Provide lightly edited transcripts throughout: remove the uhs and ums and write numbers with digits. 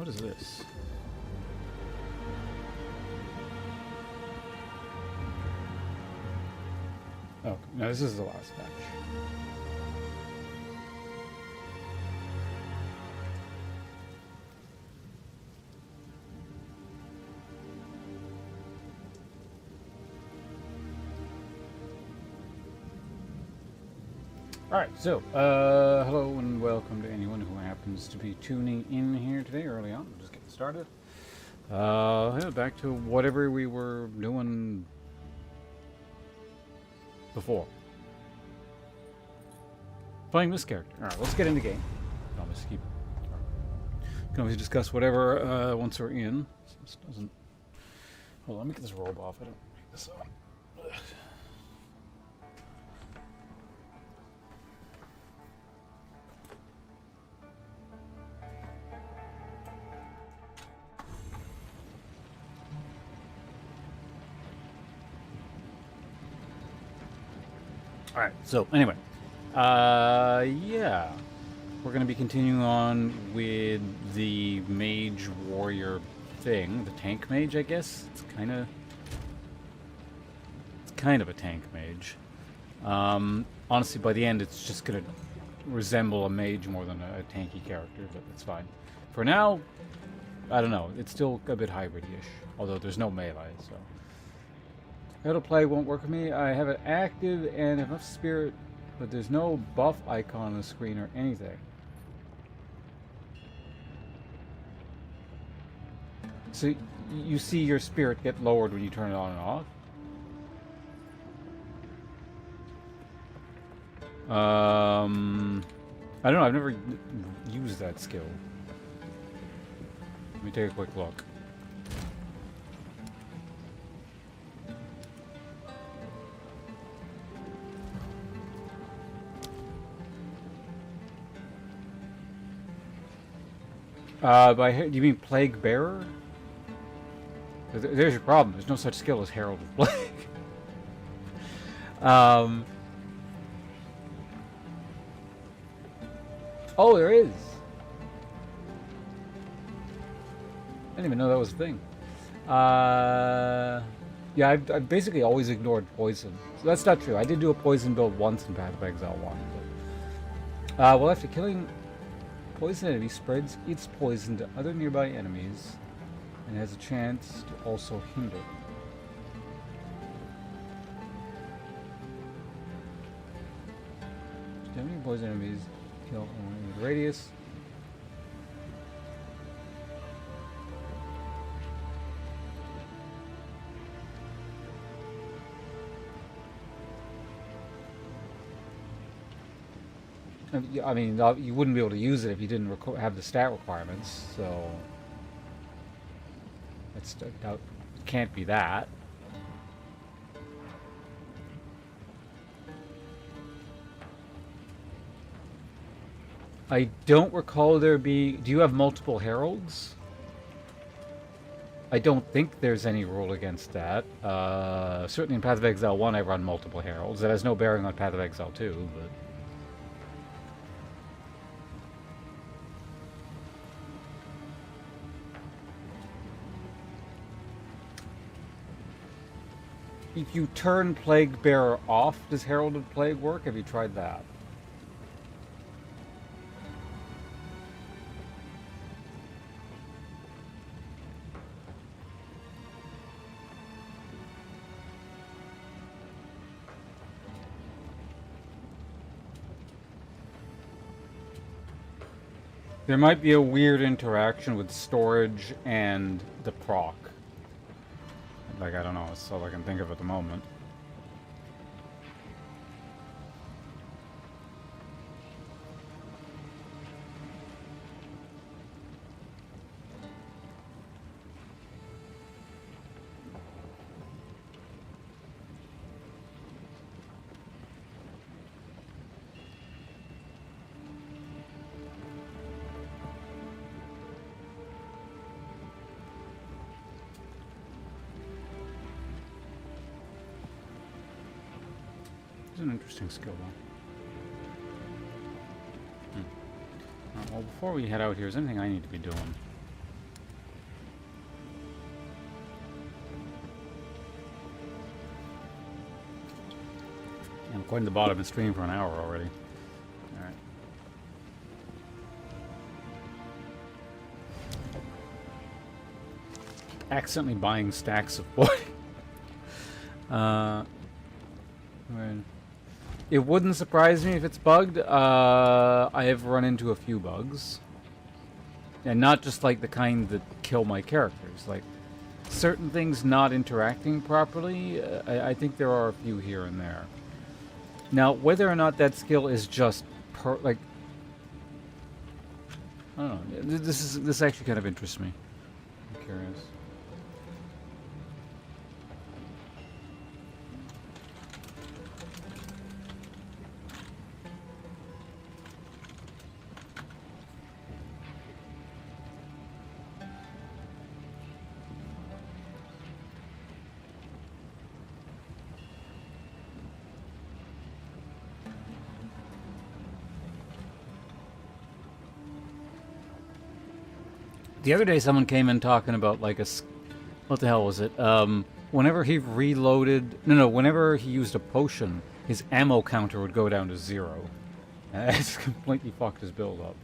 What is this? Oh, no, this is the last batch. Alright, so, hello and welcome to anyone who happens to be tuning in here today early on. Just getting started. Yeah, back to whatever we were doing before. Playing this character. Alright, let's get in the game. Can always discuss whatever once we're in. So this doesn't... Hold on, let me get this robe off. I don't make this on. Alright, so anyway, yeah, we're going to be continuing on with the Mage Warrior thing, the Tank Mage, I guess. It's kind of a Tank Mage. Honestly, by the end, it's just going to resemble a Mage more than a tanky character, but it's fine. For now, I don't know, it's still a bit hybrid-ish, although there's no melee, so... How to play won't work for me. I have it active and enough spirit, but there's no buff icon on the screen or anything. So you see your spirit get lowered when you turn it on and off. I don't know. I've never used that skill. Let me take a quick look. Do you mean Plague Bearer? There's your problem. There's no such skill as Herald of Plague. Oh, there is. I didn't even know that was a thing. Yeah, I've basically always ignored poison. So that's not true. I did do a poison build once in Path of Exile 1. But, well, after killing... Poison enemy spreads its poison to other nearby enemies and has a chance to also hinder them. Damaging poison enemies kill only with radius. I mean, you wouldn't be able to use it if you didn't have the stat requirements, so... It can't be that. I don't recall there be... Do you have multiple heralds? I don't think there's any rule against that. Certainly in Path of Exile 1 I run multiple heralds. That has no bearing on Path of Exile 2, but... If you turn Plague Bearer off, does Herald of Plague work? Have you tried that? There might be a weird interaction with storage and the proc. Like, I don't know, it's all I can think of at the moment. It's an interesting skill, though. Well, before we head out here, is there anything I need to be doing? Going to the bottom and streaming for an hour already. Alright. Accidentally buying stacks of wood. It wouldn't surprise me if it's bugged. I have run into a few bugs. And not just like the kind that kill my characters. Like, certain things not interacting properly, I think there are a few here and there. Now, whether or not that skill is just like, I don't know. This actually kind of interests me. I'm curious. The other day, someone came in talking about like what the hell was it? Whenever he reloaded, whenever he used a potion, his ammo counter would go down to 0. And it's completely fucked his build up.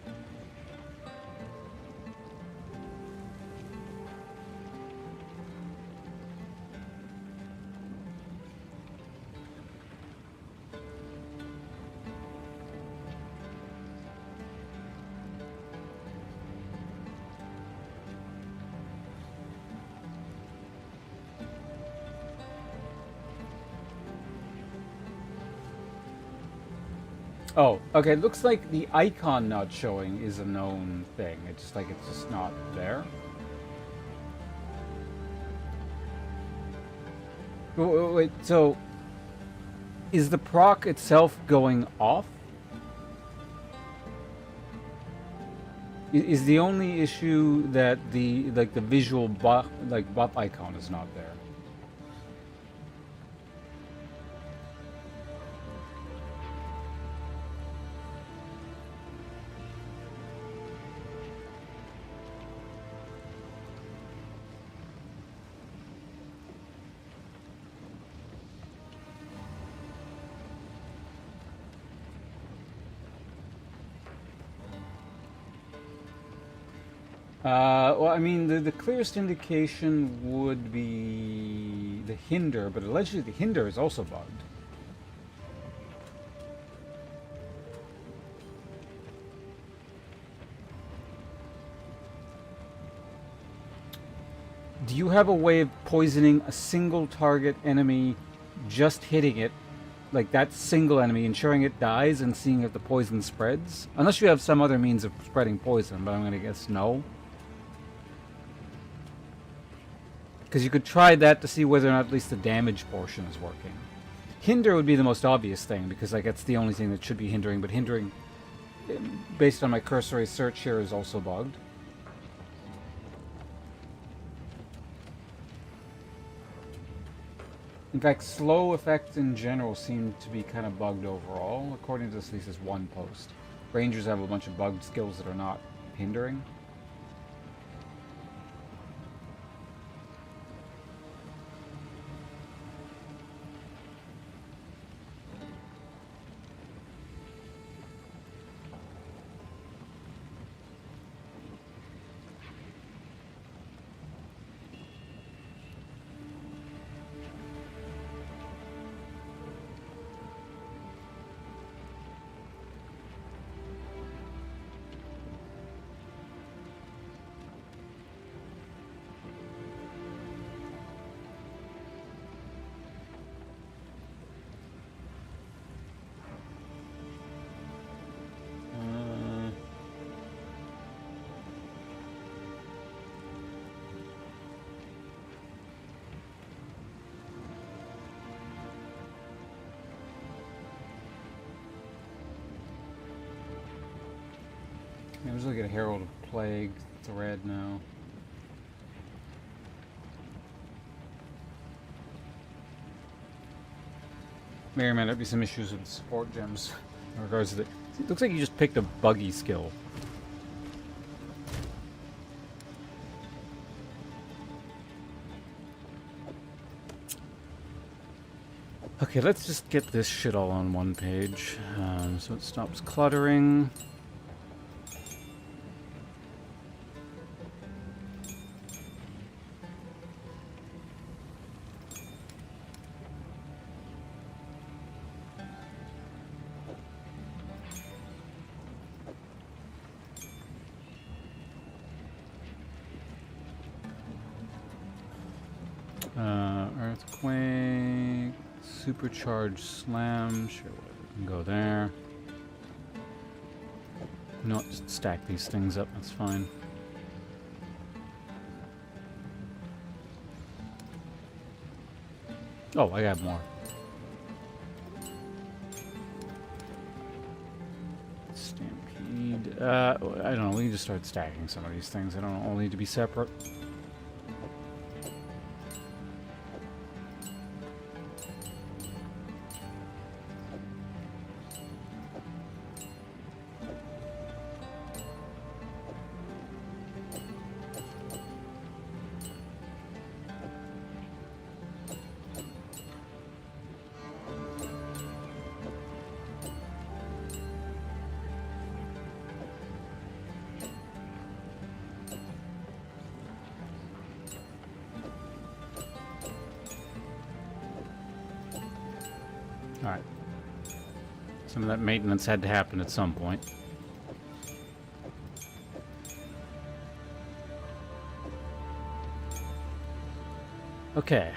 Oh, okay. It looks like the icon not showing is a known thing. It's just like it's just not there. Wait, so is the proc itself going off? Is the only issue that the visual buff icon is not there? Well, I mean, the clearest indication would be the hinder, but allegedly the hinder is also bugged. Do you have a way of poisoning a single target enemy, just hitting it, like that single enemy, ensuring it dies and seeing if the poison spreads? Unless you have some other means of spreading poison, but I'm going to guess no. Because you could try that to see whether or not at least the damage portion is working. Hinder would be the most obvious thing, because like that's the only thing that should be hindering, but hindering, based on my cursory search here, is also bugged. In fact, slow effects in general seem to be kind of bugged overall, according to at least this one post. Rangers have a bunch of bugged skills that are not hindering. I'm just looking at Herald of Plague thread now. May or may not be some issues with support gems in regards to it. It looks like you just picked a buggy skill. Okay, let's just get this shit all on one page. So it stops cluttering. Earthquake, supercharged slam, sure, whatever, can go there. No, just stack these things up, that's fine. Oh, I got more. Stampede, I don't know, we can just start stacking some of these things. They don't all need to be separate. Alright. Some of that maintenance had to happen at some point. Okay,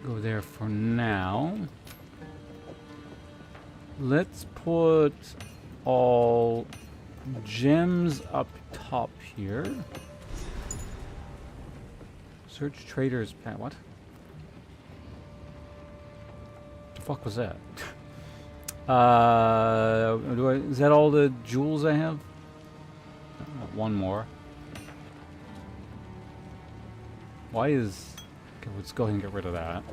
go there for now. Let's put all gems up top here. Search traders. What? The fuck was that? Is that all the jewels I have? One more. Why is... Okay, let's go ahead and get rid of that.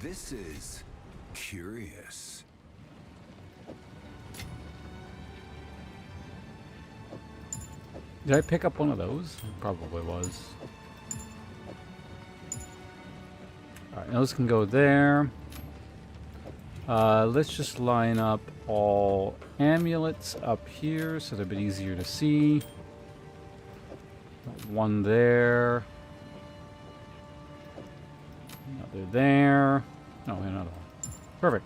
This is curious. Did I pick up one of those? Probably was. Alright, those can go there. Let's just line up all amulets up here so they're a bit easier to see. One there. Another there. Oh, another one. Perfect.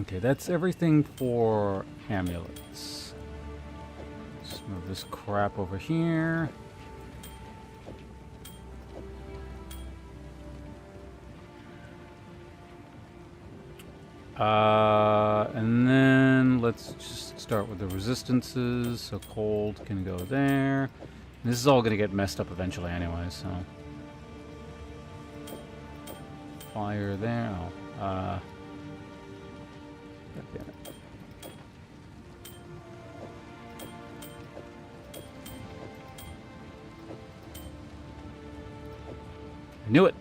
Okay, that's everything for amulets. Let's move this crap over here. And then let's just start with the resistances. So cold can go there. This is all going to get messed up eventually anyway, so. Fire there. Oh, God damn it. I knew it.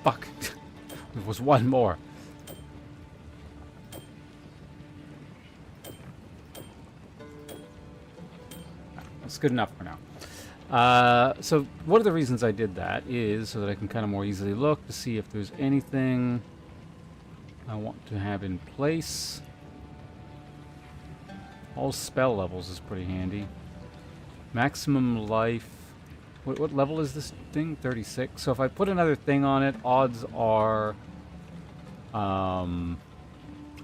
Fuck. There was one more. That's good enough for now. So one of the reasons I did that is so that I can kind of more easily look to see if there's anything I want to have in place. All spell levels is pretty handy. Maximum life. What level is this thing? 36. So if I put another thing on it, odds are I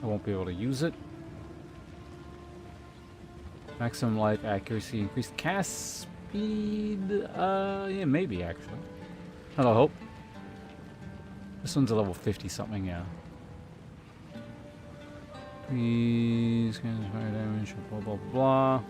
won't be able to use it. Maximum life, accuracy, increased cast speed? Yeah, maybe actually. Hello, Hope. This one's a level 50 something, yeah. Please, fire damage, blah blah blah.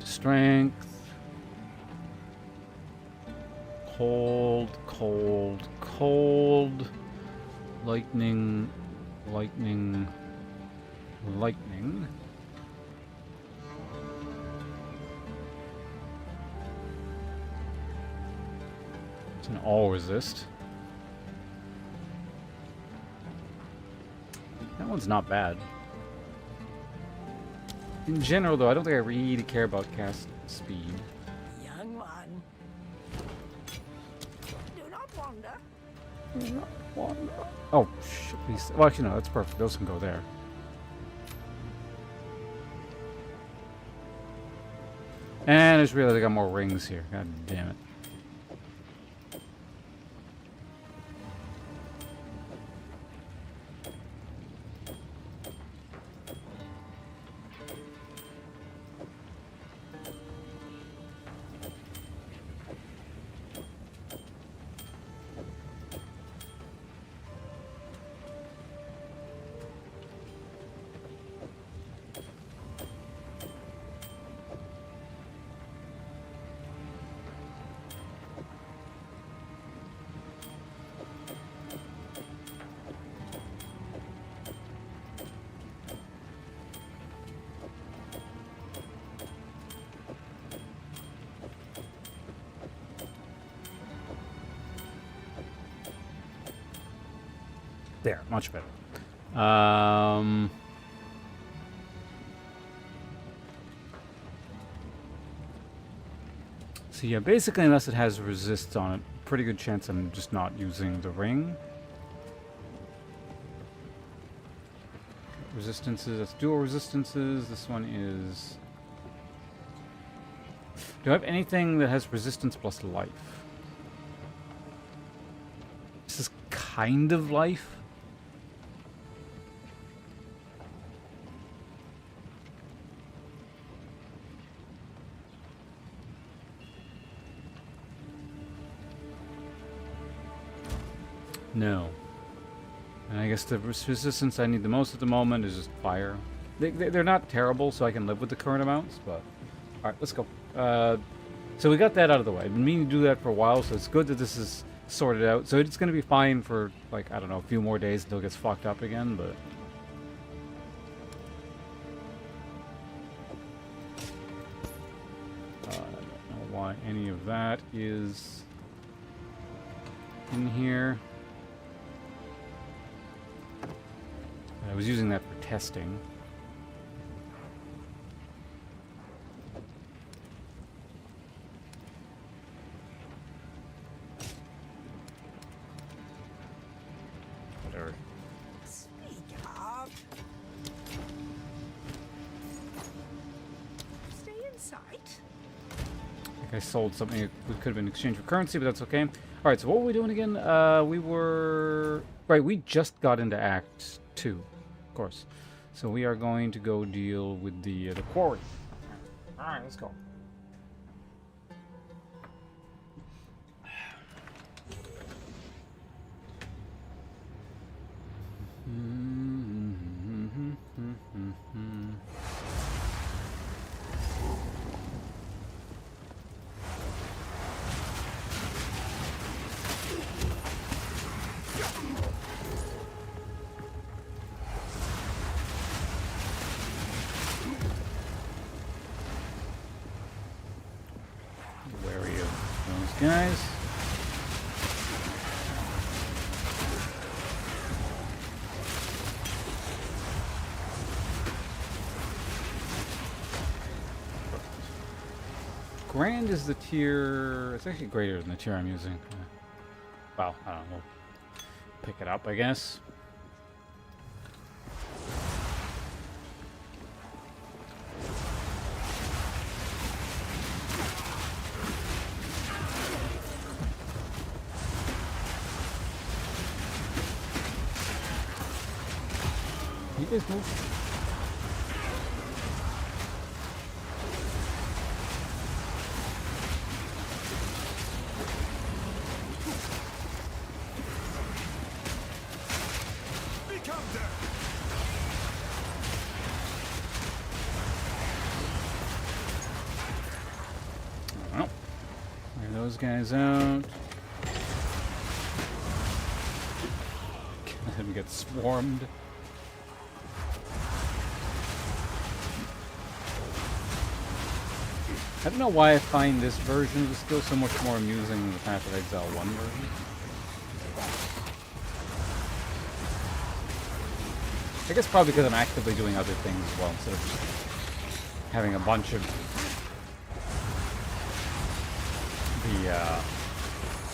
Strength. Cold, cold, cold. Lightning, lightning, lightning. It's an all resist. That one's not bad. In general, though, I don't think I really care about cast speed. Young one, do not wander. Oh, shit, please. Well, actually, no, that's perfect. Those can go there. And I just realized I got more rings here. God damn it. There, much better. So yeah, basically unless it has resist on it, pretty good chance I'm just not using the ring. Resistances, that's dual resistances. This one is... Do I have anything that has resistance plus life? This is kind of life. No. And I guess the resistance I need the most at the moment is just fire. They're not terrible, so I can live with the current amounts, but... Alright, let's go. So we got that out of the way. I've been meaning to do that for a while, so it's good that this is sorted out. So it's going to be fine for, like, I don't know, a few more days until it gets fucked up again, but... I don't know why any of that is in here. I was using that for testing. Whatever. Speak up. Stay in sight. I think I sold something that could have been exchanged for currency, but that's okay. Alright, so what were we doing again? We were... Right, we just got into Act 2, of course. So we are going to go deal with the Quarry. Alright, let's go. Wary of those guys. Grand is the tier... It's actually greater than the tier I'm using. Well, I don't know. We'll pick it up, I guess. You guys move. Become death. Well, clear those guys out. Let him get swarmed. I don't know why I find this version of the skill so much more amusing than the Path of Exile 1 version. I guess probably because I'm actively doing other things as well, instead of just having a bunch of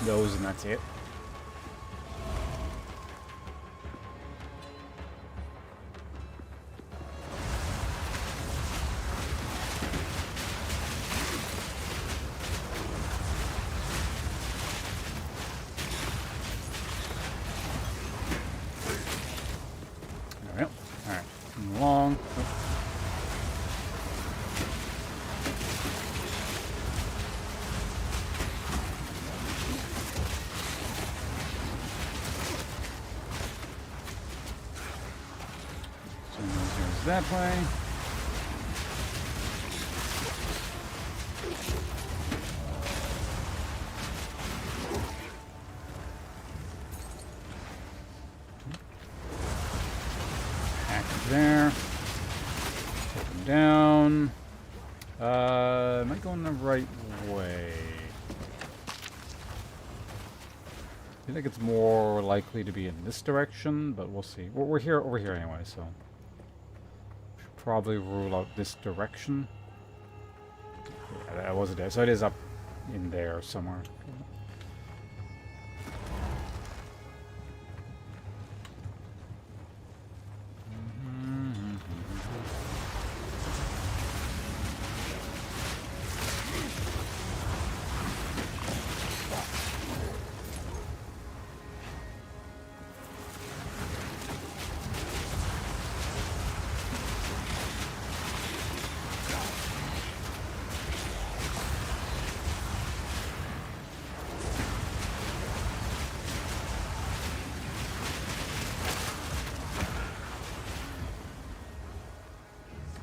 those and that's it. Alright, along. Oh. So that way. There. Take him down. Am I going the right way? I feel like it's more likely to be in this direction, but we'll see. We're here, over here anyway, so should probably rule out this direction. Yeah, that wasn't there, so it is up in there somewhere.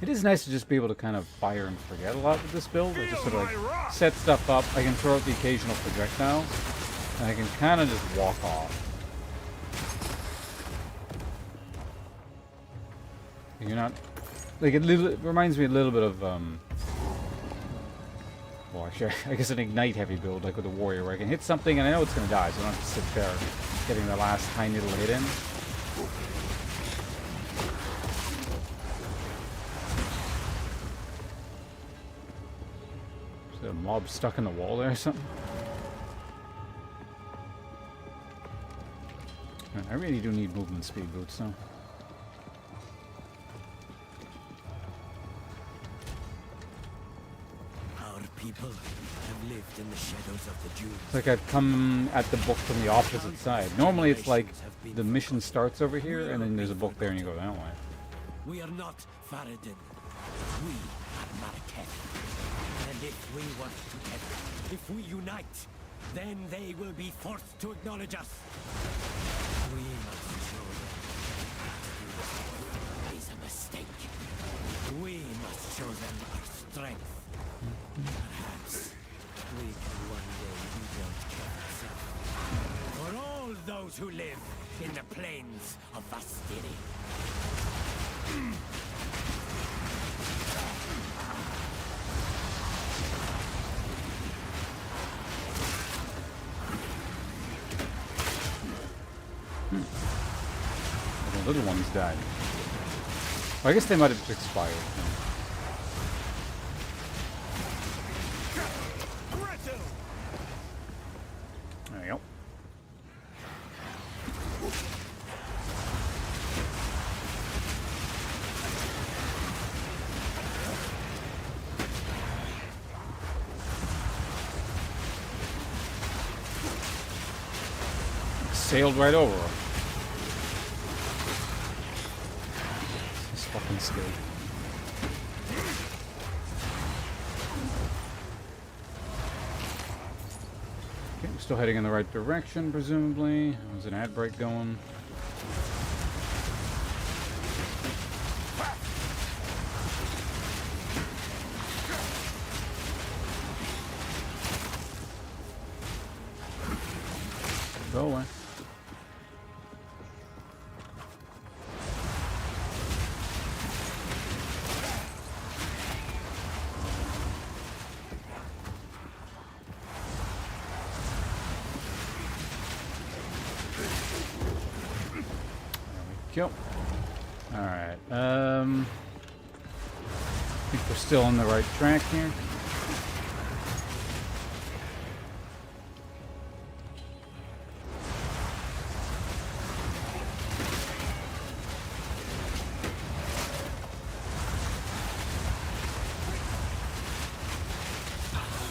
It is nice to just be able to kind of fire and forget a lot with this build. I just sort of like set stuff up. I can throw out the occasional projectile, and I can kind of just walk off. You're not like it reminds me a little bit of well, actually, I guess an ignite heavy build like with the warrior, where I can hit something and I know it's going to die, so I don't have to sit there getting the last tiny little hit in. A mob stuck in the wall there or something? I really do need movement speed boots though. Our people have lived in the shadows of the dunes. It's like I've come at the book from the opposite side. Normally it's like the mission starts over here and then there's a book there and you go that way. We are not Faradin. We are Marrakech. And if we work together, if we unite, then they will be forced to acknowledge us. We must show them is a mistake. We must show them our strength. Perhaps we can one day rebuild Kefir for all those who live in the plains of Vastiri. The little ones died. Well, I guess they might have expired. There you go. Sailed right over her. fucking skilled. Okay, we're still heading in the right direction, presumably. There's an ad break going. Go away. There we go. Alright, I think we're still on the right track here.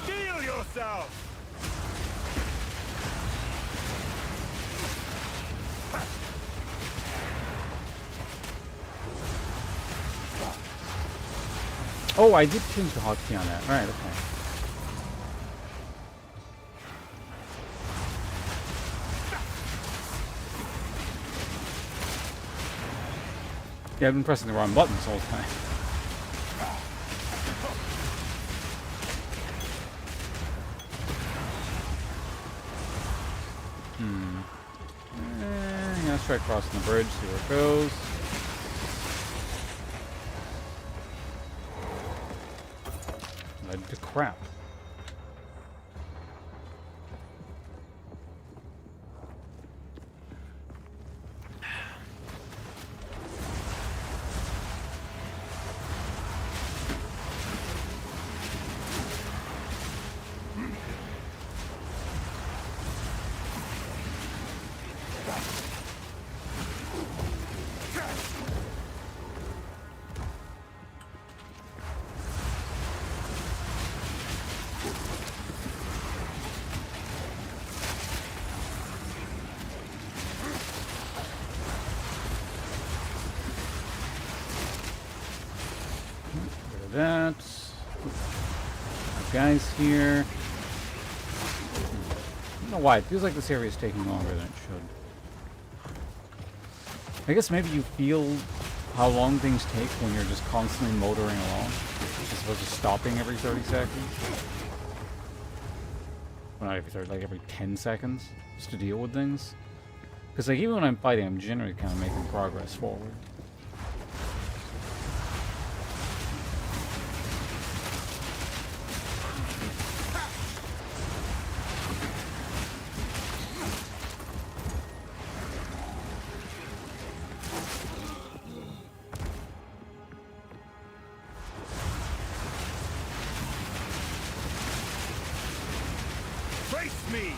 Heal yourself! Oh, I did change the hotkey on that. Alright, okay. Yeah, I've been pressing the wrong buttons the whole time. Yeah, let's try crossing the bridge, see where it goes. Led to crap. That. Guys here. I don't know why. It feels like this area is taking longer than it should. I guess maybe you feel how long things take when you're just constantly motoring along, as opposed to stopping every 30 seconds. Well, not every 30, like every 10 seconds, just to deal with things. Because like even when I'm fighting, I'm generally kind of making progress forward. Face me!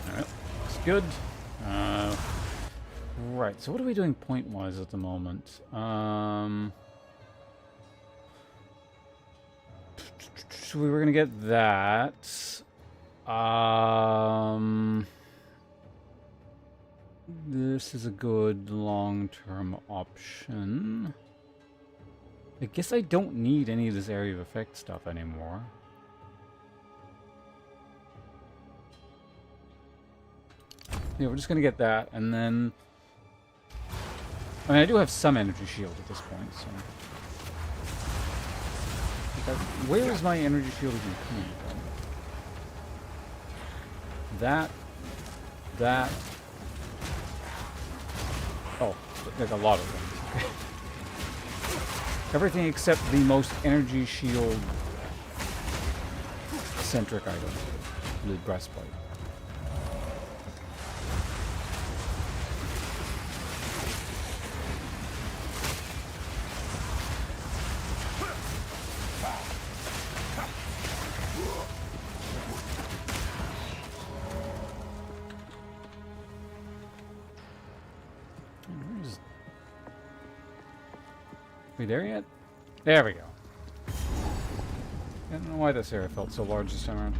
Alright, looks good. Right, so what are we doing point-wise at the moment? So we were gonna get that. This is a good long-term option. I guess I don't need any of this area of effect stuff anymore. Yeah, we're just gonna get that, and then... I mean, I do have some energy shield at this point, so... Where is my energy shield even coming from? That... Oh, like a lot of them. Everything except the most energy shield centric item, the breastplate. We there yet? There we go. I don't know why this area felt so large this time around.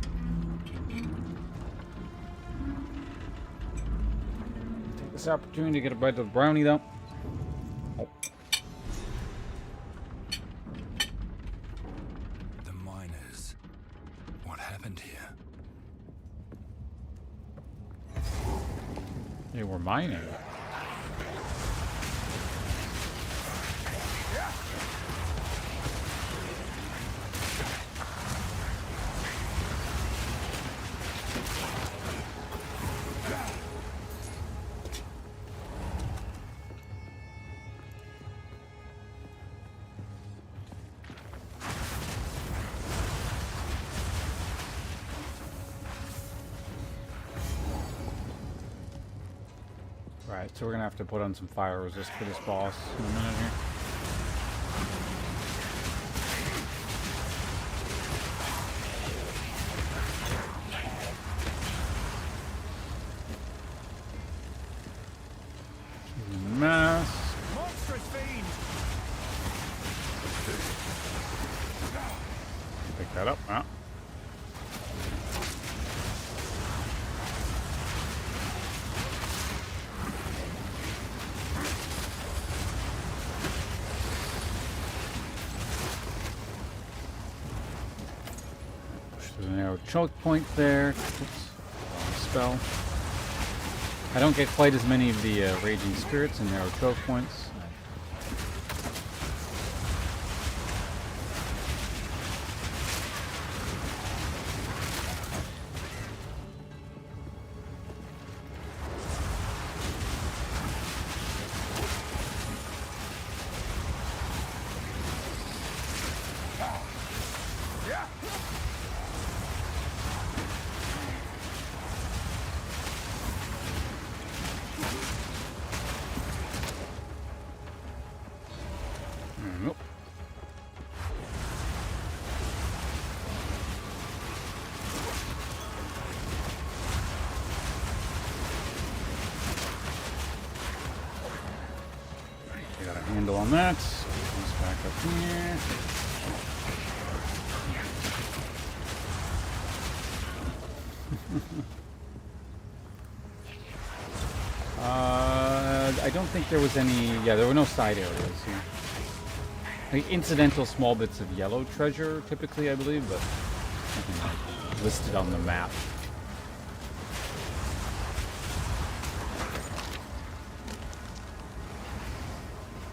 Take this opportunity to get a bite of the brownie, though. Oh. The miners. What happened here? They were mining. Right, so we're gonna have to put on some fire resist for this boss in a minute here. Mass. Monstrous fiend! Pick that up. Ah. There's an arrow choke point there. Oops. Wrong spell. I don't get quite as many of the raging spirits and arrow choke points. Nope. We got a handle on that. Let's back up here. I don't think there was any. Yeah, there were no side areas here. Like incidental small bits of yellow treasure, typically, I believe, but nothing like listed on the map.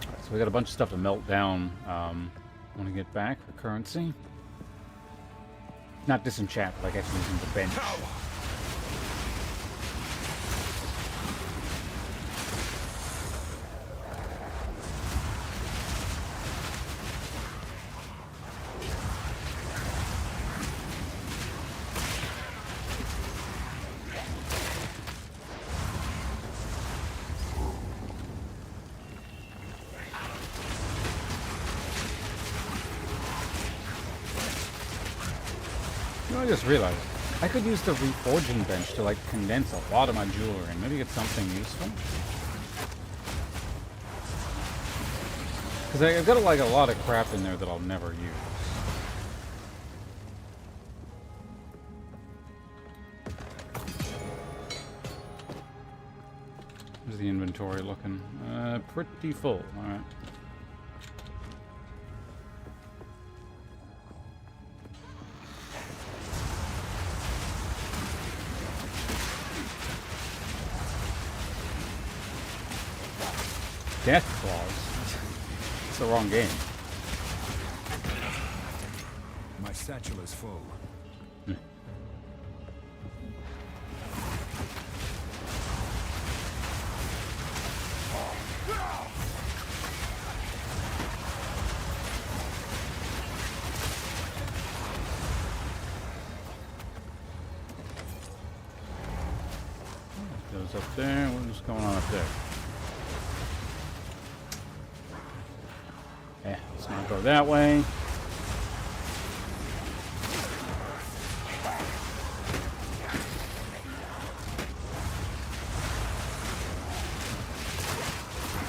Alright, so we got a bunch of stuff to melt down. Want to get back for currency? Not disenchant, like actually using the bench. I just realized I could use the Reforging bench to like condense a lot of my jewelry and maybe get something useful. Because I've got like a lot of crap in there that I'll never use. How's the inventory looking? Pretty full. All right. Death Claws. It's the wrong game. My satchel is full. Goes up there. What's going on up there? Let's not go that way.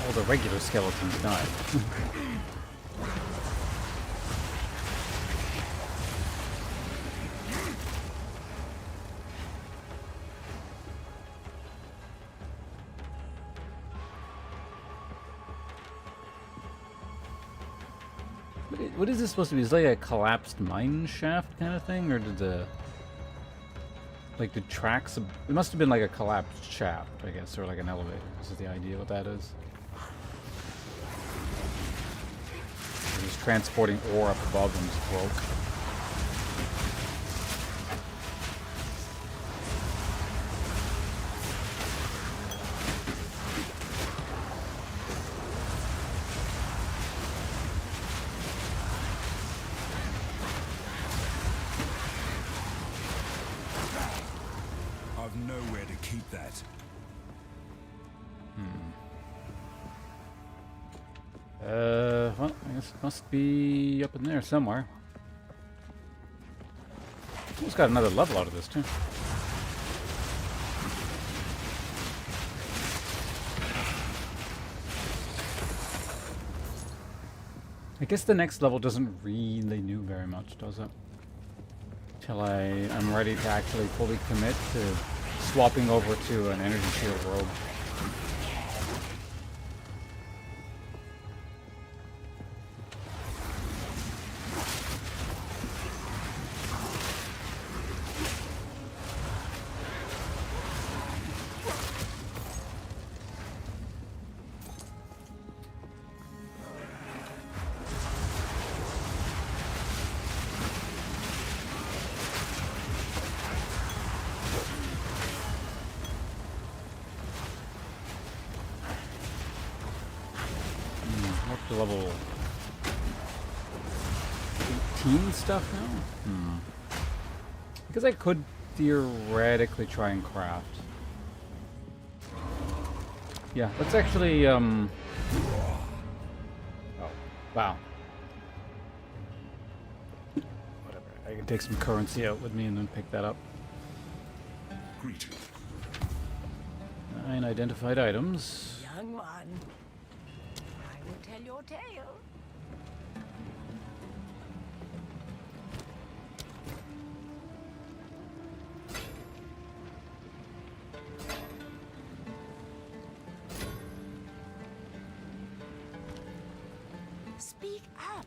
All the regular skeletons died. What is this supposed to be? Is it like a collapsed mine shaft kind of thing, or did the like the tracks? It must have been like a collapsed shaft, I guess, or like an elevator. This is the idea what that is. They're just transporting ore up above them just broke. I've nowhere to keep that. Well, I guess it must be up in there somewhere. Almost got another level out of this, too. I guess the next level doesn't really do very much, does it? Till I'm ready to actually fully commit to swapping over to an energy shield robe. Up to level 18 stuff now? Because I could theoretically try and craft. Yeah, let's actually, oh, wow. Whatever, I can take some currency out with me and then pick that up. Greetings. 9 identified items. Young one, I will tell your tale. Speak up.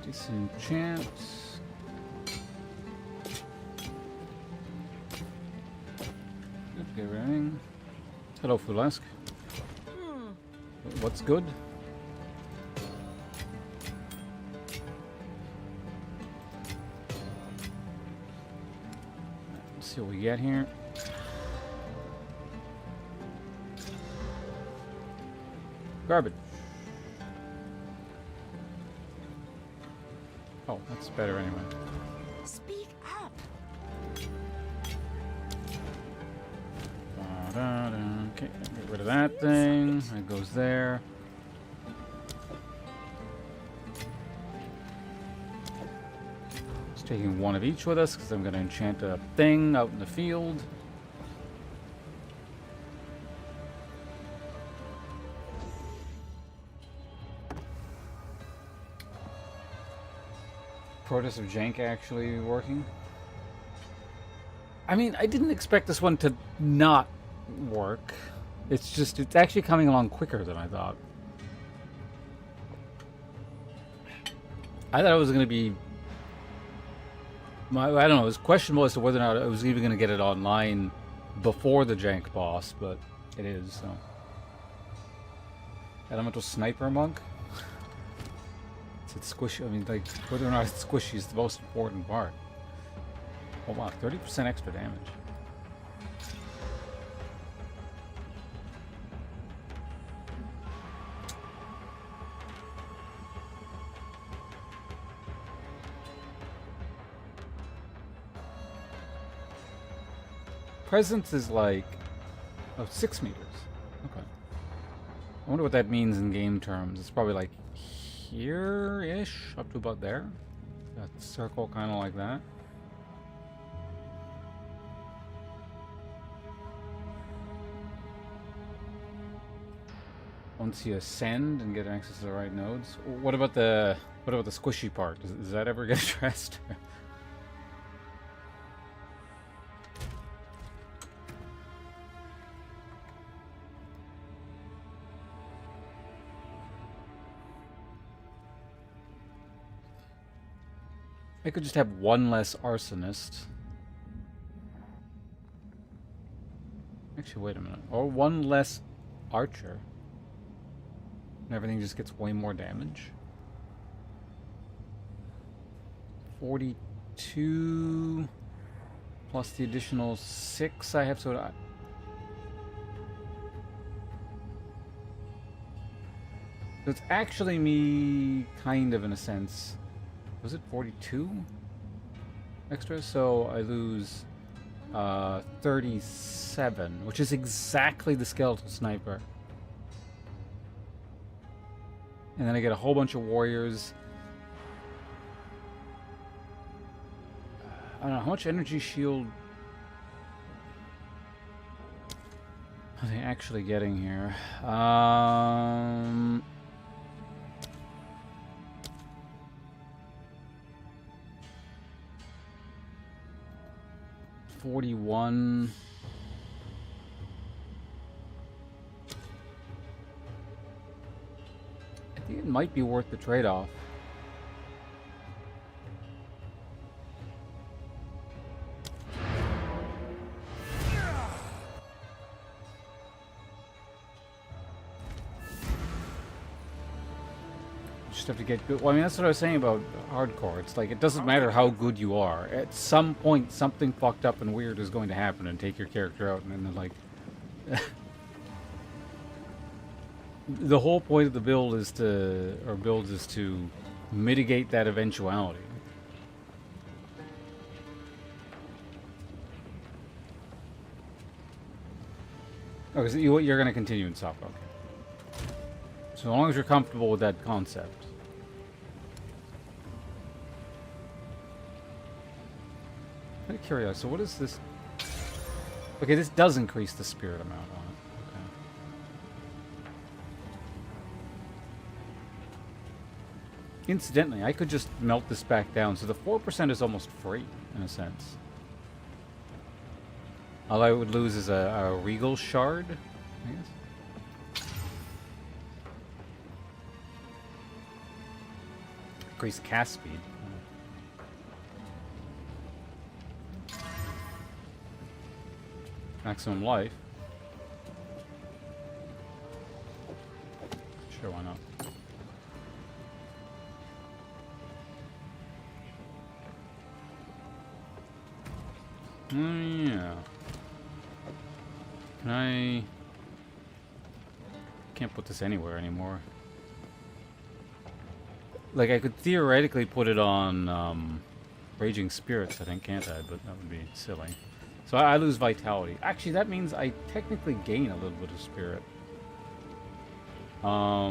Disenchant. Okay, ring. Hello, Fulask. What's good? Let's see what we get here. Garbage. Oh, that's better anyway. Speak up. Okay, get rid of that thing. That goes there. Just taking one of each with us because I'm going to enchant a thing out in the field. Protoss of Jank actually working. I mean, I didn't expect this one to not work. It's just, it's actually coming along quicker than I thought. I thought it was going to be... I don't know, it was questionable as to whether or not I was even going to get it online before the Jank boss, but it is, so. Elemental Sniper Monk? It's squishy. I mean, like, whether or not it's squishy is the most important part. Oh wow, 30% extra damage. Presence is like, oh, 6 meters. Okay. I wonder what that means in game terms. It's probably like here-ish, up to about there. That circle kind of like that. Once you ascend and get access to the right nodes. What about the squishy part? Does that ever get addressed? I could just have one less arsonist. Actually, wait a minute. Or one less archer. And everything just gets way more damage. 42 plus the additional 6 I have, so it's actually me, kind of, in a sense. Was it 42 extra? So I lose 37, which is exactly the skeletal sniper. And then I get a whole bunch of warriors. I don't know, how much energy shield are they actually getting here? 41. I think it might be worth the trade-off. Just have to get good. Well, I mean, that's what I was saying about hardcore. It's like, it doesn't matter how good you are. At some point, something fucked up and weird is going to happen and take your character out, and then, like... the whole point of the build is to... or builds is to mitigate that eventuality. Okay, so you're going to continue in Sop, okay. So long as you're comfortable with that concept. I'm curious, so what is this? Okay, this does increase the spirit amount on it. Okay. Incidentally, I could just melt this back down, so the 4% is almost free, in a sense. All I would lose is a regal shard, I guess. Increase cast speed. Maximum life. Sure, why not? Yeah. Can I... Can't put this anywhere anymore. Like, I could theoretically put it on Raging Spirits, I think, can't I? But that would be silly. So I lose Vitality. Actually, that means I technically gain a little bit of Spirit. How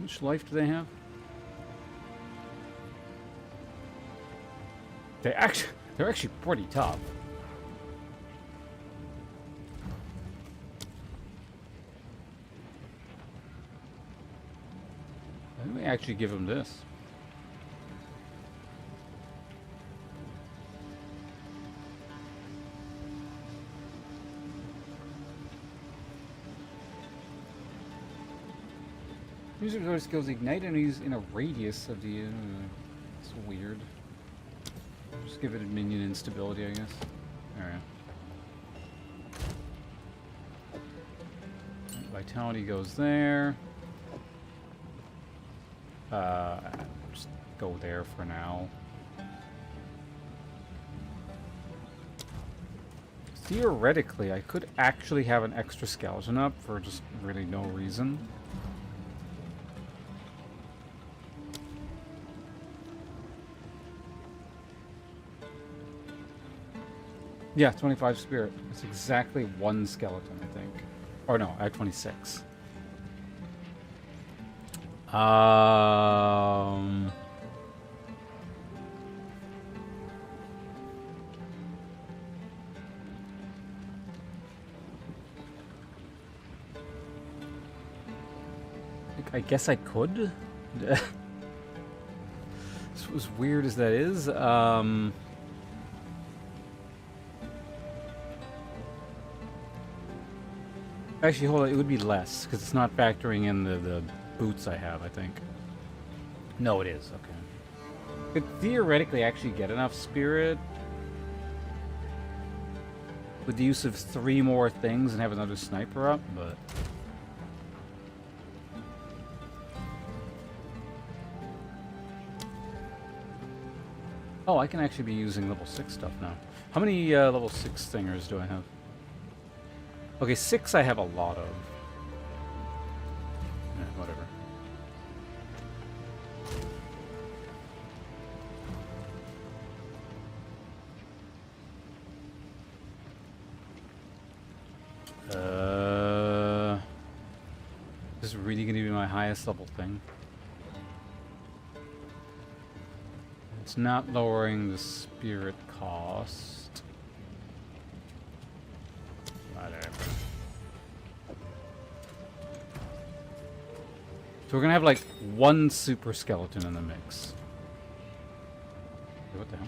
much life do they have? They're actually pretty tough. Let me actually give them this. User resort skills ignite enemies in a radius of the... it's weird. Just give it a minion instability, I guess. Alright. Vitality goes there. Just go there for now. Theoretically, I could actually have an extra skeleton up for just really no reason. Yeah, 25 spirit. It's exactly one skeleton, I think. Or no, I have 26. I guess I could. As weird as that is, actually, hold on, it would be less, because it's not factoring in the boots I have, I think. No, it is, okay. Could theoretically actually get enough spirit with the use of 3 more things and have another sniper up, but... Oh, I can actually be using level 6 stuff now. How many level 6 thingers do I have? Okay, 6 I have a lot of. Yeah, whatever. This is really going to be my highest level thing. It's not lowering the spirit cost. Whatever. So we're gonna have like 1 super skeleton in the mix. Wait, what the hell?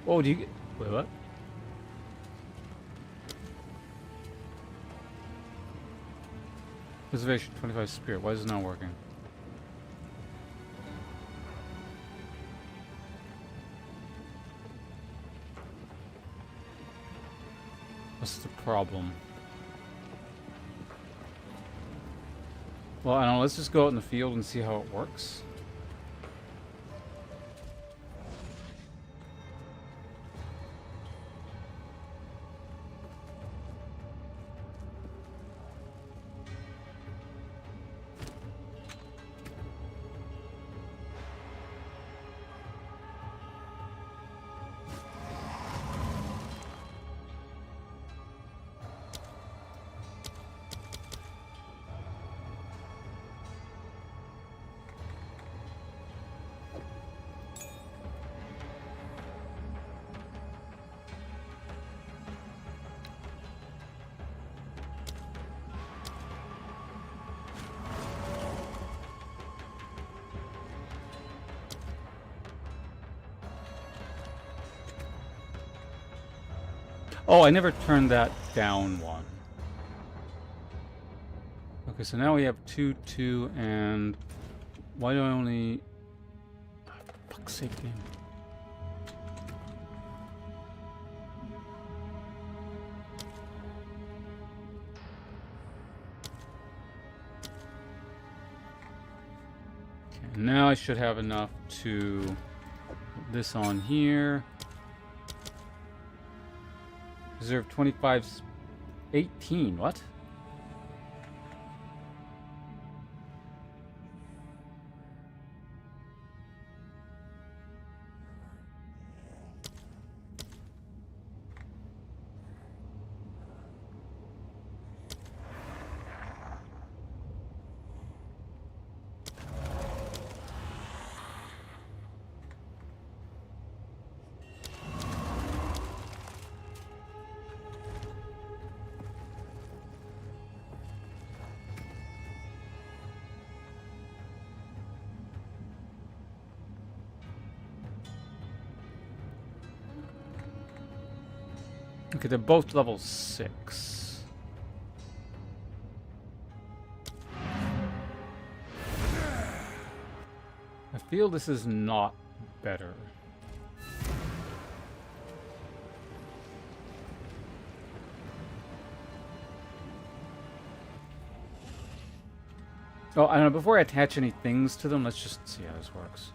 Oh, do you get... Wait, what? Preservation, 25 spirit. Why is it not working? What's the problem? Well, I don't know. Let's just go out in the field and see how it works. Oh, I never turned that down 1. Okay, so now we have 2, 2, and... Why do I only... Oh, for fuck's sake, game. Okay, now I should have enough to put this on here. Reserve 25... 18, what? Okay, they're both level 6. I feel this is not better. Oh, I don't know, before I attach any things to them, let's just see how this works.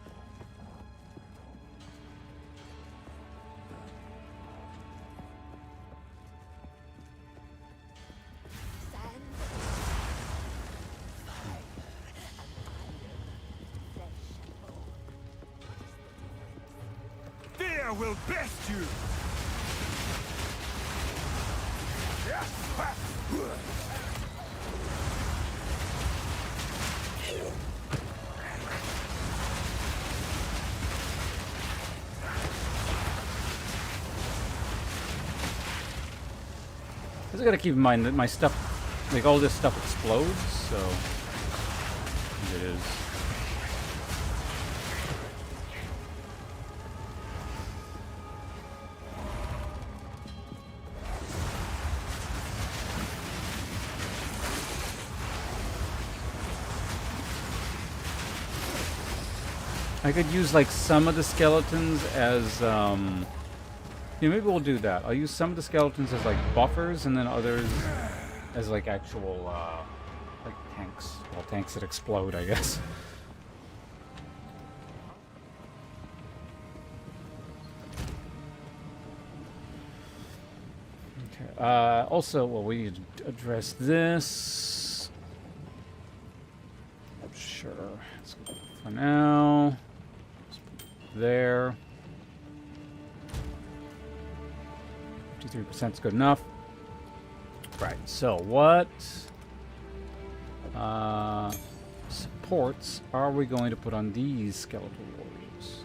Will best you. Also gotta keep in mind that my stuff, like all this stuff explodes, so it is. I could use like some of the skeletons as yeah, maybe we'll do that. I'll use some of the skeletons as like buffers and then others as like actual like tanks. Well, tanks that explode, I guess. Okay. Also, well, we need to address this. Sure. Let's go for now. There. 53% is good enough. Right, so what supports are we going to put on these skeletal warriors?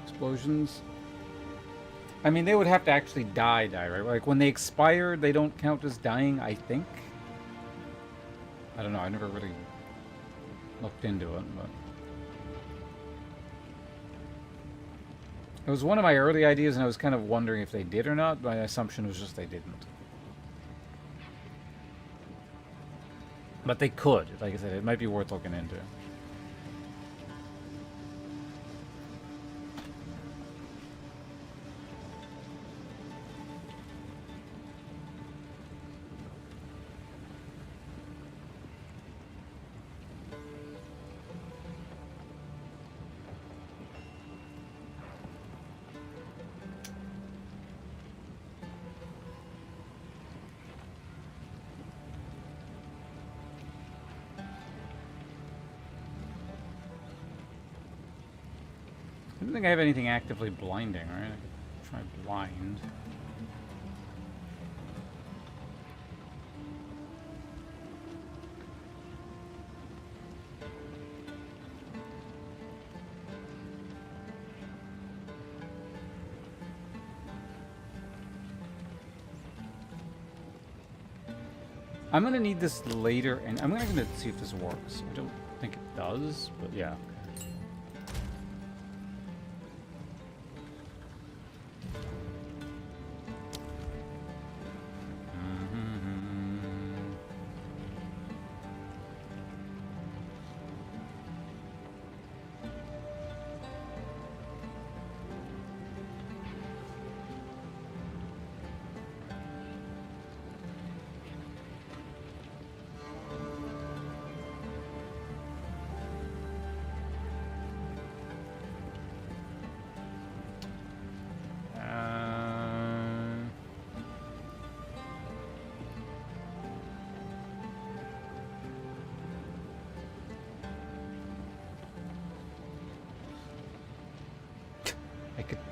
Explosions. I mean, they would have to actually die, right? Like, when they expire, they don't count as dying, I think. I don't know, I never really looked into it, but... It was one of my early ideas, and I was kind of wondering if they did or not. My assumption was just they didn't. But they could. Like I said, it might be worth looking into. I don't think I have anything actively blinding, right? I could try blind. I'm gonna need this later, and I'm gonna see if this works. I don't think it does, but yeah.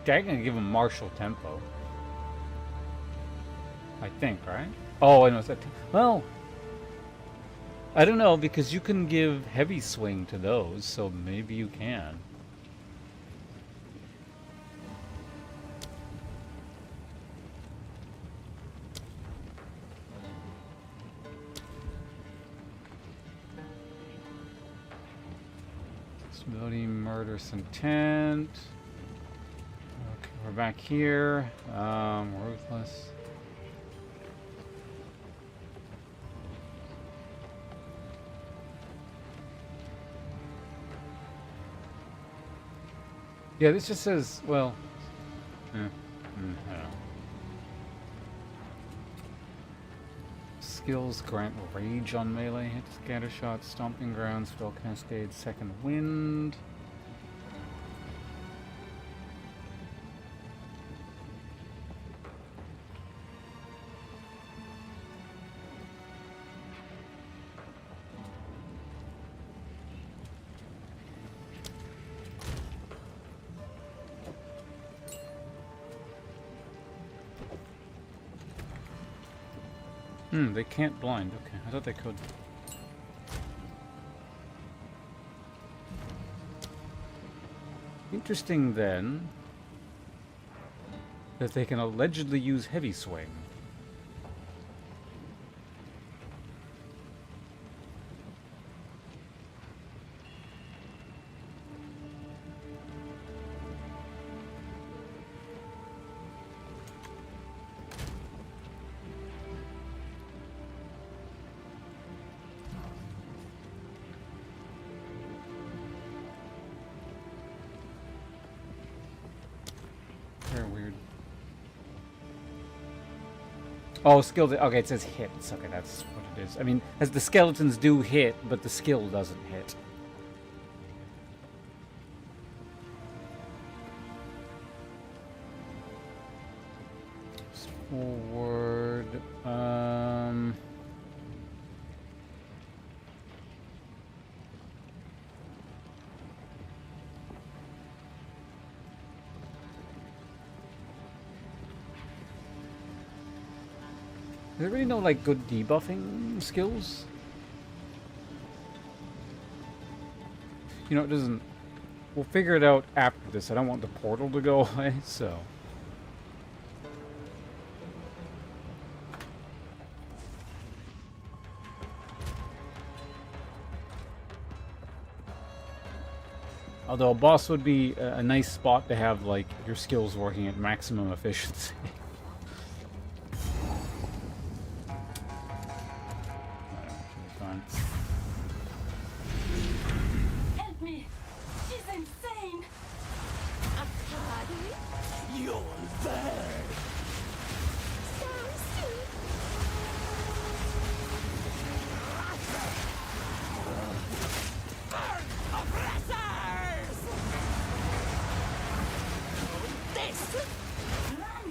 I can give him martial tempo. I think, right? Oh, I know. Well, I don't know, because you can give heavy swing to those, so maybe you can. Disability, murderous intent. We're back here. Ruthless. Yeah, this just says, well, I don't know. Skills grant rage on melee hit, scatter shot, stomping ground, spell cascade, second wind. They can't blind. Okay, I thought they could. Interesting then that they can allegedly use heavy swing. Very weird. Oh, skill. Okay, it says hits. Okay, that's what it is. I mean, as the skeletons do hit, but the skill doesn't hit. Forward. Is there really no, like, good debuffing skills? You know, it doesn't... We'll figure it out after this. I don't want the portal to go away, so... Although a boss would be a nice spot to have, like, your skills working at maximum efficiency. Help me! She's insane! A party? You'll burn! Sounds sweet! Burn, oppressors! This! Run!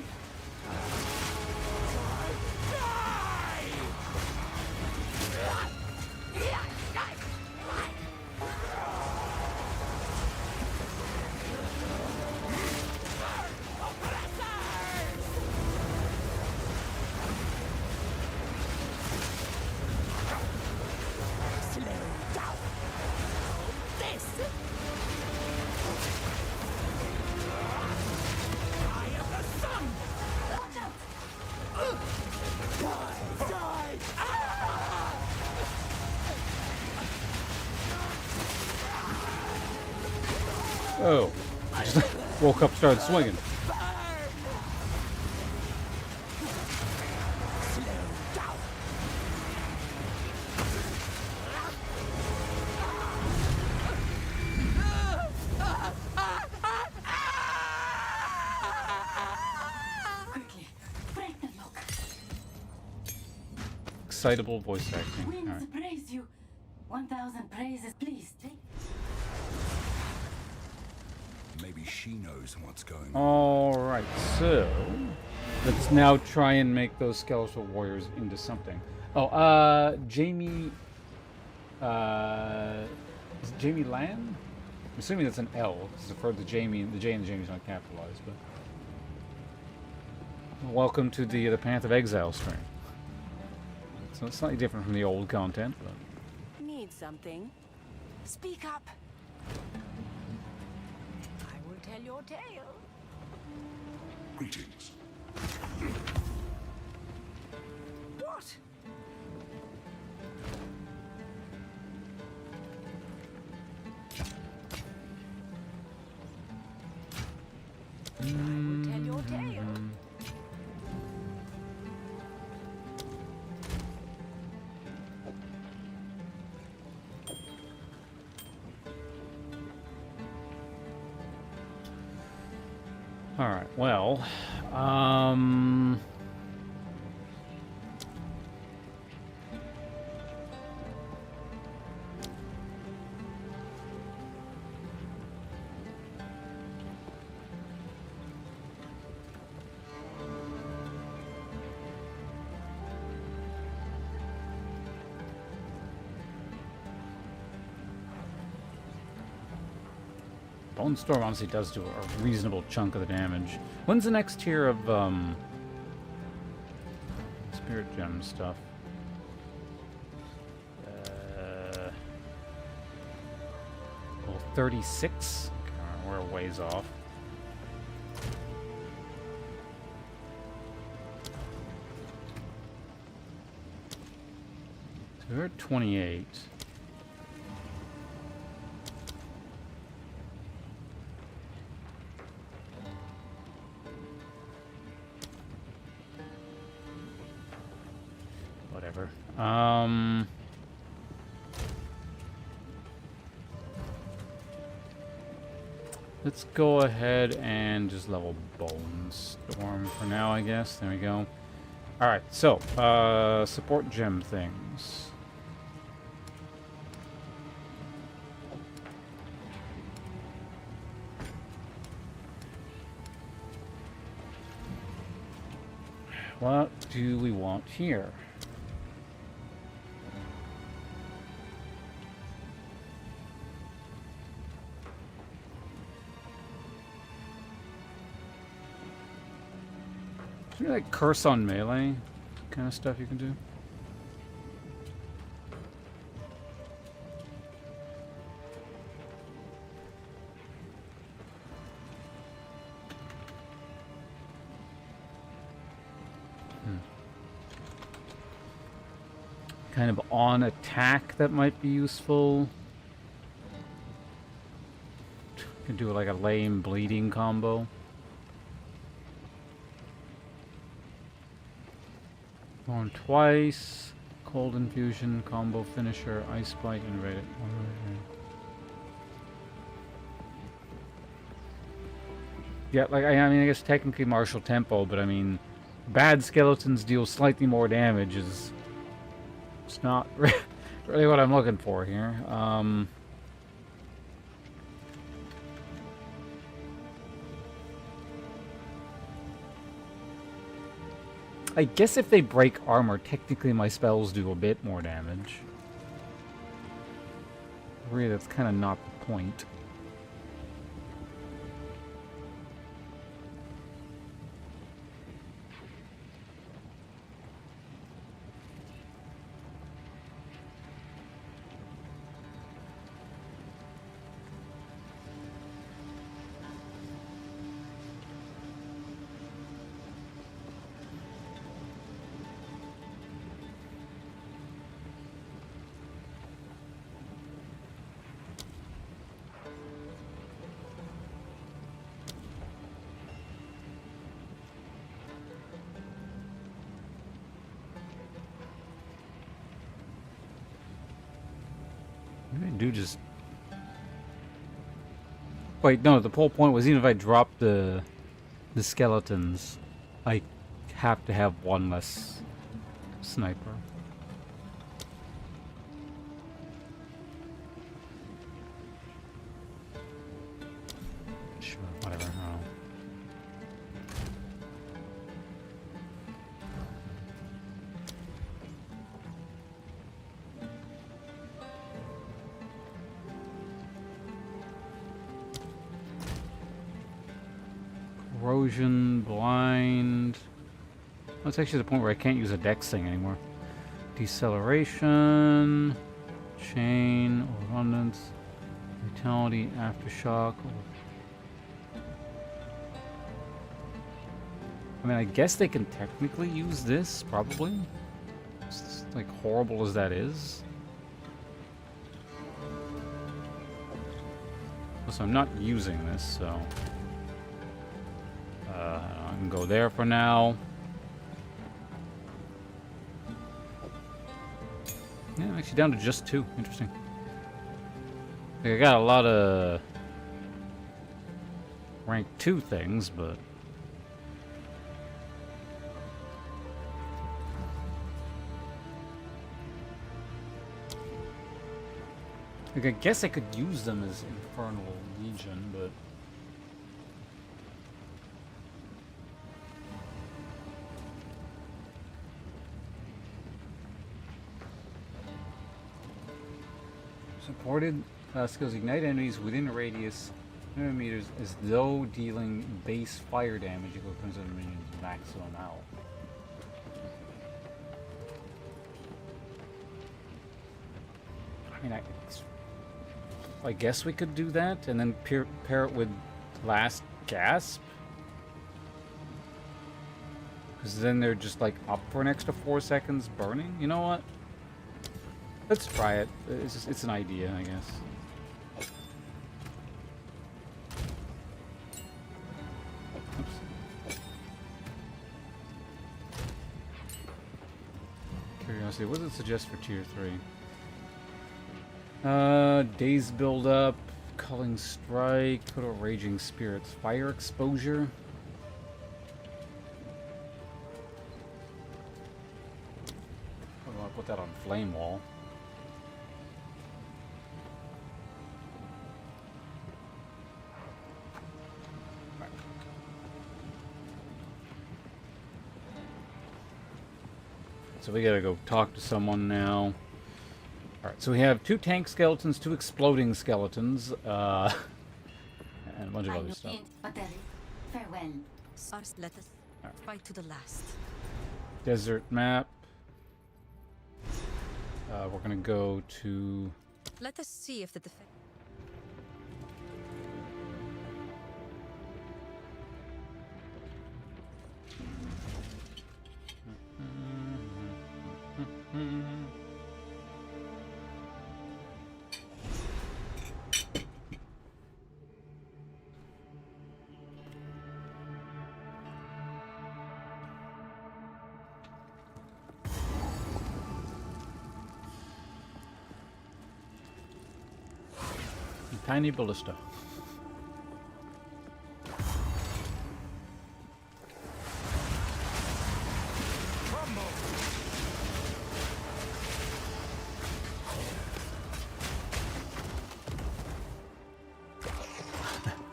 Oh. I just woke up, started swinging. Quickly, break the lock. Excitable voice acting. Winds Alright. praise you. 1,000 praises, please. Take. Maybe she knows what's going on. Alright, so... Let's now try and make those skeletal warriors into something. Oh, Jamie... is it Jamie Lan? I'm assuming that's an L. This is for the Jamie. The J and the Jamie's not capitalized, but... Welcome to the Path of Exile stream. So it's slightly different from the old content, but... Need something? Speak up. I will tell your tale. Greetings. What? I will tell your tale. Alright, well, Bone Storm honestly does do a reasonable chunk of the damage. When's the next tier of Spirit Gem stuff? Well, 36? Okay, we're a ways off. So we're at 28. Whatever. Let's go ahead and just level Bone Storm for now, I guess. There we go. Alright, so, support gem things. What do we want here? Is there like curse on melee kind of stuff you can do? Kind of on attack that might be useful. Can do like a lame bleeding combo. On twice, cold infusion, combo finisher, ice bite, and raid it. Yeah, like I mean, I guess technically martial tempo, but I mean, bad skeletons deal slightly more damage. It's not really what I'm looking for here. I guess if they break armor, technically my spells do a bit more damage. Really, that's kind of not the point. Maybe I do just... Wait, no, the whole point was even if I drop the skeletons, I have to have one less sniper. Sure, whatever. Oh. Corrosion, blind. That's actually the point where I can't use a dex thing anymore. Deceleration, chain, abundance, vitality, aftershock. I mean, I guess they can technically use this, probably. It's like horrible as that is. Plus, I'm not using this, so. I can go there for now. Yeah, I'm actually down to just 2. Interesting. Like, I got a lot of rank 2 things, but like, I guess I could use them as Infernal Legion, but supported skills ignite enemies within a radius 100 meters as though dealing base fire damage equal to the minion's maximum health. I mean, I guess we could do that and then pair it with Last Gasp. Because then they're just like up for an extra 4 seconds burning. You know what? Let's try it. It's an idea, I guess. Oops. Curiosity, what does it suggest for tier 3? Days build up, Culling Strike, put out Raging Spirits, Fire Exposure. I want to put that on Flame Wall. So we gotta go talk to someone now. Alright, so we have 2 tank skeletons, 2 exploding skeletons, and a bunch of other stuff. Farewell. Let us fight to the last. Desert map. We're gonna go to... Let us see if the defense... Tiny ballista.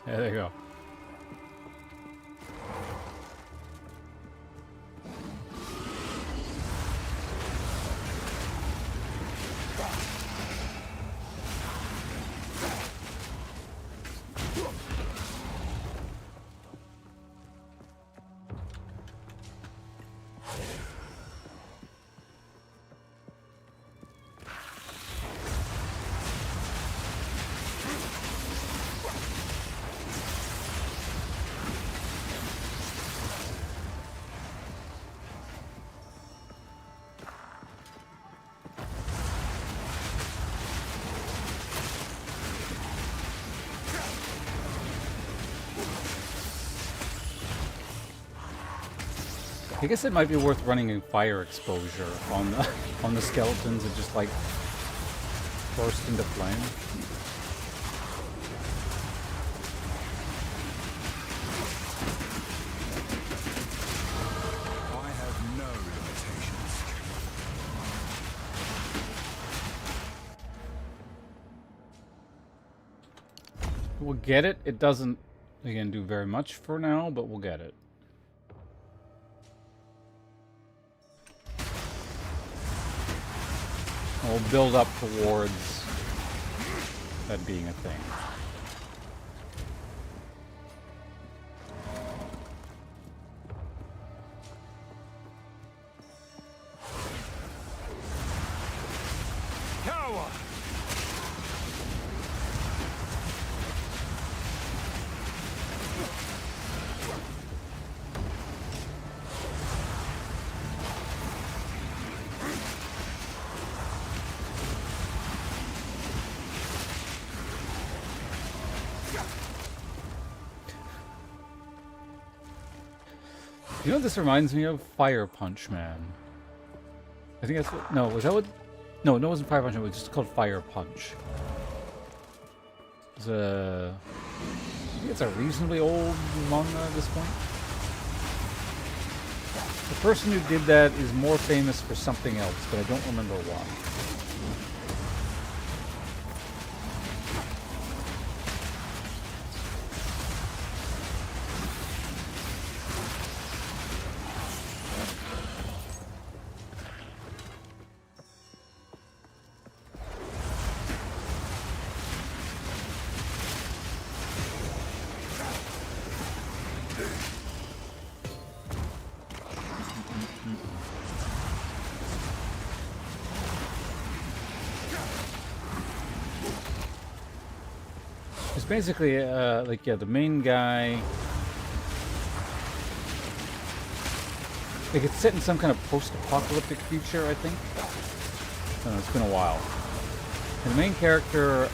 There you go. I guess it might be worth running a fire exposure on the skeletons and just like burst into flame. I have no limitations. We'll get it. It doesn't, again, do very much for now, but we'll get it. We'll build up towards that being a thing. Power! You know what this reminds me of? Fire Punch Man. I think that's what... No, was that what... No, it wasn't Fire Punch Man. It was just called Fire Punch. It's a... I think it's a reasonably old manga at this point. The person who did that is more famous for something else, but I don't remember why. It's basically like, yeah, the main guy. Like, it's set in some kind of post-apocalyptic future, I think. I don't know, it's been a while. And the main character,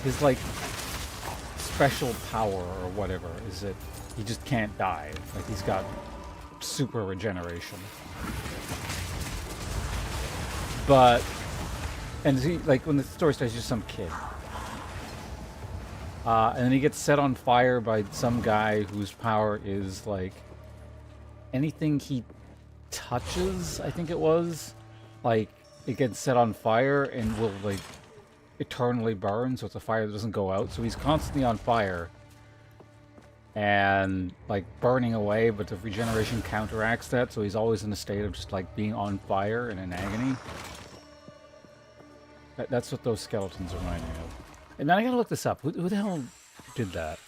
his like special power or whatever is that he just can't die. Like, he's got super regeneration. But, and he, like, when the story starts, he's just some kid. And then he gets set on fire by some guy whose power is, like, anything he touches, I think it was, like, it gets set on fire and will, like, eternally burn, so it's a fire that doesn't go out. So he's constantly on fire and, like, burning away, but the regeneration counteracts that, so he's always in a state of just, like, being on fire and in agony. That's what those skeletons remind me of. And then I gotta look this up. Who the hell did that?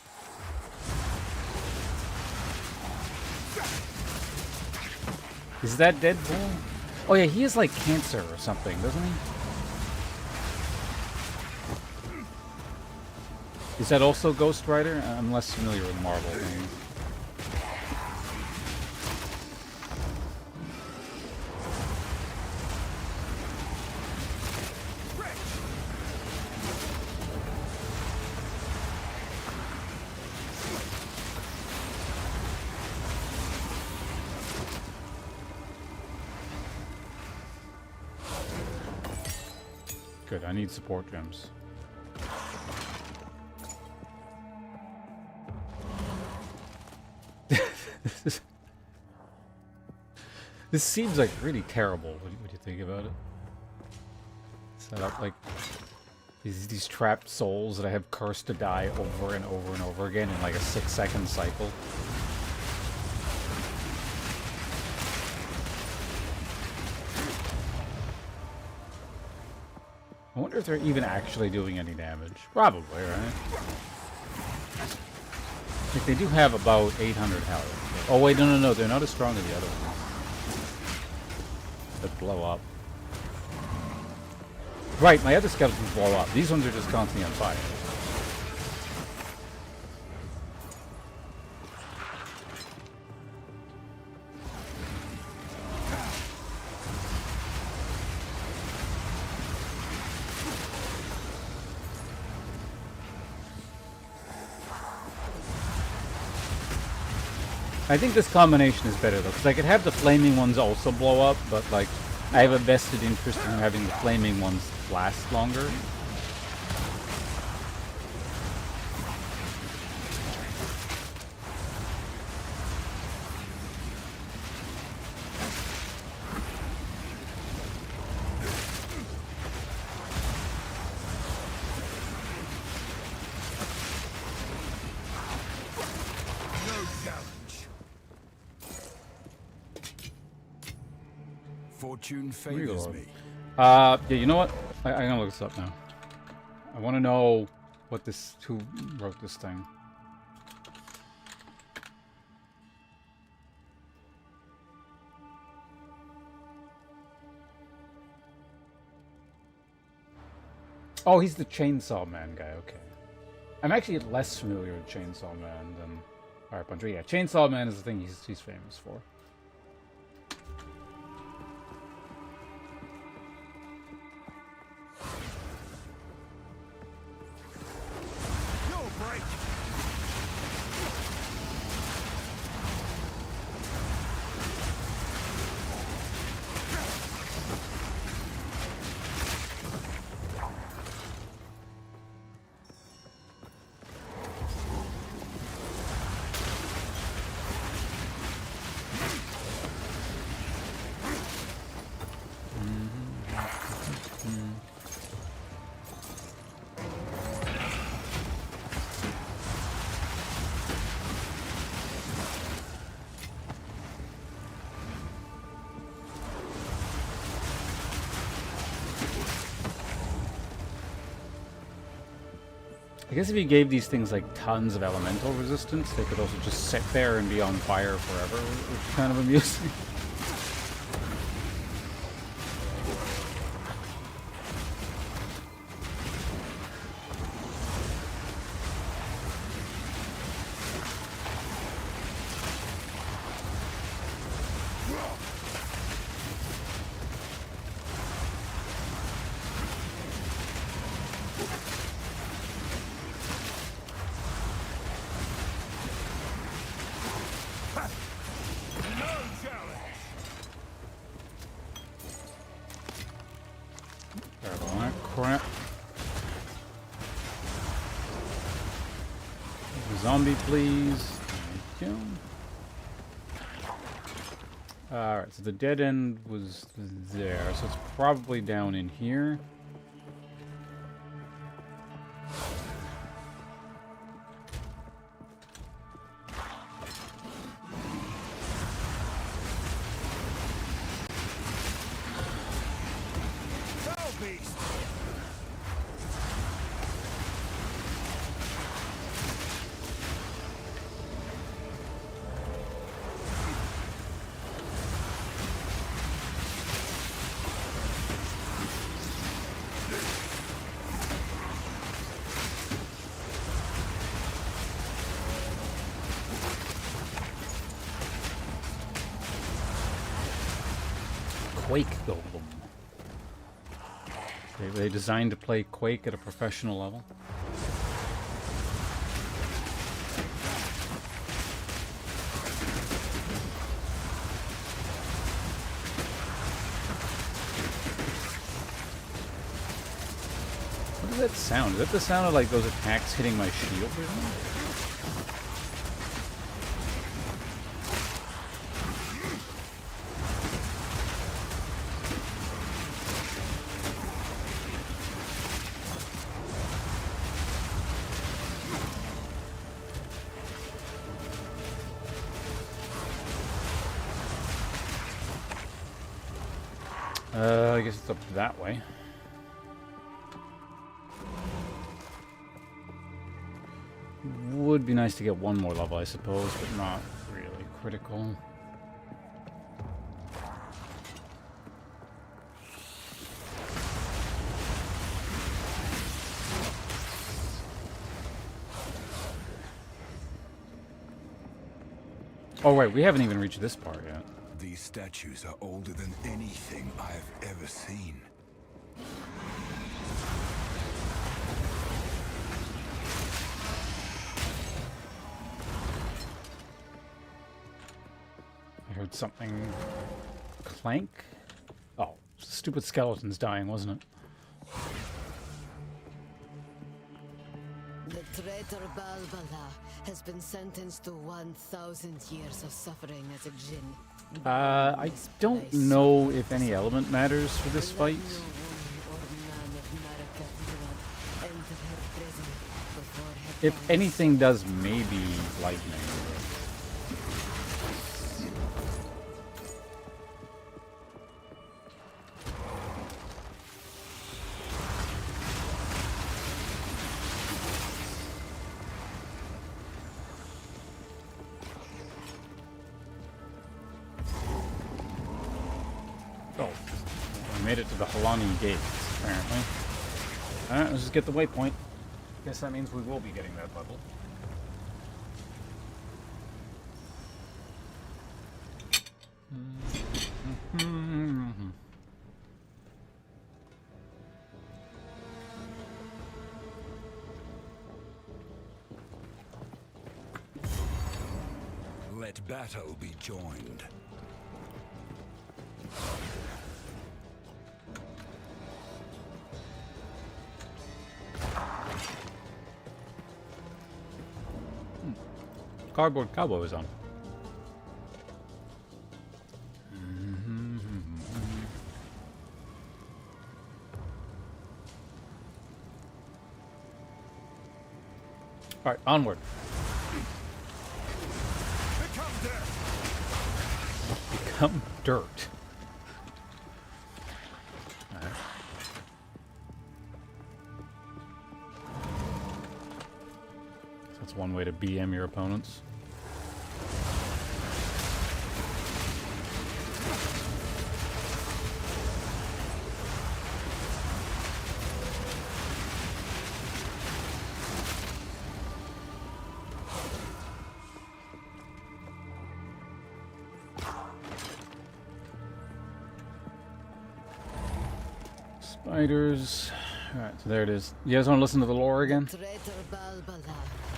Is that Deadpool? Oh yeah, he has like cancer or something, doesn't he? Is that also Ghost Rider? I'm less familiar with Marvel things. Good, I need support gems. This seems like really terrible. What do you think about it? Set up like these trapped souls that I have cursed to die over and over and over again in like a 6-second cycle. I wonder if they're even actually doing any damage. Probably, right? Like, they do have about 800 health. Oh wait, no, they're not as strong as the other ones. That blow up. Right, my other skeletons blow up. These ones are just constantly on fire. I think this combination is better though, because I could have the flaming ones also blow up, but like, I have a vested interest in having the flaming ones last longer. Fortune favors me. Yeah, you know what? I'm gonna look this up now. I want to know what this, who wrote this thing. Oh, he's the Chainsaw Man guy. Okay, I'm actually less familiar with Chainsaw Man than Fire Puncher. Yeah, Chainsaw Man is the thing he's famous for. I guess if you gave these things like tons of elemental resistance, they could also just sit there and be on fire forever, which is kind of amusing. Zombie, please. Thank you. Alright, so the dead end was there, so it's probably down in here. Quake Golem. They designed to play Quake at a professional level. What does that sound? Is that the sound of like those attacks hitting my shield or something? I guess it's up that way. Would be nice to get one more level, I suppose, but not really critical. Oh wait, we haven't even reached this part yet. These statues are older than anything I've ever seen. I heard something clank. Oh, stupid skeleton's dying, wasn't it? The traitor Balbala has been sentenced to 1,000 years of suffering as a jinn. I don't know if any element matters for this fight. If anything does, maybe lightning. Oh, we made it to the Helani gates, apparently. Alright, let's just get the waypoint. Guess that means we will be getting that level. Let battle be joined. Cardboard cowboy was on. Alright, onward. Become dirt. Alright. That's one way to BM your opponents. Spiders. Alright, so there it is. You guys want to listen to the lore again? Traitor Balbala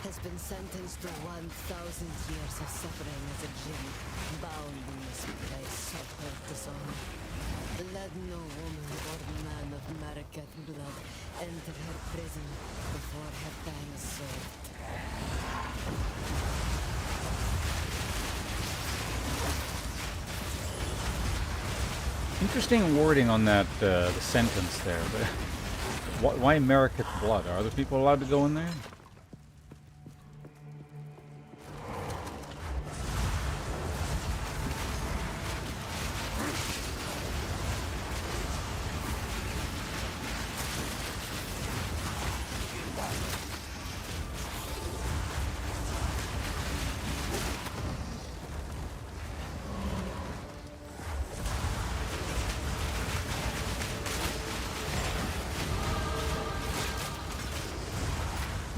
has been sentenced to 1,000 years of suffering as a jinn, bound in this place of hurt dishonor. Let no woman or man of Marakat blood enter her prison before her time is served. Interesting wording on that the sentence there, but why America's blood? Are other people allowed to go in there?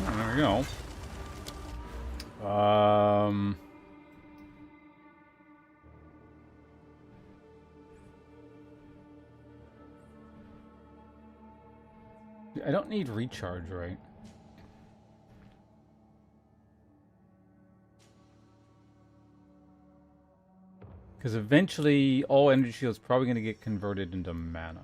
There we go. I don't need recharge, right? Because eventually all energy shields probably going to get converted into mana.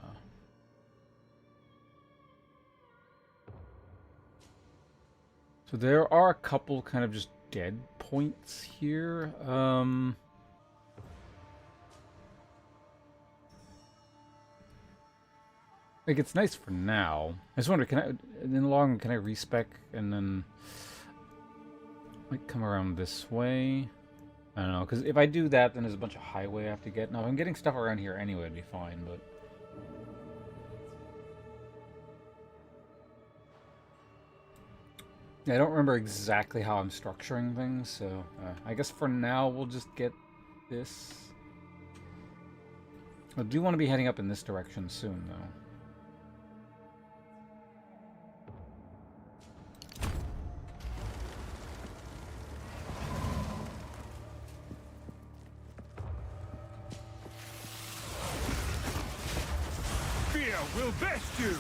So there are a couple kind of just dead points here. Like, it's nice for now. I just wonder, can I, in the long run, can I respec and then like come around this way? I don't know, because if I do that, then there's a bunch of highway I have to get. Now, if I'm getting stuff around here anyway, it'd be fine, but... Yeah, I don't remember exactly how I'm structuring things, so I guess for now we'll just get this. I do want to be heading up in this direction soon, though. Fear will best you!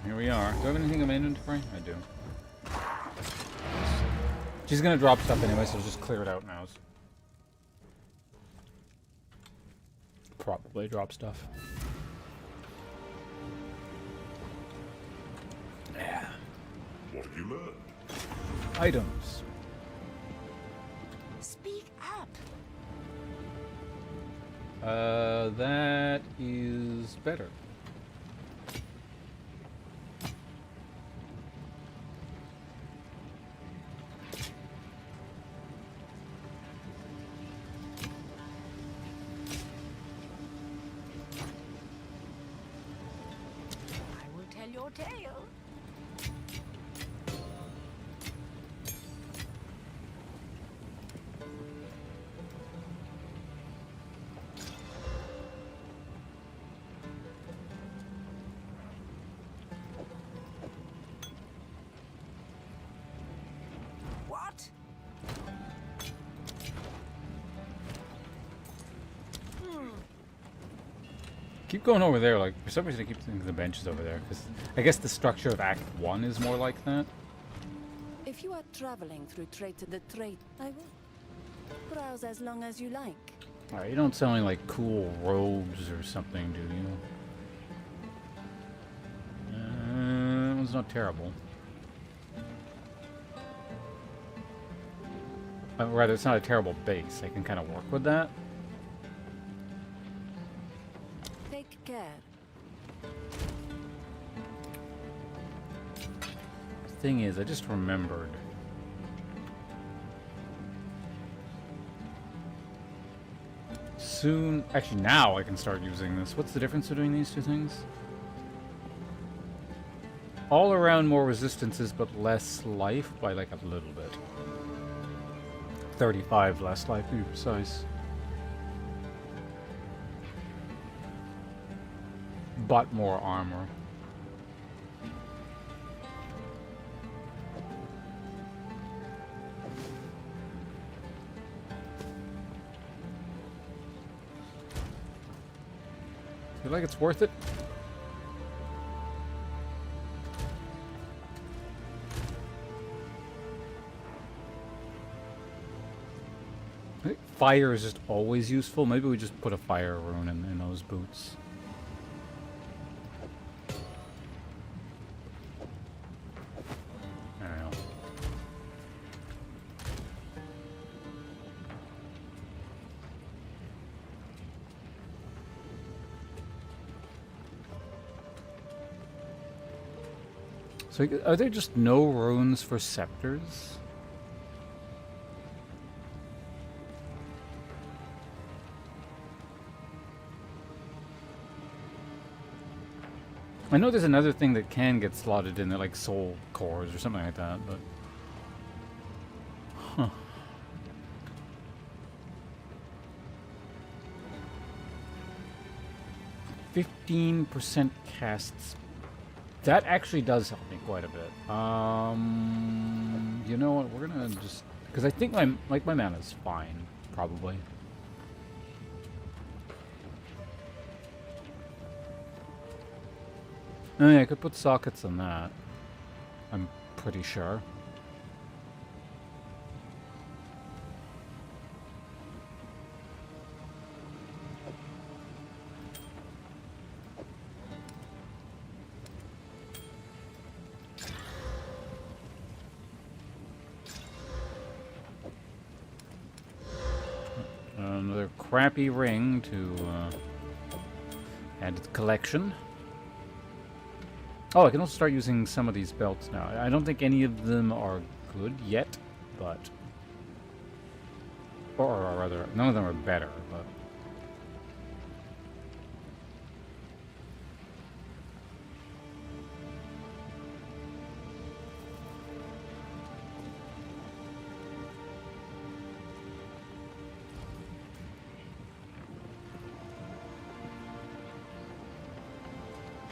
Here we are. Do I have anything in my inventory? I do. She's gonna drop stuff anyway, so just clear it out now. Probably drop stuff. Yeah. What have you learned? Items. Speak up. That is better. I will tell your tale. What? Keep going over there, like, for some reason I keep thinking the bench is over there, because I guess the structure of Act 1 is more like that. If you are traveling through the trade, I will. Browse as long as you like. Alright, you don't sound like cool robes or something, do you? That one's not terrible. Rather, it's not a terrible base. I can kind of work with that. Take care. Thing is, I just remembered. Soon, actually now I can start using this. What's the difference between these two things? All around more resistances, but less life by like a little bit. 35 less life, to be precise. But more armor. Feel like it's worth it? Fire is just always useful. Maybe we just put a fire rune in those boots. I don't know. So are there just no runes for scepters? I know there's another thing that can get slotted in there, like soul cores or something like that, but... Huh. %15% casts. That actually does help me quite a bit. You know what? We're gonna just... Because I think my mana's fine, probably. Oh yeah, I could put sockets on that. I'm pretty sure. Another crappy ring to add to the collection. Oh, I can also start using some of these belts now. I don't think any of them are good yet, but... Or rather, none of them are better, but...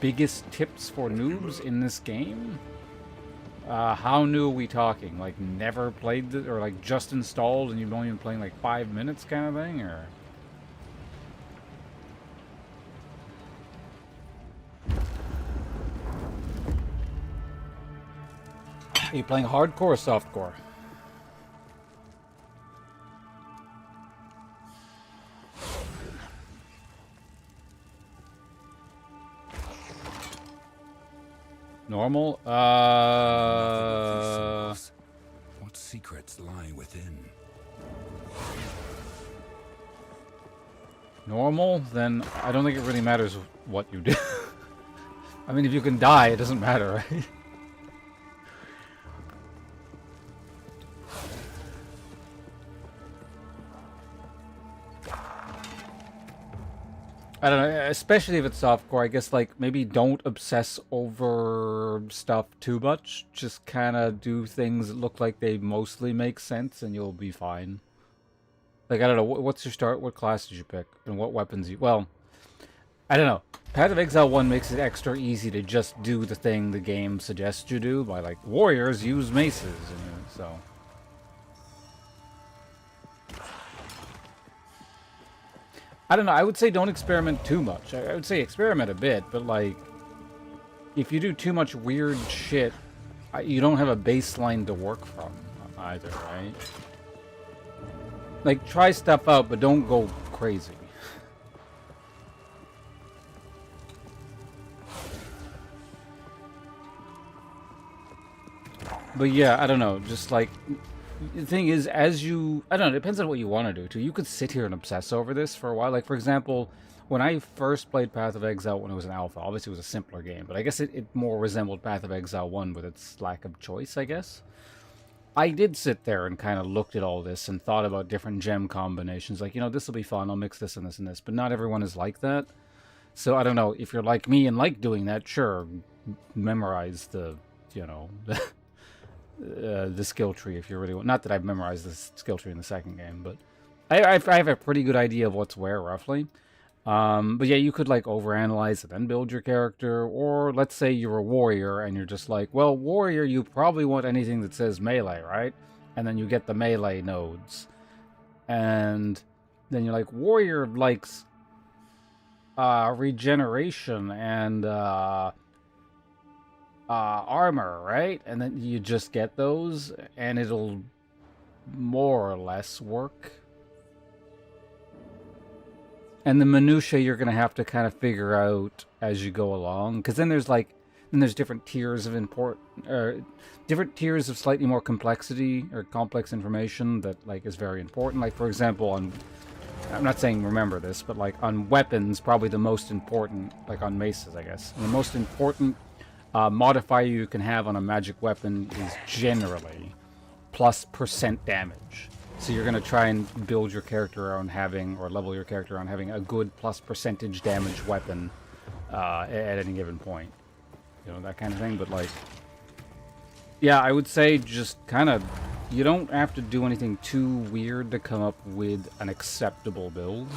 Biggest tips for noobs in this game? How new are we talking? Like never played it, or like just installed and you've only been playing like 5 minutes kind of thing, or? Are you playing hardcore or softcore? Normal? What secrets lie within? Normal? Then I don't think it really matters what you do. I mean, if you can die, it doesn't matter, right? I don't know, especially if it's softcore, I guess, like, maybe don't obsess over stuff too much. Just kind of do things that look like they mostly make sense, and you'll be fine. Like, I don't know, what's your start? What class did you pick? And what weapons you... Well, I don't know. Path of Exile 1 makes it extra easy to just do the thing the game suggests you do by, like, warriors use maces, and so... I don't know, I would say don't experiment too much. I would say experiment a bit, but like, if you do too much weird shit, you don't have a baseline to work from either, right? Like, try stuff out, but don't go crazy. But yeah, I don't know, just like... The thing is, as you... I don't know, it depends on what you want to do, too. You could sit here and obsess over this for a while. Like, for example, when I first played Path of Exile when it was an alpha, obviously it was a simpler game, but I guess it more resembled Path of Exile 1 with its lack of choice, I guess. I did sit there and kind of looked at all this and thought about different gem combinations. Like, you know, this will be fun, I'll mix this and this and this. But not everyone is like that. So, I don't know, if you're like me and like doing that, sure, memorize the, you know... the skill tree if you really want. Not that I've memorized the skill tree in the second game, but I have a pretty good idea of what's where, roughly. But yeah, you could like overanalyze and then build your character, or let's say you're a warrior and you're just like, well, warrior, you probably want anything that says melee, right? And then you get the melee nodes. And then you're like, warrior likes regeneration and armor, right? And then you just get those, and it'll more or less work. And the minutia you're gonna have to kind of figure out as you go along, because then there's different tiers of different tiers of slightly more complexity or complex information that like is very important. Like for example, I'm not saying remember this, but like on weapons, probably the most important, like on maces, I guess, and the most important modifier you can have on a magic weapon is generally plus % damage. So you're going to try and build your character around having, or level your character around having a good plus % damage weapon at any given point. You know, that kind of thing. But like, yeah, I would say just kind of, you don't have to do anything too weird to come up with an acceptable build.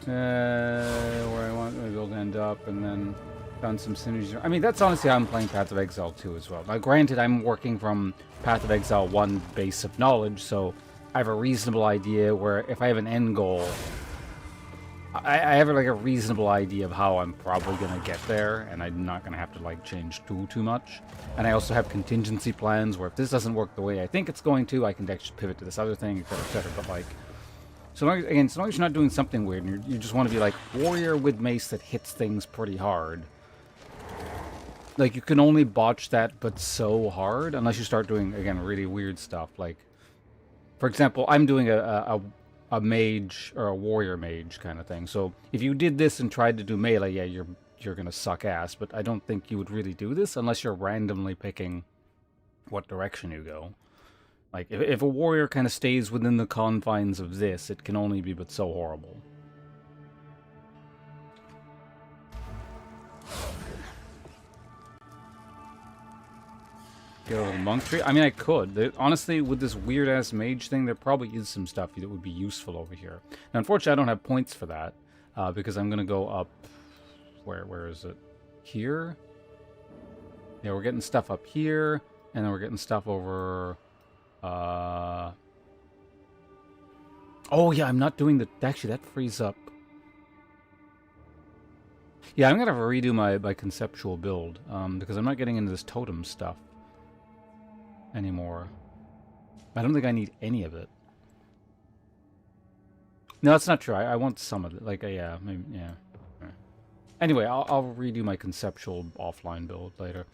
Where I want my build to end up, and then found some synergies. I mean, that's honestly how I'm playing Path of Exile 2 as well. Now, granted, I'm working from Path of Exile 1 base of knowledge, so I have a reasonable idea where if I have an end goal, I have like a reasonable idea of how I'm probably going to get there, and I'm not going to have to like change too much. And I also have contingency plans where if this doesn't work the way I think it's going to, I can actually pivot to this other thing, etc., etc. But like, so long as you're not doing something weird, and you just want to be like warrior with mace that hits things pretty hard. Like, you can only botch that, but so hard, unless you start doing, again, really weird stuff. Like, for example, I'm doing a mage, or a warrior mage kind of thing. So, if you did this and tried to do melee, yeah, you're gonna suck ass. But I don't think you would really do this unless you're randomly picking what direction you go. Like, if a warrior kind of stays within the confines of this, it can only be but so horrible. Get over the monk tree? I mean, I could. Honestly, with this weird-ass mage thing, there probably is some stuff that would be useful over here. Now, unfortunately, I don't have points for that, because I'm going to go up... Where is it? Here? Yeah, we're getting stuff up here, and then we're getting stuff over... Oh, yeah, I'm not doing the... Actually, that frees up... Yeah, I'm going to have to redo my conceptual build, because I'm not getting into this totem stuff anymore. I don't think I need any of it. No, that's not true. I want some of it. Like, yeah, maybe, yeah. Anyway, I'll redo my conceptual offline build later.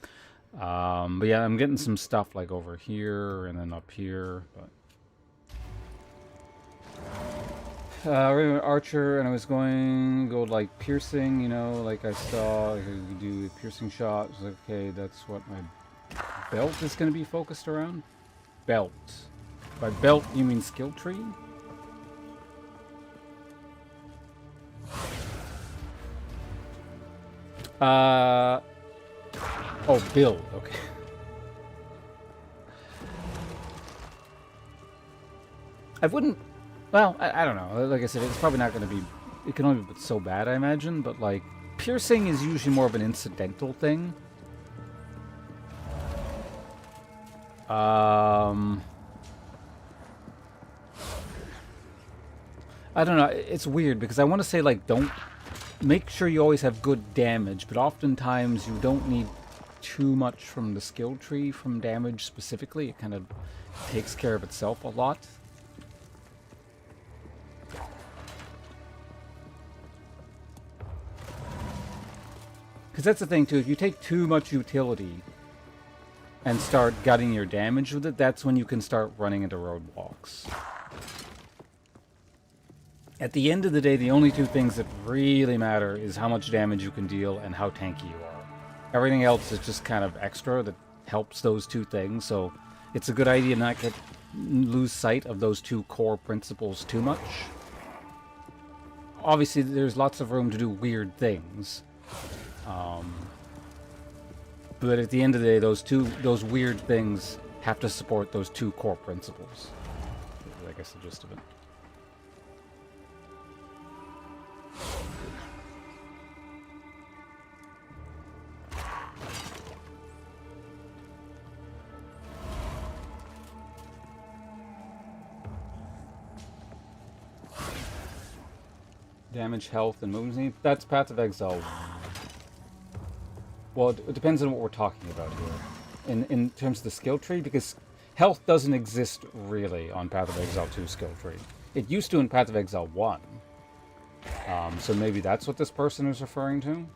But yeah, I'm getting some stuff like over here and then up here. But archer, and I was going to go like piercing, you know, like I saw I could do piercing shots. Like, okay, that's what my belt is going to be focused around. Belt. By belt, you mean skill tree? Oh, build. Okay. I wouldn't... Well, I don't know. Like I said, it's probably not going to be... It can only be so bad, I imagine. But, like, piercing is usually more of an incidental thing. I don't know. It's weird because I want to say, like, don't... Make sure you always have good damage, but oftentimes you don't need too much from the skill tree from damage specifically. It kind of takes care of itself a lot. Because that's the thing, too. If you take too much utility and start gutting your damage with it, that's when you can start running into roadblocks. At the end of the day, the only two things that really matter is how much damage you can deal and how tanky you are. Everything else is just kind of extra that helps those two things, so it's a good idea not to lose sight of those two core principles too much. Obviously, there's lots of room to do weird things. But at the end of the day, those weird things have to support those two core principles. I guess the gist of it. Damage, health, and movement. That's Path of Exile. Well, it depends on what we're talking about here. In terms of the skill tree, because health doesn't exist really on Path of Exile 2 skill tree. It used to in Path of Exile 1. So maybe that's what this person is referring to.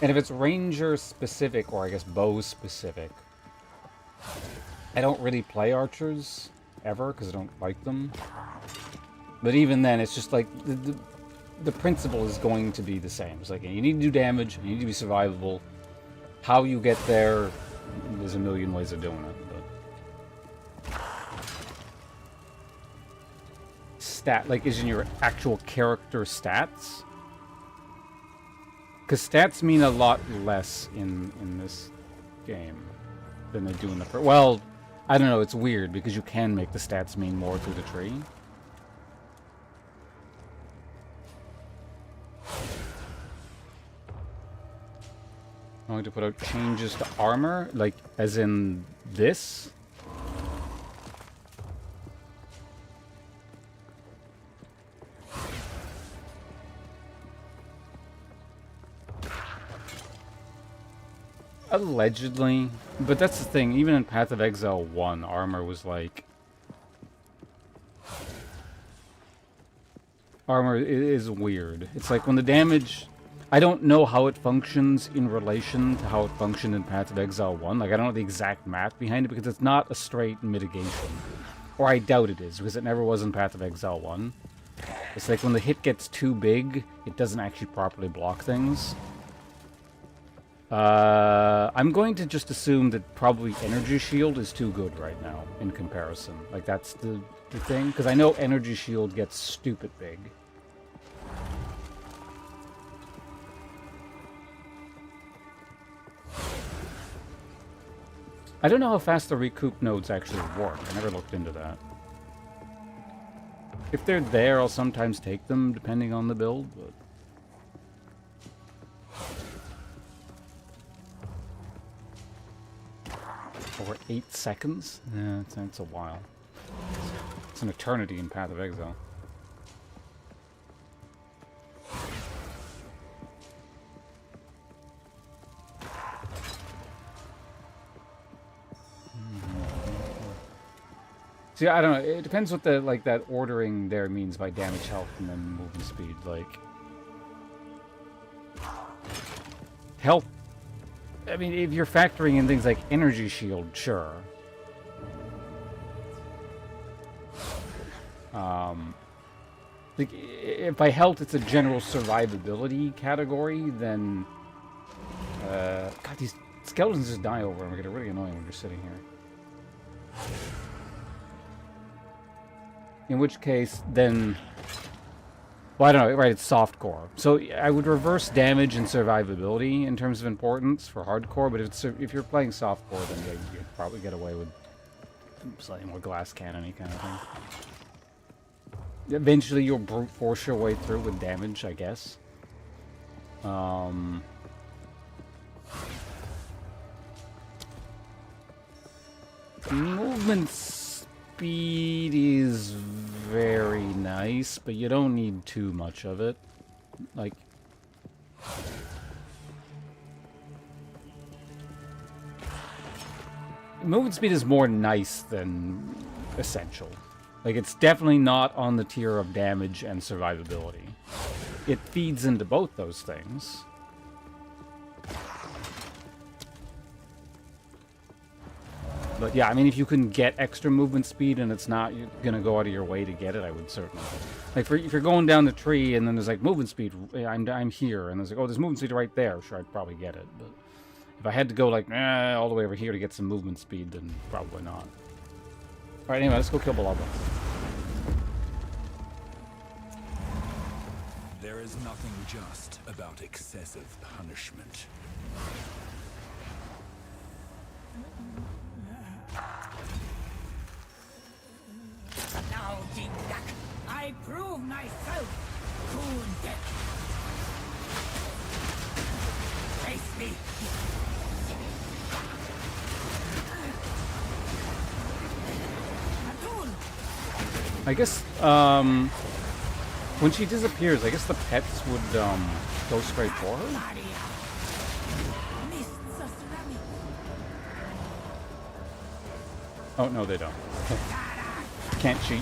And if it's ranger specific, or I guess bow specific, I don't really play archers ever because I don't like them. But even then, it's just like the principle is going to be the same. It's like you need to do damage, you need to be survivable. How you get there, there's a million ways of doing it. But like, is in your actual character stats? Because stats mean a lot less in this game than they do in the well, I don't know, it's weird because you can make the stats mean more through the tree. I'm going to put out changes to armor, like as in this. Allegedly. But that's the thing, even in Path of Exile 1, armor was like... Armor is weird. It's like when the damage... I don't know how it functions in relation to how it functioned in Path of Exile 1. Like, I don't know the exact math behind it because it's not a straight mitigation. Or I doubt it is, because it never was in Path of Exile 1. It's like when the hit gets too big, it doesn't actually properly block things. I'm going to just assume that probably Energy Shield is too good right now in comparison. Like, that's the thing. Because I know Energy Shield gets stupid big. I don't know how fast the recoup nodes actually work. I never looked into that. If they're there, I'll sometimes take them, depending on the build, but... Over 8 seconds? Yeah, it's a while. It's an eternity in Path of Exile. See, I don't know. It depends what the that ordering there means by damage, health, and then movement speed. Like health. I mean, if you're factoring in things like Energy Shield, sure. Like, if by health it's a general survivability category, then... God, these skeletons just die over and get really annoying when you're sitting here. In which case, then... Well, I don't know, right, it's softcore. So I would reverse damage and survivability in terms of importance for hardcore, but if you're playing softcore, then you'd probably get away with slightly more glass cannon-y kind of thing. Eventually you'll brute force your way through with damage, I guess. Movement speed is very nice, but you don't need too much of it. Like... Movement speed is more nice than essential. Like, it's definitely not on the tier of damage and survivability. It feeds into both those things. But yeah, I mean, if you can get extra movement speed and it's not you're gonna go out of your way to get it, I would certainly. Like, if you're going down the tree and then there's like movement speed, I'm here, and there's like, oh, there's movement speed right there. Sure, I'd probably get it. But if I had to go like all the way over here to get some movement speed, then probably not. All right, anyway, let's go kill Balaba. There is nothing just about excessive punishment. Now, Jingdak, I prove myself. Wounded. Face me. I guess, when she disappears, I guess the pets would, go straight for her? Oh, no, they don't. Can't cheat.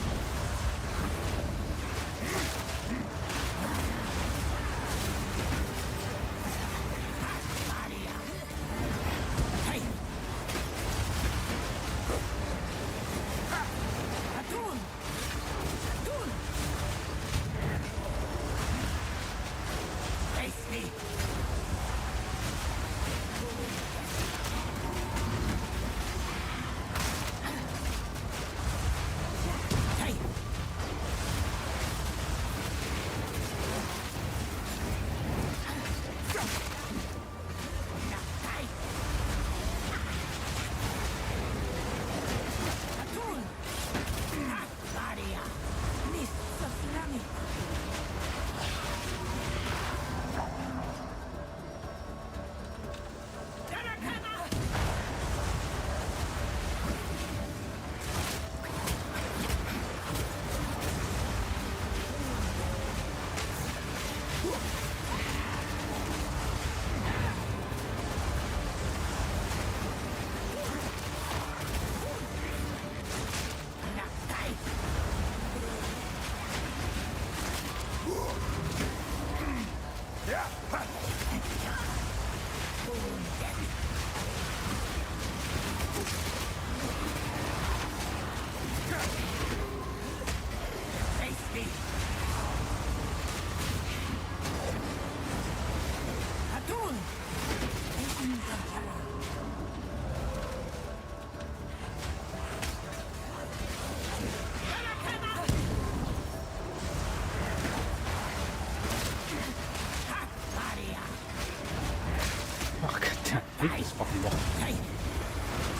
I hate this fucking wall.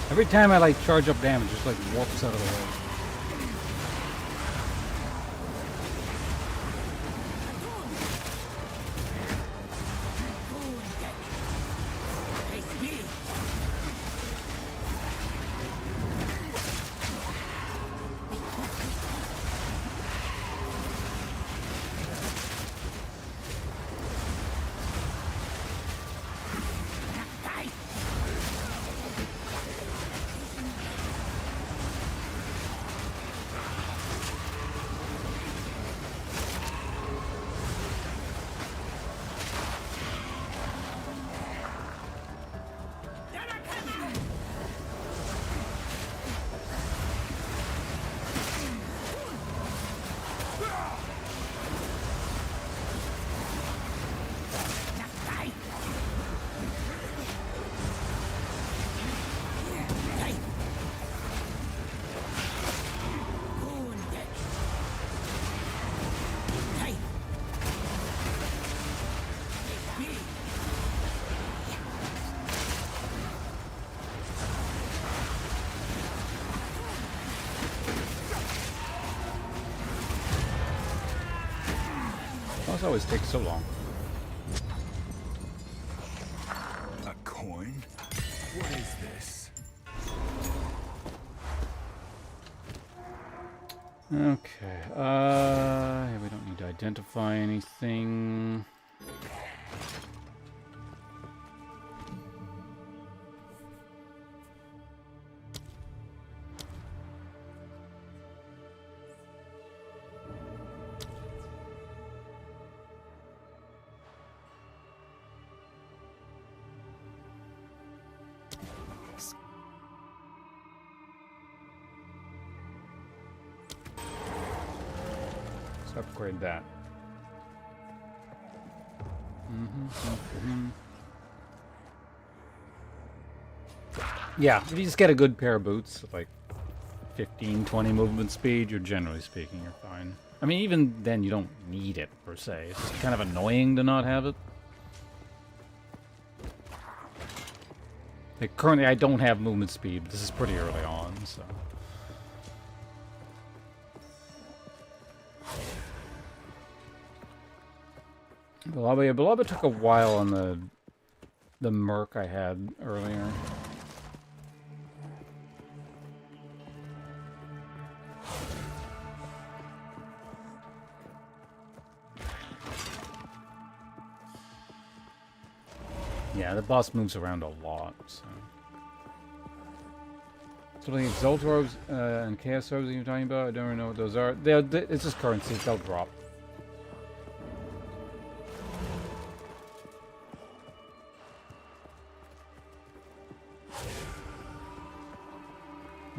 Every time I like charge up damage, it just like warps out of the way. This always takes so long. A coin? What is this? Okay. Yeah, we don't need to identify anything. Upgrade that. Yeah, if you just get a good pair of boots, like 15, 20 movement speed, you're generally speaking, you're fine. I mean, even then, you don't need it, per se. It's just kind of annoying to not have it. Like, currently, I don't have movement speed, but this is pretty early on, so... Balaba took a while on the merc I had earlier. Yeah, the boss moves around a lot, so... Something Exalt Orbs and Chaos Orbs that you're talking about? I don't really know what those are. It's just currency. They'll drop.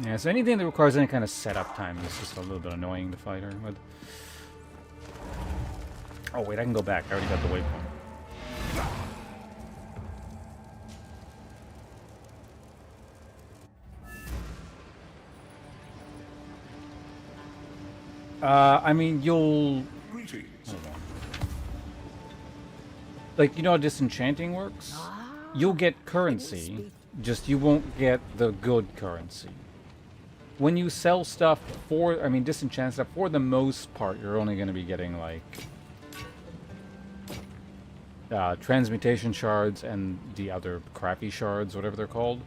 Yeah, so anything that requires any kind of setup time is just a little bit annoying to fight her with. Oh wait, I can go back. I already got the waypoint. I mean, you'll... Hold on. Like, you know how disenchanting works? You'll get currency, just you won't get the good currency. When you sell stuff for, I mean, disenchant stuff, for the most part, you're only going to be getting, like, transmutation shards and the other crappy shards, whatever they're called.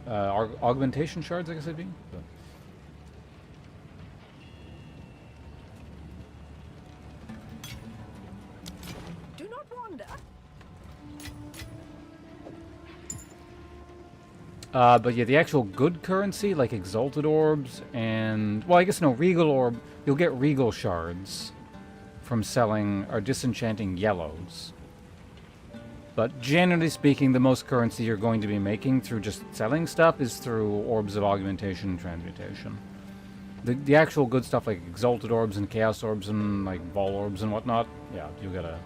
Augmentation shards, I guess it'd be? But. Do not wander. But yeah, the actual good currency, like Exalted Orbs and... Well, I guess no, Regal Orb. You'll get Regal Shards from selling or disenchanting yellows. But generally speaking, the most currency you're going to be making through just selling stuff is through Orbs of Augmentation and Transmutation. The actual good stuff like Exalted Orbs and Chaos Orbs and like Ball Orbs and whatnot, yeah, you gotta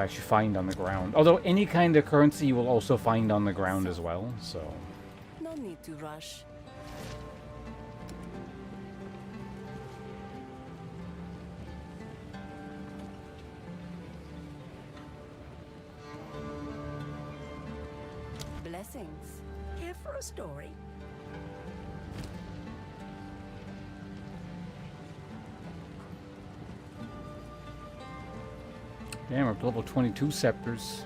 actually find on the ground. Although any kind of currency you will also find on the ground as well, so... No need to rush. Blessings. Here for a story. Damn, we're up to level 22 scepters.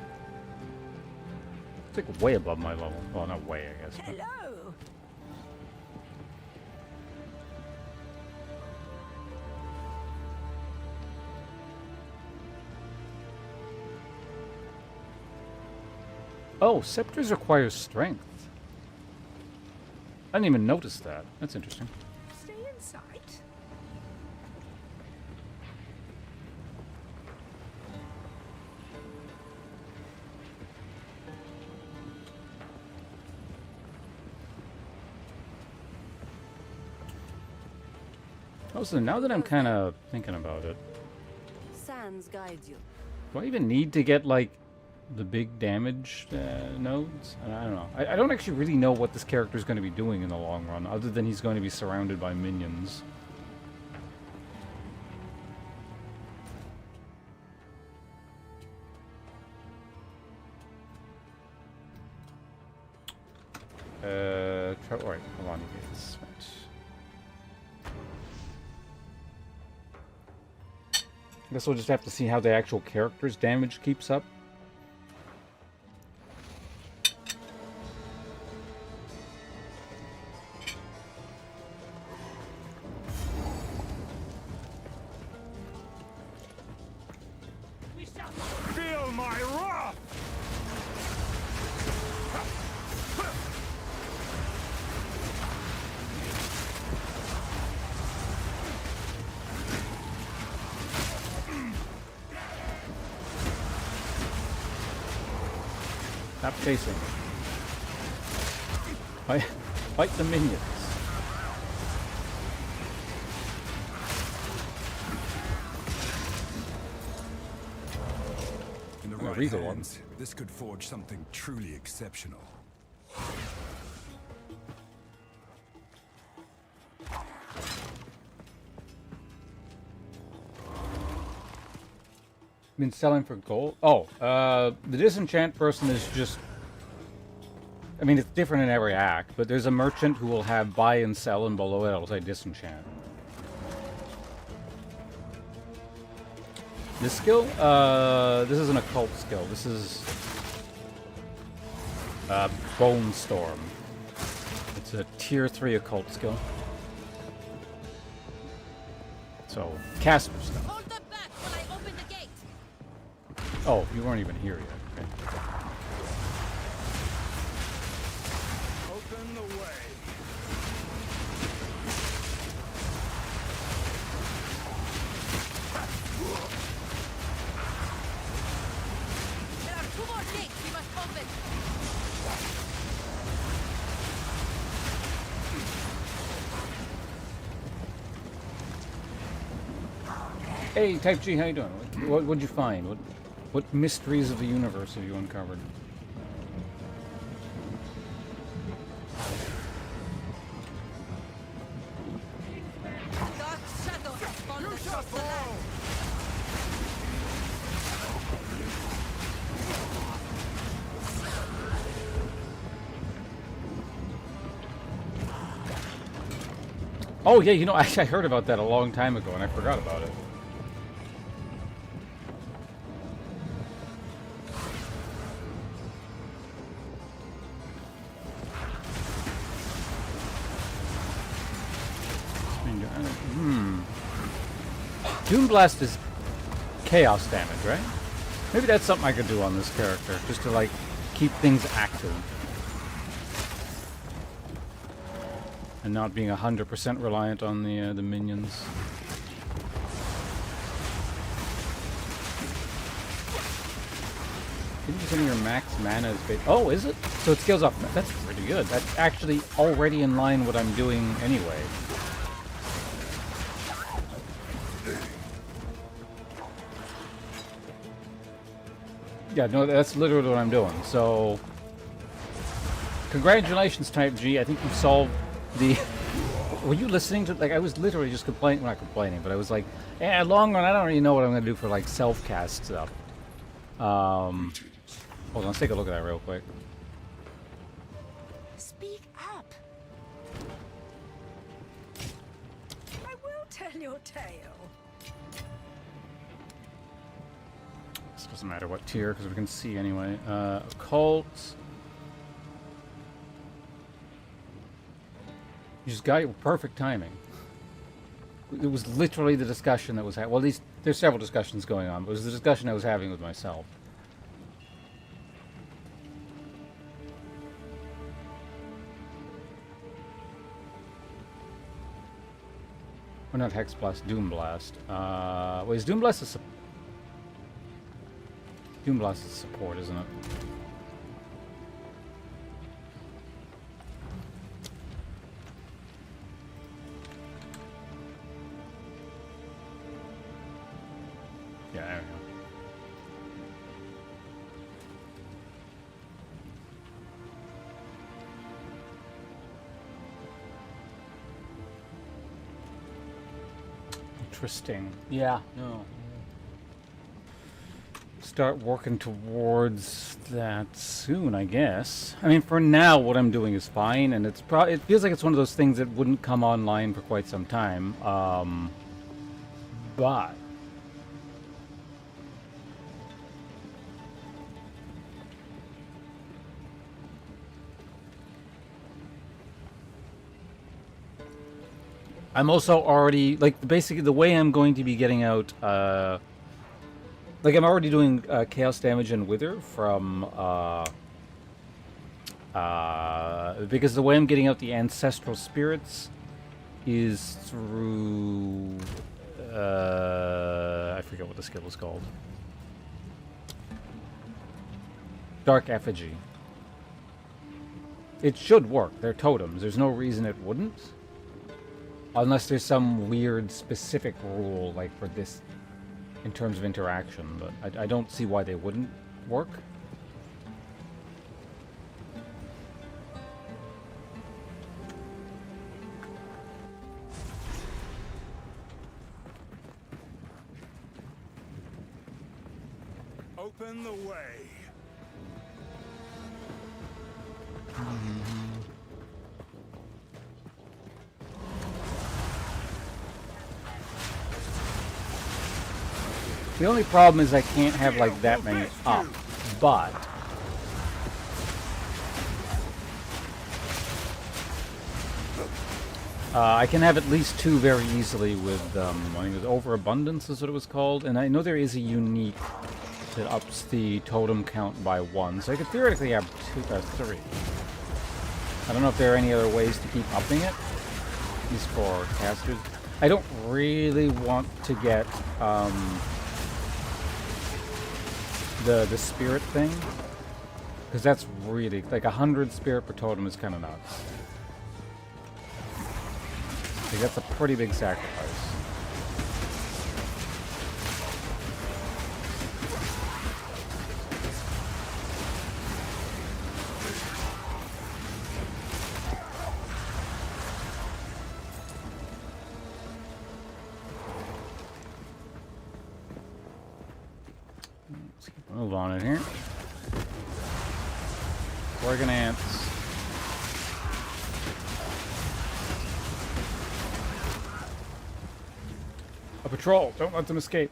It's like way above my level. Well, not way, I guess. But... Hello. Oh, scepters require strength. I didn't even notice that. That's interesting. Stay in sight. Also, now that I'm kind of thinking about it, Sands guide you. do I even need to get, like, the big damage nodes? I don't know. I don't actually really know what this character is going to be doing in the long run, other than he's going to be surrounded by minions. Alright, Helani gates. Right. I guess we'll just have to see how the actual character's damage keeps up. Feel my wrath! Stop chasing. Fight the minions. In the No, right Regal hands, ones. this could forge something truly exceptional. Been selling for gold? Oh, the disenchant person is just... I mean, it's different in every act, but there's a merchant who will have buy and sell, and below it it'll say disenchant. This skill? This is an occult skill. This is... Bone Storm. It's a tier 3 occult skill. So, caster stuff. Hold them back while I open the gate. Oh, you weren't even here yet. Okay. Hey, Type G, how you doing? What'd you find? What mysteries of the universe have you uncovered? Dark shadow has fallen across the land. Oh yeah, you know, actually I heard about that a long time ago and I forgot about it. Doom Blast is chaos damage, right? Maybe that's something I could do on this character, just to like keep things active. And not being 100% reliant on the minions. Using your max mana is big. Oh, is it? So it scales off. That's pretty good. That's actually already in line with what I'm doing anyway. Yeah, no, that's literally what I'm doing. So, congratulations, Type G. I think you've solved the... Were you listening to... Like, I was literally just complaining... Well, not complaining, but I was like, yeah, long run, I don't really know what I'm going to do for, like, self-cast stuff. Hold on, let's take a look at that real quick. Speak up. I will tell your tale. This doesn't matter what tier, because we can see anyway. Occult. You just got your perfect timing. It was literally the discussion that was well, at least there's several discussions going on, but it was the discussion I was having with myself. Or not Hex Blast, Doom Blast. Wait, is Doom Blast a Doom Blast is support, isn't it? Yeah, there we go. Interesting. Yeah, no. Start working towards that soon, I guess. I mean, for now, what I'm doing is fine, and it's it feels like it's one of those things that wouldn't come online for quite some time. But I'm also already, like, basically the way I'm going to be getting out, like, I'm already doing chaos damage and wither from, because the way I'm getting out the ancestral spirits is through, I forget what the skill is called. Dark Effigy. It should work. They're totems. There's no reason it wouldn't. Unless there's some weird specific rule, like, for this, in terms of interaction, but I don't see why they wouldn't work. Open the way. The only problem is I can't have, like, that many up, but I can have at least 2 very easily with, I think it was Overabundance is what it was called, and I know there is a unique that ups the totem count by 1, so I could theoretically have 3. I don't know if there are any other ways to keep upping it, at least for casters. I don't really want to get, the spirit thing, because that's really, like, 100 spirit per totem is kind of nuts. Like, that's a pretty big sacrifice. Move on in here. Oregon ants. A patrol! Don't let them escape.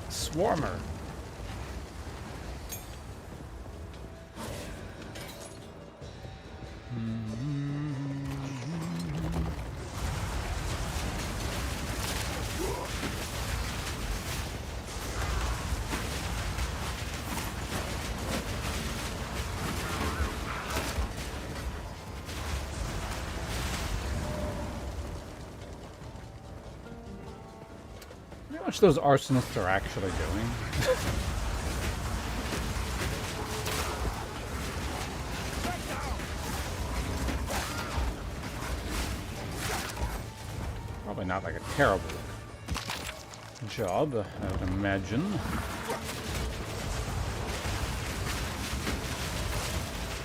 Swarmer. How much those arsonists are actually doing? Probably not like a terrible job, I would imagine.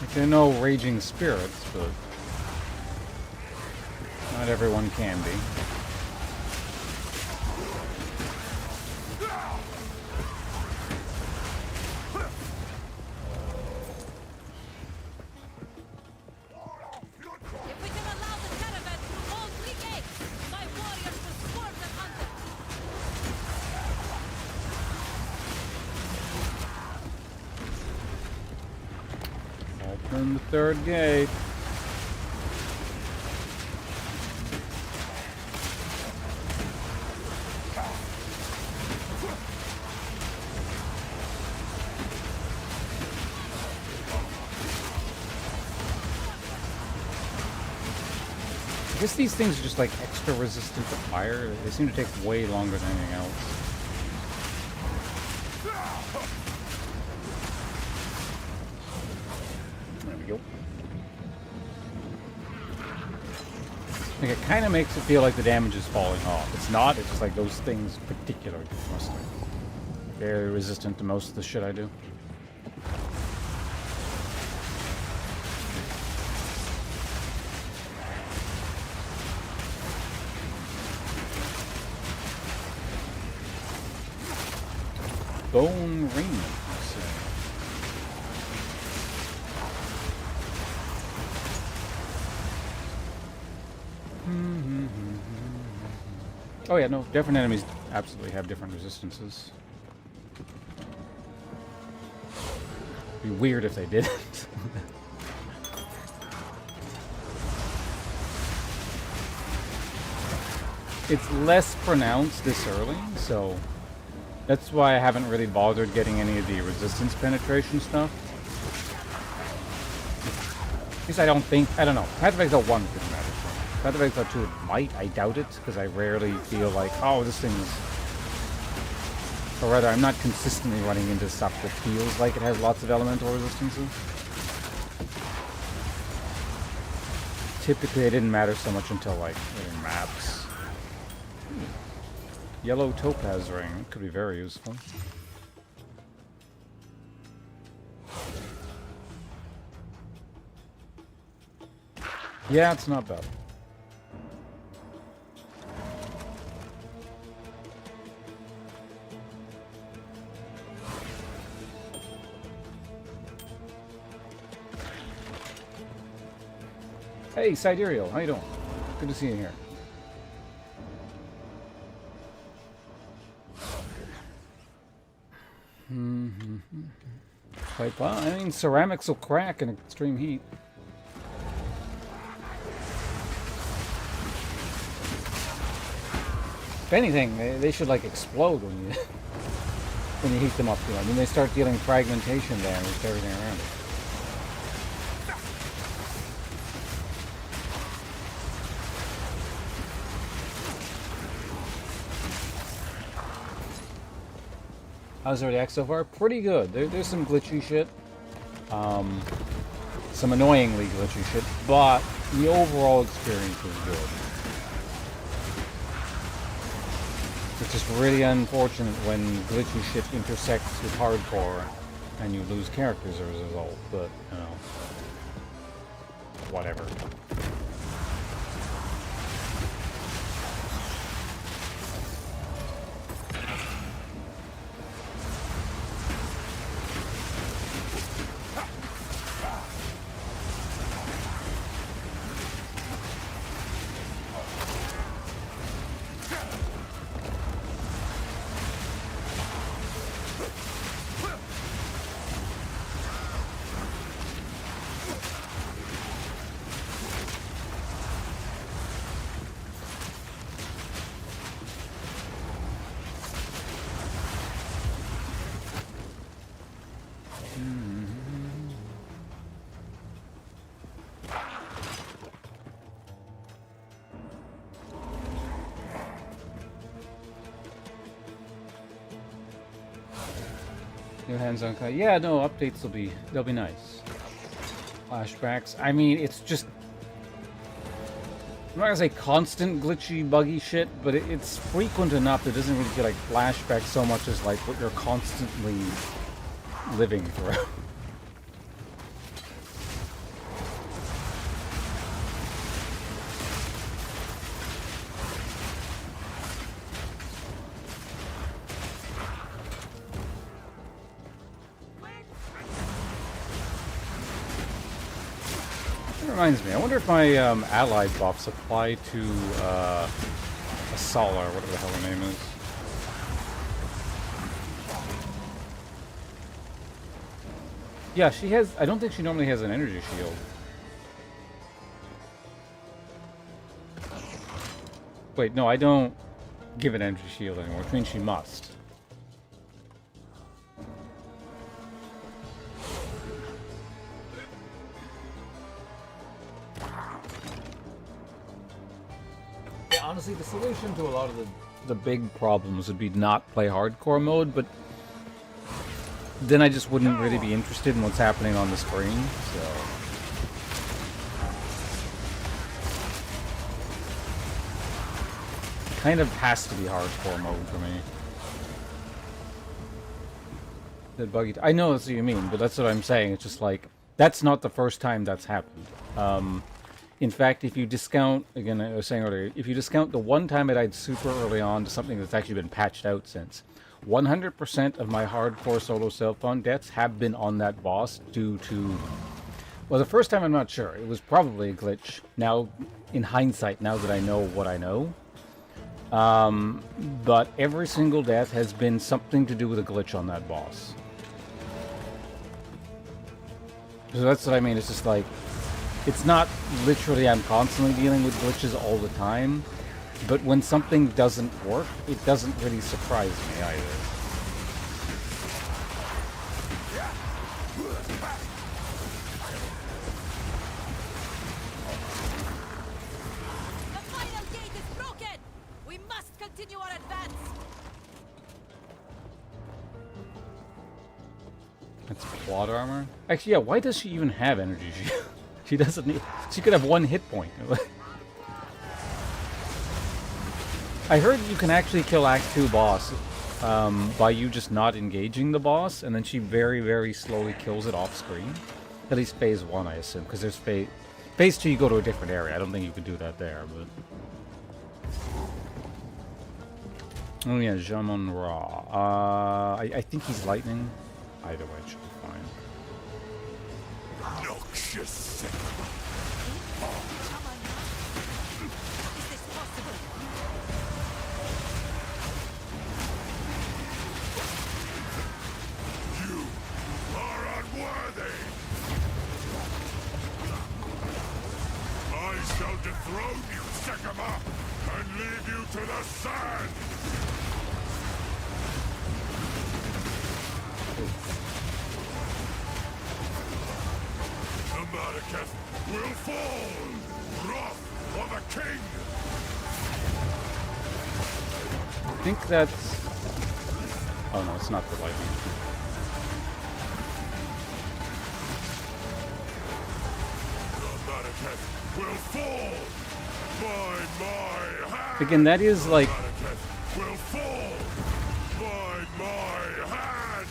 Like, they know raging spirits, but not everyone can be. If we can allow the caravan through all three gates, my warriors will swarm them under. Open the third gate. I guess these things are just like extra resistant to fire. They seem to take way longer than anything else. There we go. Like, it kind of makes it feel like the damage is falling off. It's not, it's just like those things particularly mostly. Very resistant to most of the shit I do. Bone raiment. Oh yeah, no, different enemies absolutely have different resistances. It'd be weird if they didn't. It's less pronounced this early, so that's why I haven't really bothered getting any of the resistance penetration stuff. At least I don't think, I don't know. Path of Exile 1 didn't matter for me. Path of Exile 2 it might, I doubt it, because I rarely feel like, oh, this thing's... Or rather, I'm not consistently running into stuff that feels like it has lots of elemental resistances. Typically, it didn't matter so much until, like, in maps. Yellow topaz ring could be very useful. Yeah, it's not bad. Hey, Sidereal, how you doing? Good to see you here. Like, well, I mean, ceramics will crack in extreme heat. If anything, they should like explode when you heat them up. You know? I mean, they start dealing fragmentation damage to everything around it. How's the react so far? Pretty good. There's some glitchy shit. Some annoyingly glitchy shit, but the overall experience is good. It's just really unfortunate when glitchy shit intersects with hardcore and you lose characters as a result, but, you know, whatever. New hands-on cut. Yeah, no, updates they'll be nice. Flashbacks. I mean, it's just, I'm not gonna say constant glitchy, buggy shit, but it's frequent enough that it doesn't really feel like flashbacks so much as like what you're constantly living through. Reminds me, I wonder if my allied buffs apply to Asala, or whatever the hell her name is. Yeah, she has, I don't think she normally has an energy shield. Wait, no, I don't give an energy shield anymore, which means she must. Honestly, the solution to a lot of the big problems would be not play hardcore mode, but then I just wouldn't really be interested in what's happening on the screen, so... It kind of has to be hardcore mode for me. That buggy... I know that's what you mean, but that's what I'm saying. It's just like, that's not the first time that's happened. In fact, if you discount, again, I was saying earlier, if you discount the one time I died super early on to something that's actually been patched out since, 100% of my hardcore solo self-found deaths have been on that boss due to... Well, the first time I'm not sure. It was probably a glitch. Now, in hindsight, now that I know what I know. But every single death has been something to do with a glitch on that boss. So that's what I mean. It's just like... It's not literally I'm constantly dealing with glitches all the time, but when something doesn't work, it doesn't really surprise me either. The final gate is broken! We must continue our advance! That's plot armor? Actually, yeah, why does she even have energy shield? She doesn't need... She could have one hit point. I heard you can actually kill Act 2 boss by you just not engaging the boss, and then she very, very slowly kills it off screen. At least phase 1, I assume, because there's phase 2 you go to a different area. I don't think you could do that there, but... Oh yeah, Jamon Ra. I think he's lightning. Either way, it should be fine. Noxious. Is this possible? You are unworthy. I shall dethrone you, Sekama, and leave you to the sand. The Mariketh will fall! Wrath for the king! I think that's... Oh no, it's not for lightning. Will fall by my hand. Again, that is like Will fall by my hand.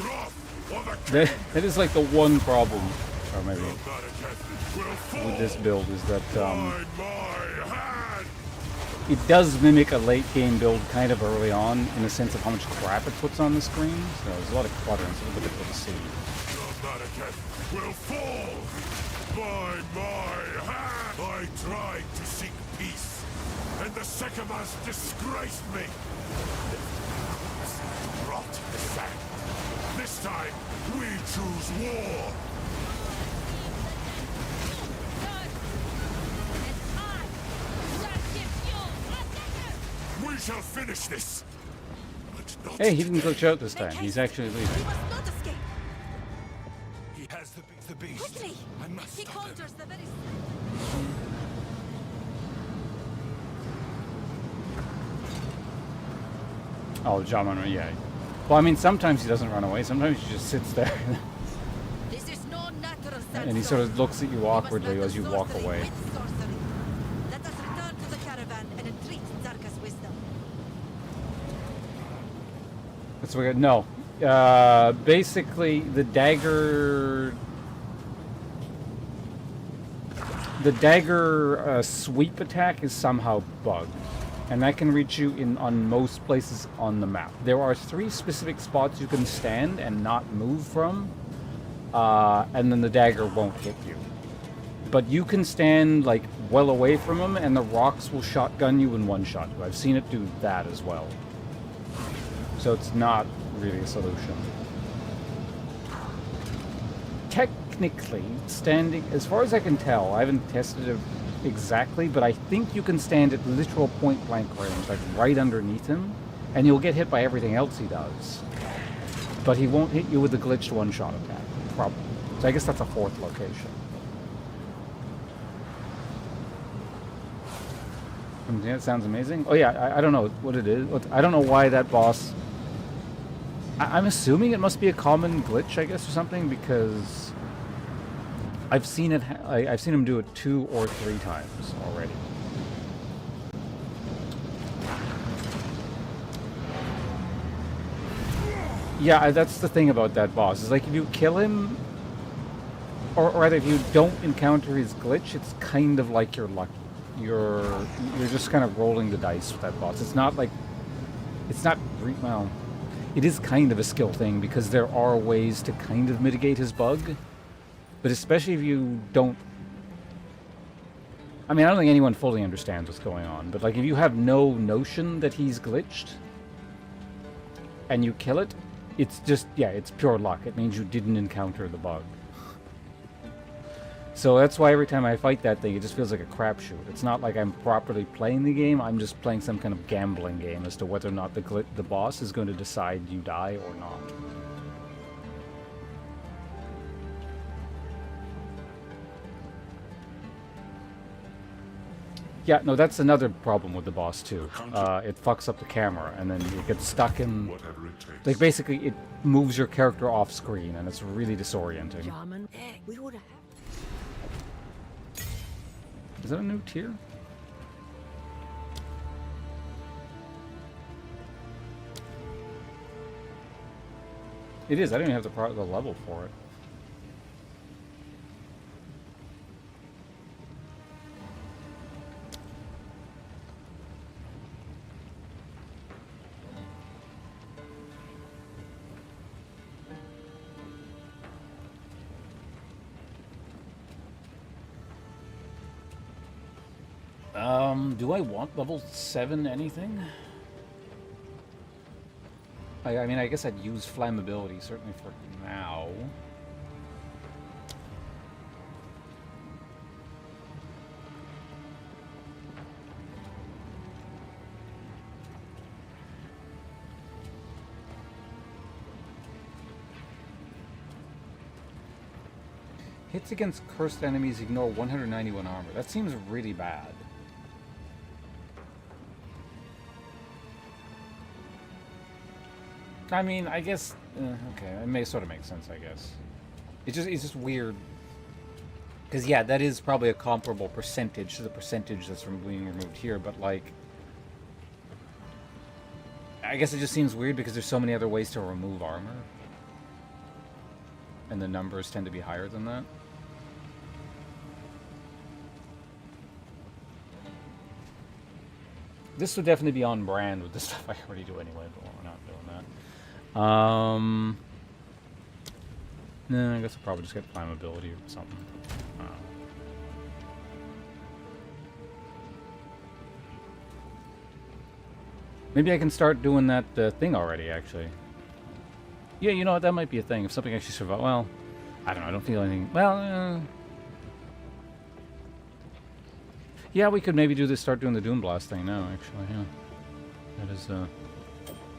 Wrath of the that is like the one problem, or maybe will fall with this build is that by my hand. it does mimic a late game build kind of early on in the sense of how much crap it puts on the screen. So there's a lot of clutter and it's a little bit difficult to see. Will fall by my hand. I tried to seek peace, and the Sekemas disgraced me. Rot the sand. This time, we choose war. We shall finish this. But not Hey, he didn't today. glitch out this time. He's actually leaving. He must not escape. He has the beast. Quickly! I must He stop him. counters the very... Oh, Jaman, yeah. Well, I mean, sometimes he doesn't run away. Sometimes he just sits there. This is no natural And he sort of looks at you awkwardly as you walk away. Let us return to the caravan and entreat Zarka's wisdom. That's what we got. No. Basically, the dagger sweep attack is somehow bugged. And that can reach you on most places on the map. There are 3 specific spots you can stand and not move from. And then the dagger won't hit you. But you can stand like well away from them and the rocks will shotgun you in one shot. I've seen it do that as well. So it's not really a solution. Technically, standing, as far as I can tell, I haven't tested it exactly, but I think you can stand at literal point blank range, like right underneath him, and you'll get hit by everything else he does. But he won't hit you with the glitched one-shot attack, probably. So I guess that's a 4th location. Yeah, it sounds amazing. Oh yeah, I don't know what it is. I don't know why that boss... I'm assuming it must be a common glitch, I guess, or something, because I've seen it. I've seen him do it 2 or 3 times already. Yeah, that's the thing about that boss. Is like if you kill him, or rather, if you don't encounter his glitch, it's kind of like you're lucky. You're just kind of rolling the dice with that boss. It's not like well. It is kind of a skill thing because there are ways to kind of mitigate his bug, but especially if you don't... I mean, I don't think anyone fully understands what's going on, but like if you have no notion that he's glitched and you kill it, it's just, yeah, it's pure luck. It means you didn't encounter the bug. So that's why every time I fight that thing, it just feels like a crapshoot. It's not like I'm properly playing the game, I'm just playing some kind of gambling game as to whether or not the boss is going to decide you die or not. Yeah, no, that's another problem with the boss too. It fucks up the camera, and then you get stuck in... Whatever it takes. Like, basically, it moves your character off screen, and it's really disorienting. Shaman, we would have. Is that a new tier? It is. I don't even have the level for it. Do I want level 7 anything? I mean, I guess I'd use flammability, certainly for now. Hits against cursed enemies ignore 191 armor. That seems really bad. I mean, I guess... okay, it may sort of make sense, I guess. It's just weird. Because, yeah, that is probably a comparable percentage to the percentage that's from being removed here, but, like... I guess it just seems weird because there's so many other ways to remove armor. And the numbers tend to be higher than that. This would definitely be on brand with the stuff I already do anyway, but we're not doing that. No, I guess I'll probably just get climbability or something. Maybe I can start doing that thing already, actually. Yeah, you know what? That might be a thing. If something actually survives... Well, I don't know. I don't feel anything... Well, yeah, we could maybe do this. Start doing the Doom Blast thing now, actually, yeah.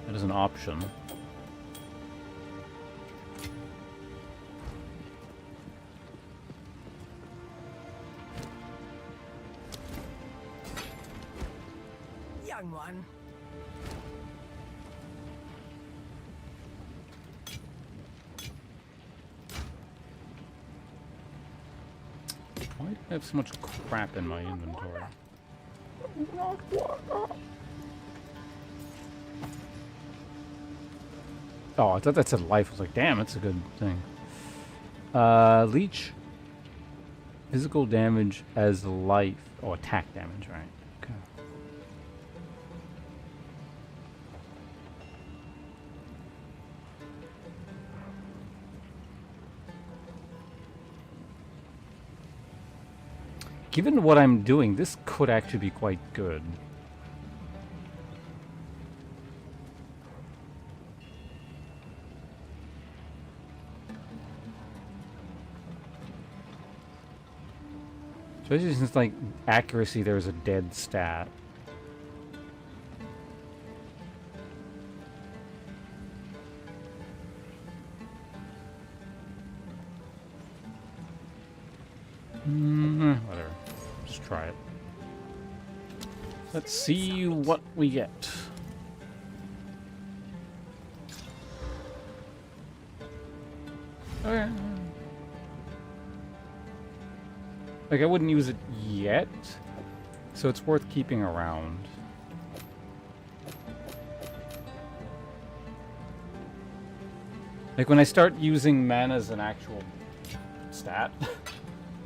That is an option. Young one. Why do I have so much crap in my inventory? Oh, I thought that said life. I was like, damn, that's a good thing. Leech. Physical damage as life. Oh, attack damage, right. Okay. Given what I'm doing, this could actually be quite good. Especially since, like, accuracy, there's a dead stat. Whatever. Just try it. Let's see what we get. Okay. Like, I wouldn't use it yet, so it's worth keeping around. Like, when I start using mana as an actual stat,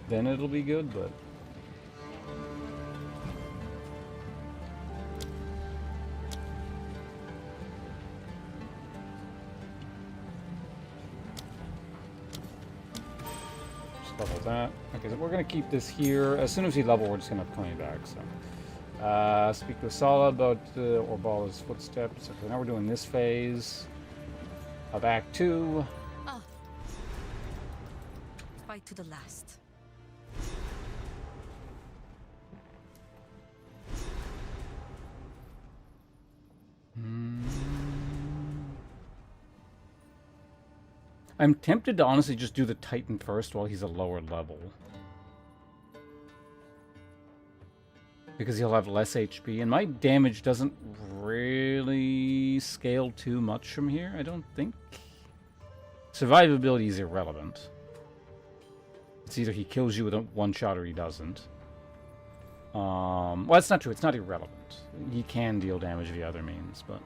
then it'll be good, but... Just level that. Okay, so we're going to keep this here. As soon as we level, we're just going to have coming back, so... speak to Sala about Orbala's footsteps. Okay, now we're doing this phase of Act 2. Ah. Fight to the last. I'm tempted to honestly just do the Titan first while he's a lower level. Because he'll have less HP, and my damage doesn't really scale too much from here, I don't think. Survivability is irrelevant. It's either he kills you with a one-shot or he doesn't. Well, that's not true. It's not irrelevant. He can deal damage via other means, but...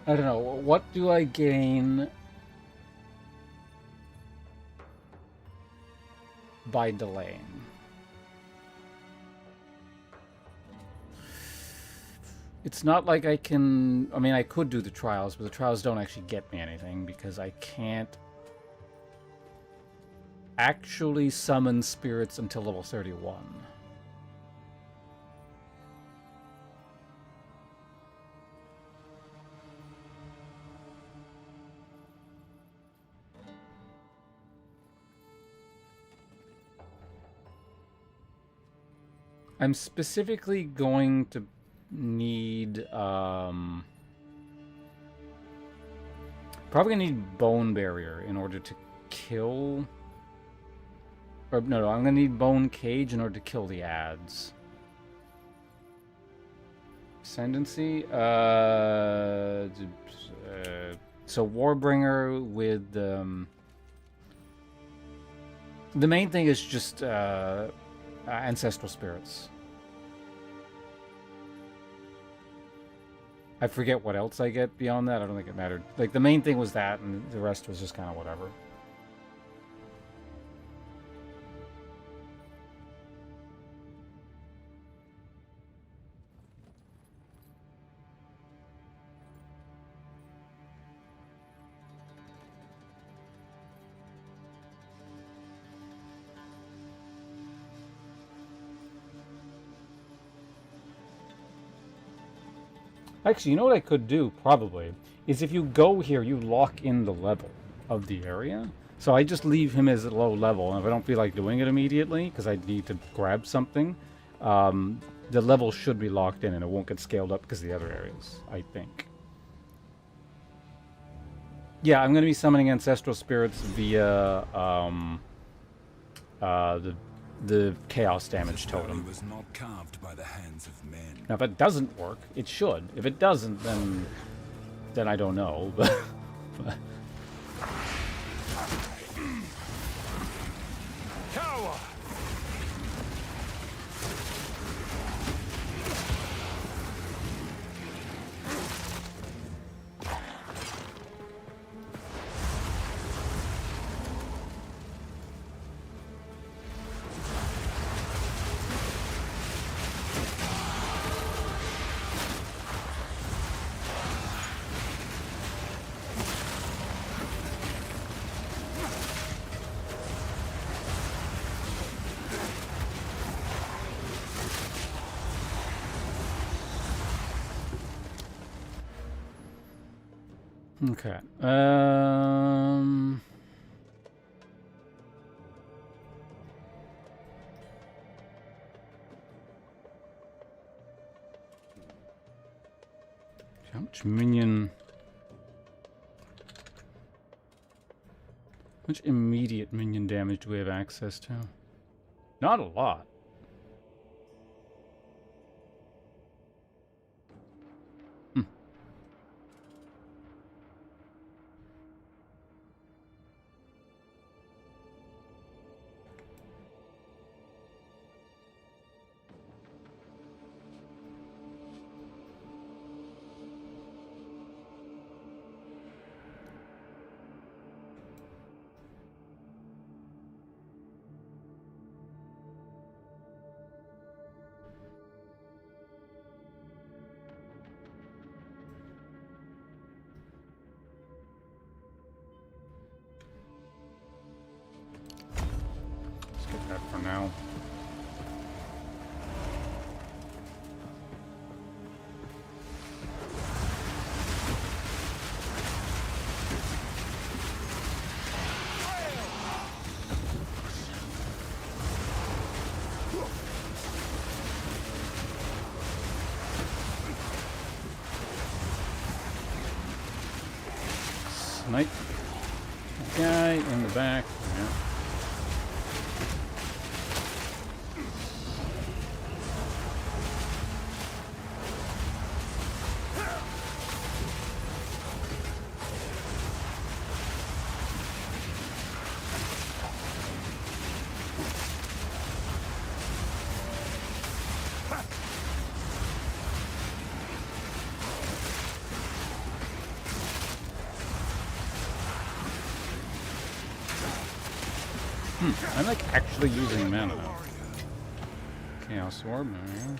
I don't know. What do I gain by delaying? It's not like I can... I mean, I could do the trials, but the trials don't actually get me anything because I can't actually summon spirits until level 31. I'm specifically going to need Probably gonna need Bone Barrier in order to kill... Or, no, I'm gonna need Bone Cage in order to kill the ads. Ascendancy? So Warbringer with... the main thing is just Ancestral Spirits. I forget what else I get beyond that. I don't think it mattered. Like, the main thing was that, and the rest was just kind of whatever. Actually, you know what I could do, probably, is if you go here, you lock in the level of the area. So I just leave him as a low level, and if I don't feel like doing it immediately, because I need to grab something, the level should be locked in, and it won't get scaled up because of the other areas, I think. Yeah, I'm going to be summoning Ancestral Spirits via the Chaos Damage Totem. Was not carved by the hands of men. Now, if it doesn't work, it should. If it doesn't, then I don't know. But Cower! okay. How much minion? How much immediate minion damage do we have access to? Not a lot. That for now. Snipe guy in the back. Yeah. I'm like actually using mana now. Chaos Orb, there.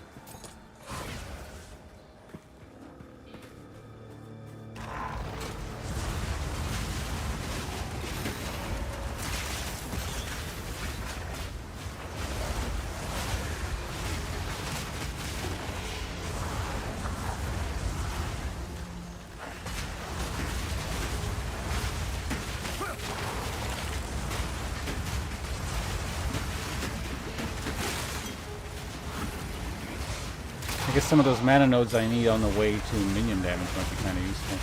I guess some of those mana nodes I need on the way to minion damage might be kind of useful.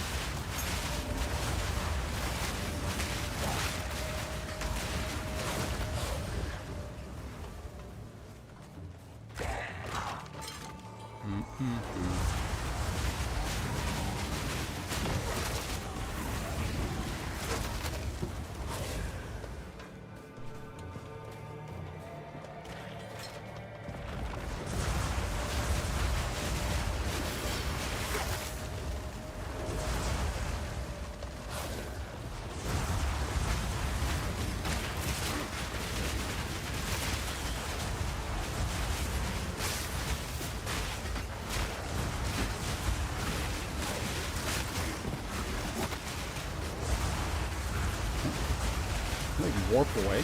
Like warp away.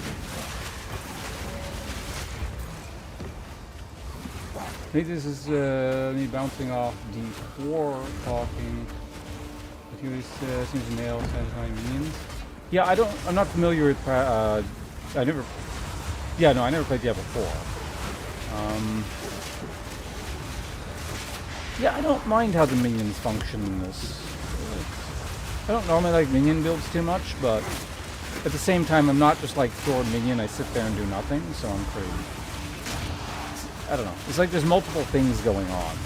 Maybe this is me bouncing off D4 talking. But he was seems to nail satisfying minions. Yeah, I'm not familiar with. I never played Diablo 4. Yeah, I don't mind how the minions function in this. I don't normally like minion builds too much, but at the same time, I'm not just like throw a minion, I sit there and do nothing, so I'm pretty... I don't know. It's like there's multiple things going on.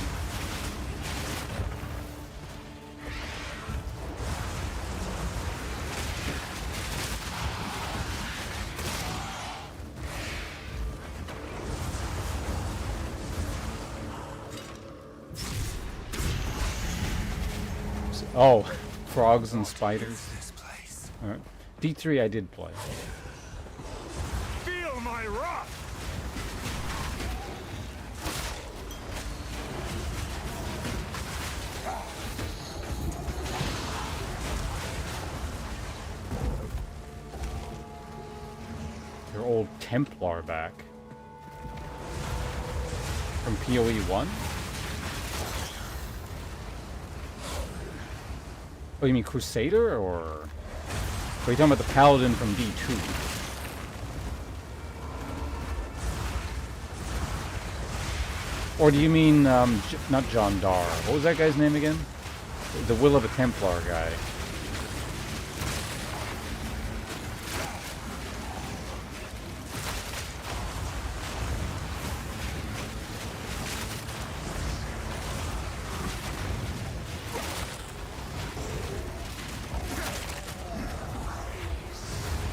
Oh, frogs and spiders. Alright. D3 I did play. Feel my wrath! Your old Templar back. From PoE1? Oh, you mean Crusader, or are you talking about the Paladin from D2? Or do you mean, not John Dar, what was that guy's name again? The Will of a Templar guy.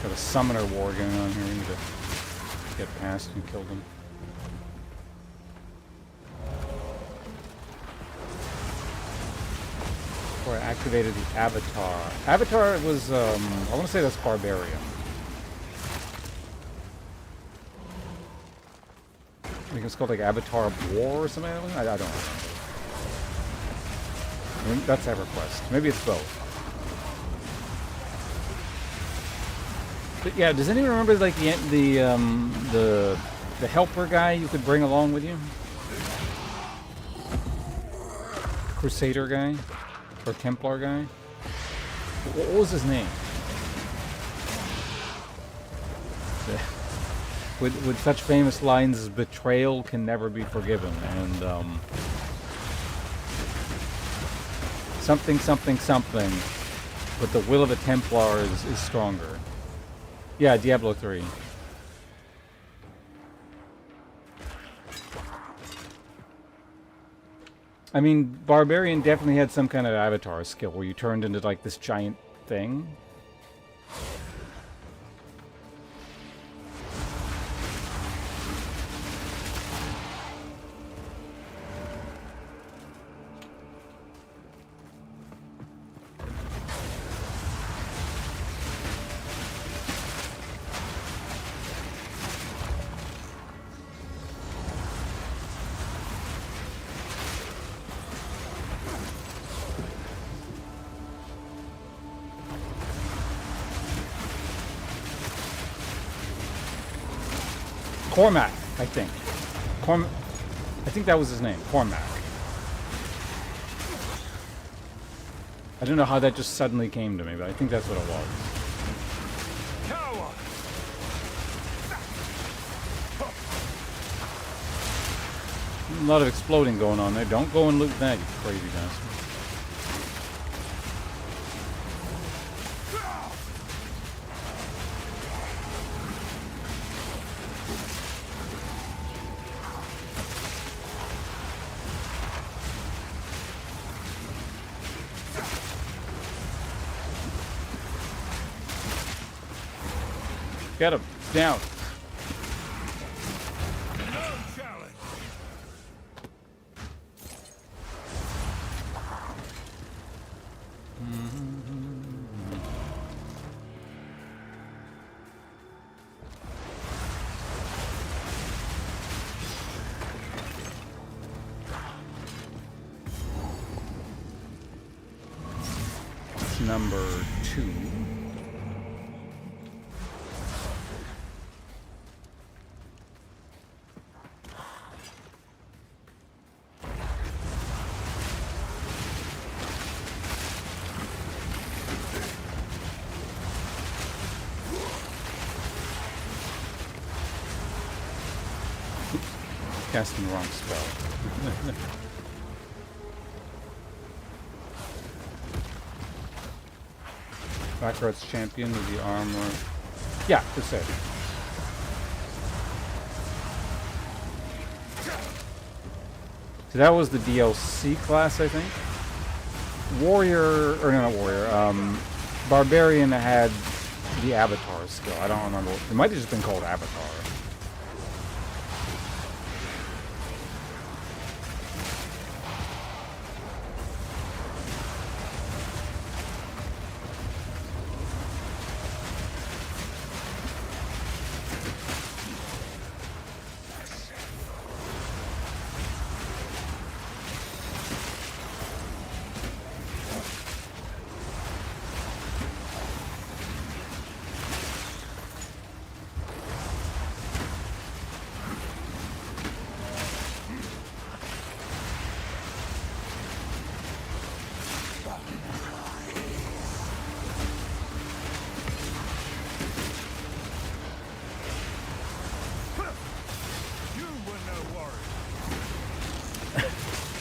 Got a summoner war going on here. We need to get past and kill them. Before I activated the Avatar. Avatar was, I want to say that's Barbarian. I think it's called like Avatar of War or something like that. I don't remember. I mean, that's EverQuest. Maybe it's both. But yeah, does anyone remember like the helper guy you could bring along with you? Crusader guy? Or Templar guy? What was his name? With such famous lines as "betrayal can never be forgiven" and something, something, something, but the will of a Templar is stronger. Yeah, Diablo 3. I mean, Barbarian definitely had some kind of avatar skill where you turned into like this giant thing. Cormac, I think. I think that was his name, Cormac. I don't know how that just suddenly came to me, but I think that's what it was. A lot of exploding going on there. Don't go and loot that, you crazy bastard. Get him. Down. No challenge. It's number 2. Casting the wrong spell. Backroad's champion with the armor. Yeah, just it. So that was the DLC class, I think. Warrior, or no, not warrior. Barbarian had the Avatar skill. I don't remember. It might have just been called Avatar.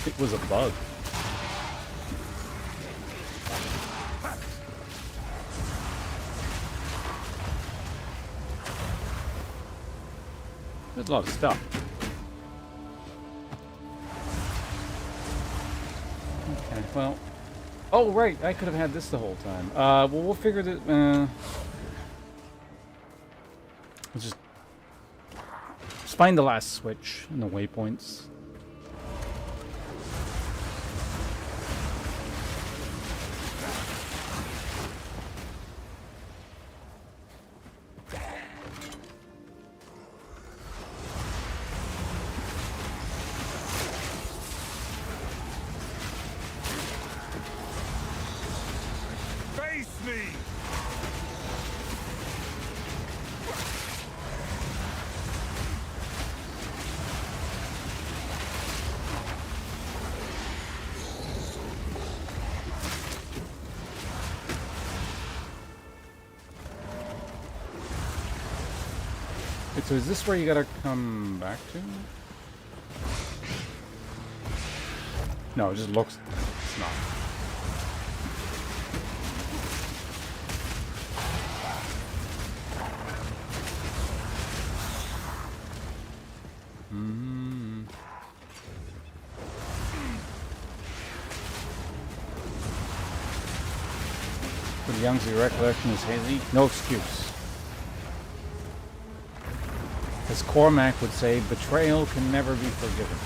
It was a bug. There's a lot of stuff. Okay, well... Oh, right, I could have had this the whole time. Well, we'll figure that... Let's just find the last switch and the waypoints. So is this where you gotta come back to? No, it just looks... It's not. For the Young's recollection is hazy. No excuse. As Cormac would say, betrayal can never be forgiven.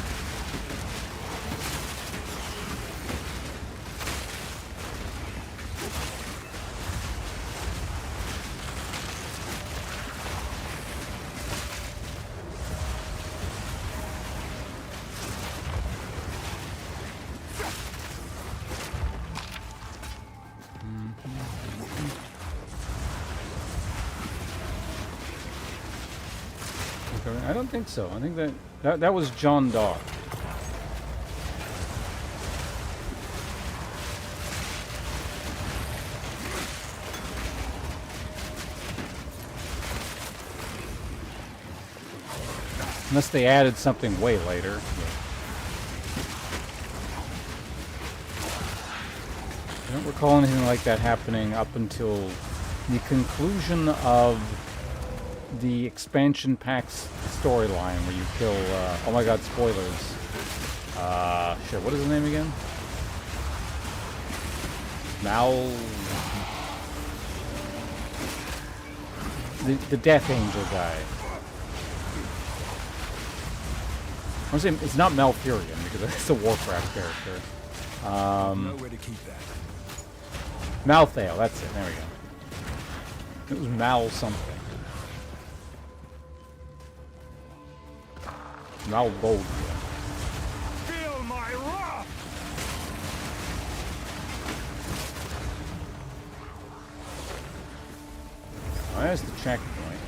I don't think so. I think that was John Doe. Unless they added something way later. I don't recall anything like that happening up until the conclusion of the expansion pack's storyline where you kill, oh my god, spoilers. Shit, what is his name again? The Death Angel guy. I'm saying it's not Malfurion because it's a Warcraft character. Nowhere to keep that. Malthael, that's it, there we go. It was Mal something. Malbold. Feel my wrath! Oh, there's the checkpoint.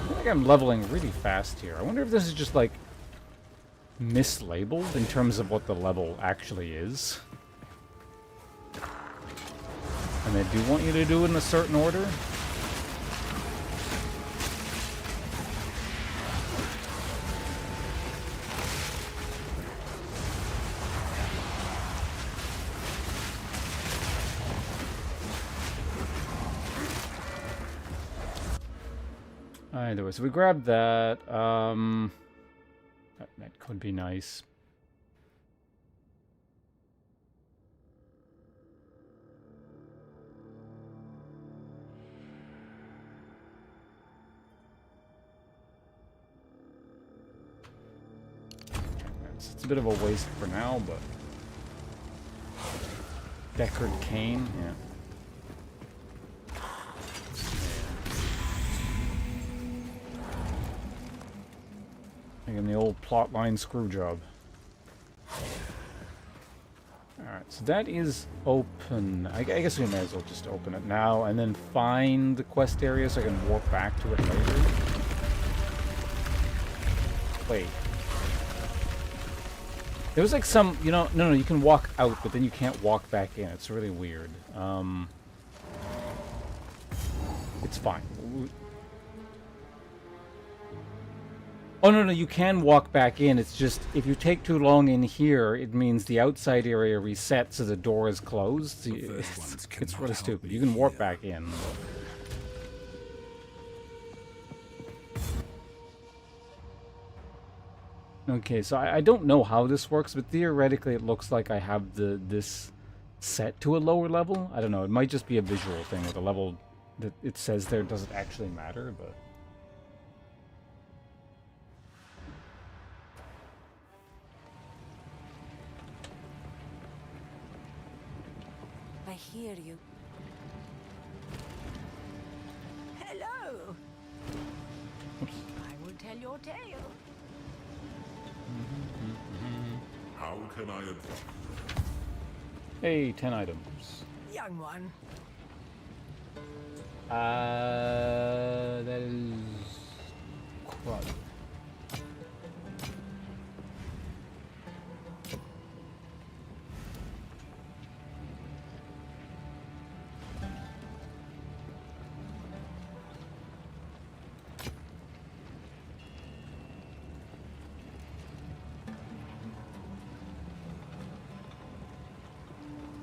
I feel like I'm leveling really fast here. I wonder if this is just like mislabeled in terms of what the level actually is. And they do want you to do it in a certain order. Either way, so we grabbed that. That could be nice. It's a bit of a waste for now, but Deckard Cane, yeah. Making the old plotline screw job. Alright, so that is open. I guess we may as well just open it now and then find the quest area so I can warp back to it later. Wait. There was like some, you know, no, you can walk out, but then you can't walk back in. It's really weird. It's fine. Oh, no, you can walk back in. It's just, if you take too long in here, it means the outside area resets so the door is closed. It's really stupid. You can warp back in. Okay, so I don't know how this works, but theoretically it looks like I have this set to a lower level. I don't know, it might just be a visual thing with the level that it says there doesn't actually matter, but... I hear you. Hello. I will tell your tale. How can I advise? Hey, 10 items. Young one. That is... Quarry.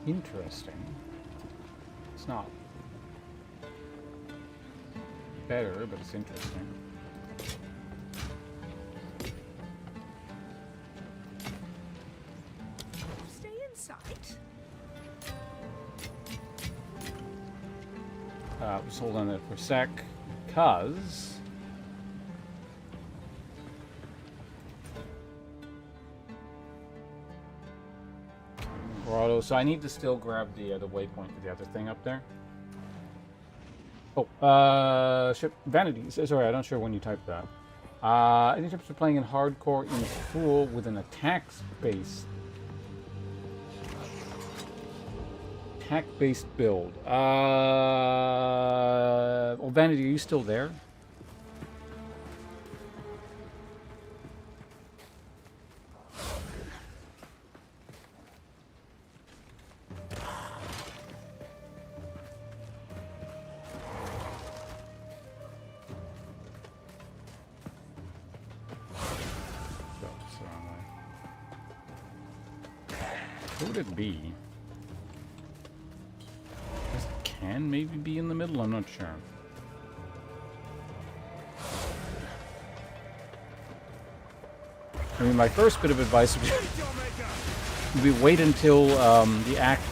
Interesting. It's not better, but it's interesting. Stay in sight. Just hold on there for a sec, because... So I need to still grab the waypoint for the other thing up there. Oh, ship vanity. Sorry, I'm not sure when you typed that. Any tips for playing in hardcore in full with an attack-based build? Well, Vanity, are you still there? What would it be? This can maybe be in the middle, I'm not sure. I mean, my first bit of advice would be wait until the Act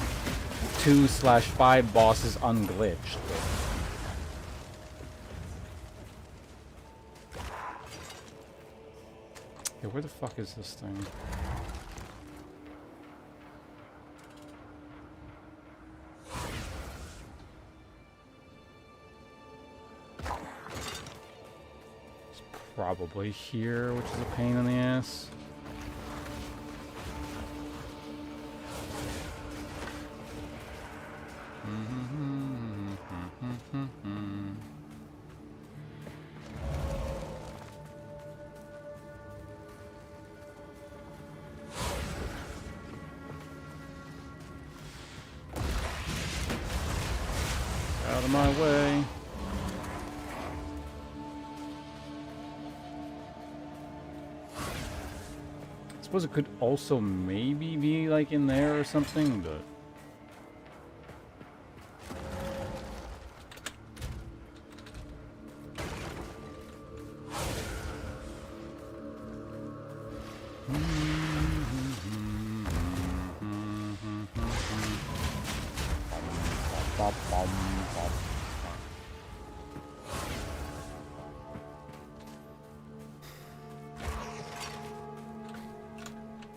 2/5 boss is unglitched. Yeah, where the fuck is this thing? Probably here, which is a pain in the ass. of my way. I suppose it could also maybe be like in there or something, but...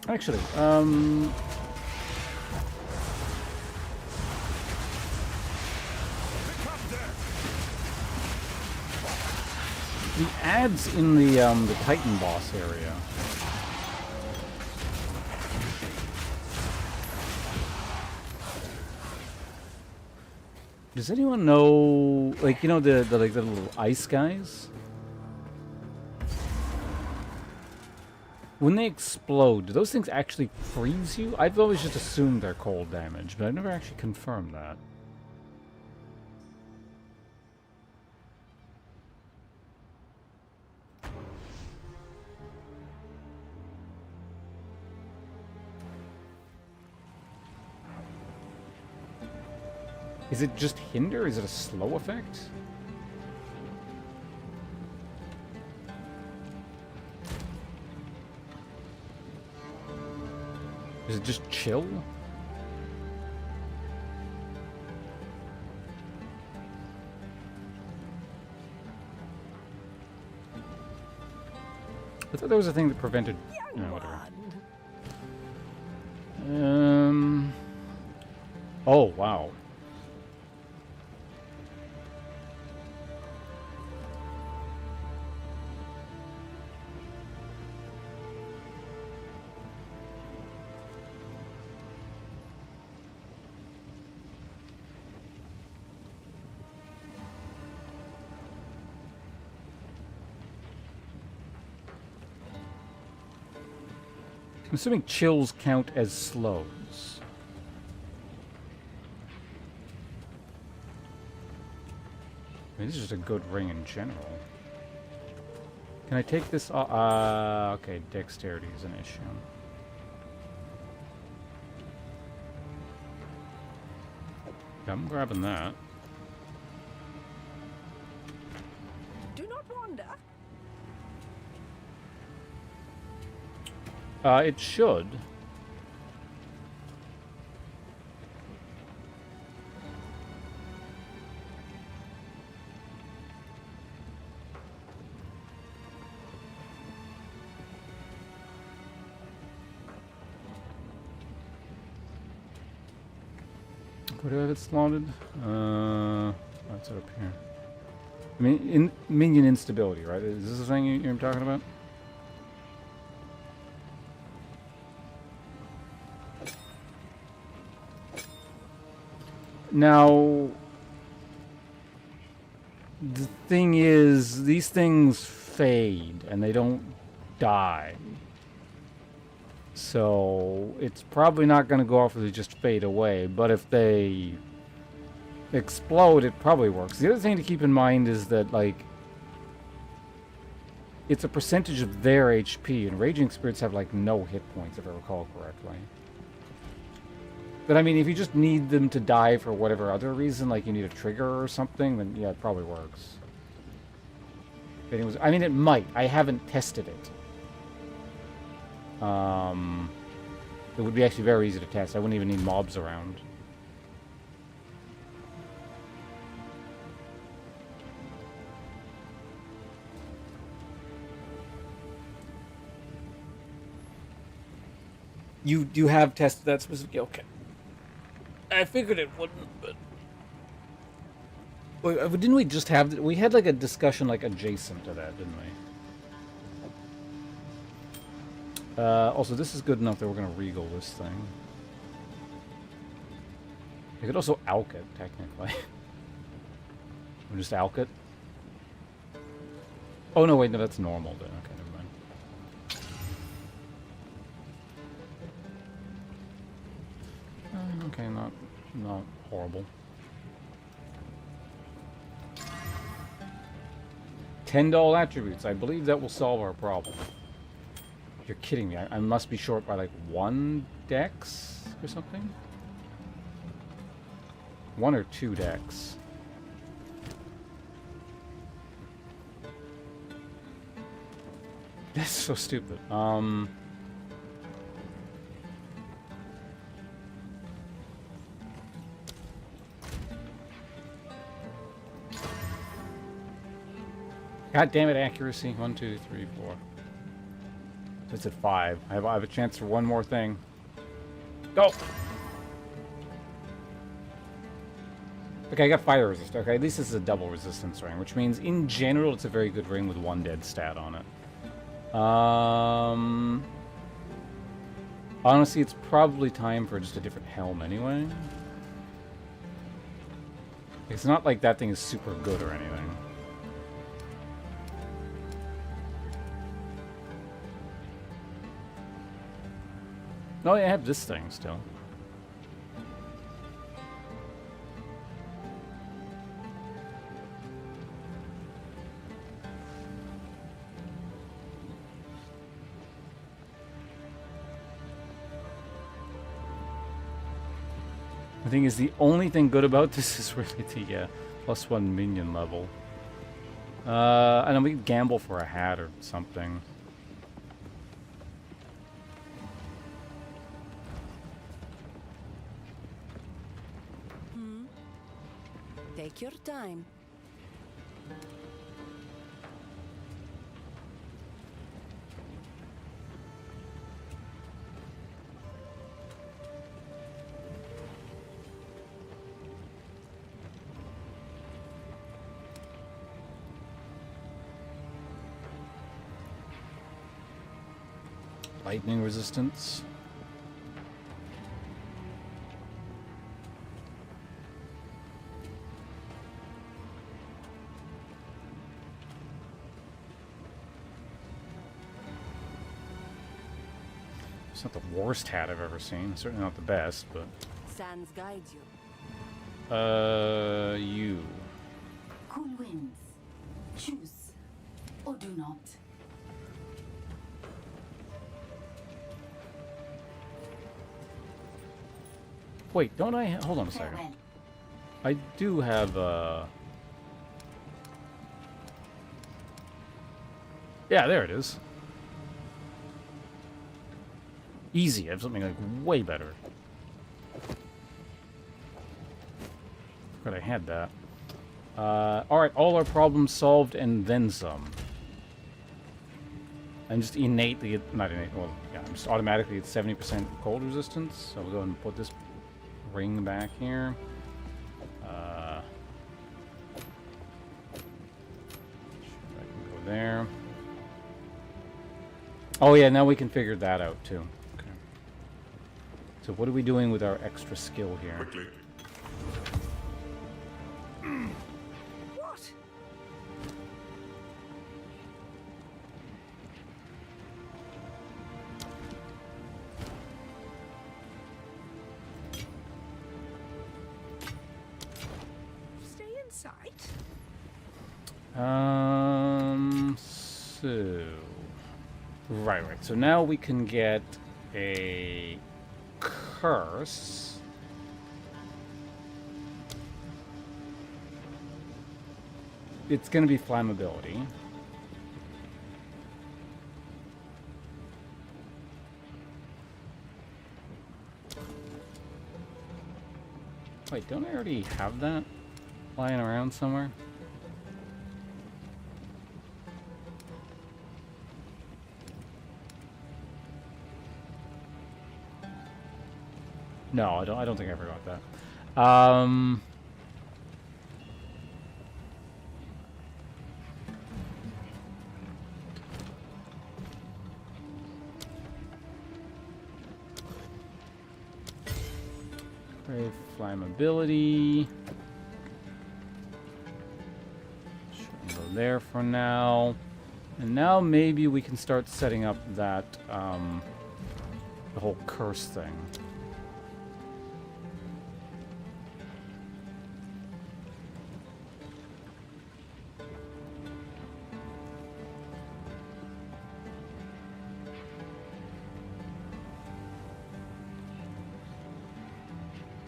Actually, the ads in the Titan boss area. Does anyone know, like, you know, the little ice guys? When they explode, do those things actually freeze you? I've always just assumed they're cold damage, but I've never actually confirmed that. Is it just hinder? Is it a slow effect? Is it just chill? I thought there was a thing that prevented... No, whatever. Oh, wow. I'm assuming chills count as slows. I mean, this is just a good ring in general. Can I take this? Okay, dexterity is an issue. Yeah, I'm grabbing that. Do not wander. It should. Where do I have it slotted? That's up here. I mean, minion instability, right? Is this the thing you're talking about? Now, the thing is, these things fade and they don't die. So, it's probably not going to go off if they just fade away, but if they explode, it probably works. The other thing to keep in mind is that, like, it's a percentage of their HP, and Raging Spirits have, like, no hit points, if I recall correctly. But I mean, if you just need them to die for whatever other reason, like you need a trigger or something, then yeah, it probably works. I mean, it might. I haven't tested it. It would be actually very easy to test. I wouldn't even need mobs around. You have tested that specific... Okay. I figured it wouldn't, but... Wait, didn't we just have... We had, like, a discussion, like, adjacent to that, didn't we? Also, this is good enough that we're going to regal this thing. I could also alk it, technically. Or just alk it? Oh, no, wait, no, that's normal, then. Okay, never mind. Okay, not horrible. $10 attributes. I believe that will solve our problem. You're kidding me. I must be short by like 1 dex or something? 1 or 2 dex. That's so stupid. God damn it, accuracy. 1, 2, 3, 4. It's at 5. I have a chance for one more thing. Go! Okay, I got fire resist. Okay, at least this is a double resistance ring, which means in general it's a very good ring with 1 dead stat on it. Honestly, it's probably time for just a different helm anyway. It's not like that thing is super good or anything. Oh, yeah, I have this thing still. The thing is, the only thing good about this is really the +1 minion level. And then we could gamble for a hat or something. Take your time. Lightning resistance. It's not the worst hat I've ever seen. Certainly not the best, but... Sans guides you. You. Cool winds. Choose or do not. Wait, don't I... Hold on a second. Farewell. I do have, Yeah, there it is. Easy. I have something, like, way better. Forgot I had that. Alright, all our problems solved and then some. I'm just innately... Not innate, well, yeah, I'm just automatically at 70% cold resistance. So we'll go and put this ring back here. I can go there. Oh yeah, now we can figure that out too. Okay. So what are we doing with our extra skill here? Quickly. What? Stay in sight. So... Right. So now we can get a curse. It's going to be flammability. Wait, don't I already have that lying around somewhere? No, I don't think I ever got that. Brave flammability. Shouldn't go there for now. And now maybe we can start setting up that, the whole curse thing.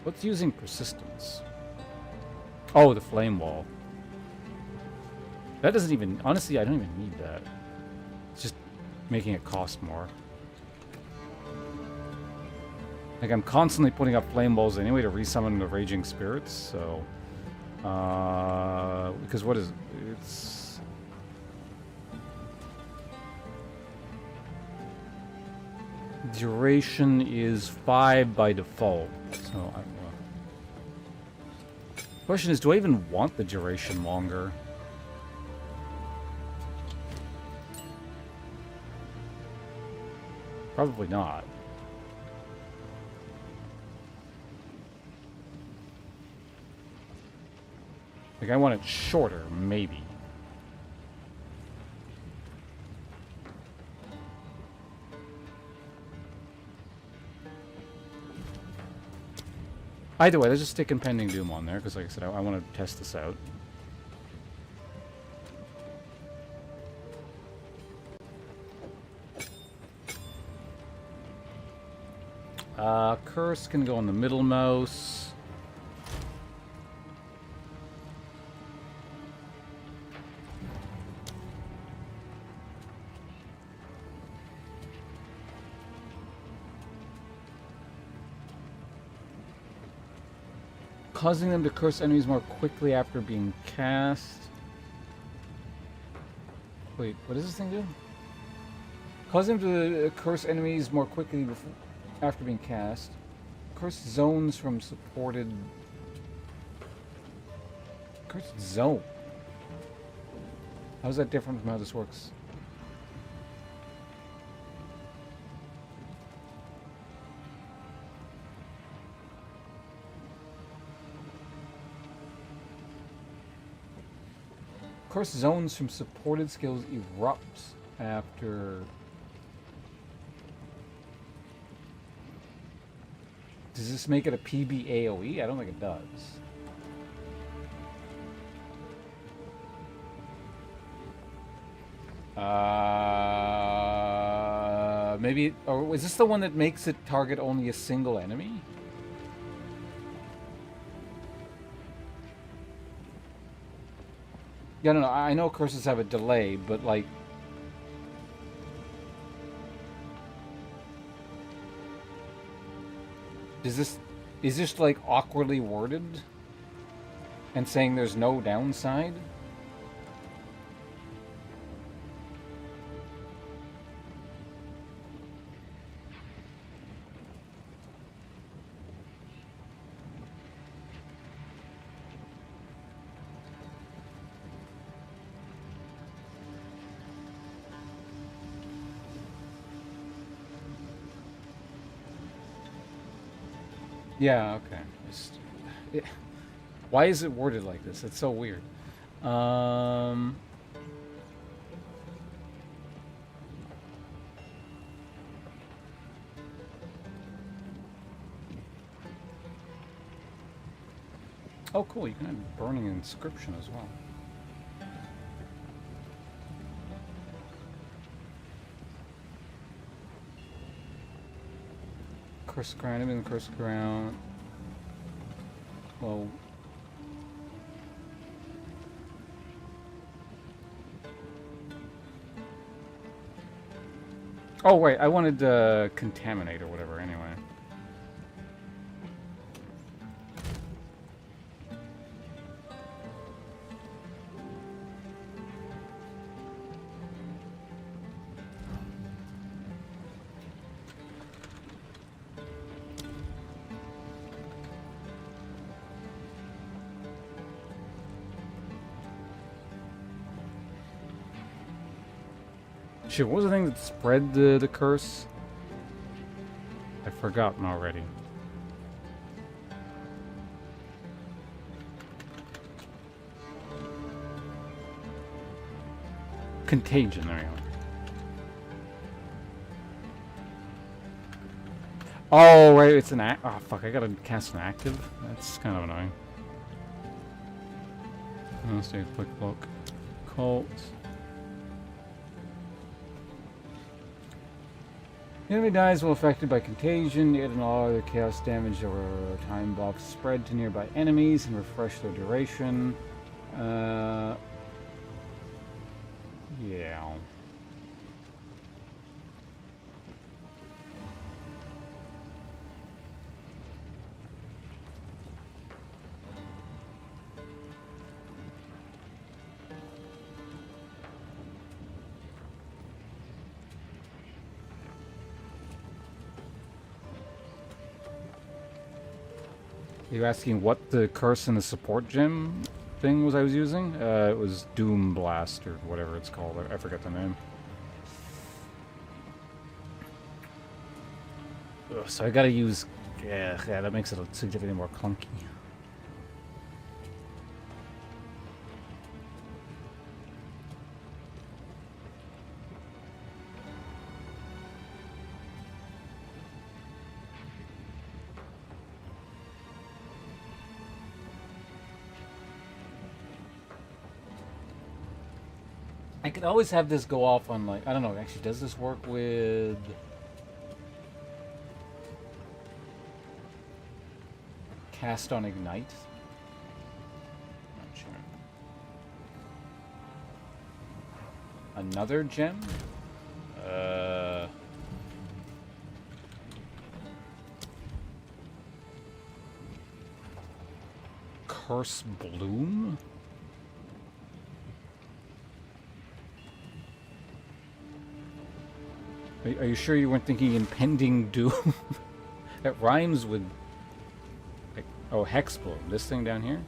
What's using persistence? Oh, the flame wall. That doesn't even... Honestly, I don't even need that. It's just making it cost more. Like, I'm constantly putting up flame balls anyway to resummon the raging spirits, so... because what is... It's... Duration is 5 by default, so... Question is, do I even want the duration longer? Probably not. Like, I want it shorter, maybe. Either way, let's just stick Impending Doom on there, because like I said, I want to test this out. Curse can go on the middle mouse. Causing them to curse enemies more quickly after being cast. Wait, what does this thing do? Causing them to curse enemies more quickly before, after being cast. Curse zones from supported... Cursed zone? How is that different from how this works? Curse zones from supported skills erupts after... Does this make it a PB AoE? I don't think it does. Maybe... Or is this the one that makes it target only a single enemy? Yeah, no, I know curses have a delay, but like... Is this like awkwardly worded? And saying there's no downside? Yeah, okay. Why is it worded like this? It's so weird. Oh, cool. You can have burning inscription as well. Curse ground, I'm in the curse ground. Well. Oh, wait, I wanted to contaminate or whatever anyway. Shit, what was the thing that spread the curse? I've forgotten already. Contagion, there you go. Oh, right, it's an act. Oh, fuck, I gotta cast an active? That's kind of annoying. Let's do a quick look. Cult. The enemy dies while affected by contagion, yet and all other chaos damage over time buffs spread to nearby enemies and refresh their duration. Yeah. You're asking what the curse and the support gem thing was I was using? It was Doom Blast or whatever it's called. I forget the name. Ugh, so I gotta use... Yeah, that makes it significantly more clunky. I could always have this go off on, like, I don't know, actually, does this work with... Cast on Ignite? Not sure. Another gem? Curse Bloom? Are you sure you weren't thinking Impending Doom? That rhymes with... Like, oh, Hex Bloom. This thing down here?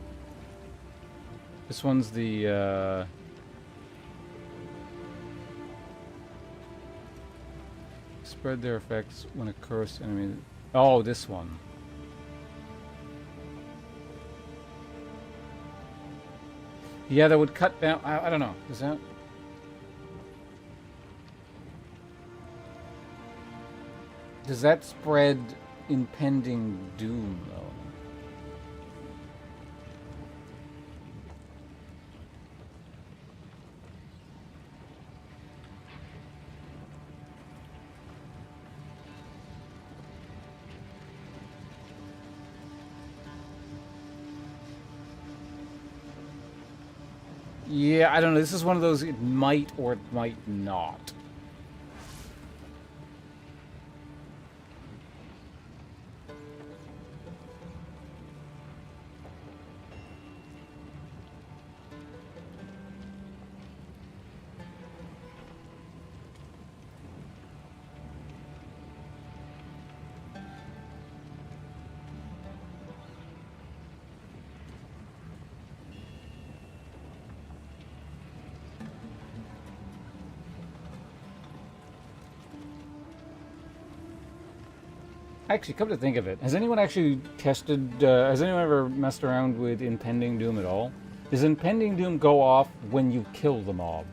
This one's the... Spread their effects when a cursed enemy... Oh, this one. Yeah, that would cut down... I don't know. Is that... Does that spread Impending Doom, though? Yeah, I don't know. This is one of those, it might or it might not. Actually, come to think of it, has anyone actually tested, has anyone ever messed around with Impending Doom at all? Does Impending Doom go off when you kill the mob,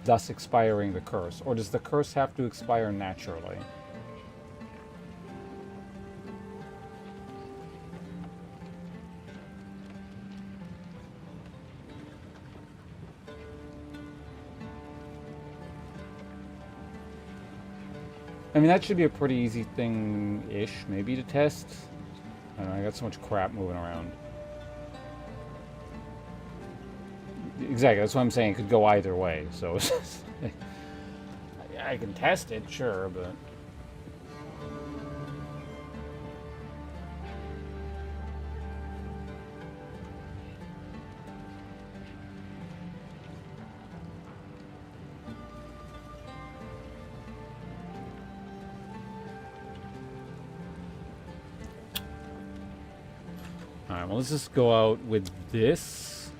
thus expiring the curse? Or does the curse have to expire naturally? I mean, that should be a pretty easy thing-ish, maybe, to test. I don't know, I got so much crap moving around. Exactly, that's what I'm saying. It could go either way, so... I can test it, sure, but... Alright, well, let's just go out with this.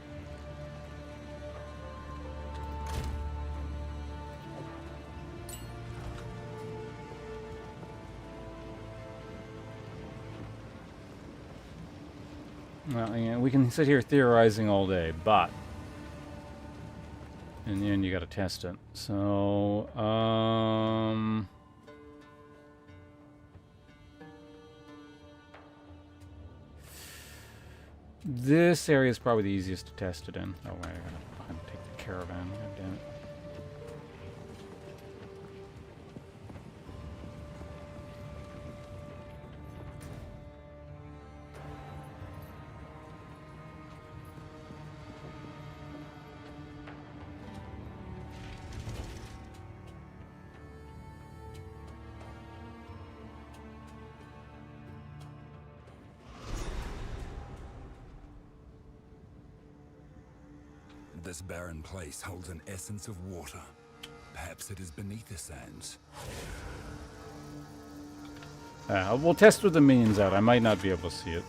Well, yeah, we can sit here theorizing all day, but in the end you gotta test it. So, this area is probably the easiest to test it in. Oh wait, I gotta take the caravan. God damn it. this barren place holds an essence of water. Perhaps it is beneath the sands. We'll test with the minions out. I might not be able to see it.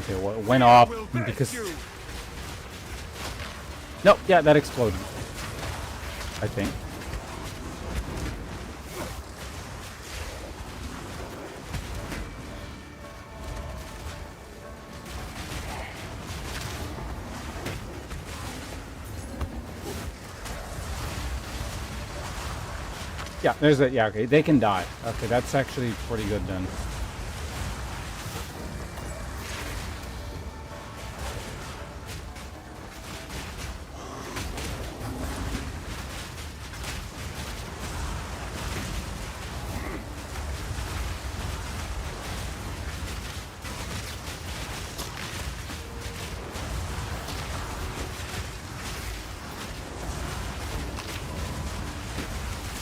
Okay, well, it went off because... Nope, yeah, that exploded. I think. Yeah, there's a... Yeah, okay, they can die. Okay, that's actually pretty good then.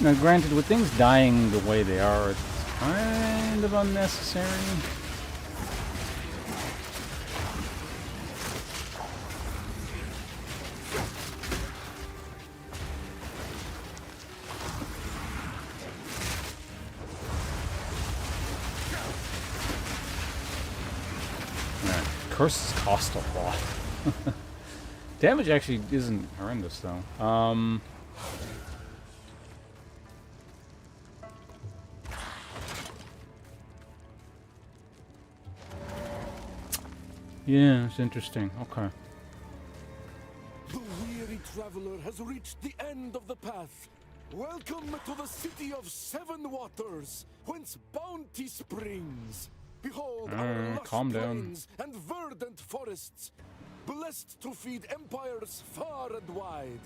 Now, granted, with things dying the way they are, it's kind of unnecessary. Alright, curses cost a lot. Damage actually isn't horrendous, though. Yeah, it's interesting. Okay. The weary traveler has reached the end of the path. Welcome to the city of 7 waters, whence bounty springs. Behold our lush calm down. plains and verdant forests, blessed to feed empires far and wide.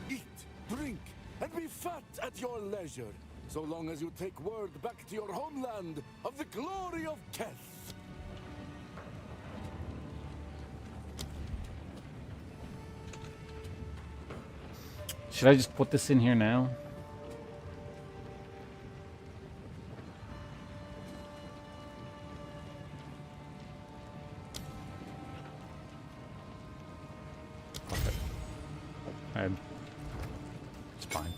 Eat, drink, and be fat at your leisure, so long as you take word back to your homeland of the glory of Keth. Should I just put this in here now? Okay. It's fine.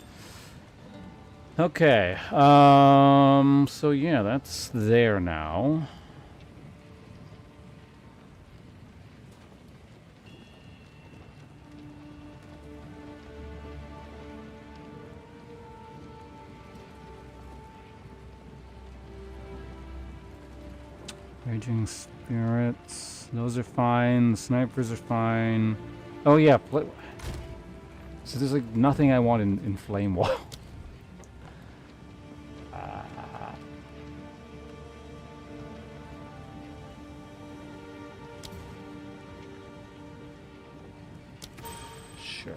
Okay. So yeah, that's there now. Raging spirits, those are fine. The snipers are fine. Oh yeah, so there's like nothing I want in Flame Wall. Sure.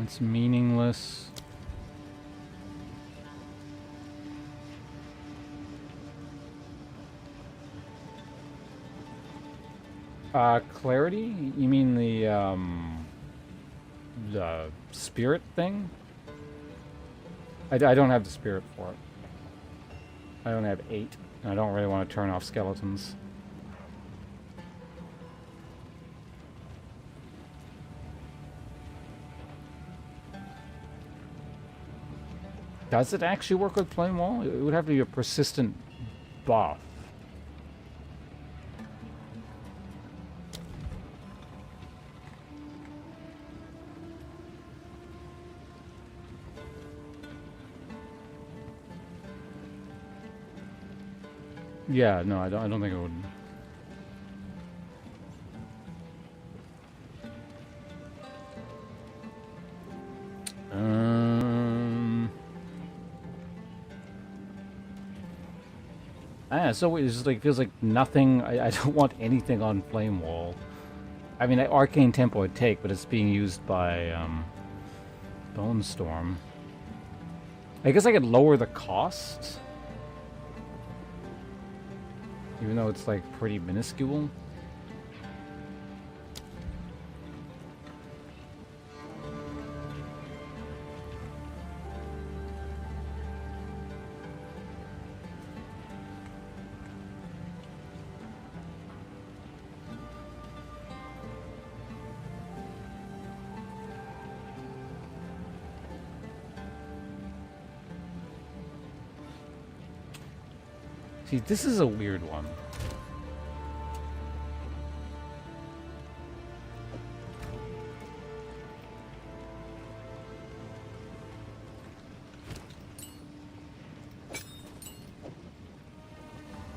It's meaningless. Clarity? You mean the spirit thing? I don't have the spirit for it. I only have 8. I don't really want to turn off skeletons. Does it actually work with Flame Wall? It would have to be a persistent buff. Yeah, no, I don't think it would. So it just like feels like nothing. I don't want anything on Flame Wall. I mean, Arcane Tempo I'd take, but it's being used by Bone Storm. I guess I could lower the cost, even though it's like pretty minuscule. See, this is a weird one.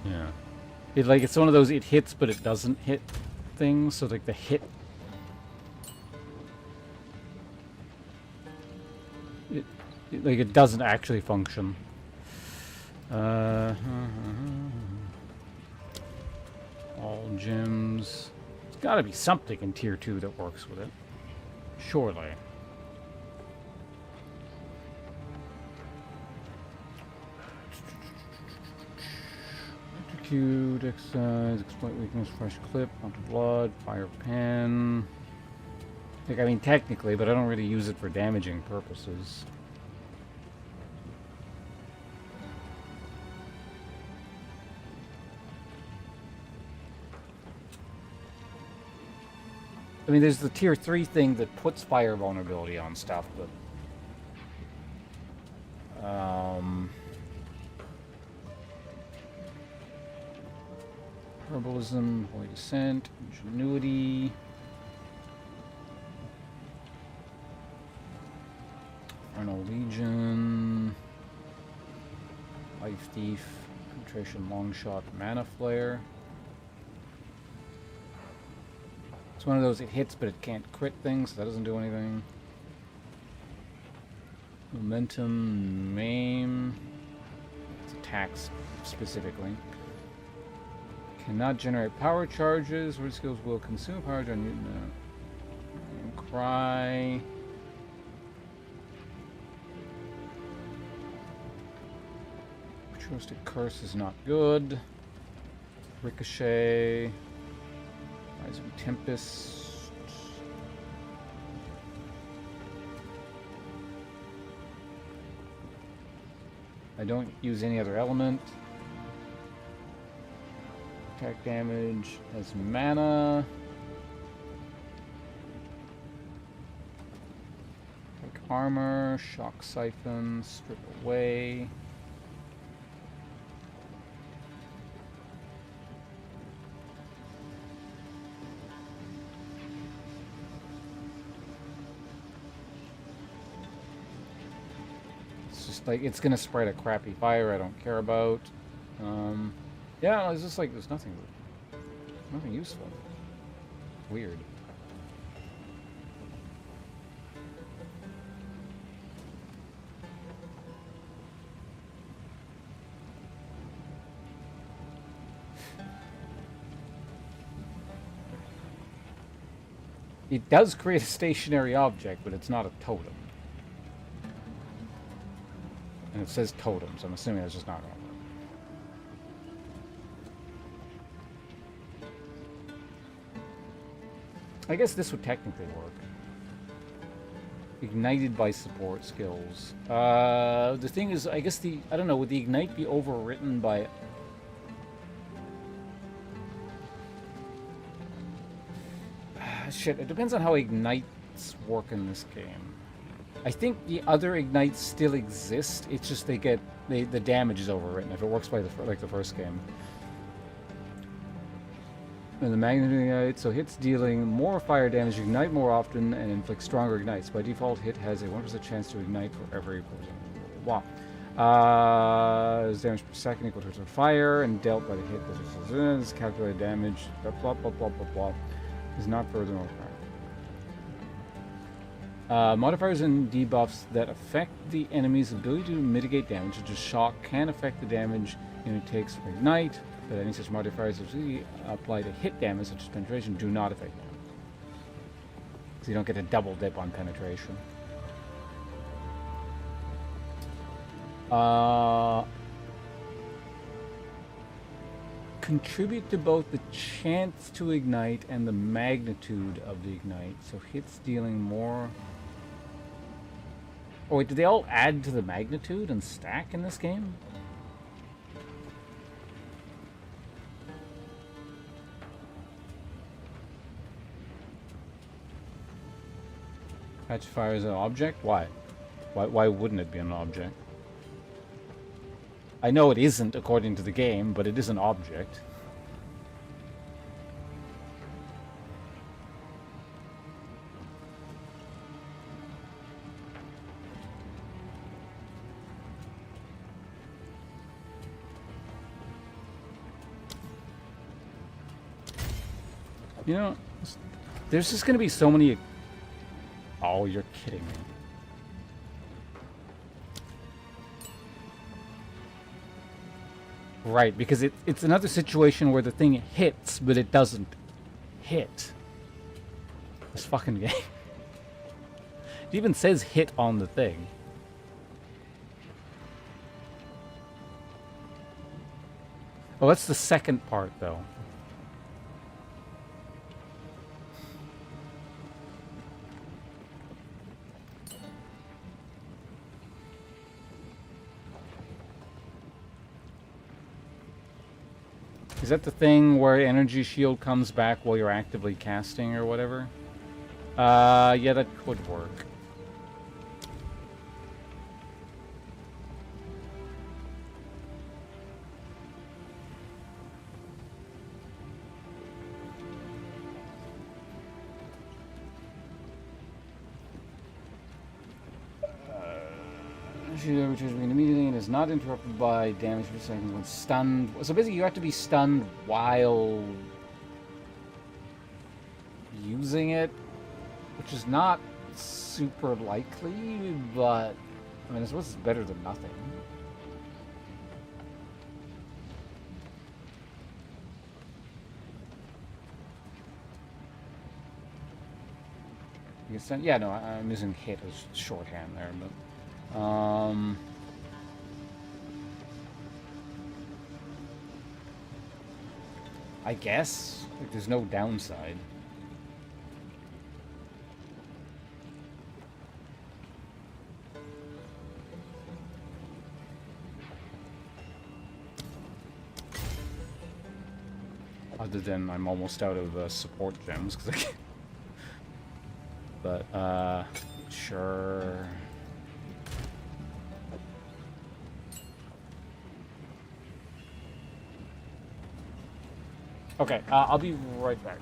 Yeah. It's one of those it hits but it doesn't hit things, so like the hit it doesn't actually function. All gems. There's got to be something in tier 2 that works with it. Surely. Execute, exercise, exploit weakness, fresh clip, bunch of blood, fire pen. Like, I mean, technically, but I don't really use it for damaging purposes. I mean, there's the tier 3 thing that puts fire vulnerability on stuff, but herbalism, holy descent, ingenuity, Infernal Legion, life thief, penetration, long shot, mana flare. It's one of those it hits but it can't crit things, so that doesn't do anything. Momentum, maim. It's attacks specifically. Cannot generate power charges. Word skills will consume power charge. Cry. Patristic Curse is not good. Ricochet. Rising Tempest. I don't use any other element. Attack damage has mana. Take armor, shock siphon, strip away. Like, it's gonna spread a crappy fire I don't care about. Yeah, it's just like there's nothing useful. Weird. It does create a stationary object, but it's not a totem. And it says totems. I'm assuming that's just not going to work. I guess this would technically work. Ignited by support skills. The thing is, I guess I don't know, would the ignite be overwritten by... Shit, it depends on how ignites work in this game. I think the other ignites still exist. It's just the damage is overwritten if it works by like the first game. And the magnitude ignite, so hits dealing more fire damage, ignite more often, and inflict stronger ignites. By default, hit has a 1% chance to ignite for every person. Wow. Damage per second equal to fire, and dealt by the hit. This is calculated damage. Blah blah blah blah blah. Is not further modifier. Modifiers and debuffs that affect the enemy's ability to mitigate damage, such as shock, can affect the damage it takes from ignite, but any such modifiers that apply to hit damage, such as penetration, do not affect damage. So you don't get a double dip on penetration. Contribute to both the chance to ignite and the magnitude of the ignite. So hits dealing more... Oh wait, do they all add to the magnitude and stack in this game? Catch fire as an object? Why? Why wouldn't it be an object? I know it isn't according to the game, but it is an object. You know, there's just gonna be so many... Oh, you're kidding me. Right, because it's another situation where the thing hits, but it doesn't hit. This fucking game. It even says hit on the thing. Oh, that's the second part, though. Is that the thing where energy shield comes back while you're actively casting or whatever? Yeah, that could work. Which is immediately and is not interrupted by damage for seconds when stunned. So basically, you have to be stunned while using it, which is not super likely, but I mean, I suppose it's better than nothing. You can stun, yeah, no, I'm using hit as shorthand there, but. I guess like, there's no downside. Other than I'm almost out of support gems because I can't. But sure. Okay, I'll be right back.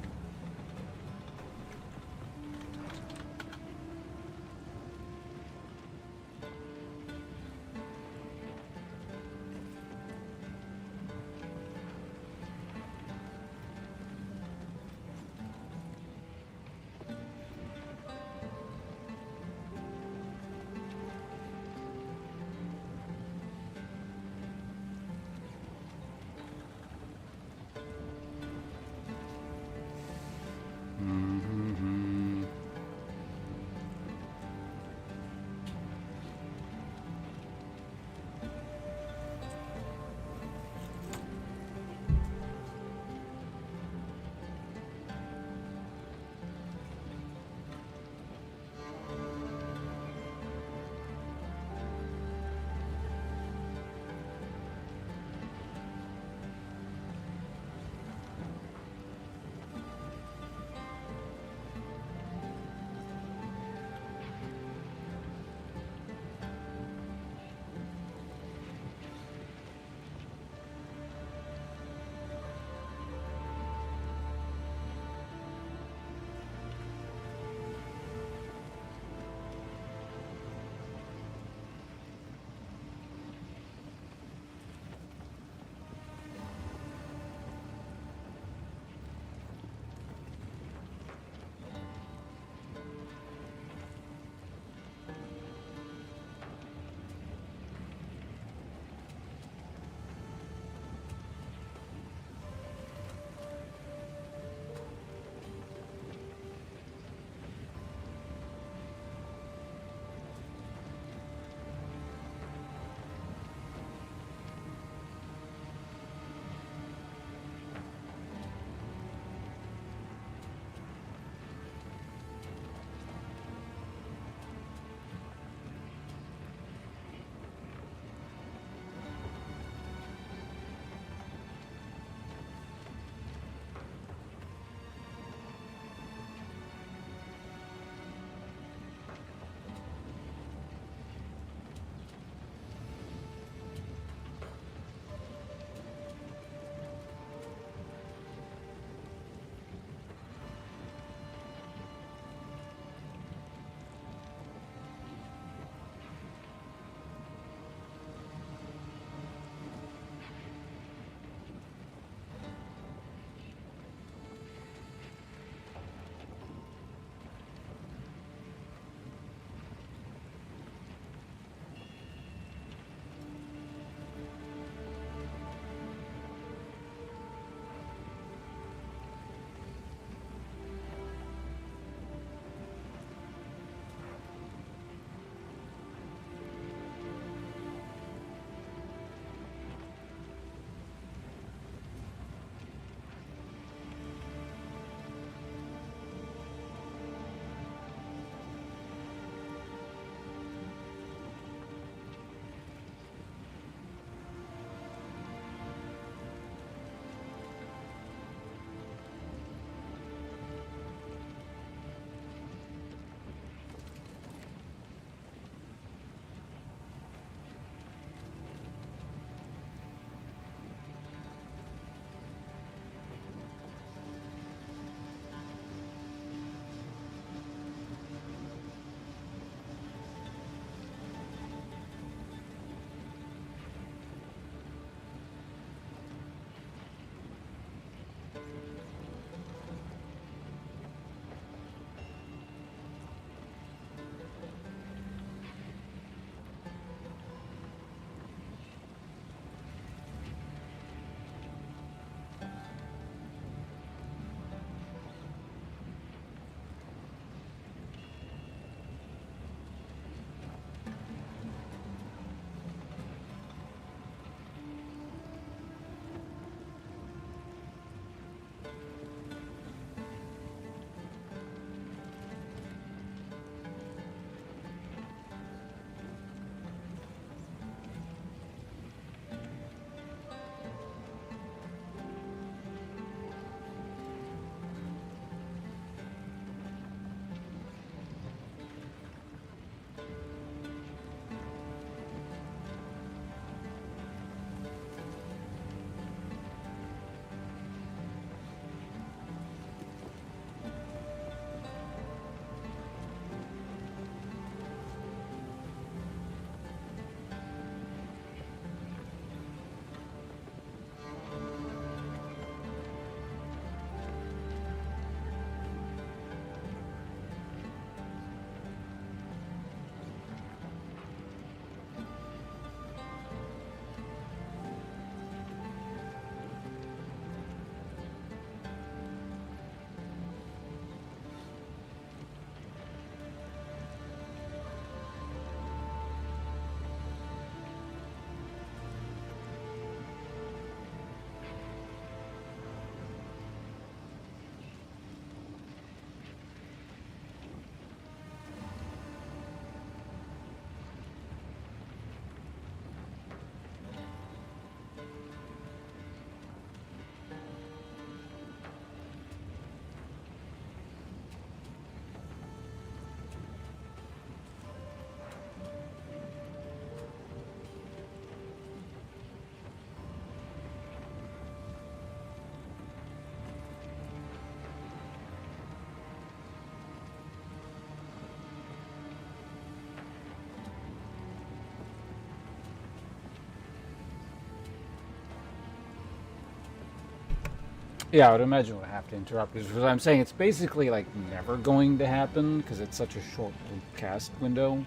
Yeah, I would imagine we'll have to interrupt because I'm saying it's basically like never going to happen because it's such a short cast window.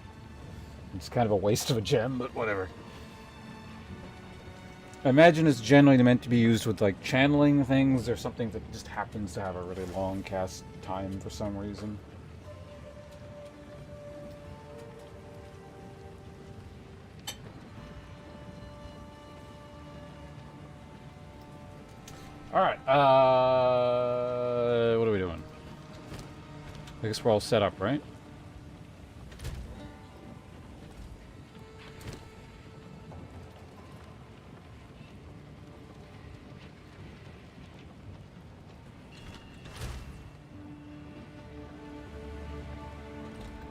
It's kind of a waste of a gem, but whatever. I imagine it's generally meant to be used with like channeling things or something that just happens to have a really long cast time for some reason. Alright, what are we doing? I guess we're all set up, right?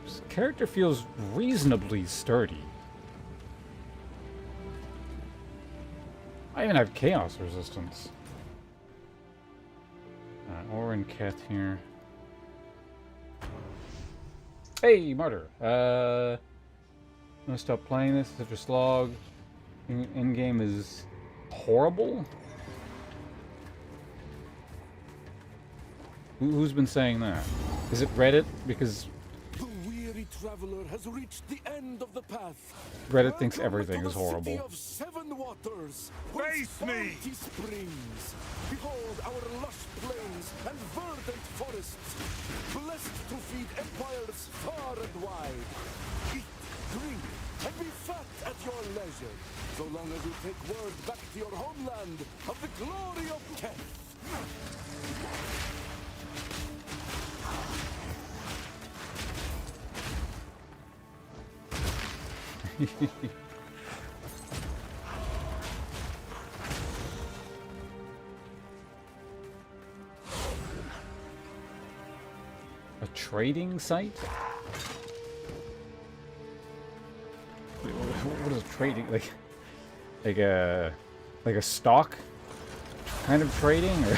This character feels reasonably sturdy. I even have chaos resistance. Or in Keth here. Hey, Martyr. I'm gonna stop playing this. After slog. In-game is horrible? Who's been saying that? Is it Reddit? Because the weary traveler has reached the end of the path. Reddit thinks everything is horrible. City of seven waters, Face me! springs. Behold our lush plains and verdant forests, blessed to feed empires far and wide. Eat, drink, and be fat at your leisure, so long as you take word back to your homeland of the glory of Keth. A trading site? Wait, what is trading? Like a stock kind of trading, or?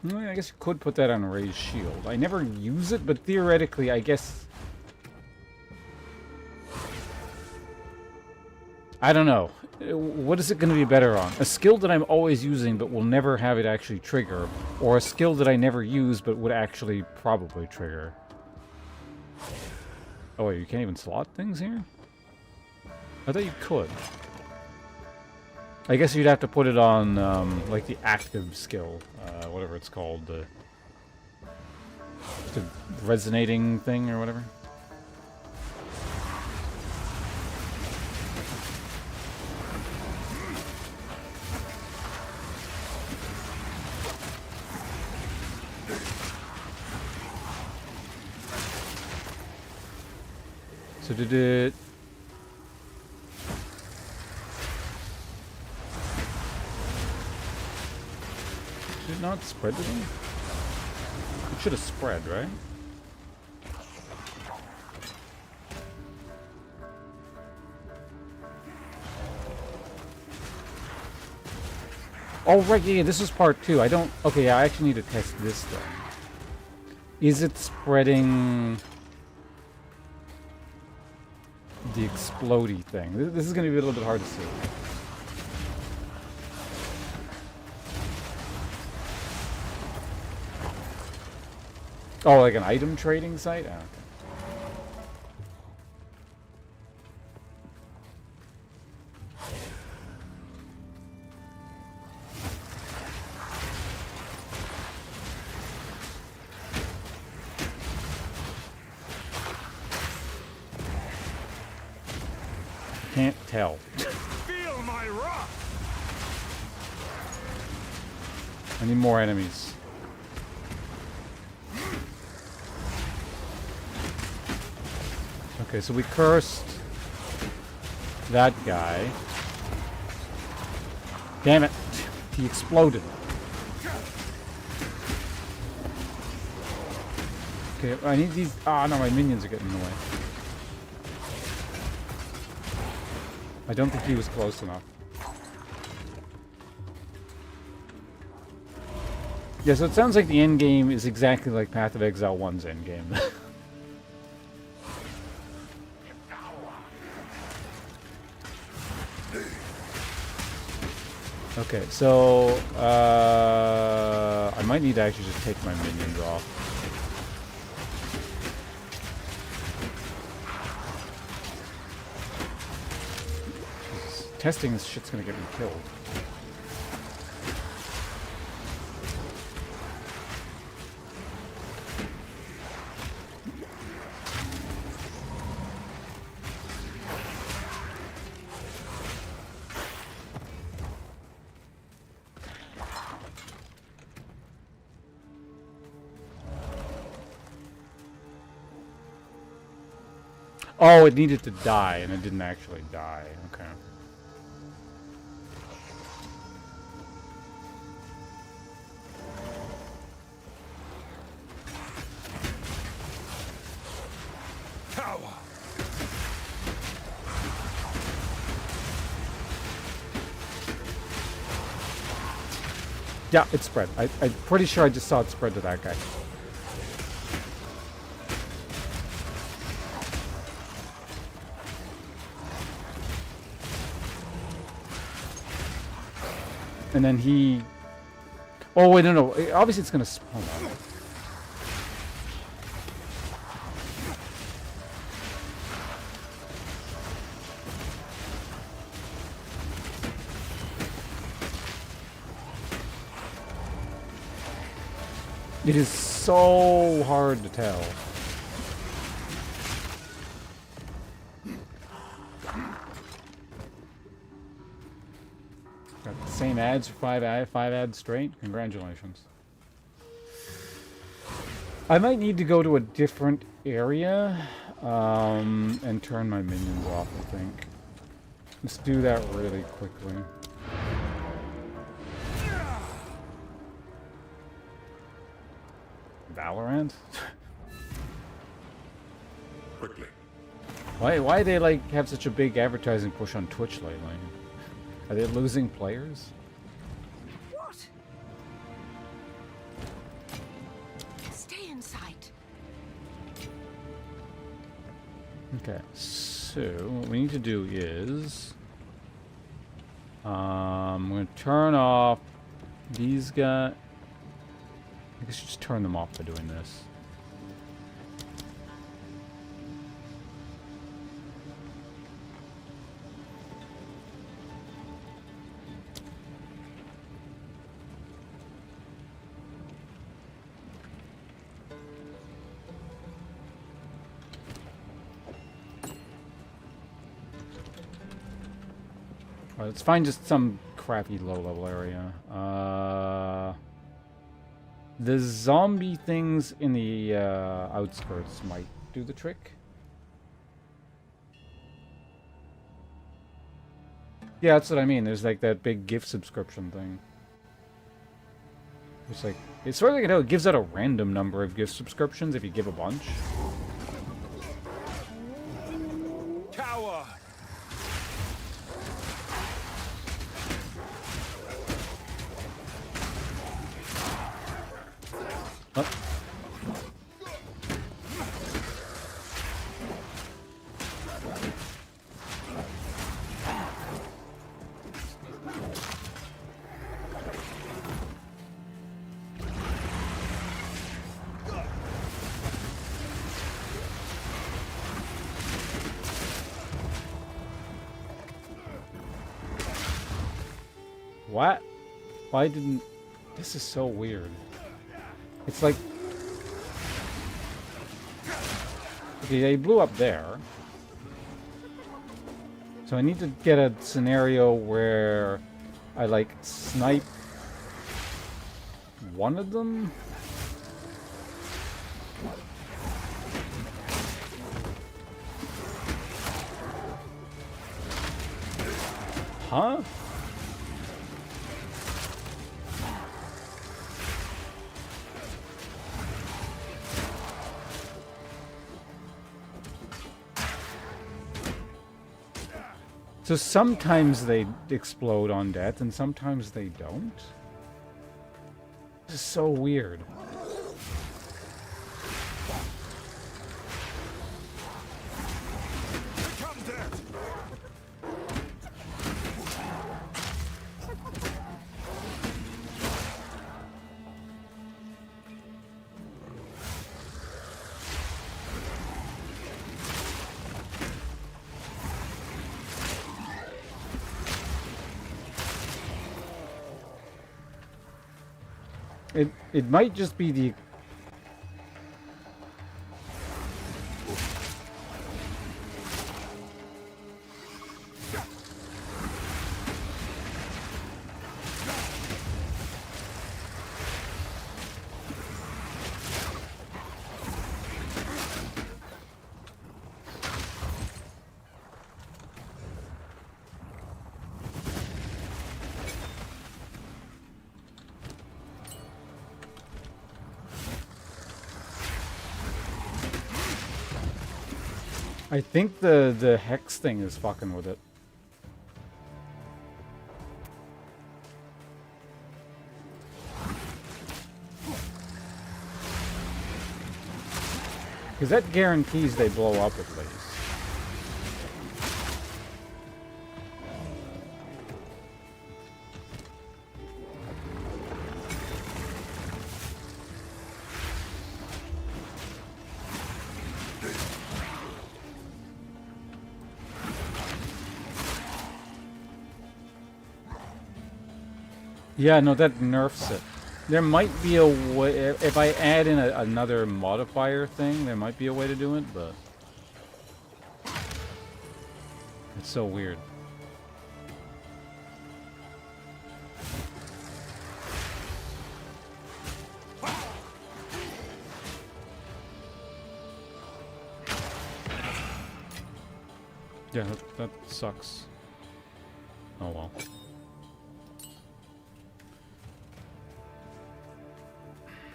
I guess you could put that on a raised shield. I never use it, but theoretically, I guess... I don't know. What is it going to be better on? A skill that I'm always using but will never have it actually trigger, or a skill that I never use but would actually probably trigger? Oh wait, you can't even slot things here? I thought you could. I guess you'd have to put it on, like, the active skill, whatever it's called, the resonating thing or whatever. So did it... Did it not spread to them? It should have spread, right? Oh, right, yeah, this is part 2. I don't... Okay, yeah, I actually need to test this, though. Is it spreading... the explodey thing? This is going to be a little bit hard to see. Oh, like an item trading site? Oh, okay. Can't tell. Feel my wrath! I need more enemies. Okay, so we cursed that guy. Damn it. He exploded. Okay, I need these. Ah, no, my minions are getting in the way. I don't think he was close enough. Yeah, so it sounds like the end game is exactly like Path of Exile 1's end game. Okay, so I might need to actually just take my minions off. Jesus. Testing this shit's gonna get me killed. Oh, it needed to die, and it didn't actually die. Okay. Power. Yeah, it spread. I'm pretty sure I just saw it spread to that guy. And then he... Oh, wait, no. Obviously it's going to spawn out. It is so hard to tell. Got the same ads for five ads straight. Congratulations. I might need to go to a different area and turn my minions off, I think. Let's do that really quickly. Valorant? Quickly. Why do they like have such a big advertising push on Twitch lately? Are they losing players? What? Stay in sight. Okay, so what we need to do is I'm going to turn off these guys. I guess you just turn them off by doing this. Alright, let's find just some crappy low-level area. The zombie things in the outskirts might do the trick. Yeah, that's what I mean. There's like that big gift subscription thing. It's like, it's sort of like how it gives out a random number of gift subscriptions if you give a bunch. Cower. What? Why didn't... This is so weird. It's like... Okay, they blew up there. So I need to get a scenario where I, like, snipe one of them? Huh? So sometimes they explode on death, and sometimes they don't? This is so weird. It might just be the... I think the hex thing is fucking with it. Because that guarantees they blow up at least. Yeah, no, that nerfs it. There might be a way... If I add in another modifier thing, there might be a way to do it, but... It's so weird. Yeah, that sucks. Oh well.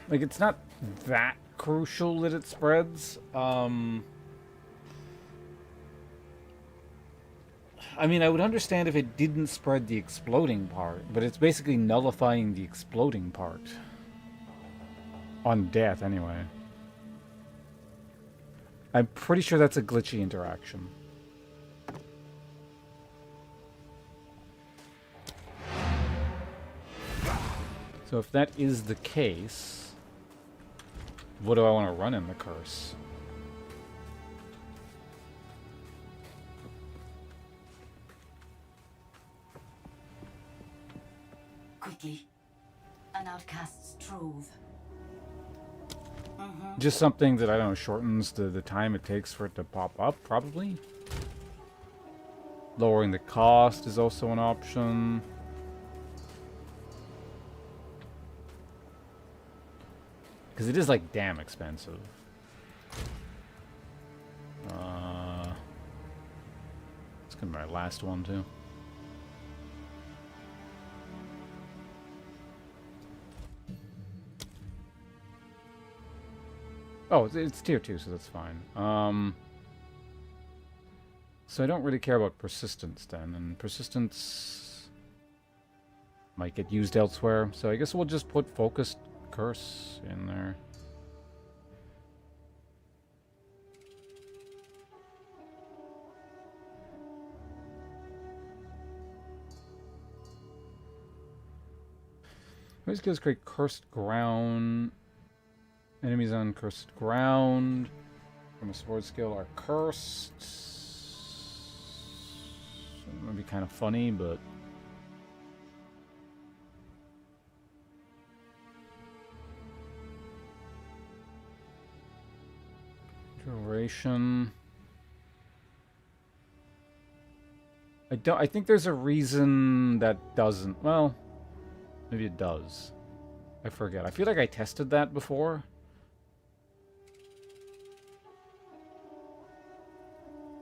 Like, it's not that crucial that it spreads. I mean, I would understand if it didn't spread the exploding part, but it's basically nullifying the exploding part. On death, anyway. I'm pretty sure that's a glitchy interaction. So if that is the case... What do I want to run in the curse? Quickly. An outcast's trove. Just something that, I don't know, shortens the time it takes for it to pop up, probably? Lowering the cost is also an option. Because it is, like, damn expensive. It's gonna be my last one, too. Oh, it's tier 2, so that's fine. So I don't really care about persistence, then. And persistence might get used elsewhere. So I guess we'll just put focused curse in there. These skills create cursed ground. Enemies on cursed ground from a sword skill are cursed. It might be kind of funny, but duration. I think there's a reason that doesn't. Well, maybe it does. I forget. I feel like I tested that before.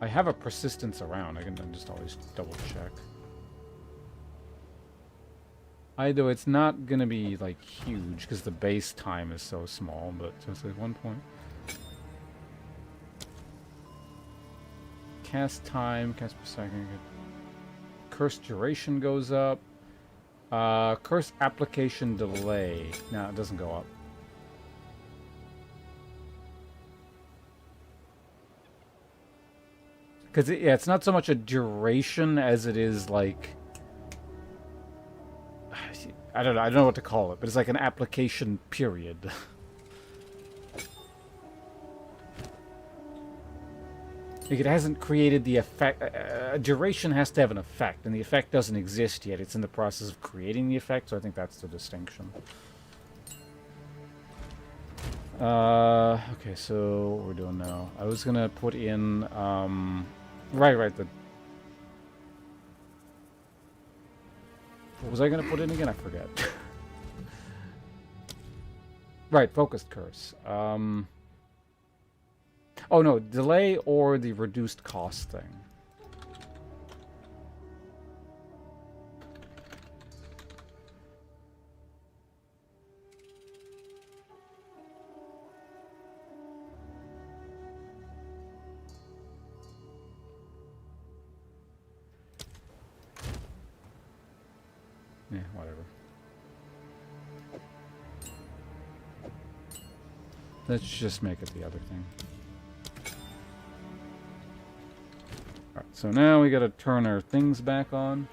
I have a persistence around. I can just always double check. Either it's not gonna be like huge because the base time is so small, but so it's like 1 point. Cast time, cast per second. curse duration goes up. Curse application delay. No, it doesn't go up. Because, yeah, it's not so much a duration as it is, like... I don't know what to call it, but it's like an application period. Like, it hasn't created the effect... a duration has to have an effect, and the effect doesn't exist yet. It's in the process of creating the effect, so I think that's the distinction. Okay, so what we're doing now. I was gonna put in, Right, the... What was I gonna put in again? I forget. Right, focused curse. Oh no, delay or the reduced cost thing. Yeah, whatever. Let's just make it the other thing. Alright, so now we gotta turn our things back on.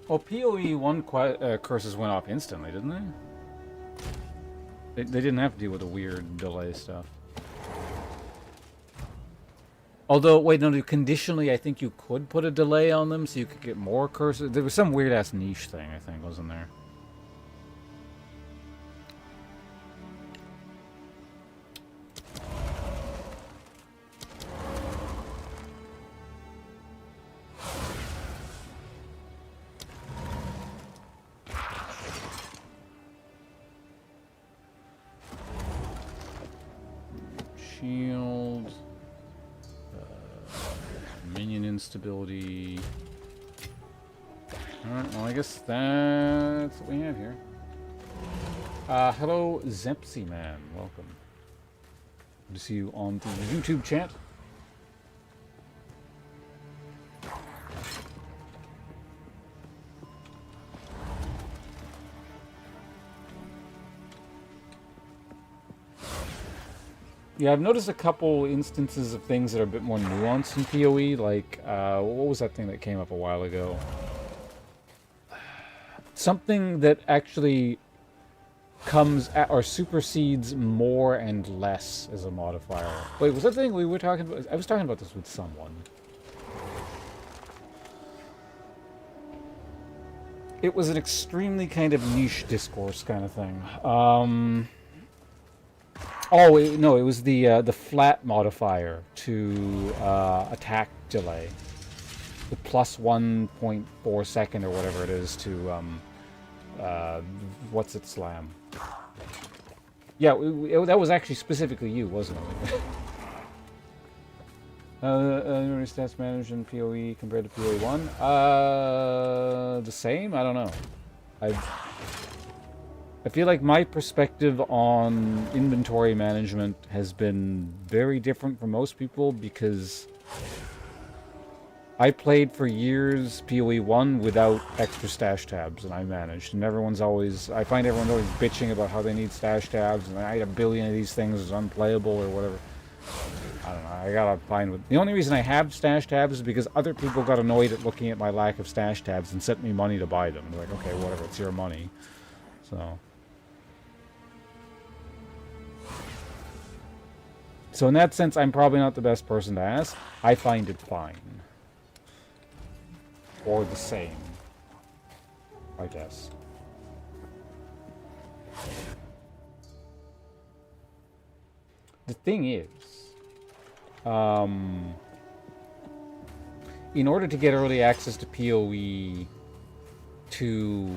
Well, PoE1 curses went off instantly, didn't they? They didn't have to deal with the weird delay stuff. Although, wait, no, conditionally, I think you could put a delay on them so you could get more curses. There was some weird-ass niche thing, I think, wasn't there? Shield. Minion instability. Alright, well, I guess that's what we have here. Hello, Zepsy Man. Welcome. Good to see you on the YouTube chat. Yeah, I've noticed a couple instances of things that are a bit more nuanced in PoE, like, what was that thing that came up a while ago? Something that actually comes at, or supersedes more and less as a modifier. Wait, was that the thing we were talking about? I was talking about this with someone. It was an extremely kind of niche discourse kind of thing. Oh no! It was the flat modifier to attack delay, the plus 1.4 second or whatever it is to what's it slam? Yeah, that was actually specifically you, wasn't it? Stats managed in PoE compared to PoE1. The same? I don't know. I feel like my perspective on inventory management has been very different from most people because I played for years PoE1 without extra stash tabs, and I managed. And I find everyone's always bitching about how they need stash tabs, and I had a billion of these things, it's unplayable or whatever. I don't know, I gotta find with... The only reason I have stash tabs is because other people got annoyed at looking at my lack of stash tabs and sent me money to buy them. They're like, okay, whatever, it's your money. So in that sense, I'm probably not the best person to ask. I find it fine. Or the same, I guess. The thing is, in order to get early access to PoE 2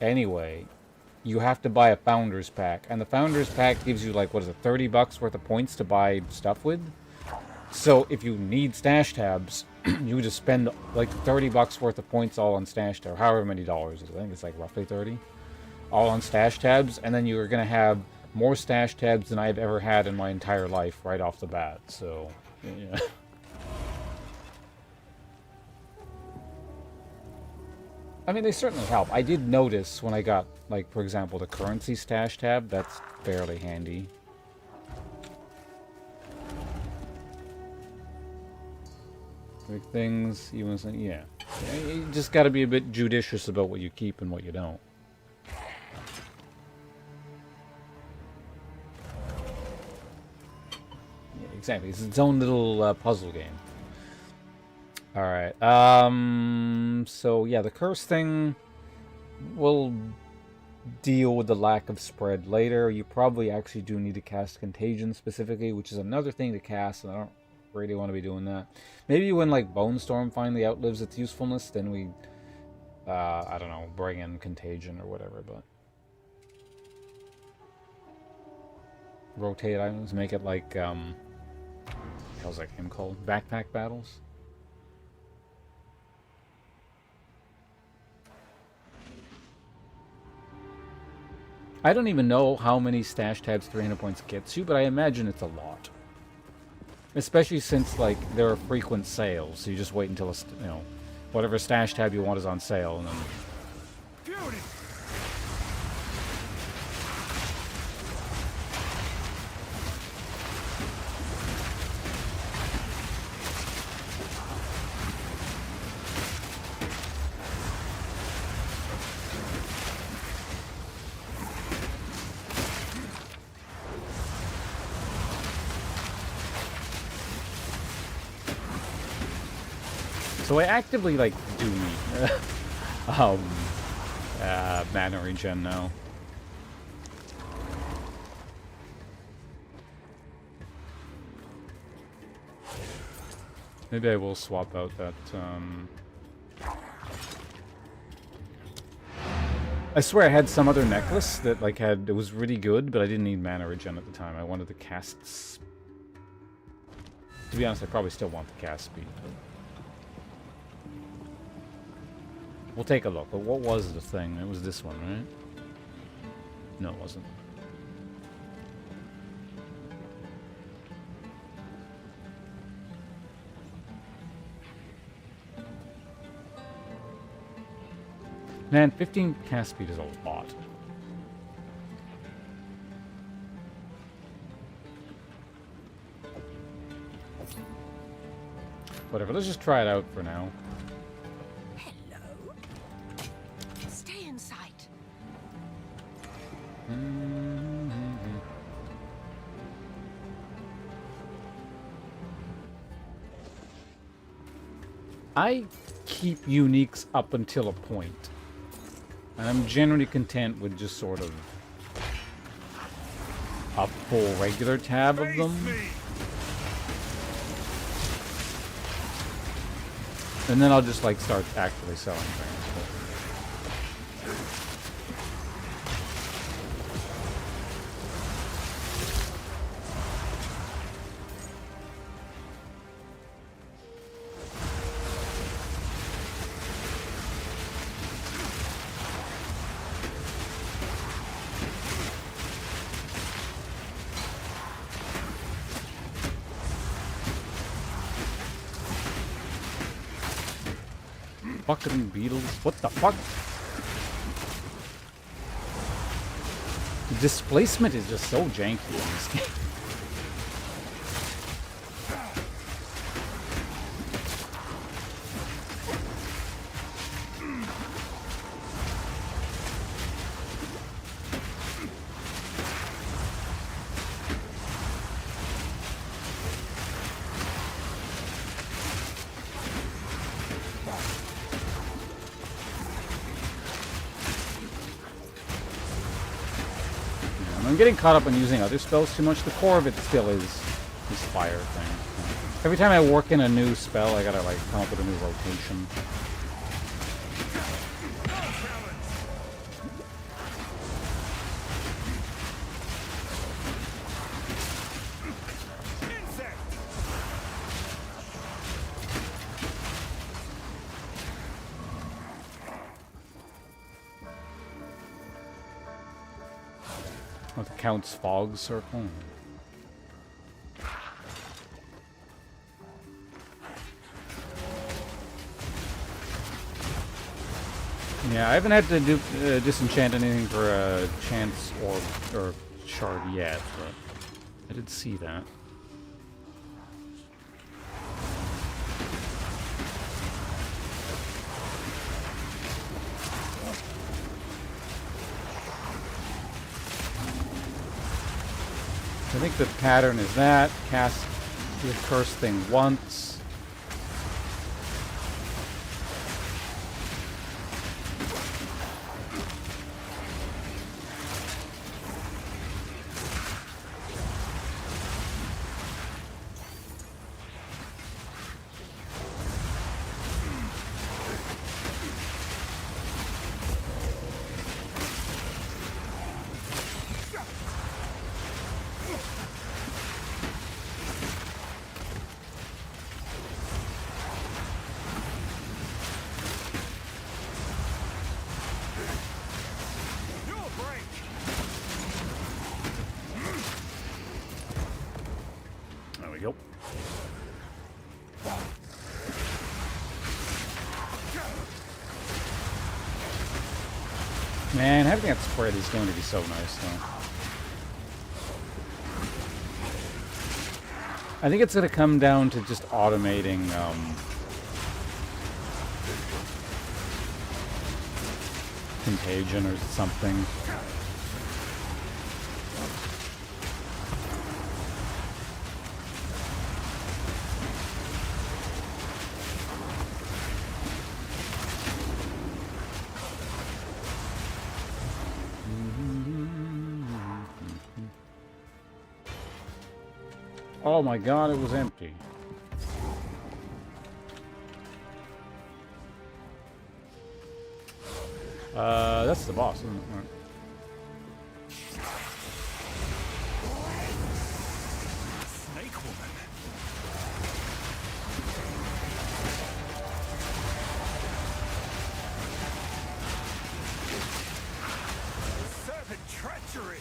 anyway, you have to buy a Founders Pack. And the Founders Pack gives you, like, what is it, 30 bucks worth of points to buy stuff with? So if you need stash tabs, you just spend like $30 worth of points all on stash tabs, however many dollars. I think it's like roughly 30, all on stash tabs, and then you're gonna have more stash tabs than I've ever had in my entire life right off the bat. So, yeah. I mean, they certainly help. I did notice when I got, like, for example, the currency stash tab. That's fairly handy. Big things, even yeah. You just got to be a bit judicious about what you keep and what you don't. Yeah, exactly. It's its own little puzzle game. Alright, so yeah, the curse thing will deal with the lack of spread later. You probably actually do need to cast Contagion specifically, which is another thing to cast, and I don't really want to be doing that. Maybe when, like, Bone Storm finally outlives its usefulness, then we, I don't know, bring in Contagion or whatever, but... Rotate items, make it like, how's that game called? Backpack battles? I don't even know how many stash tabs 300 points gets you, but I imagine it's a lot. Especially since, like, there are frequent sales, so you just wait until, you know, whatever stash tab you want is on sale, and then... Beauty. So I actively, like, do need mana regen now. Maybe I will swap out that, I swear I had some other necklace that, like, it was really good, but I didn't need mana regen at the time. I wanted the cast... To be honest, I probably still want the cast speed, but... We'll take a look. But what was the thing? It was this one, right? No, it wasn't. Man, 15 cast speed is a lot. Whatever, let's just try it out for now. I keep uniques up until a point, and I'm generally content with just sort of a full regular tab of them. And then I'll just, like, start actively selling things. Fucking beetles. What the fuck? The displacement is just so janky in this game. I'm getting caught up on using other spells too much. The core of it still is this fire thing. Every time I work in a new spell, I gotta, like, come up with a new rotation. Oh, the Count's fog circle. Yeah, I haven't had to do disenchant anything for chance or shard yet, but I did see that. I think the pattern is that cast the curse thing once. There we go. Man, having that spread is going to be so nice, though. I think it's going to come down to just automating contagion or something. Oh my god, it was empty. That's the boss, isn't it? Right. Snake woman. Serpent treachery.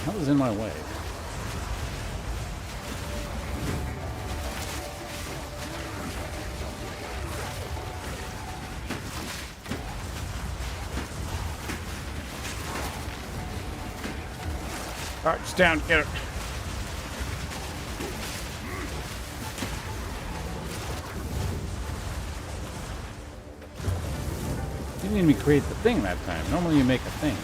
That was in my way. Alright, just down, get it. You didn't even create the thing that time. Normally you make a thing.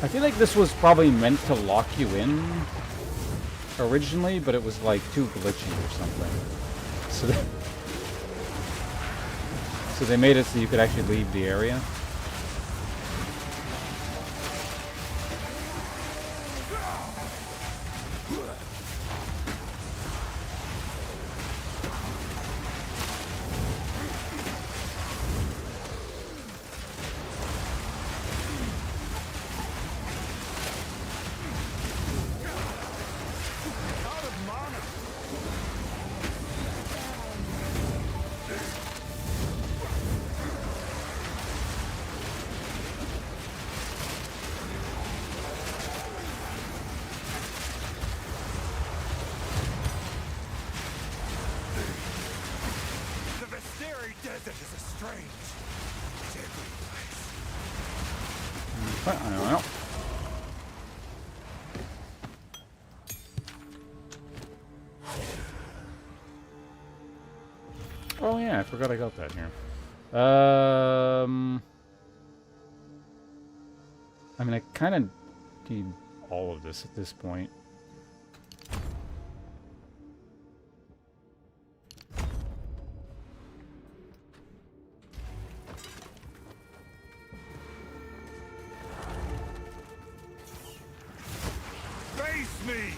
I feel like this was probably meant to lock you in originally, but it was like too glitchy or something. So they made it so you could actually leave the area. Oh yeah, I forgot I got that here. I mean, I kind of need all of this at this point. Face me!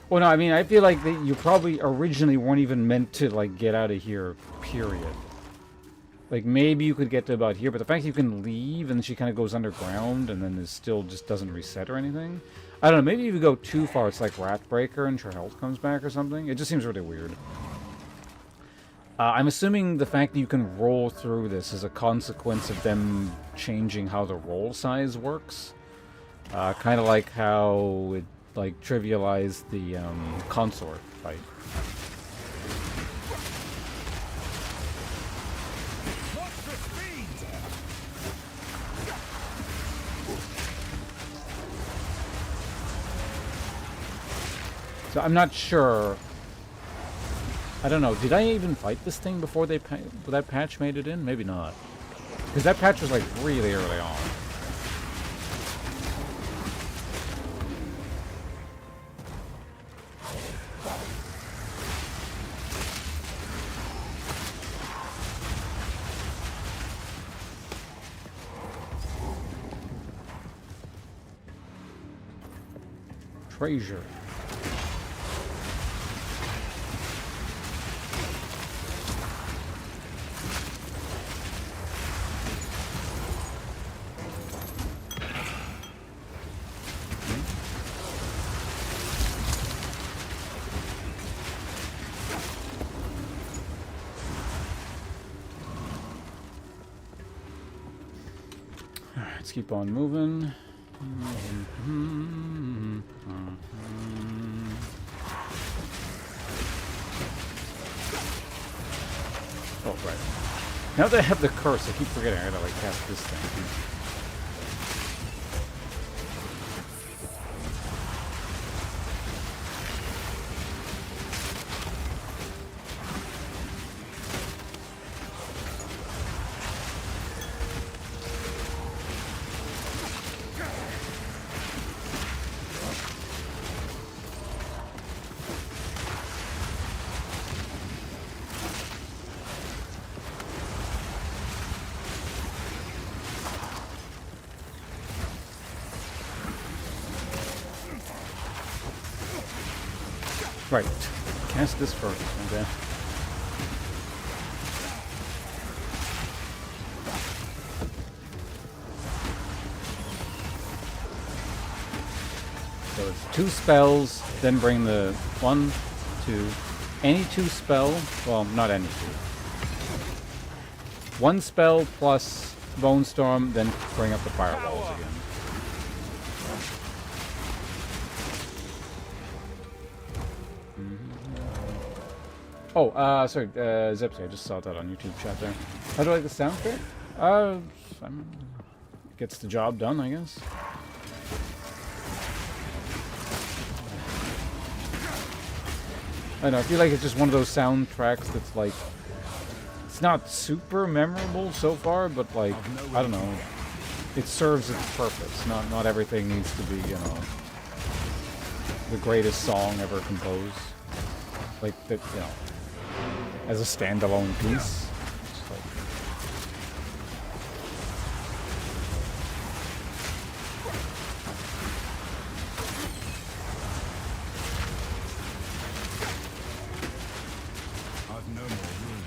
Well, no, I mean, I feel like that you probably originally weren't even meant to, like, get out of here, period. Like, maybe you could get to about here, but the fact you can leave and she kind of goes underground and then it still just doesn't reset or anything. I don't know, maybe if you go too far, it's like Ratbreaker and her health comes back or something. It just seems really weird. I'm assuming the fact that you can roll through this is a consequence of them changing how the roll size works. Kind of like how it, like, trivialized the consort fight. So I'm not sure. I don't know. Did I even fight this thing before that patch made it in? Maybe not. Because that patch was like really early on. Treasure. Let's keep on moving. Oh, right. Now that I have the curse, I keep forgetting I gotta, like, cast this thing. Right. Cast this first. Okay. So it's 2 spells, then bring the 1, 2, any 2 spell, well, not any 2. 1 spell plus Bone Storm, then bring up the firewalls again. Oh, sorry, Zepsy, I just saw that on YouTube chat there. How do I like the sound effect? Gets the job done, I guess. I don't know, I feel like it's just one of those soundtracks that's like, it's not super memorable so far, but like, I don't know, it serves its purpose. Not everything needs to be, you know, the greatest song ever composed. Like, that, you know, as a standalone piece. Like, I've no more room.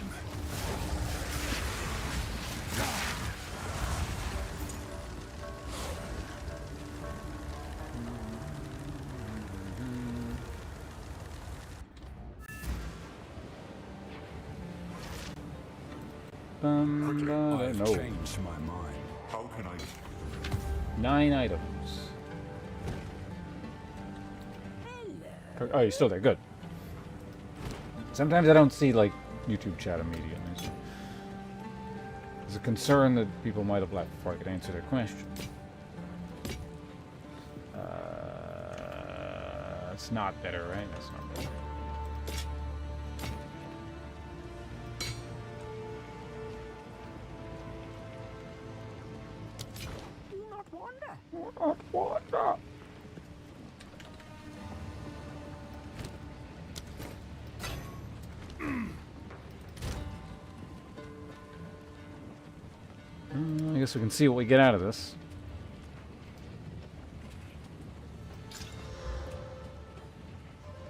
I've No. changed my mind. How can I... 9 items. Oh, you're still there. Good. Sometimes I don't see, like, YouTube chat immediately. So there's a concern that people might have left before I could answer their question. It's not better, right? That's not better. Do not wander. Not wander. I guess we can see what we get out of this.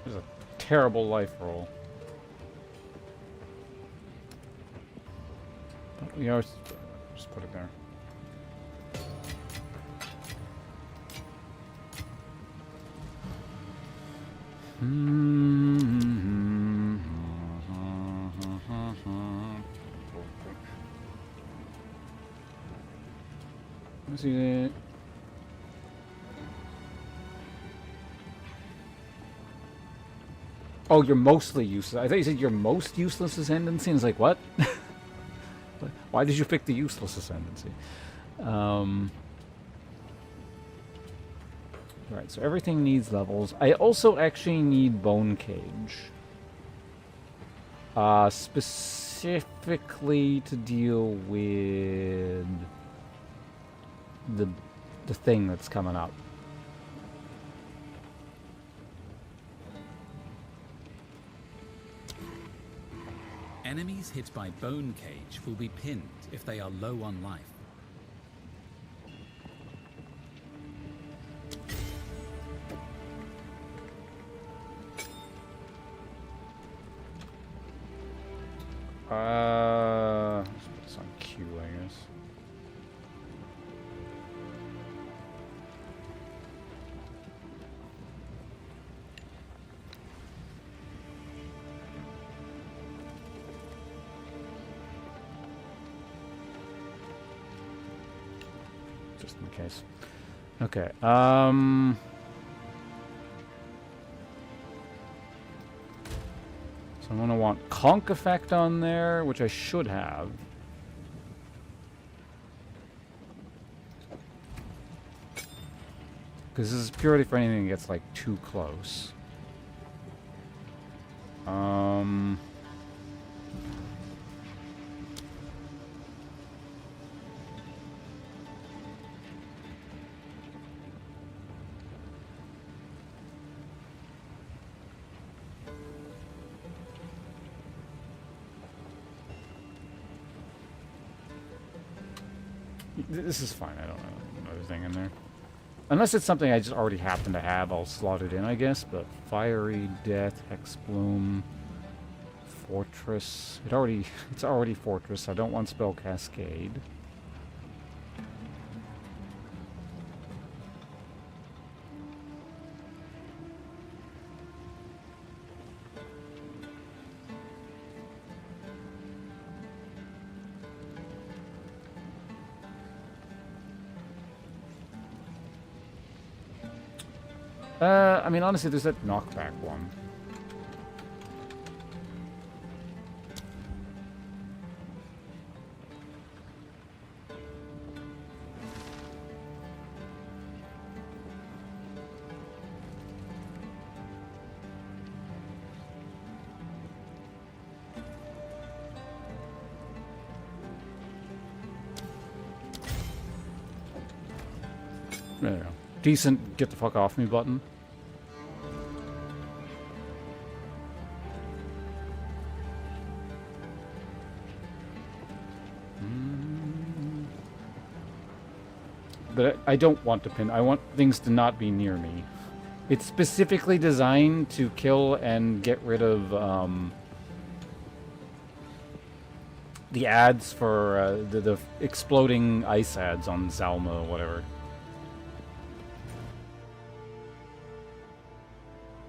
There's a terrible life roll. But we are just put it there. Let's see that. Oh, you're mostly useless. I thought you said your most useless ascendancy. I was like, what? Why did you pick the useless ascendancy? Right, so everything needs levels. I also actually need Bone Cage. Specifically to deal with the thing that's coming up. Enemies hit by Bone Cage will be pinned if they are low on life. Let's put this on Q, I guess. Just in case. Okay, so I'm going to want Conk effect on there, which I should have. Because this is purely for anything that gets, like, too close. This is fine. I don't know another thing in there. Unless it's something I just already happen to have, I'll slot it in, I guess. But Fiery Death, Hex Bloom, Fortress. It's already Fortress. I don't want Spell Cascade. I mean, honestly, there's that knockback one. There you go. Decent get the fuck off me button. But I don't want to pin. I want things to not be near me. It's specifically designed to kill and get rid of the ads for the exploding ice ads on Zalma or whatever.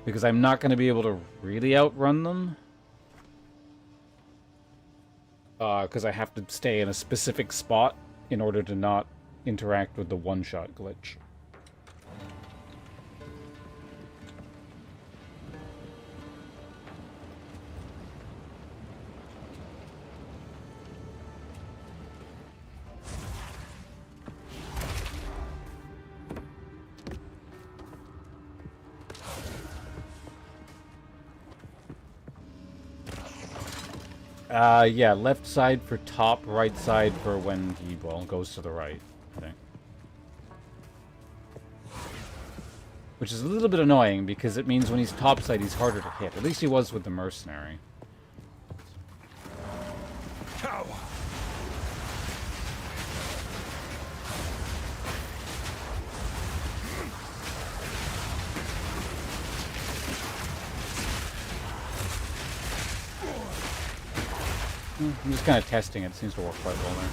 Because I'm not going to be able to really outrun them. because I have to stay in a specific spot in order to not interact with the one-shot glitch. Yeah, left side for top, right side for when he, well, goes to the right, I think. Which is a little bit annoying, because it means when he's top side, he's harder to hit. At least he was with the mercenary. Cow. I'm just kind of testing it. It seems to work quite well there.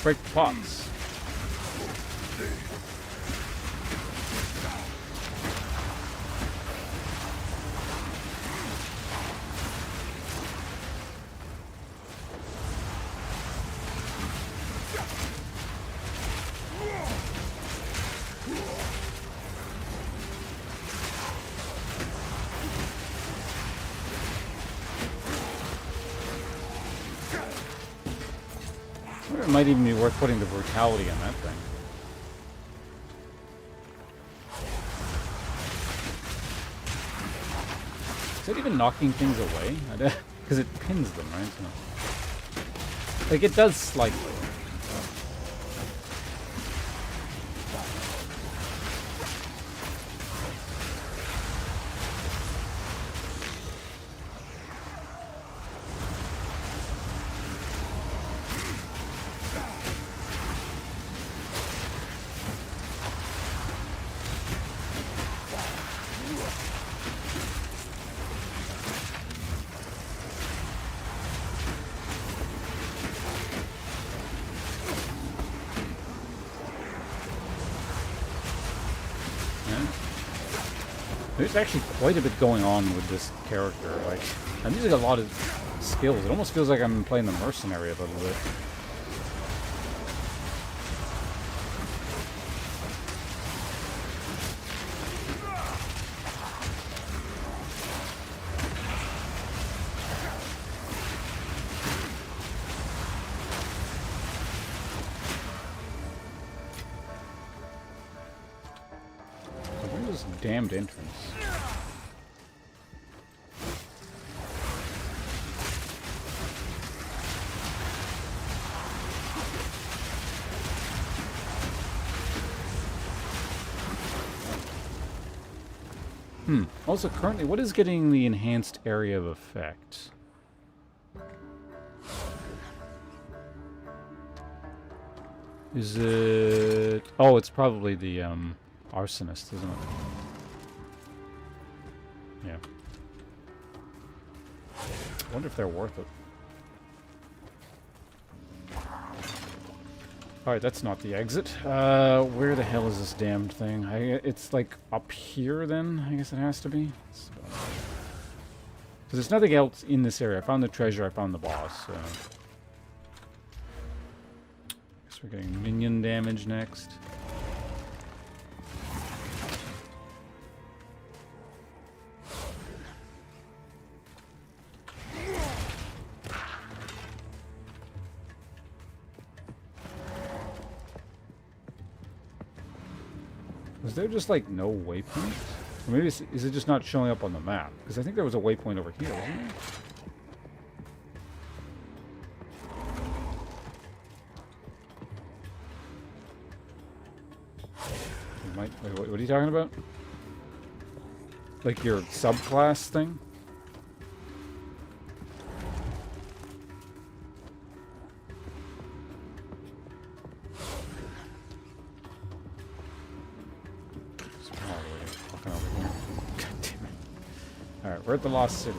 Break the pots. It might even be worth putting the brutality on that thing. Is it even knocking things away? Because it pins them, right? So, like, it does slightly. There's actually quite a bit going on with this character. Like, I'm using a lot of skills. It almost feels like I'm playing the mercenary a little bit. Where's this damned entrance? Also, currently, what is getting the enhanced area of effect? Is it... Oh, it's probably the, arsonist, isn't it? Yeah. I wonder if they're worth it. Alright, that's not the exit. Where the hell is this damned thing? It's like up here then, I guess it has to be. Because there's nothing else in this area. I found the treasure, I found the boss, so... Guess we're getting minion damage next. Was there just, like, no waypoint? Or maybe is it just not showing up on the map? Because I think there was a waypoint over here, wasn't there? Wait, what are you talking about? Like your subclass thing? We're at the Lost City.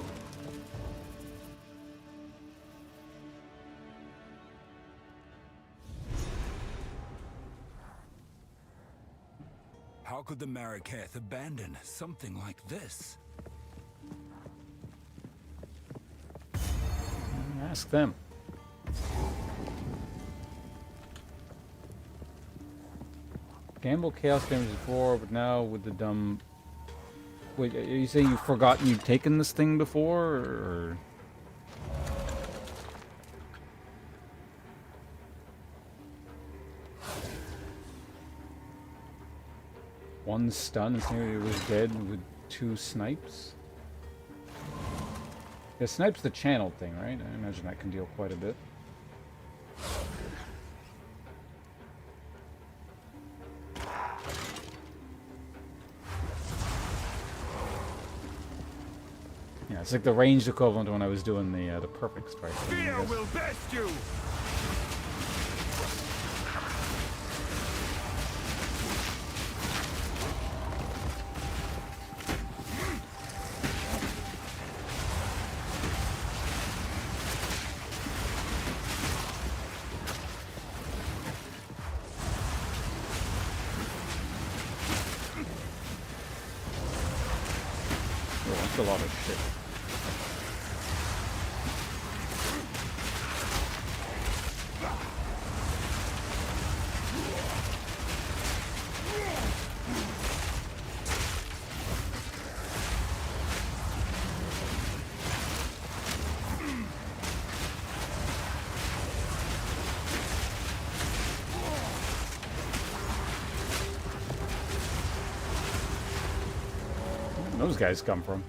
How could the Marraketh abandon something like this? Ask them. Gamble chaos damage before, but now with the dumb... Wait, are you saying you've forgotten you've taken this thing before, or...? One stun and he was dead with 2 snipes? Yeah, snipe's the channel thing, right? I imagine that can deal quite a bit. Yeah, it's like the ranged equivalent when I was doing the perfect strike. Fear will best you! That's a lot of shit. Where those guys come from?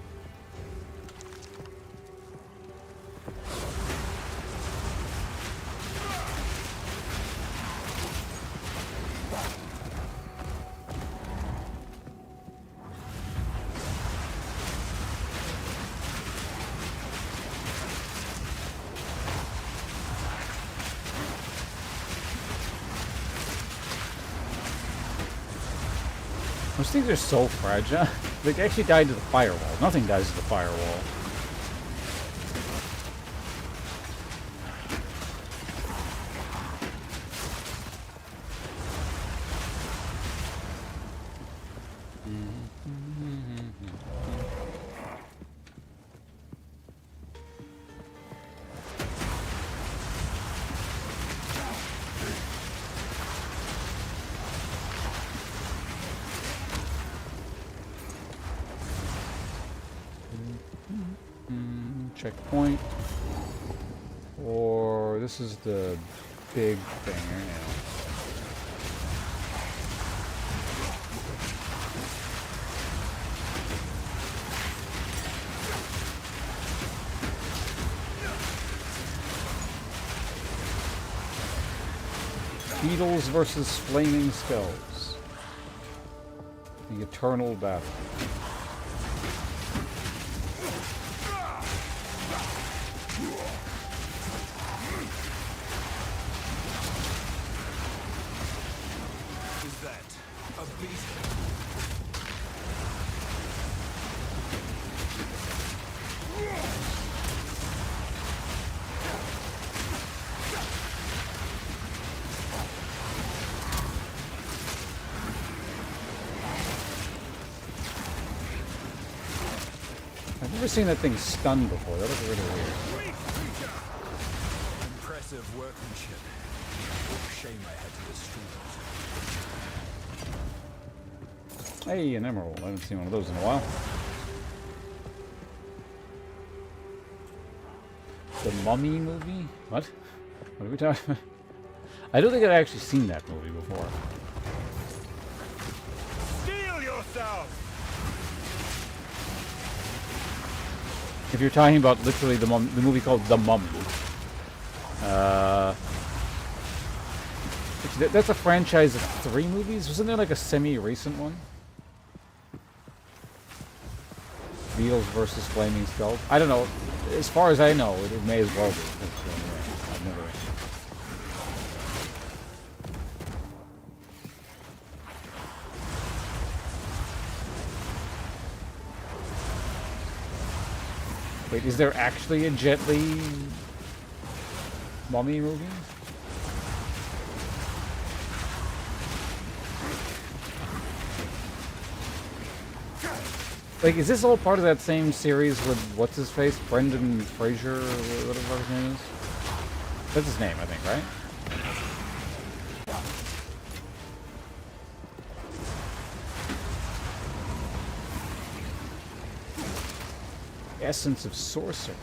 Those things are so fragile. They actually died to the firewall. Nothing dies to the firewall. Checkpoint. Or this is the big thing right now. Beetles versus flaming skulls. The eternal battle. I've never seen that thing stunned before. That was really weird. Impressive workmanship. Shame I had to destroy it. Hey, an emerald. I haven't seen one of those in a while. The Mummy movie? What? What are we talking about? I don't think I've actually seen that movie before. Steel yourself! If you're talking about literally the movie called The Mummy, that's a franchise of 3 movies. Wasn't there like a semi-recent one? Beetles versus Flaming Skulls. I don't know. As far as I know, it may as well be. I've never. Wait, is there actually a Jet Li mummy movie? Like, is this all part of that same series with what's his face, Brendan Fraser, or whatever his name is? That's his name, I think, right? Essence of Sorcery.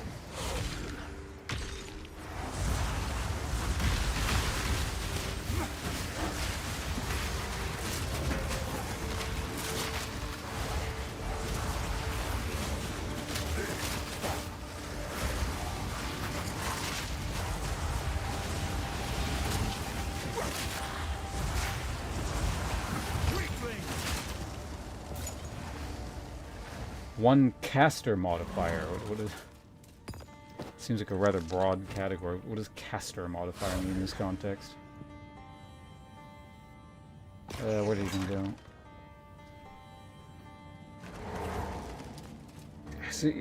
One caster modifier. What is? Seems like a rather broad category. What does caster modifier mean in this context? What did you do?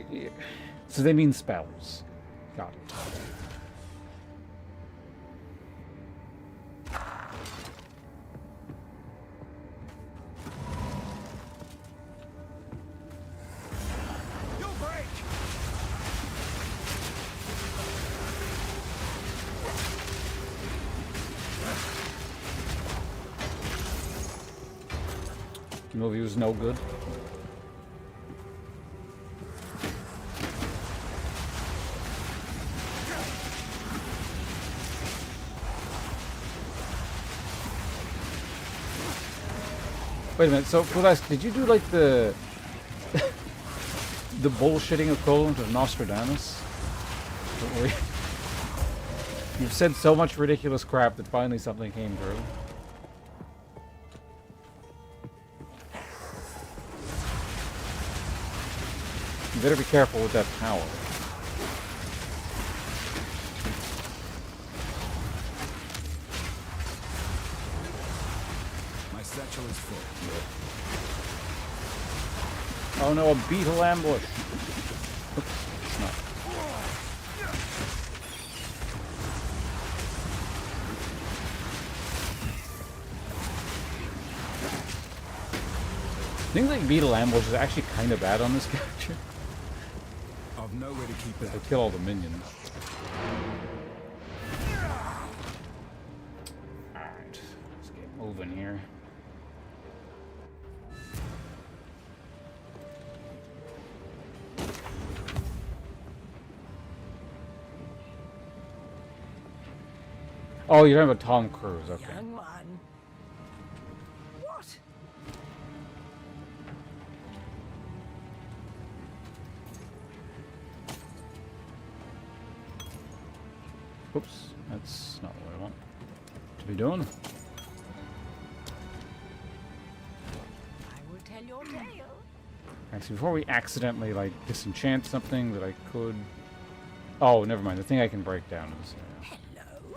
So they mean spells. Got it. Movie was no good. Wait a minute, so Fulas, did you do like the the bullshitting equivalent of Nostradamus? You've said so much ridiculous crap that finally something came through. You better be careful with that power. My satchel is full. Oh no, a beetle ambush. Oops, it's not. Things like beetle ambush is actually kind of bad on this character. I've nowhere to keep that. They kill all the minions. Alright, let's get moving here. Oh, you're talking about Tom Cruise, okay. Young man. What? Oops, that's not what I want to be doing. I will tell your tale. Actually, before we accidentally, like, disenchant something that I could... Oh, never mind. The thing I can break down is... Hello.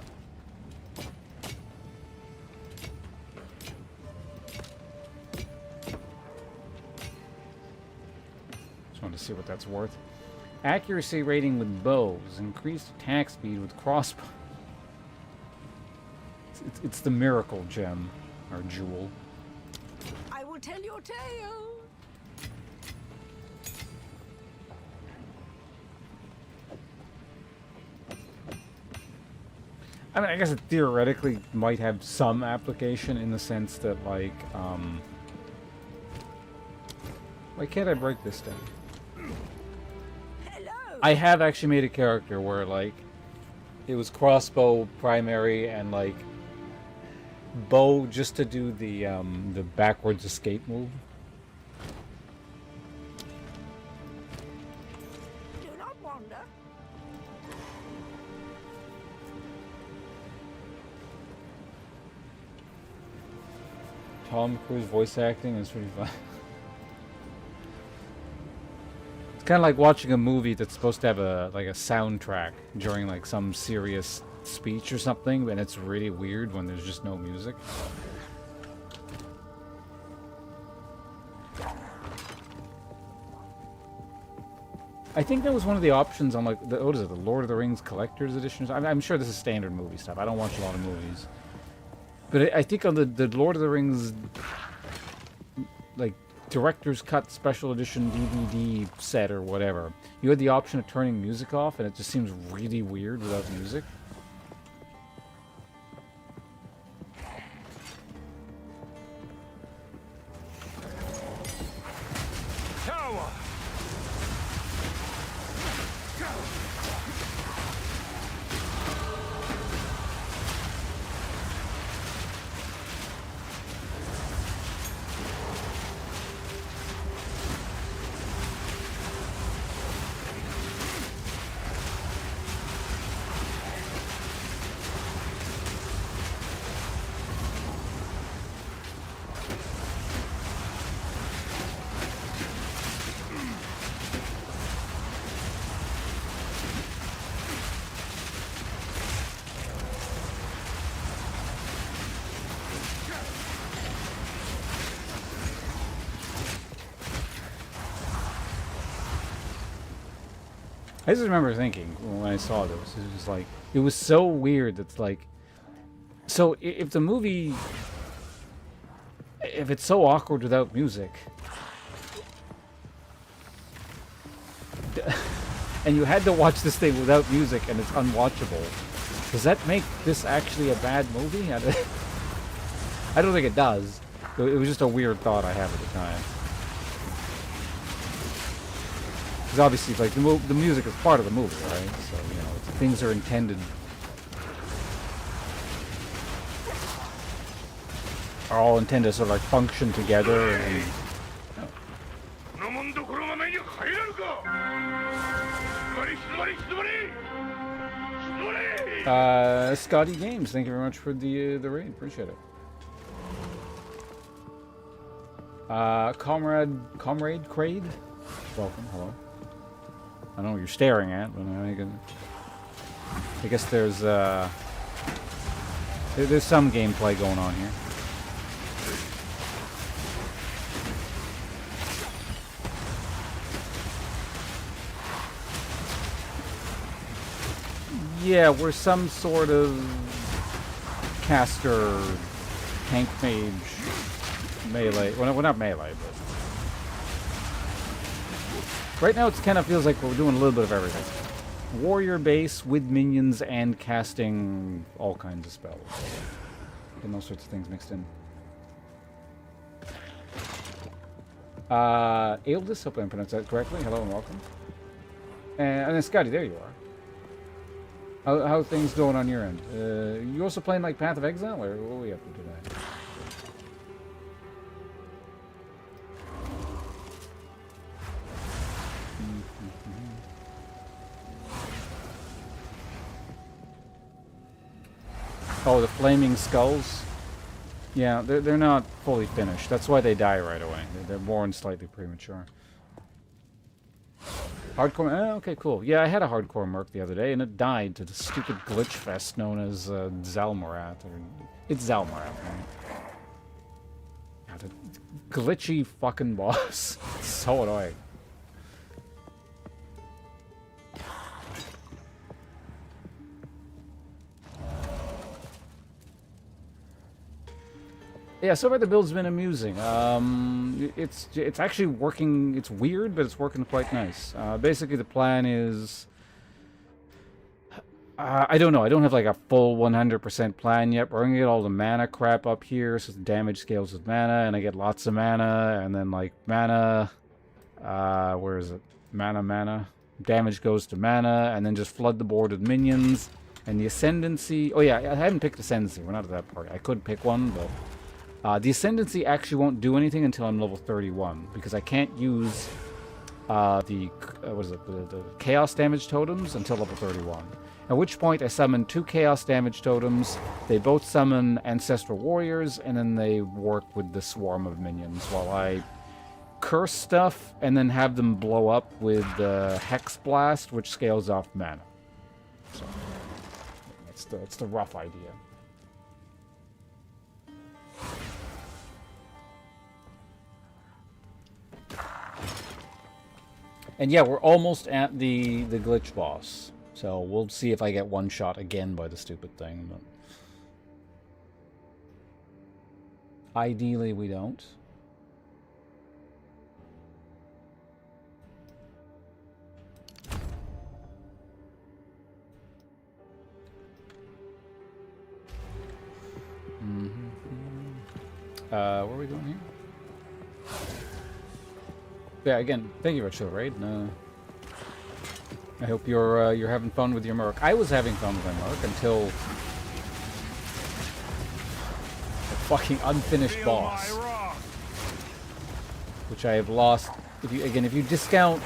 Just wanted to see what that's worth. Accuracy rating with bows. Increased attack speed with crossbow. It's the miracle gem. Or jewel. I will tell your tale. I mean, I guess it theoretically might have some application in the sense that, like, why can't I break this thing? I have actually made a character where, like, it was crossbow primary and, like, bow just to do the backwards escape move. Do not wander. Tom Cruise voice acting is pretty fun. It's kind of like watching a movie that's supposed to have a soundtrack during like some serious speech or something, and it's really weird when there's just no music. I think that was one of the options on, like, what is it, the Lord of the Rings Collector's Edition? I'm sure this is standard movie stuff. I don't watch a lot of movies. But I think on the Lord of the Rings, like, Director's Cut Special Edition DVD set or whatever, you had the option of turning music off, and it just seems really weird without music. I just remember thinking when I saw this, it was like, it was so weird. It's like, so if the movie, if it's so awkward without music, and you had to watch this thing without music and it's unwatchable, does that make this actually a bad movie? I don't think it does. It was just a weird thought I had at the time. Because obviously, like, the music is part of the movie, right? So, you know, things are intended... are all intended to sort of, like, function together and... Scotty Games, thank you very much for the raid. Appreciate it. Comrade Crade, welcome. Hello. I don't know what you're staring at, but I guess there's some gameplay going on here. Yeah, we're some sort of caster, tank mage, melee. Well, not melee, but right now it kind of feels like we're doing a little bit of everything. Warrior base with minions and casting all kinds of spells. Getting all sorts of things mixed in. Aeldis, hope I pronounced that correctly. Hello and welcome. And then Scotty, there you are. How are things going on your end? You also playing like Path of Exile, or what are we up to today? Oh, the flaming skulls? Yeah, they're not fully finished. That's why they die right away. They're born slightly premature. Hardcore... okay, cool. Yeah, I had a hardcore merc the other day, and it died to the stupid glitch fest known as Zalmorath. It's Zalmorath, right? God, the glitchy fucking boss. It's so annoying. Yeah, so far the build's been amusing. It's actually working. It's weird, but it's working quite nice. Basically, the plan is... I don't know. I don't have like a full 100% plan yet. We're gonna get all the mana crap up here, so the damage scales with mana, and I get lots of mana, and then like mana... where is it? Mana. Damage goes to mana, and then just flood the board with minions. And the Ascendancy... Oh yeah, I haven't picked Ascendancy. We're not at that part. I could pick one, but... the Ascendancy actually won't do anything until I'm level 31, because I can't use the Chaos Damage Totems until level 31. At which point I summon 2 Chaos Damage Totems, they both summon Ancestral Warriors, and then they work with the swarm of minions while I curse stuff and then have them blow up with Hex Blast, which scales off mana. So, that's the rough idea. And yeah, we're almost at the glitch boss. So we'll see if I get one shot again by the stupid thing. But ideally, we don't. Where are we going here? Yeah, again, thank you, Rachel Raid. I hope you're having fun with your Merc. I was having fun with my Merc until the fucking unfinished boss, which I have lost. If you discount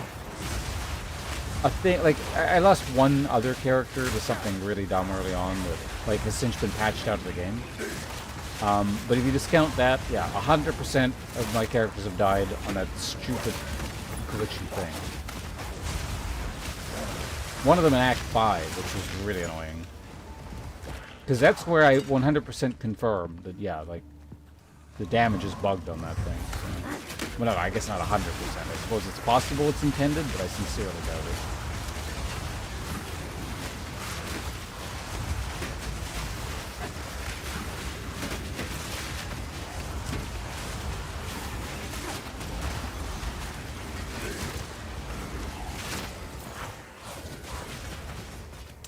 a thing, like I lost one other character to something really dumb early on that like has since been patched out of the game. But if you discount that, yeah, 100% of my characters have died on that stupid glitchy thing. One of them in Act 5, which was really annoying. Because that's where I 100% confirmed that, yeah, like, the damage is bugged on that thing. So. Well, no, I guess not 100%. I suppose it's possible it's intended, but I sincerely doubt it.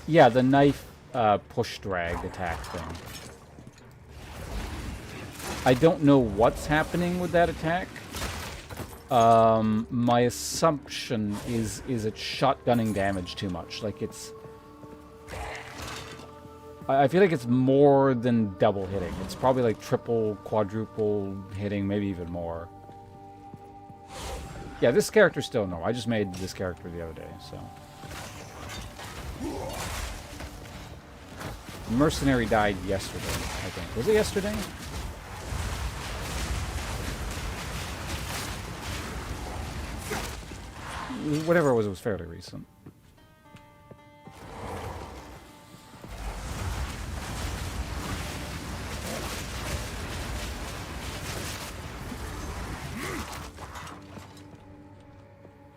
Yeah, the knife push drag attack thing. I don't know what's happening with that attack. My assumption is it's shotgunning damage too much. Like it's... I feel like it's more than double hitting. It's probably like triple, quadruple hitting, maybe even more. Yeah, this character still no. I just made this character the other day, so... Mercenary died yesterday, I think. Was it yesterday? Whatever it was fairly recent.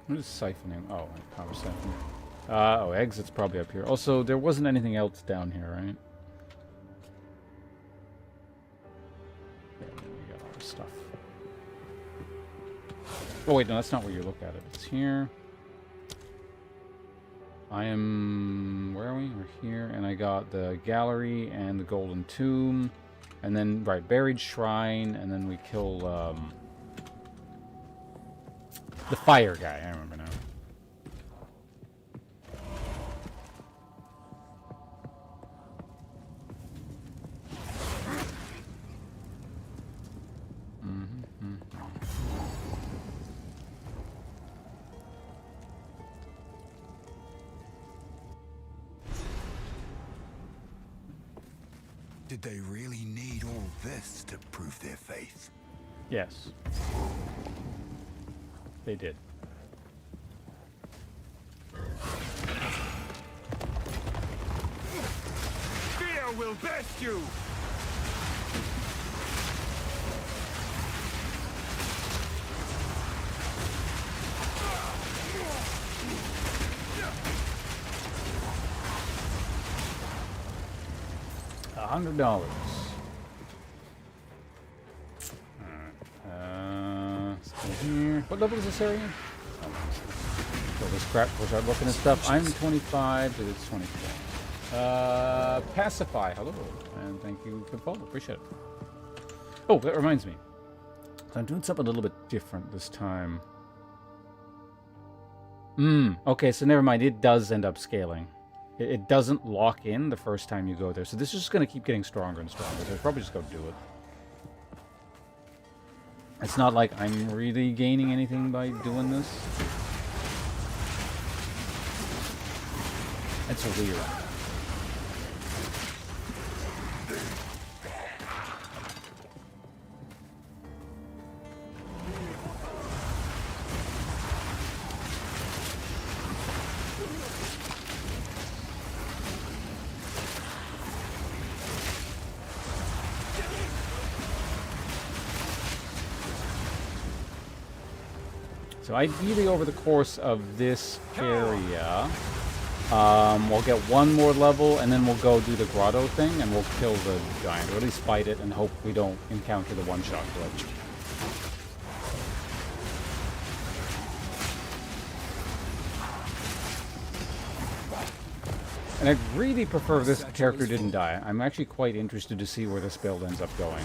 What is siphoning? Oh, power siphon. Oh, exit's probably up here. Also, there wasn't anything else down here, right? Yeah, we got all this stuff. Oh, wait, no, that's not where you look at it. It's here. I am... Where are we? We're here, and I got the gallery and the golden tomb. And then, right, buried shrine, and then we kill, the fire guy, I remember now. Did they really need all this to prove their faith? Yes. They did. Fear will best you! $100. Alright. Here. What level is this area? So this crap, we'll start looking at stuff. I'm 25, but it's 24. Pacify, hello. And thank you for the follow, appreciate it. Oh, that reminds me. I'm doing something a little bit different this time. Okay, so never mind. It does end up scaling. It doesn't lock in the first time you go there. So this is just going to keep getting stronger and stronger. So I'll probably just go do it. It's not like I'm really gaining anything by doing this. It's weird. So ideally over the course of this area, we'll get one more level, and then we'll go do the grotto thing, and we'll kill the giant, or at least fight it, and hope we don't encounter the one-shot glitch. And I really prefer if this character didn't die. I'm actually quite interested to see where this build ends up going.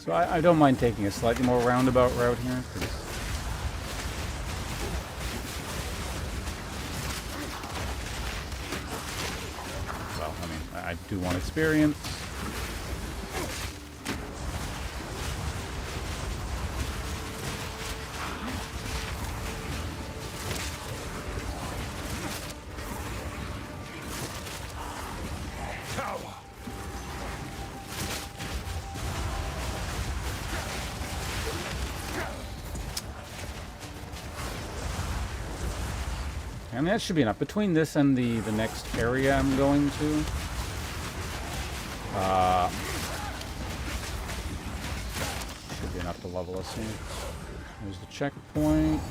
So I don't mind taking a slightly more roundabout route here. Well, I mean, I do want experience. I mean, that should be enough. Between this and the next area I'm going to, should be enough to level us here. There's the checkpoint.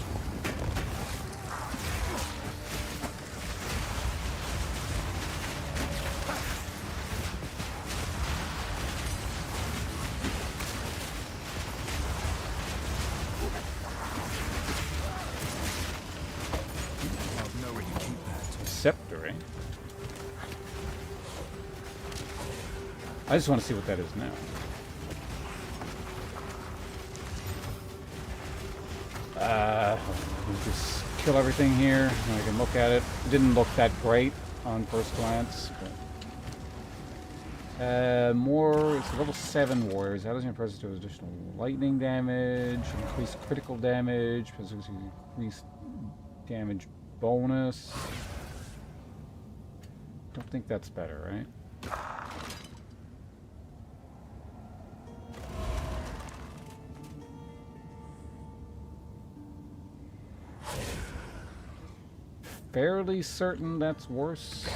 Scepter, eh? I just want to see what that is now. Just kill everything here, and I can look at it. It didn't look that great on first glance. But more, it's level 7 warriors. How does your presence do additional lightning damage, increased critical damage, increased damage bonus? Don't think that's better, right? Fairly certain that's worse.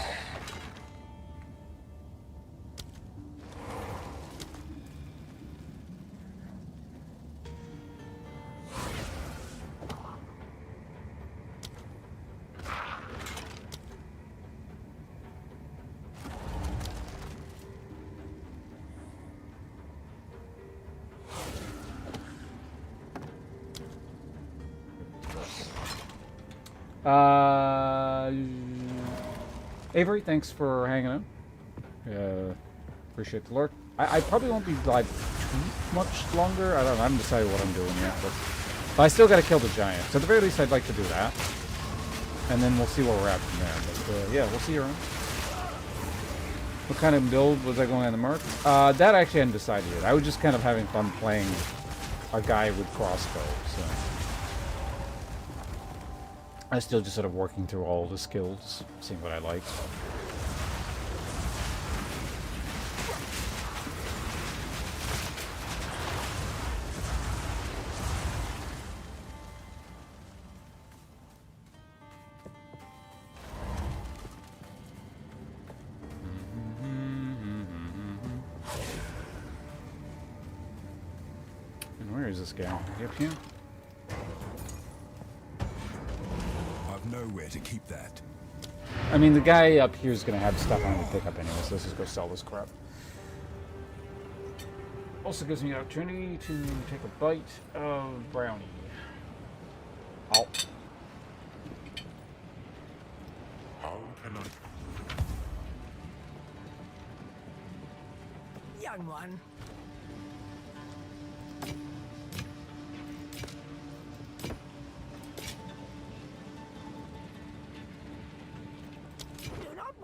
Avery, thanks for hanging out. Appreciate the lurk. I probably won't be live too much longer. I don't know. I haven't decided what I'm doing yet, but I still got to kill the giant. So at the very least, I'd like to do that, and then we'll see where we're at from there. But yeah, we'll see you around. What kind of build was I going on the mark? That I actually hadn't decided yet. I was just kind of having fun playing a guy with crossbow. So I still just sort of working through all the skills, seeing what I like. And where is this guy? Up here? Nowhere to keep that. I mean, the guy up here is going to have stuff I need to pick up anyway, so let's just go sell this crap. Also gives me an opportunity to take a bite of brownie. Oh. How can I? Young one.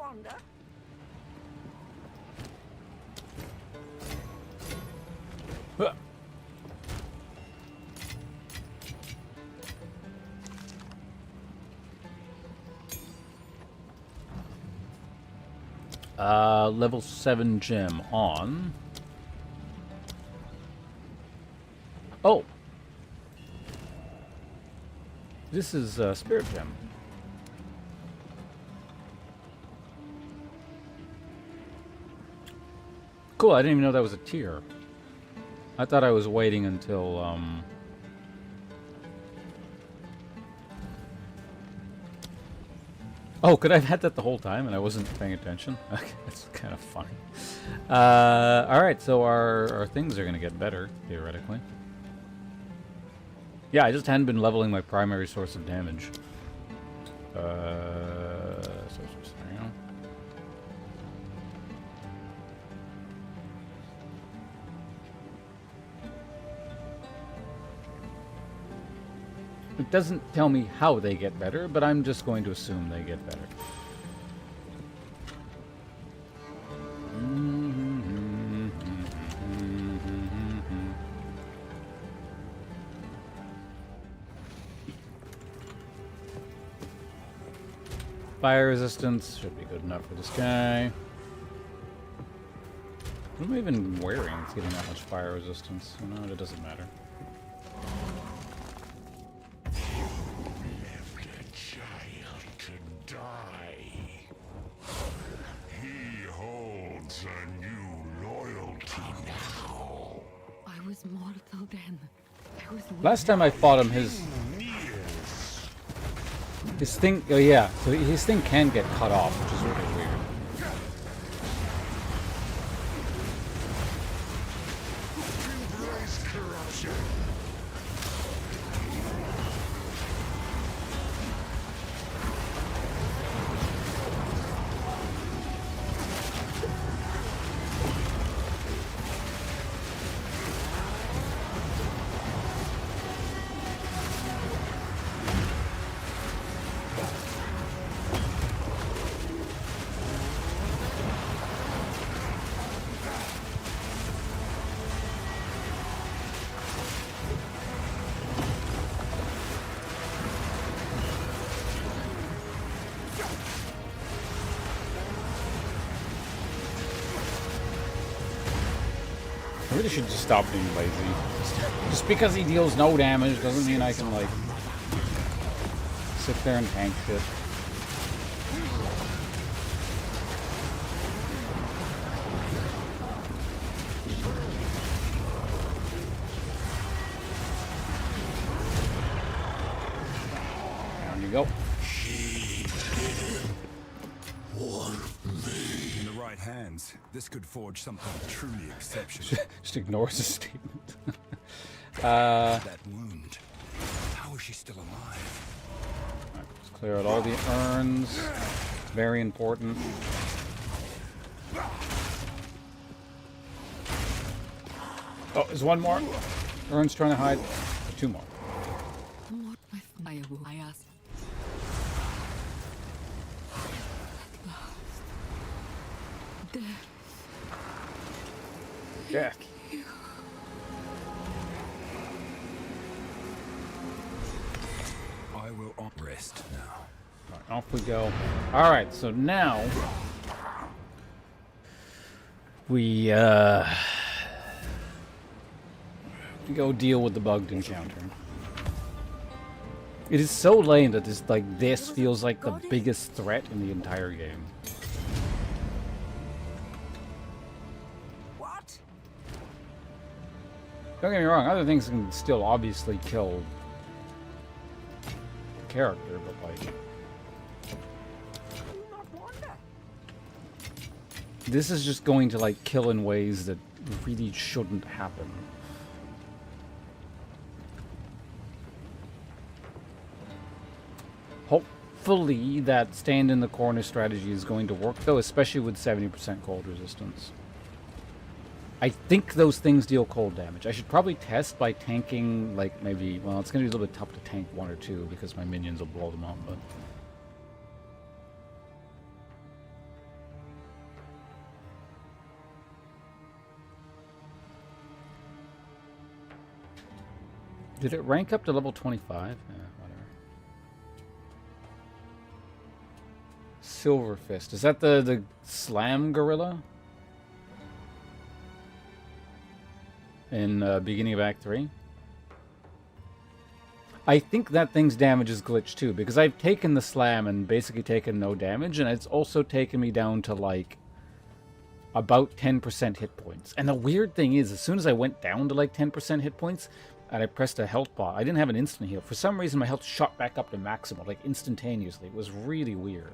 wander. Level 7 gem on. Oh! This is Spirit Gem. Cool, I didn't even know that was a tier. I thought I was waiting until, Oh, could I have had that the whole time and I wasn't paying attention? Okay, that's kind of funny. Alright, so our things are going to get better, theoretically. Yeah, I just hadn't been leveling my primary source of damage. It doesn't tell me how they get better, but I'm just going to assume they get better. Fire resistance should be good enough for this guy. What am I even wearing? It's getting that much fire resistance. No, it doesn't matter. Mortal then. Last time I fought him, his thing. Oh yeah, so his thing can get cut off, which is really weird. I really should just stop being lazy. Just because he deals no damage doesn't mean I can, like, sit there and tank shit. There you go. Hands. This could forge something truly exceptional. Just ignores the statement. That wound. How is she still alive? Right, let's clear out all the urns. Very important. Oh, there's one more. Urn's trying to hide. Two more. I asked. Death. I will rest now. Right, off we go. Alright, so now we go deal with the bugged encounter. It is so lame that this feels like the biggest threat in the entire game. Don't get me wrong, other things can still obviously kill the character, but like... This is just going to like kill in ways that really shouldn't happen. Hopefully that stand in the corner strategy is going to work though, especially with 70% cold resistance. I think those things deal cold damage. I should probably test by tanking, like, maybe... Well, it's going to be a little bit tough to tank one or two because my minions will blow them up, but... Did it rank up to level 25? Yeah, whatever. Silver Fist. Is that the slam gorilla? In beginning of Act 3? I think that thing's damage is glitched too, because I've taken the slam and basically taken no damage, and it's also taken me down to like about 10% hit points. And the weird thing is, as soon as I went down to like 10% hit points, and I pressed a health bar, I didn't have an instant heal. For some reason, my health shot back up to maximal, like instantaneously. It was really weird.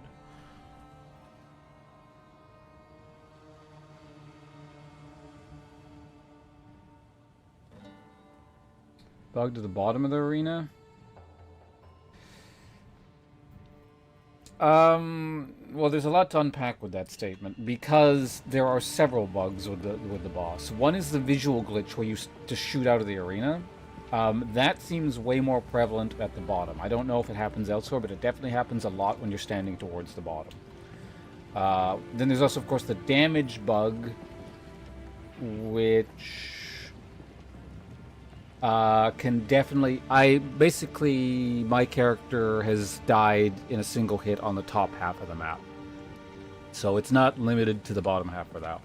Bug to the bottom of the arena? Well, there's a lot to unpack with that statement, because there are several bugs with the boss. One is the visual glitch where you just shoot out of the arena. That seems way more prevalent at the bottom. I don't know if it happens elsewhere, but it definitely happens a lot when you're standing towards the bottom. Then there's also, of course, the damage bug, which can definitely... Basically, my character has died in a single hit on the top half of the map. So it's not limited to the bottom half for that.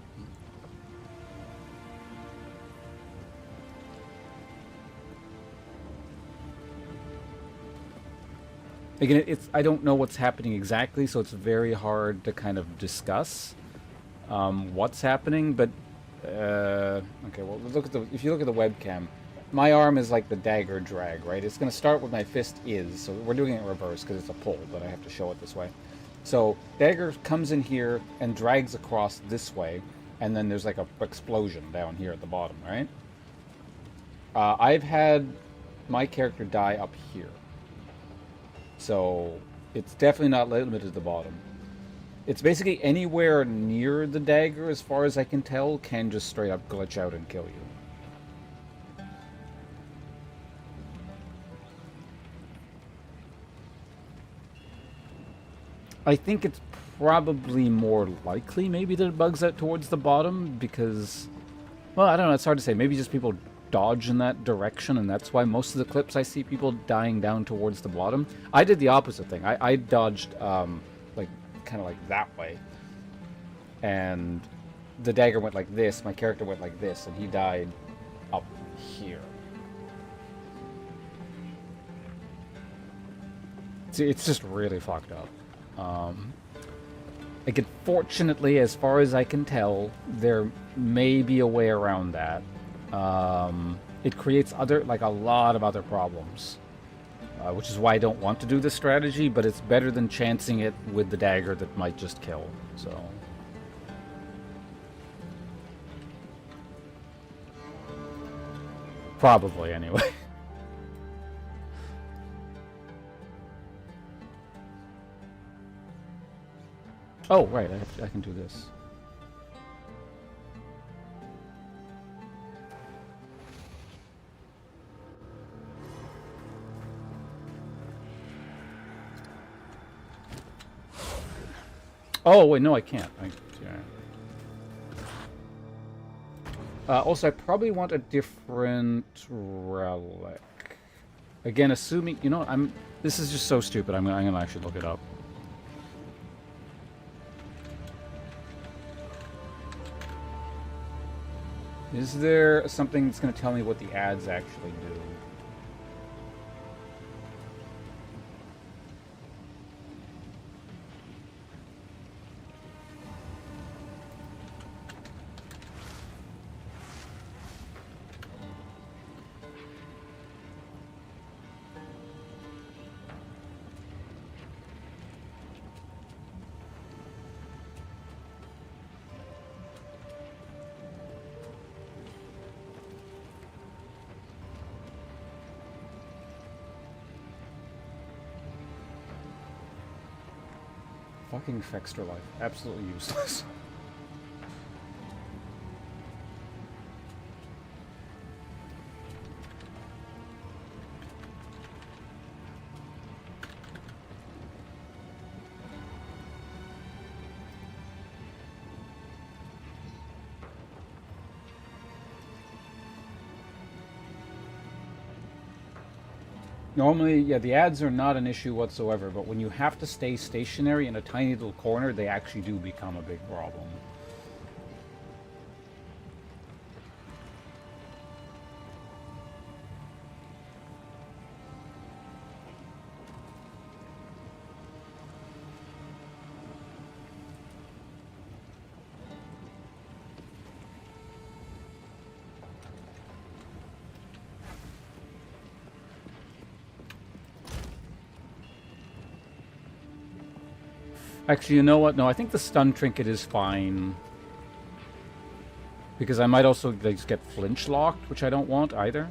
Again, I don't know what's happening exactly, so it's very hard to kind of discuss what's happening. But okay, well, if you look at the webcam, my arm is like the dagger drag, right? It's going to start with my fist is, so we're doing it in reverse because it's a pull, but I have to show it this way. So dagger comes in here and drags across this way, and then there's like a explosion down here at the bottom, right? I've had my character die up here. So it's definitely not limited to the bottom. It's basically anywhere near the dagger, as far as I can tell, can just straight up glitch out and kill you. I think it's probably more likely maybe that it bugs out towards the bottom because, well, I don't know, it's hard to say. Maybe just people dodge in that direction, and that's why most of the clips I see people dying down towards the bottom. I did the opposite thing. I dodged like kind of like that way, and the dagger went like this, my character went like this, and he died up here. See, it's just really fucked up. Again, fortunately, as far as I can tell, there may be a way around that. It creates a lot of other problems, which is why I don't want to do this strategy, but it's better than chancing it with the dagger that might just kill, so... Probably, anyway. Oh, right, I can do this. Oh, wait, no, I can't. Also, I probably want a different relic. Again, assuming... You know, this is just so stupid. I'm gonna actually look it up. Is there something that's going to tell me what the ads actually do? Fucking Fextra Life. Absolutely useless. Normally, yeah, the ads are not an issue whatsoever, but when you have to stay stationary in a tiny little corner, they actually do become a big problem. Actually, you know what? No, I think the stun trinket is fine. Because I might also like, just get flinch locked, which I don't want either.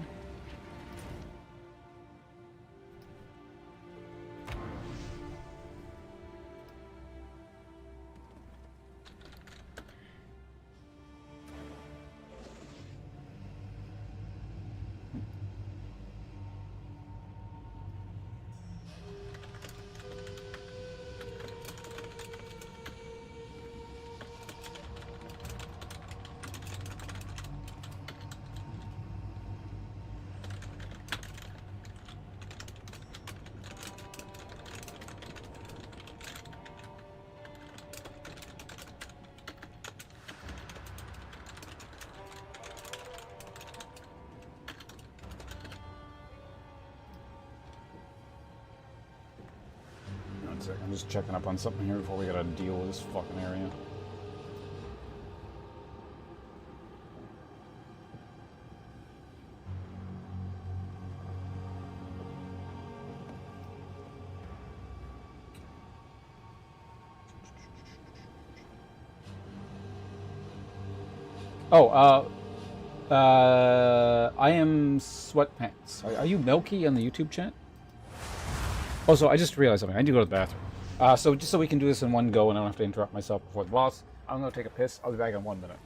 I'm just checking up on something here before we gotta deal with this fucking area. Oh, I am Sweatpants. Are you Milky on the YouTube chat? Also, I just realized something. I need to go to the bathroom. So just so we can do this in one go and I don't have to interrupt myself before the boss, I'm going to take a piss. I'll be back in 1 minute.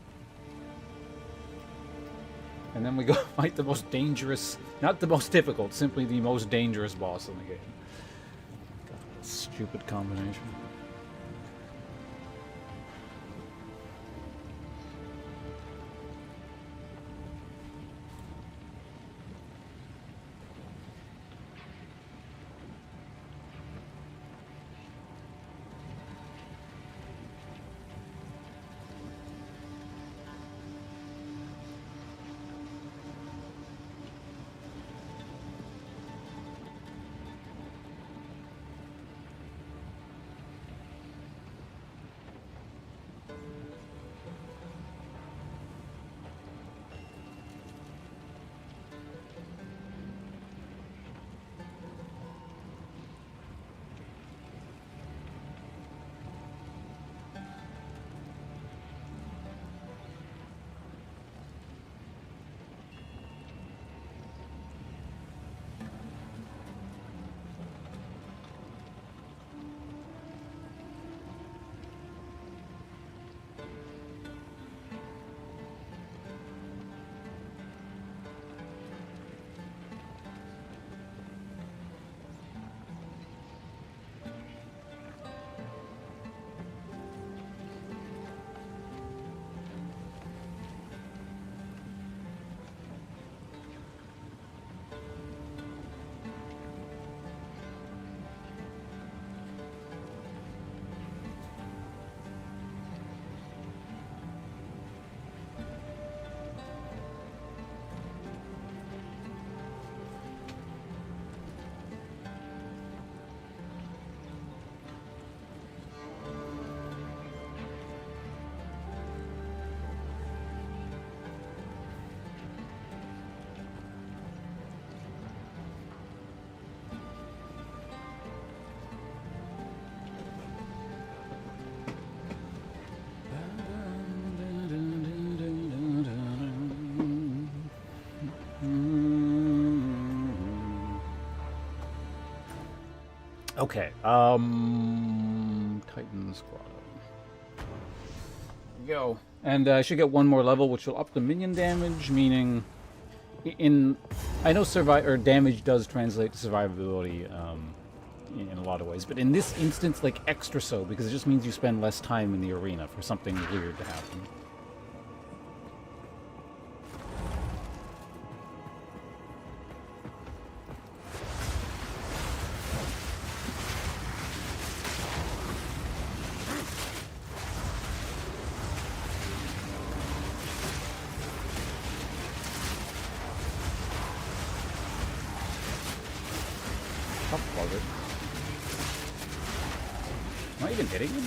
And then we go fight the most dangerous, not the most difficult, simply the most dangerous boss in the game. God, stupid combination. Okay, Titan Squad. Go. And I should get one more level, which will up the minion damage, meaning I know damage does translate to survivability in a lot of ways, but in this instance, like extra so, because it just means you spend less time in the arena for something weird to happen. tough bugger. Am I even hitting him?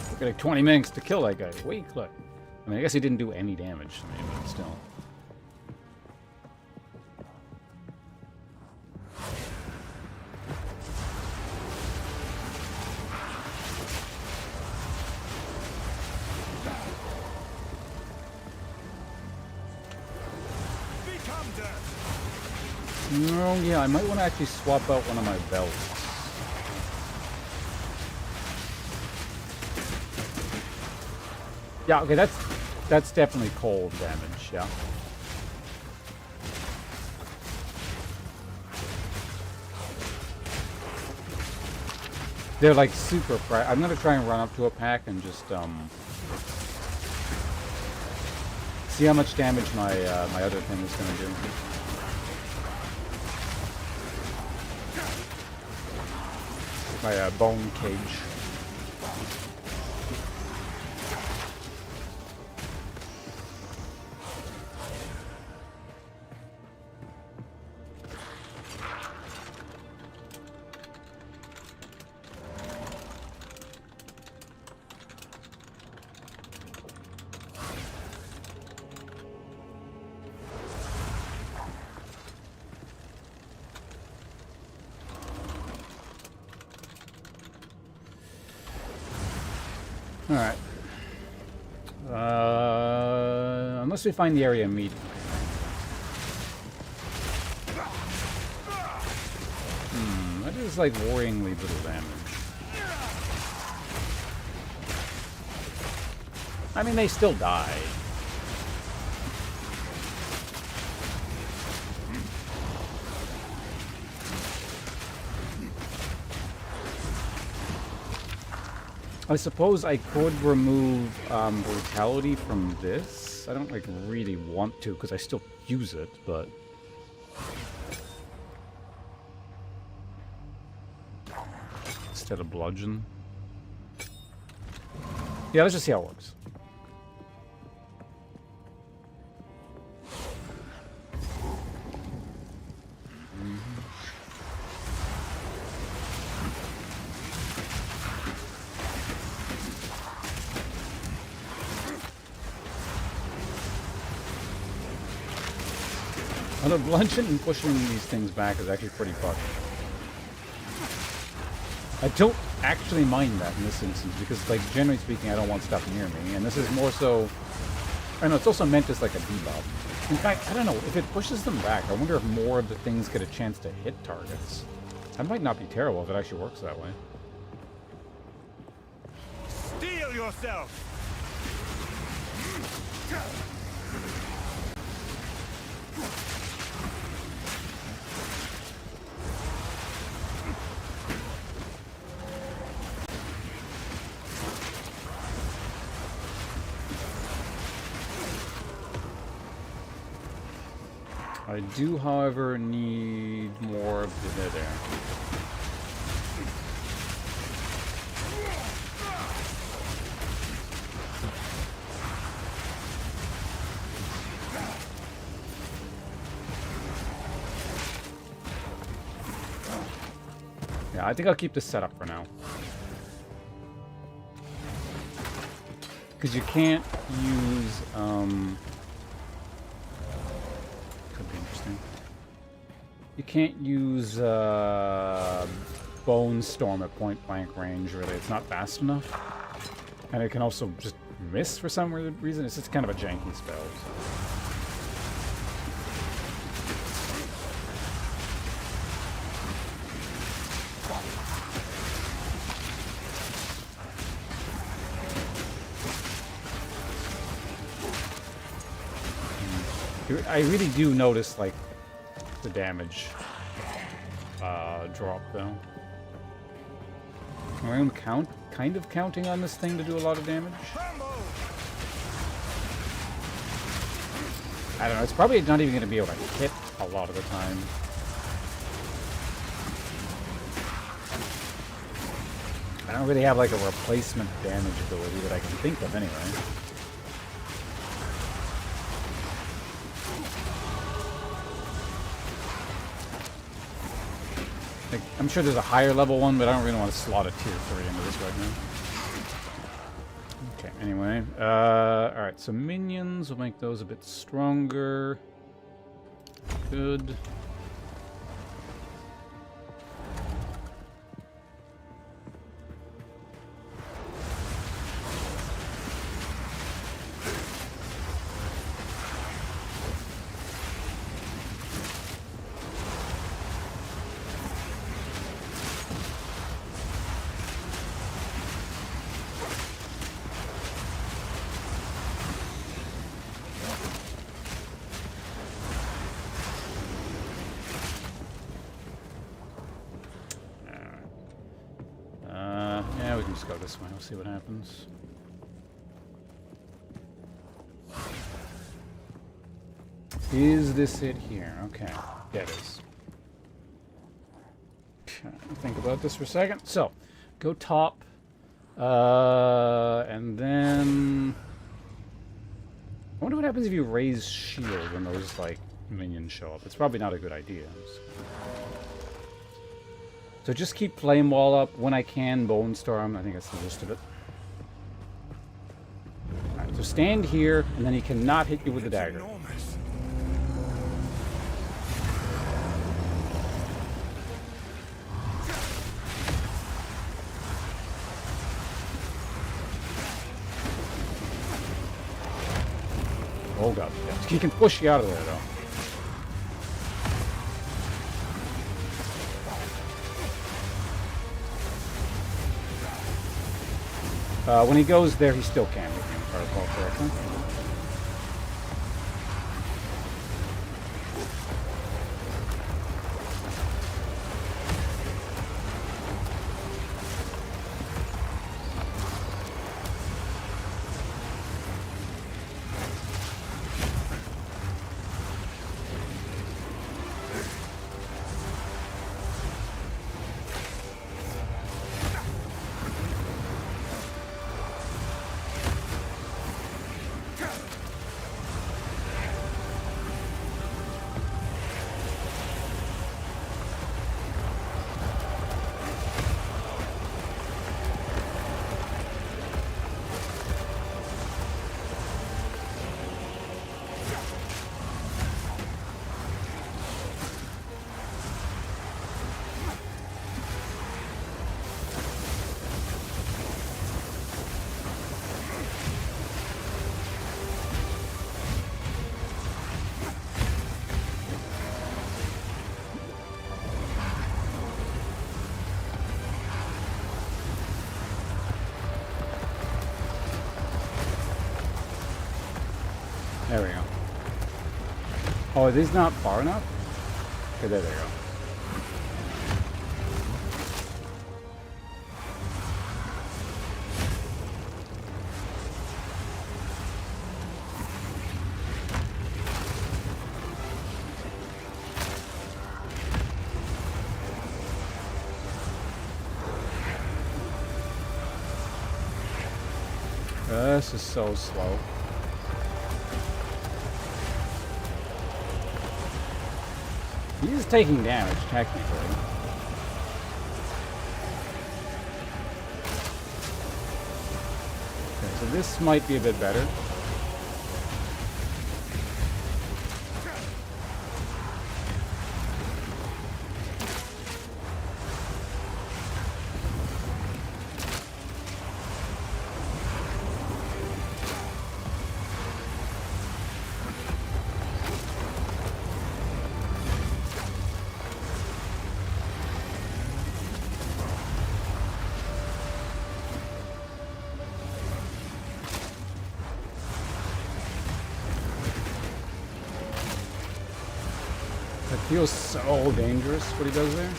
Took like 20 minutes to kill that guy. Wait, click. I mean, I guess he didn't do any damage to me, but still. No, yeah, I might want to actually swap out one of my belts. Yeah, okay, that's definitely cold damage, yeah. They're like super bright. I'm gonna try and run up to a pack and just see how much damage my my other thing is gonna do. My bone cage. Alright. Unless we find the area immediately. That is like worryingly little damage. I mean, they still die. I suppose I could remove brutality from this. I don't like really want to because I still use it, but instead of bludgeon. Yeah, let's just see how it works. The bludgeon and pushing these things back is actually pretty fucked. I don't actually mind that in this instance because, like, generally speaking, I don't want stuff near me, and this is more so. I know it's also meant as like a debuff. In fact, I don't know if it pushes them back. I wonder if more of the things get a chance to hit targets. That might not be terrible if it actually works that way. Steel yourself. I do, however, need more of the nether. Yeah, I think I'll keep this set up for now. Because you can't use, could be interesting. You can't use, Bone Storm at point blank range, really. It's not fast enough. And it can also just miss for some reason. It's just kind of a janky spell. So. I really do notice, like, the damage drop, though. I'm kind of counting on this thing to do a lot of damage. I don't know, it's probably not even going to be able to hit a lot of the time. I don't really have like a replacement damage ability that I can think of anyway. Like, I'm sure there's a higher level one, but I don't really want to slot a tier 3 into this right now. Okay, anyway. Alright, so minions, will make those a bit stronger. Good. Yeah, we can just go this way. We'll see what happens. Is this it here? Okay. Yeah, it is. Think about this for a second. So, go top. And then... I wonder what happens if you raise shield when those, like, minions show up. It's probably not a good idea. So just keep Flame Wall up when I can. Bone Storm. I think that's the gist of it. Alright, so stand here, and then he cannot hit you with the dagger. Oh god. Yeah. He can push you out of there, though. When he goes there, he still can, if I recall correctly. There we go. Oh, it is not far enough? Okay, there they go. This is so slow. He's taking damage, technically. Okay, so this might be a bit better. It feels so dangerous what he does there.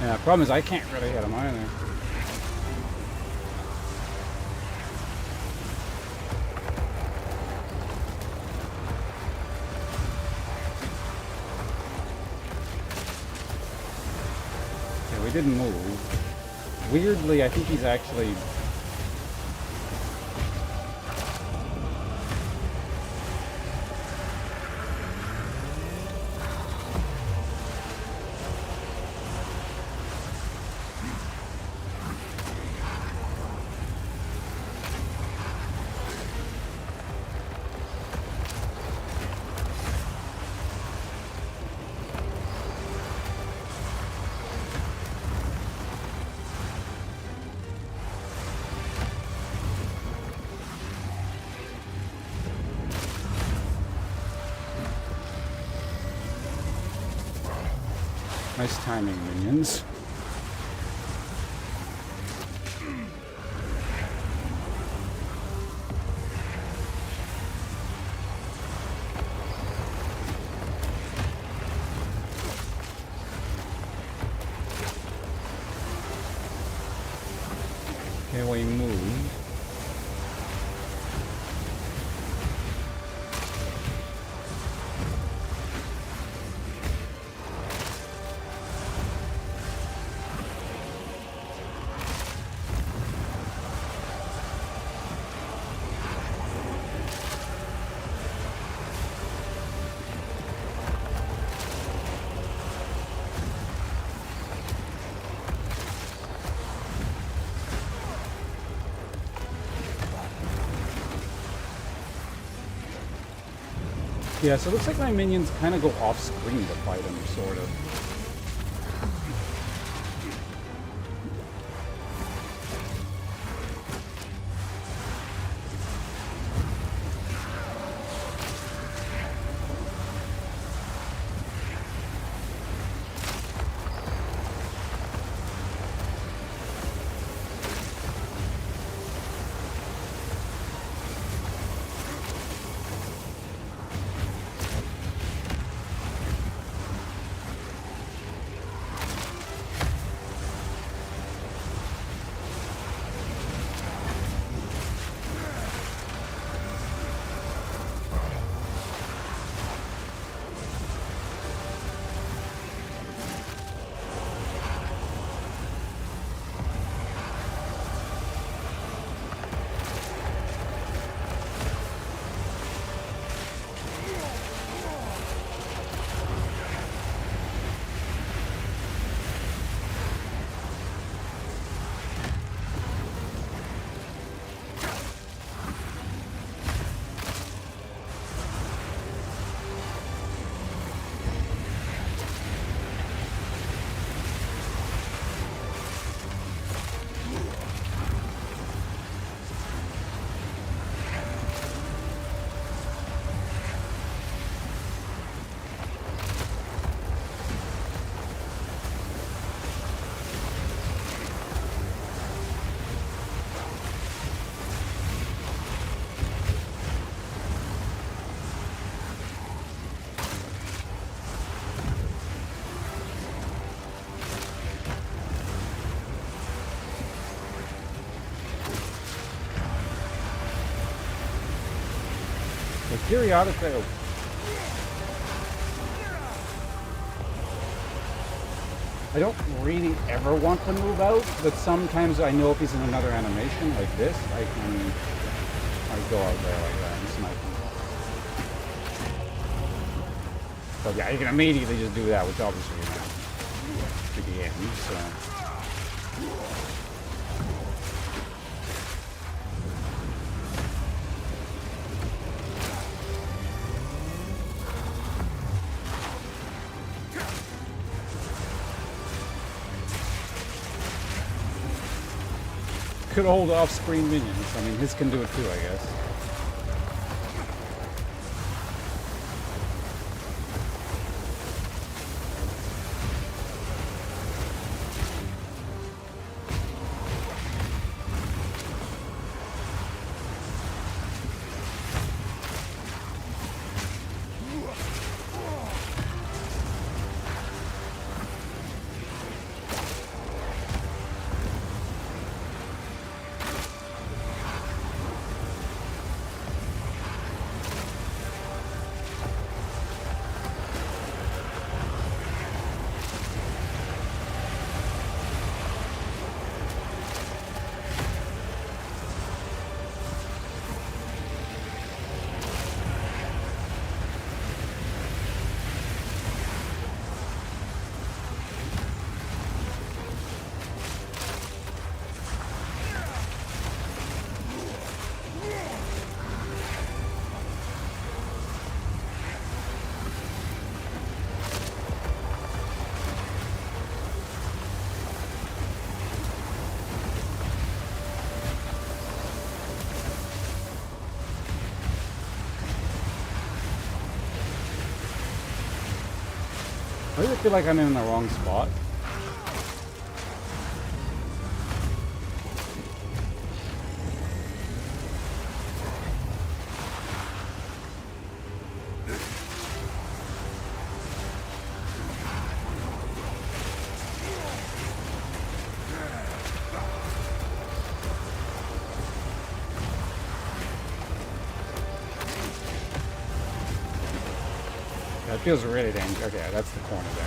Yeah, the problem is I can't really hit him either. he didn't move. Weirdly, I think he's actually... Nice timing, minions. Okay, we move. Yeah, so it looks like my minions kind of go off-screen to fight him, sort of. Periodically, I don't really ever want to move out, but sometimes I know if he's in another animation like this, I go out there like that and snipe him. So yeah, you can immediately just do that, which obviously you're not to the end, so. Could hold off-screen minions. I mean, his can do it too, I guess. really feel like I'm in the wrong spot. That feels really dangerous. Okay, that's the corner there.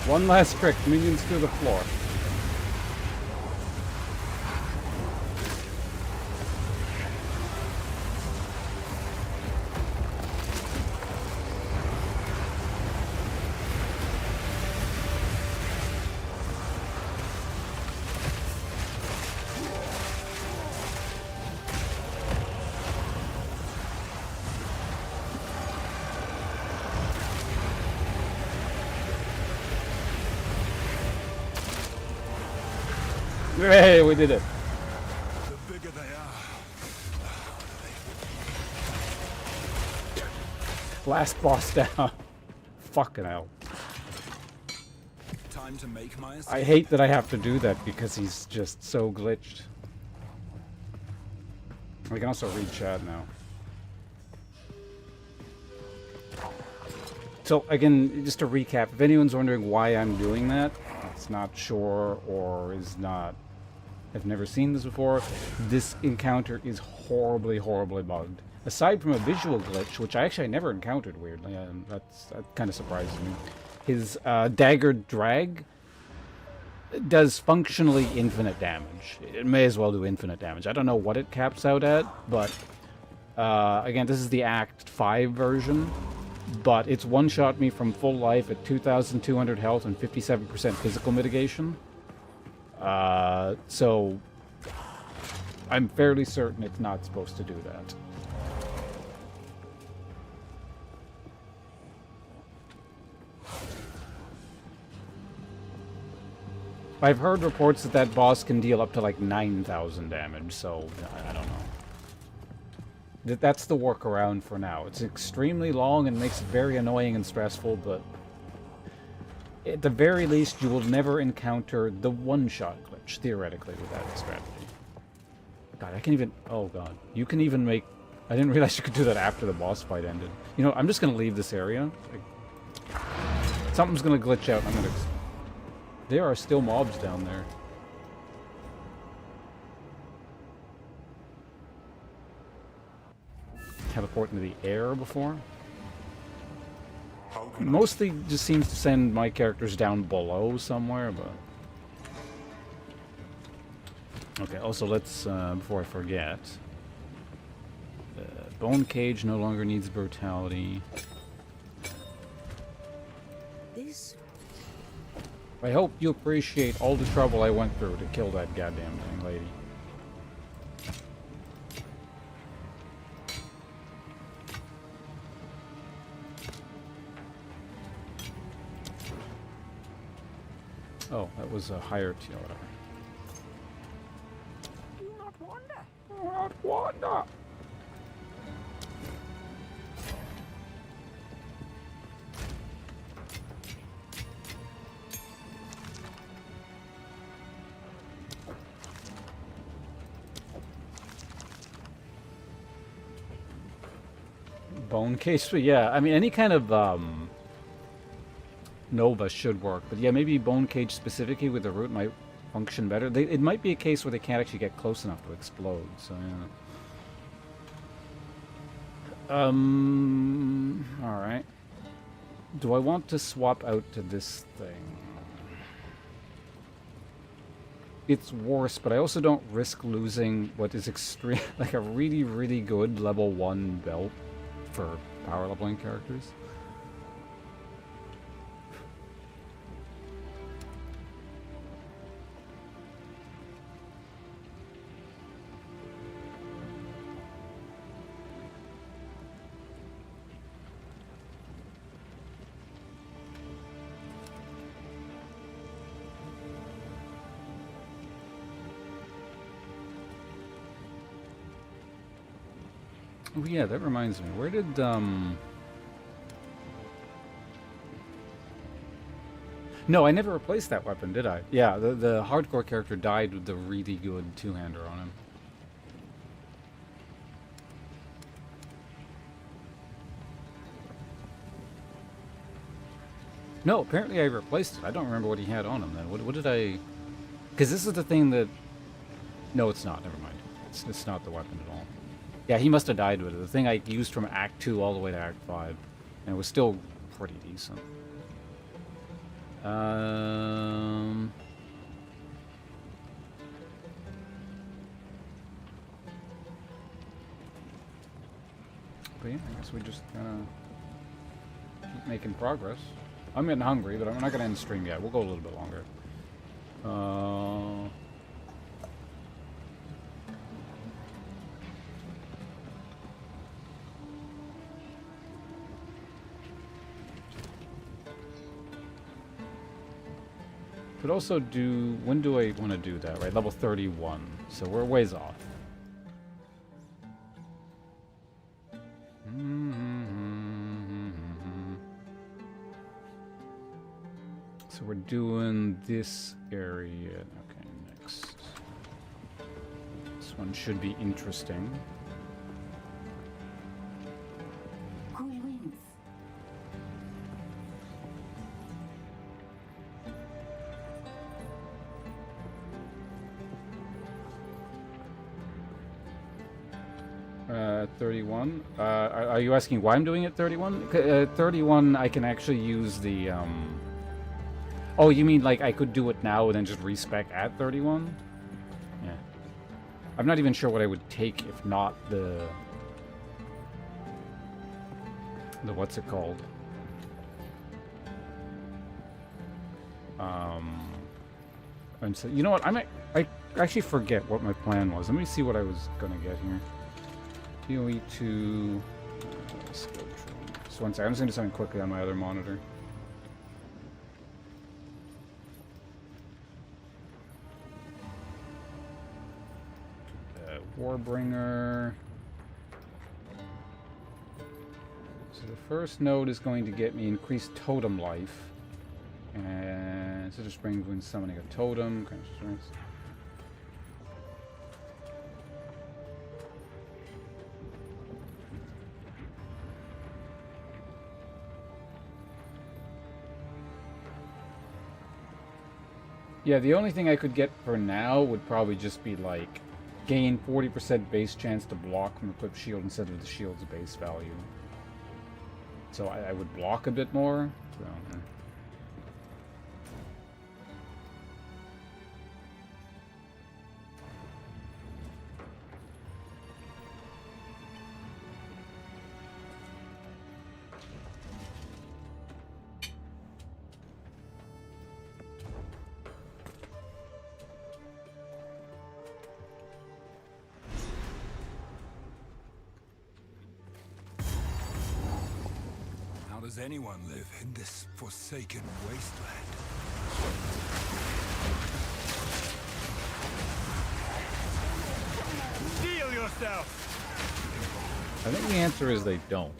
One last trick, minions through the floor. Hey, we did it. The bigger they are. Last boss down. Fucking hell. Time to make my escape. I hate that I have to do that because he's just so glitched. We can also read chat now. So again, just to recap, if anyone's wondering why I'm doing that, it's not sure or is not, I've never seen this before, this encounter is horribly, horribly bugged. Aside from a visual glitch, which I actually never encountered, weirdly, and that kind of surprises me, his daggered drag does functionally infinite damage. It may as well do infinite damage. I don't know what it caps out at, but again, this is the Act 5 version. But it's one-shot me from full life at 2,200 health and 57% physical mitigation. So I'm fairly certain it's not supposed to do that. I've heard reports that that boss can deal up to like 9,000 damage, so I don't know. That's the workaround for now. It's extremely long and makes it very annoying and stressful, but at the very least, you will never encounter the one-shot glitch, theoretically, with that strategy. God, I can even... Oh, God. You can even make... I didn't realize you could do that after the boss fight ended. You know, I'm just going to leave this area. Like, something's going to glitch out, and I'm going to... There are still mobs down there. Teleport into the air before. Mostly just seems to send my characters down below somewhere, but... Okay, also let's, before I forget... Bone Cage no longer needs brutality. This... I hope you appreciate all the trouble I went through to kill that goddamn thing, lady. Oh, that was a higher tier. Do not wander. Do not wander. Bone case, but yeah, I mean any kind of Nova should work, but yeah, maybe Bone Cage specifically with the root might function better. It might be a case where they can't actually get close enough to explode, so yeah. Alright. Do I want to swap out to this thing? It's worse, but I also don't risk losing what is extreme, like a really, really good level 1 belt for power leveling characters. Oh yeah, that reminds me. Where did No, I never replaced that weapon, did I? Yeah, the hardcore character died with the really good two-hander on him. No, apparently I replaced it. I don't remember what he had on him then. What did I... Because this is the thing that... No, it's not. Never mind. It's not the weapon at all. Yeah, he must have died with it. The thing I used from Act 2 all the way to Act 5. And it was still pretty decent. But yeah, I guess we just kind of keep making progress. I'm getting hungry, but I'm not going to end the stream yet. We'll go a little bit longer. Could also do... When do I want to do that, right? Level 31. So we're ways off. So we're doing this area. Okay, next. This one should be interesting. Cool winds. Uh, 31. Are you asking why I'm doing it 31? 31, I can actually use the, Oh, you mean like I could do it now and then just respec at 31? Yeah. I'm not even sure what I would take if not the what's it called? And so, you know what? I actually forget what my plan was. Let me see what I was gonna get here. PoE2. Just one second. I'm just gonna do something quickly on my other monitor. Warbringer. So the first node is going to get me increased totem life. And so just brings when summoning a totem. Kind of strength. Yeah, the only thing I could get for now would probably just be like gain 40% base chance to block from equipped shield instead of the shield's base value. So I would block a bit more. So, Does anyone live in this forsaken wasteland? Steal yourself! I think the answer is they don't.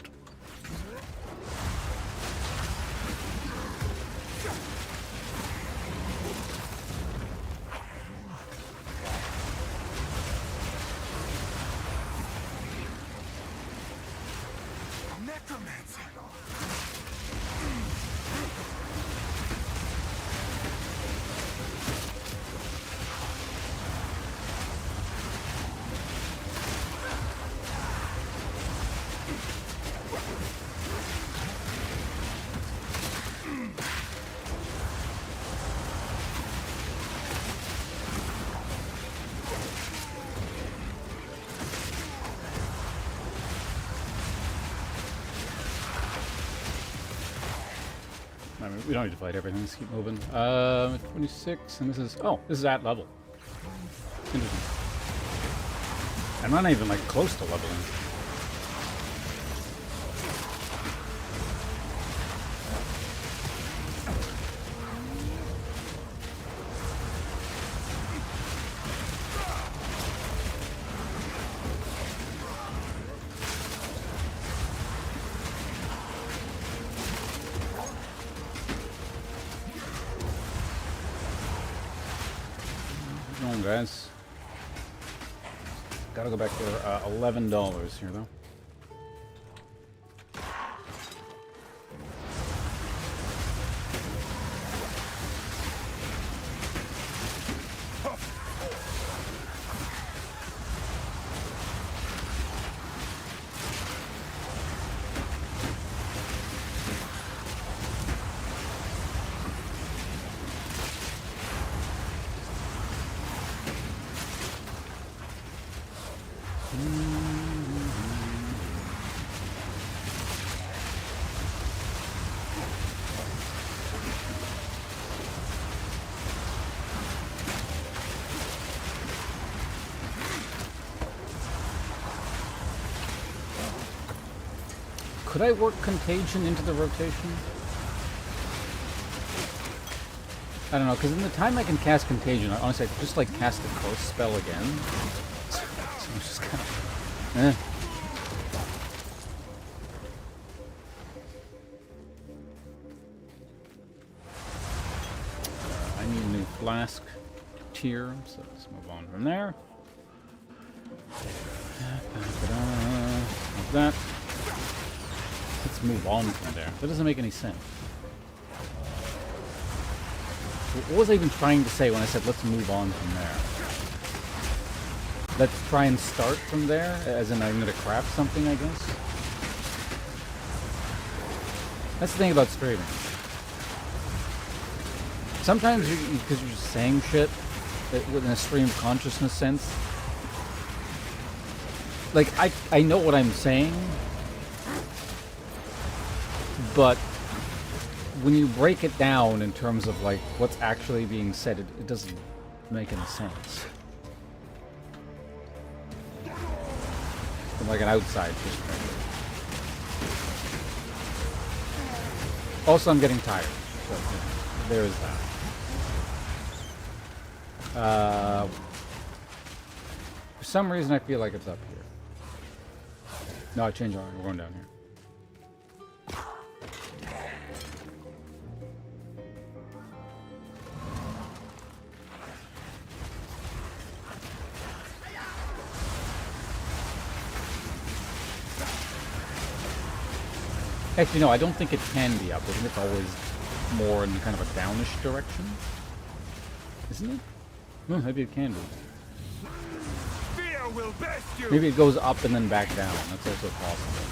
I mean, we don't need to fight everything. Let's keep moving. 26, and this is... Oh, this is at level. Interesting. I'm not even, like, close to leveling. Guys, gotta go back to $11 here though. Could I work Contagion into the rotation? I don't know, because in the time I can cast Contagion, honestly, I could just like cast the Curse spell again. So it's just kind of... eh. I need a new flask tier, so let's move on from there. Like that. Let's move on from there. That doesn't make any sense. What was I even trying to say when I said let's move on from there? Let's try and start from there, as in I'm going to craft something, I guess? That's the thing about streaming. Sometimes, because you're just saying shit in a stream of consciousness sense, like, I know what I'm saying, but when you break it down in terms of like what's actually being said, it doesn't make any sense. From like an outside perspective. Also, I'm getting tired, so yeah, there is that. For some reason, I feel like it's up here. No, I changed. We're going down here. Actually, no, I don't think it can be up. I think it's always more in kind of a downish direction. Isn't it? Well, maybe it can be. Fear will best you. Maybe it goes up and then back down. That's also possible.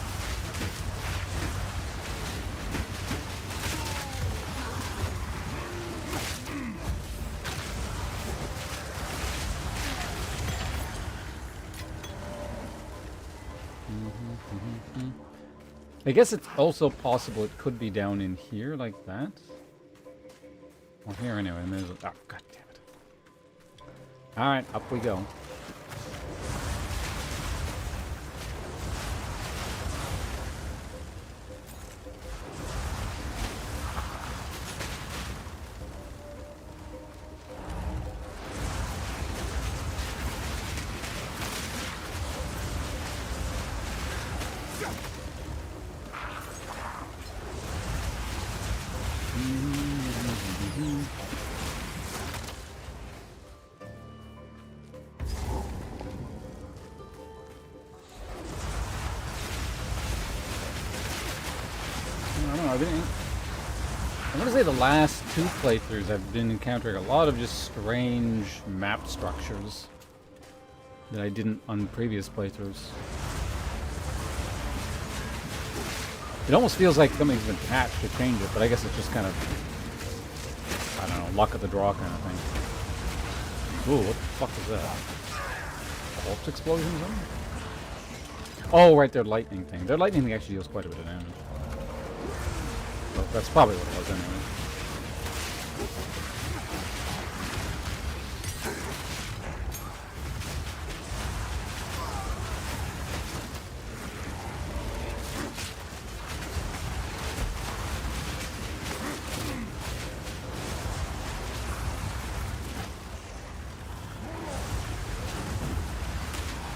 I guess it's also possible it could be down in here like that. Or here anyway. Oh, god damn it. Alright, up we go. I'm gonna say the last two playthroughs I've been encountering a lot of just strange map structures that I didn't on previous playthroughs. It almost feels like something's been patched to change it, but I guess it's just kind of, I don't know, luck of the draw kind of thing. Ooh, what the fuck is that? Corpse explosions on? Oh, right, their lightning thing. Their lightning thing actually deals quite a bit of damage. but that's probably what it was anyway.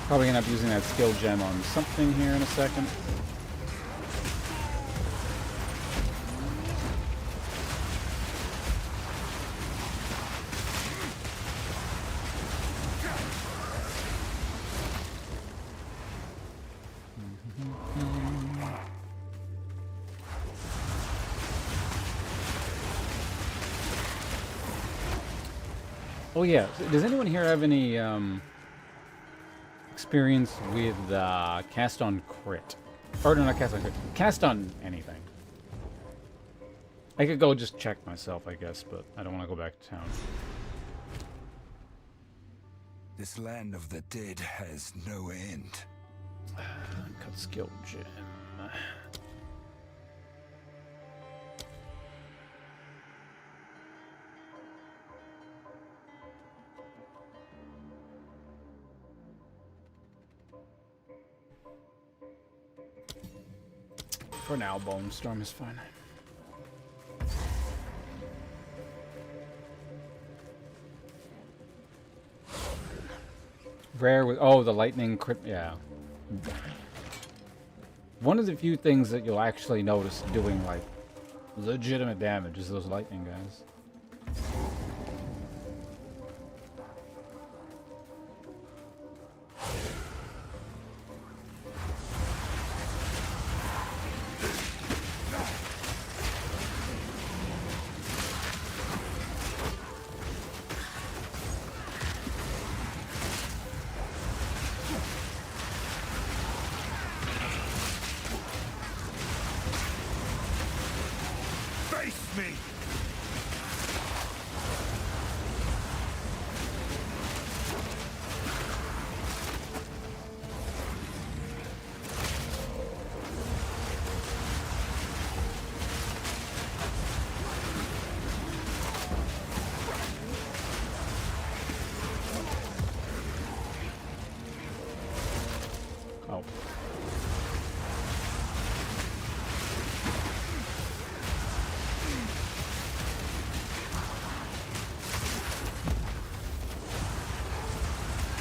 Probably end up using that skill gem on something here in a second. Oh yeah, does anyone here have any experience with cast on crit? Or no, not cast on crit. Cast on anything. I could go just check myself, I guess, but I don't want to go back to town. This land of the dead has no end. Cut skill gem. For now, Bone Storm is fine. Rare with the lightning crit. Yeah. One of the few things that you'll actually notice doing like legitimate damage is those lightning guys.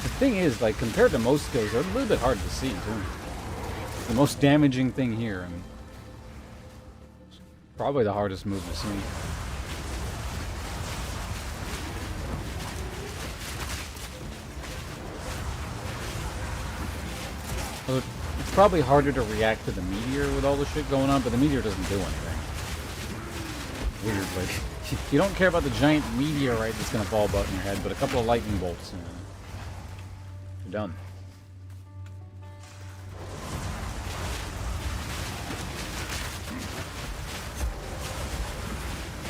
The thing is, like, compared to most skills, they're a little bit hard to see, too. The most damaging thing here, and probably the hardest move to see. Well, it's probably harder to react to the meteor with all the shit going on, but the meteor doesn't do anything. Weirdly. You don't care about the giant meteorite that's going to fall about in your head, but a couple of lightning bolts, you're done.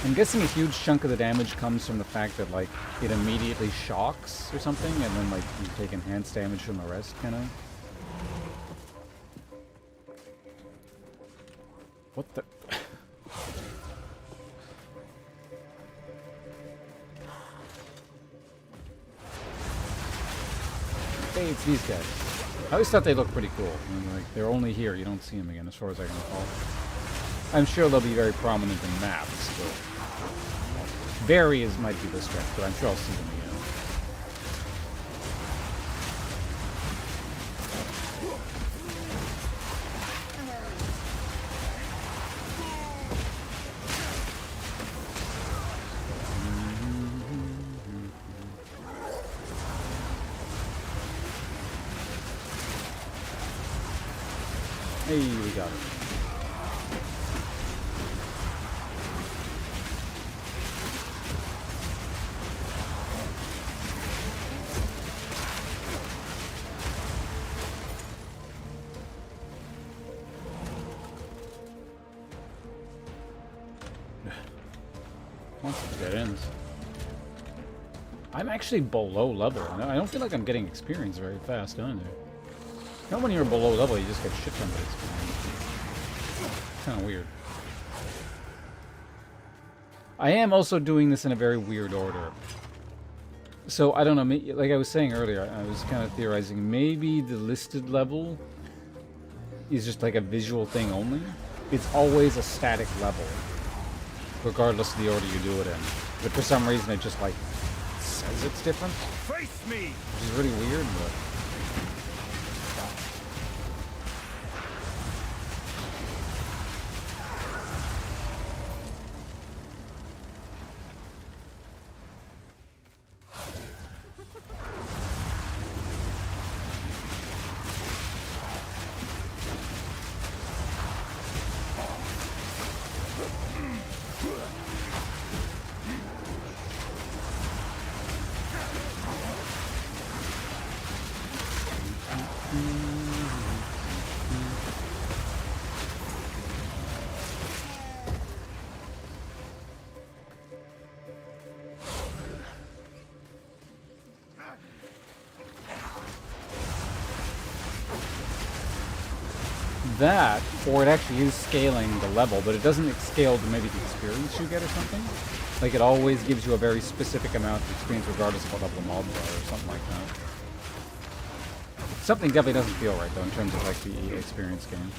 I'm guessing a huge chunk of the damage comes from the fact that, like, it immediately shocks or something, and then, like, you take enhanced damage from the rest, kind of. What the... Hey, it's these guys. I always thought they looked pretty cool. I mean, like, they're only here. You don't see them again, as far as I can recall. I'm sure they'll be very prominent in maps, but... Very might be the stretch, but I'm sure I'll see them again. Hey, we got it. Once it dead ends. I'm actually below level. I don't feel like I'm getting experience very fast either. Not when you're below level, you just get shit ton of experience. Kind of weird. I am also doing this in a very weird order. So, I don't know, like I was saying earlier, I was kind of theorizing, maybe the listed level is just like a visual thing only. It's always a static level, regardless of the order you do it in. But for some reason it just like says it's different. Face me! Which is really weird, but... That, or it actually is scaling the level, but it doesn't scale to maybe the experience you get or something. Like, it always gives you a very specific amount of experience regardless of what level the mobs are, or something like that. Something definitely doesn't feel right, though, in terms of, like, the experience game.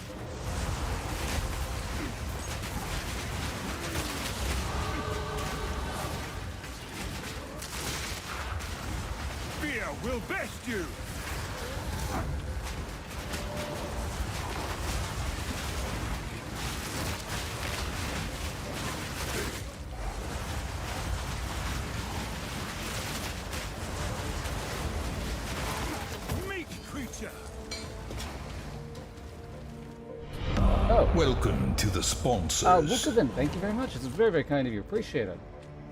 Fear will best you! Welcome to the sponsors. Wookaden, thank you very much. It's very, very kind of you. Appreciate it.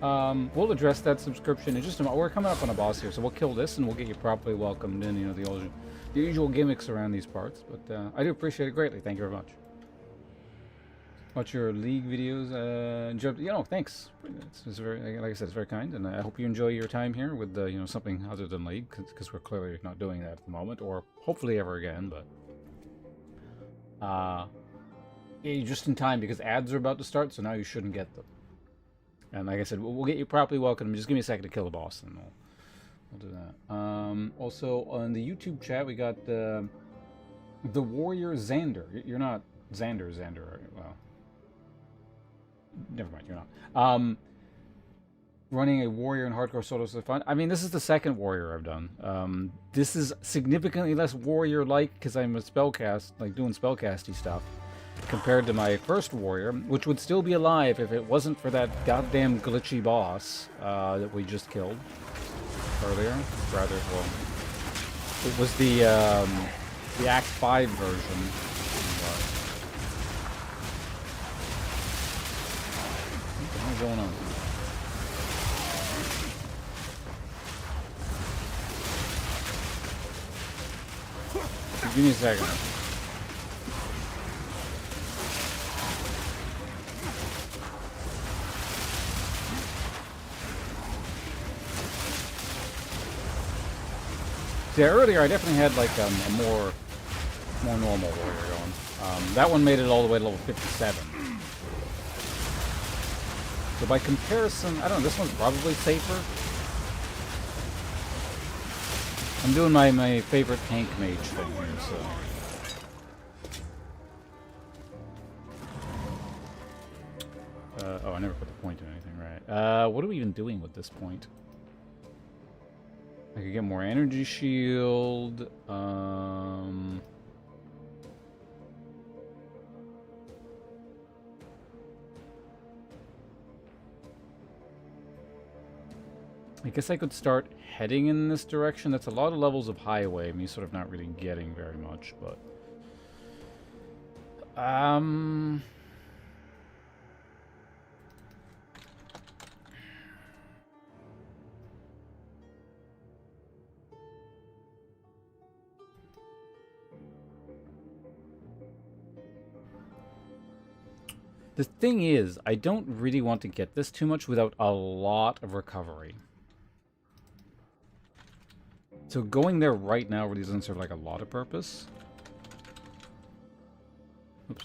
We'll address that subscription in just a moment. We're coming up on a boss here, so we'll kill this and we'll get you properly welcomed in. You know, the usual gimmicks around these parts. But I do appreciate it greatly. Thank you very much. Watch your League videos. You know, thanks. It's very, like I said, it's very kind, and I hope you enjoy your time here with you know, something other than League, because we're clearly not doing that at the moment, or hopefully ever again. But yeah, you're just in time because ads are about to start, so now you shouldn't get them. And like I said, we'll get you properly welcomed. Just give me a second to kill the boss, and we'll do that. Also, on the YouTube chat, we got the Warrior Xander. You're not Xander, well, never mind, you're not. Running a Warrior in hardcore solo is fun. I mean, this is the second Warrior I've done. This is significantly less Warrior-like because I'm a spellcast, like doing spellcasty stuff, compared to my first Warrior, which would still be alive if it wasn't for that goddamn glitchy boss that we just killed earlier. Rather, well, it was the Act 5 version. What the hell is going on? Give me a second. See, earlier I definitely had like a more normal warrior going. That one made it all the way to level 57. So by comparison, I don't know, this one's probably safer. I'm doing my favorite tank mage thing here, so... oh, I never put the point in anything, right. What are we even doing with this point? I could get more energy shield. I guess I could start heading in this direction. That's a lot of levels of highway. Me sort of not really getting very much, but... The thing is, I don't really want to get this too much without a lot of recovery. So going there right now really doesn't serve like a lot of purpose. Oops.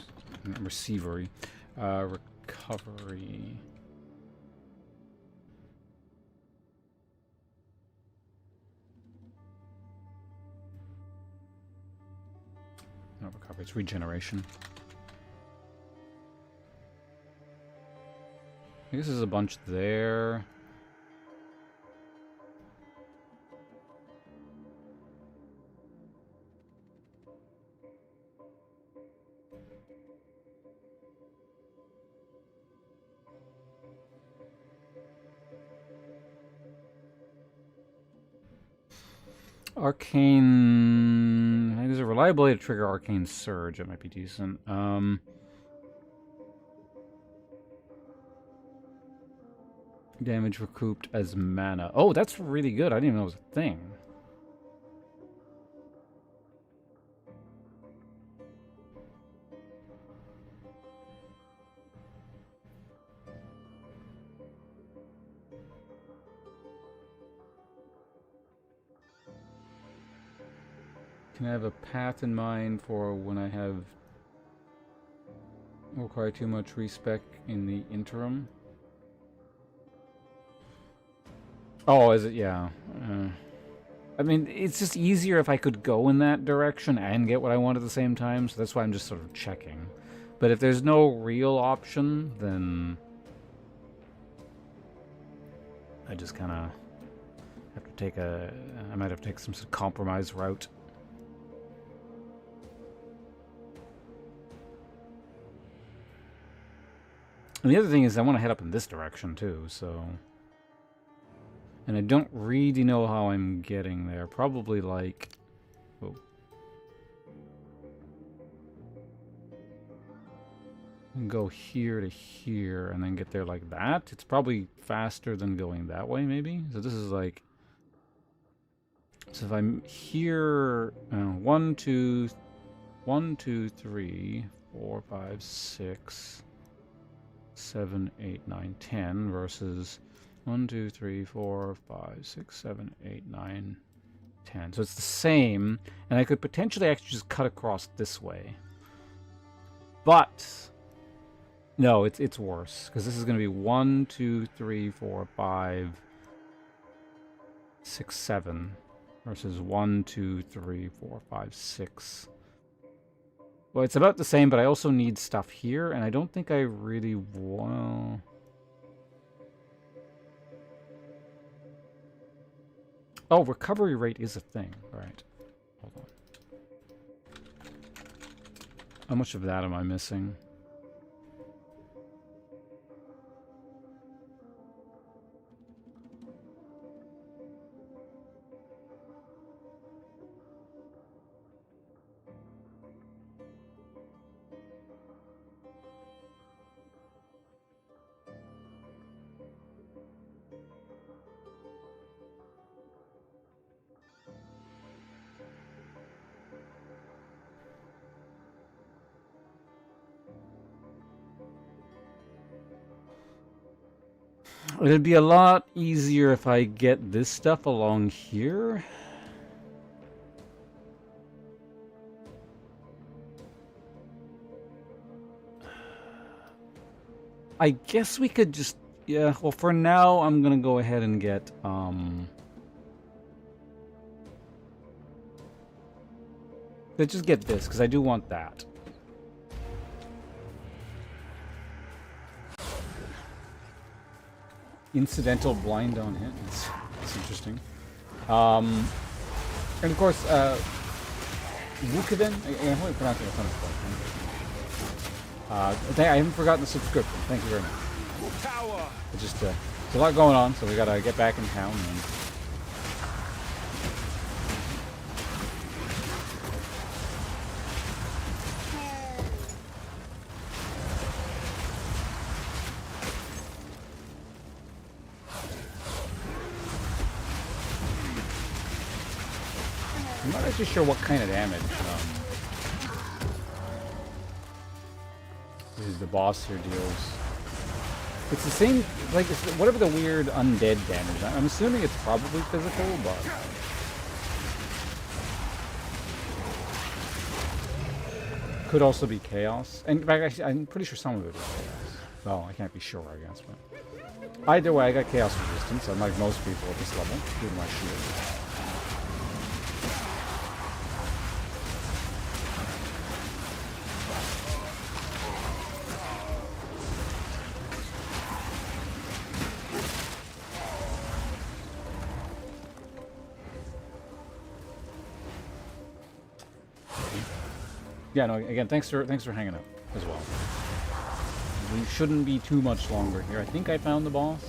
Receivery. Recovery. not recovery, it's regeneration. I guess there's a bunch there. Arcane... There's a reliable way to trigger Arcane Surge. That might be decent. Damage recouped as mana. Oh, that's really good. I didn't even know it was a thing. Can I have a path in mind for when I have require too much respec in the interim? Oh, is it? Yeah. I mean, it's just easier if I could go in that direction and get what I want at the same time, so that's why I'm just sort of checking. But if there's no real option, then I just kind of have to take a... I might have to take some sort of compromise route. And the other thing is I want to head up in this direction too, so... And I don't really know how I'm getting there. Probably like... Oh. Go here to here and then get there like that. It's probably faster than going that way, maybe? So this is like... So if I'm here... 1, 2, 3, 4, 5, 6... 7, 8, 9, 10 versus 1, 2, 3, 4, 5, 6, 7, 8, 9, 10. So it's the same, and I could potentially actually just cut across this way. But no, it's worse because this is going to be 1, 2, 3, 4, 5, 6, 7 versus 1, 2, 3, 4, 5, 6. Well, it's about the same, but I also need stuff here, and I don't think I really want... Oh, recovery rate is a thing. All right. Hold on. How much of that am I missing? It'd be a lot easier if I get this stuff along here. I guess we could just... Yeah, well, for now, I'm gonna go ahead and get, let's just get this, because I do want that. Incidental blind on hit. That's interesting. And of course, Wukaden, I hope I pronounced it correctly. I haven't forgotten the subscription. Thank you very much. It's just, there's a lot going on, so we gotta get back in town. And I'm not actually sure what kind of damage the boss here deals. It's the same, like, it's whatever the weird undead damage. I'm assuming it's probably physical, but... Could also be chaos. And in fact, actually, I'm pretty sure some of it is chaos. Well, I can't be sure, I guess, but... Either way, I got chaos resistance, unlike most people at this level, due to my shield. Yeah, no, again, thanks for hanging out as well. We shouldn't be too much longer here. I think I found the boss.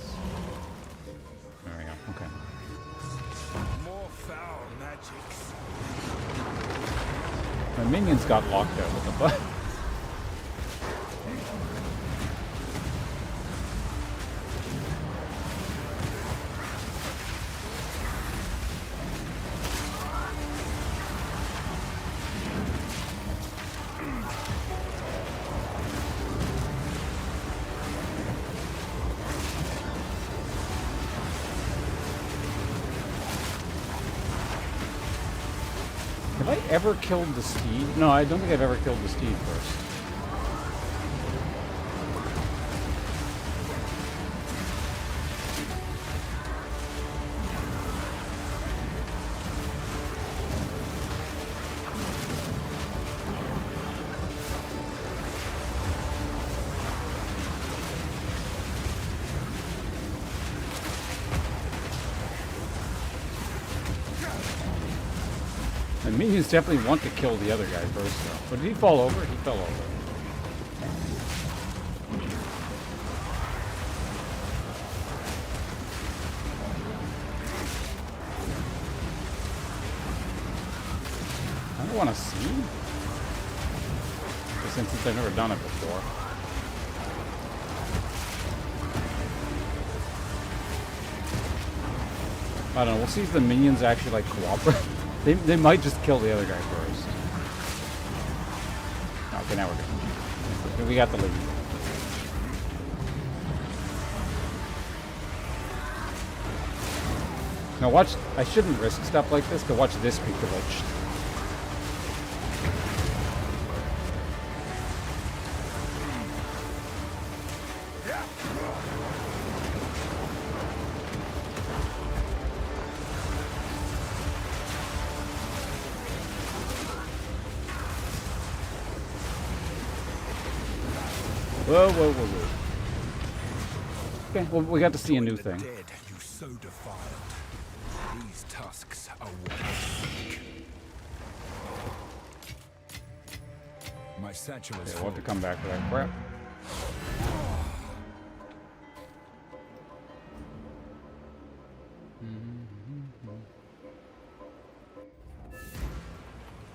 There we go. Okay. More foul magics. My minions got locked out. What the fuck? Have I ever killed the steed? No, I don't think I've ever killed the steed first. The minions definitely want to kill the other guy first, though. But did he fall over? He fell over. I don't want to see. Since I've never done it before. I don't know. We'll see if the minions actually like cooperate. They might just kill the other guy first. Okay, now we're good. We got the lead. Now watch, I shouldn't risk stuff like this, but watch this be glitched. Whoa, whoa, whoa, whoa. Okay, well, we got to see a new thing. Dead, you so defiled. These tusks are what I seek. My satchel is We'll have to come back for that crap.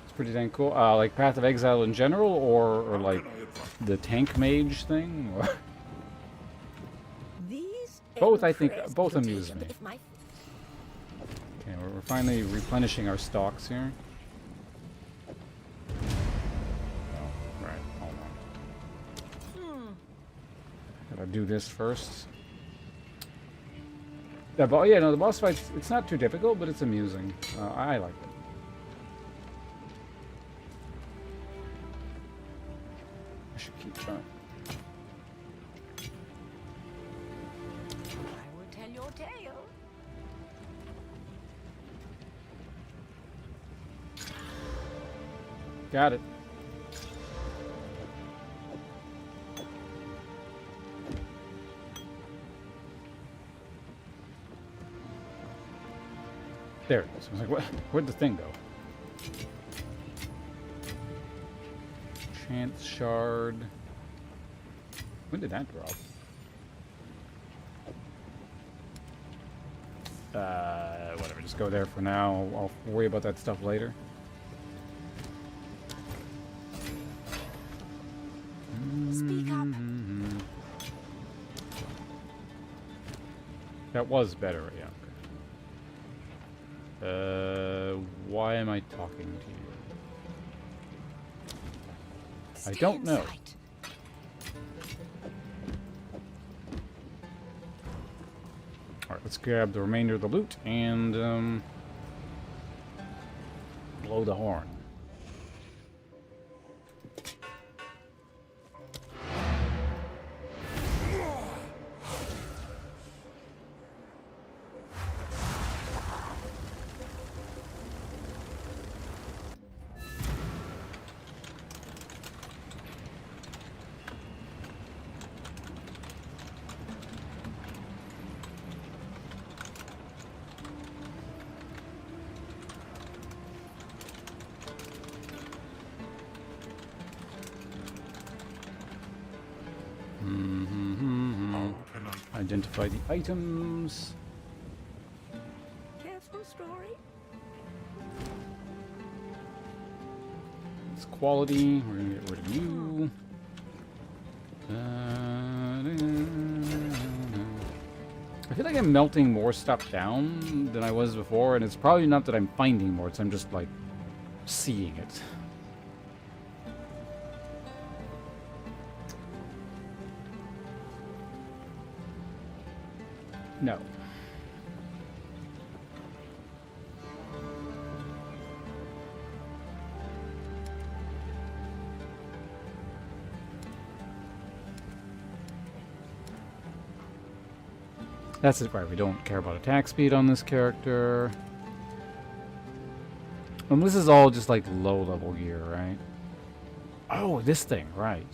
It's pretty dang cool. Like Path of Exile in general, or like the tank mage thing? Both, I think, both amuse me. Okay, we're finally replenishing our stocks here. Oh, right, hold on. Gotta do this first. Yeah, but yeah, no, the boss fight, it's not too difficult, but it's amusing. I like it. I should keep trying. I will tell your tale. Got it. There it is. I was like, what? Where'd the thing go? Chance shard. When did that drop? Whatever. Just go there for now. I'll worry about that stuff later. Speak up. That was better, yeah. Why am I talking to you? I don't know. Alright, let's grab the remainder of the loot and blow the horn. identify the items. Careful, story. It's quality. We're gonna get rid of you. I feel like I'm melting more stuff down than I was before, and it's probably not that I'm finding more, it's I'm just like seeing it. No. That's it, right? We don't care about attack speed on this character. And this is all just like low-level gear, right? Oh, this thing, right.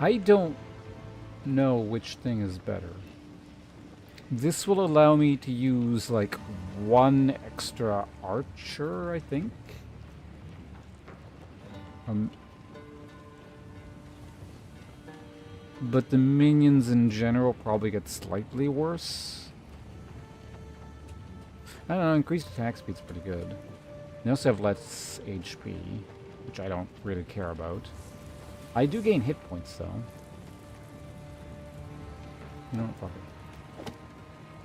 I don't know which thing is better. This will allow me to use like one extra archer, I think. But the minions in general probably get slightly worse. I don't know, increased attack speed's pretty good. They also have less HP, which I don't really care about. I do gain hit points though. You know what, fuck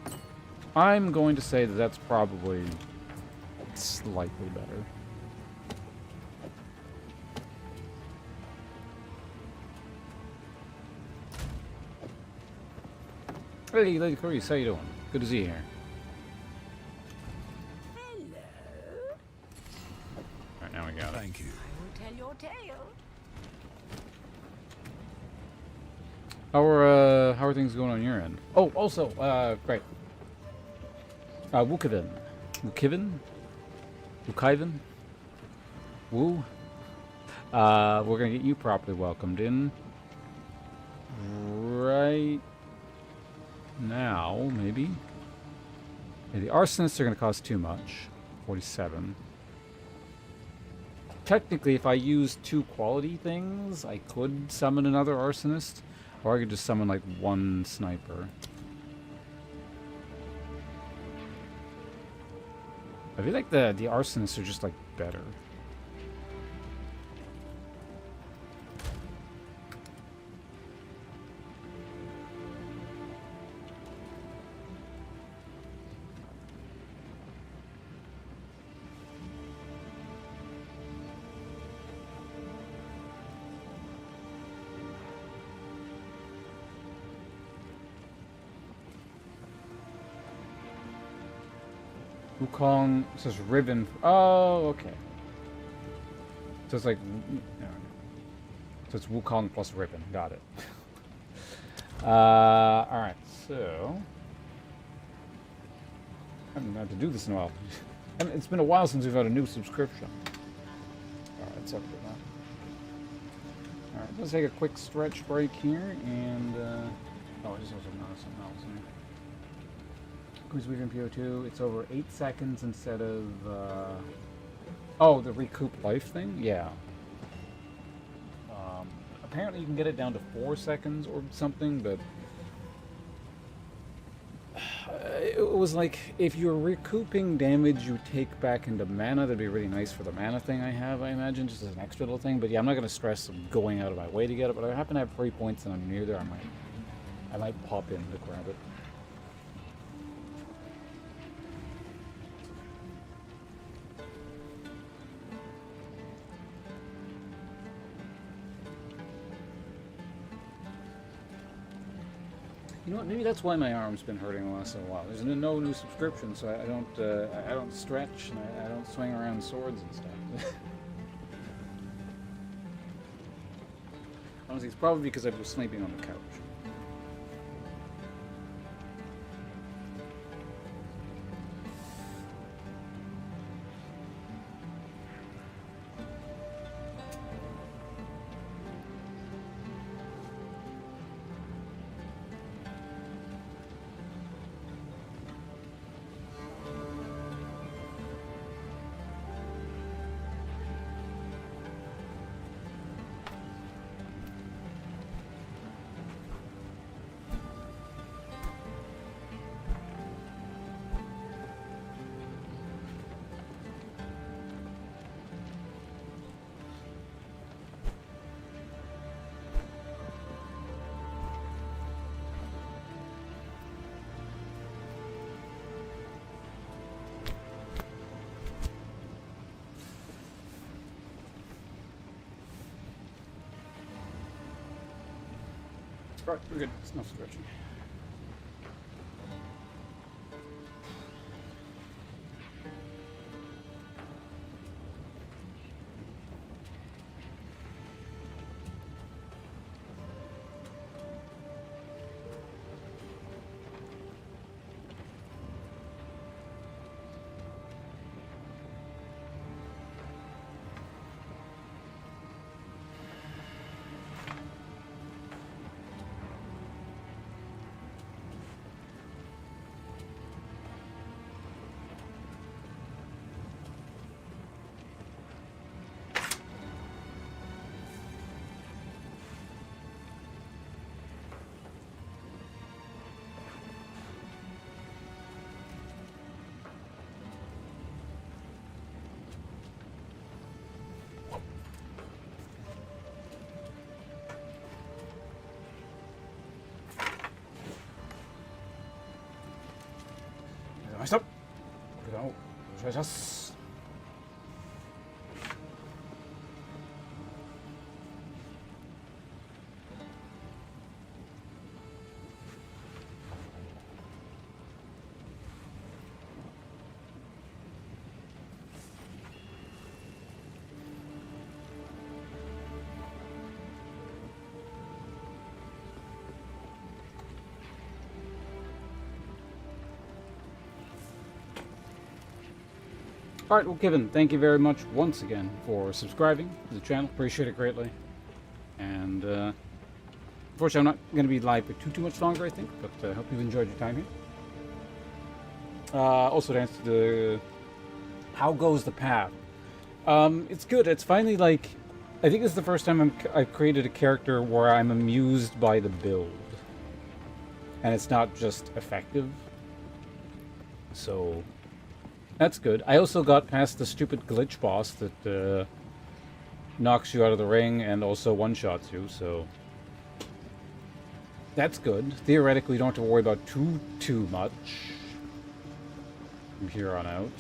it. I'm going to say that that's probably slightly better. Hey, Lady Quarry, how you doing? Good to see you here. Hello. Alright, now we got it. Thank you. I will tell your tale. How are things going on your end? Oh, also, great. Wukivin. Woo. We're gonna get you properly welcomed in. Right now, maybe. Yeah, the arsonists are gonna cost too much. 47. Technically, if I use 2 quality things, I could summon another arsonist. Or I could just summon like 1 sniper. I feel like the arsonists are just like better. Wukong says ribbon. Oh, okay. So it's like, so it's Wukong plus ribbon. Got it. All right. So I haven't had to do this in a while. It's been a while since we've had a new subscription. All right, sorry about that. All right, let's take a quick stretch break here, and oh, I just also noticed something else here. Who's weaving PoE2? It's over 8 seconds instead of oh, the recoup life thing? Yeah. Apparently you can get it down to 4 seconds or something, but it was like if you're recouping damage you take back into mana, that'd be really nice for the mana thing I have, I imagine, just as an extra little thing. But yeah, I'm not gonna stress going out of my way to get it, but I happen to have 3 points and I'm near there, I might pop in to grab it. You know what? Maybe that's why my arm's been hurting the last little while. There's no new subscription, so I don't stretch and I don't swing around swords and stuff. Honestly, it's probably because I was sleeping on the couch. Right, we're good. It's enough scratching. Stop. Go. Just. Alright, well, Kevin, thank you very much once again for subscribing to the channel. Appreciate it greatly. And, unfortunately, I'm not going to be live for too much longer, I think, but I hope you've enjoyed your time here. Also, to answer the... How goes the path? It's good. It's finally, like... I think this is the first time I've created a character where I'm amused by the build. And it's not just effective. So... That's good. I also got past the stupid glitch boss that knocks you out of the ring and also one-shots you, so... That's good. Theoretically, you don't have to worry about too much from here on out.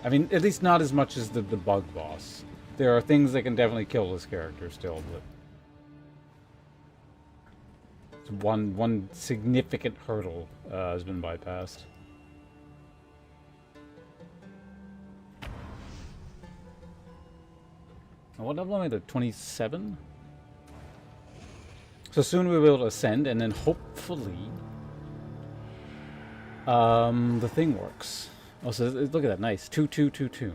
I mean, at least not as much as the bug boss. There are things that can definitely kill this character still, but... One significant hurdle has been bypassed. What level am I at? 27? So soon we'll be able to ascend, and then hopefully the thing works. Also, look at that, nice. 2-2-2-2.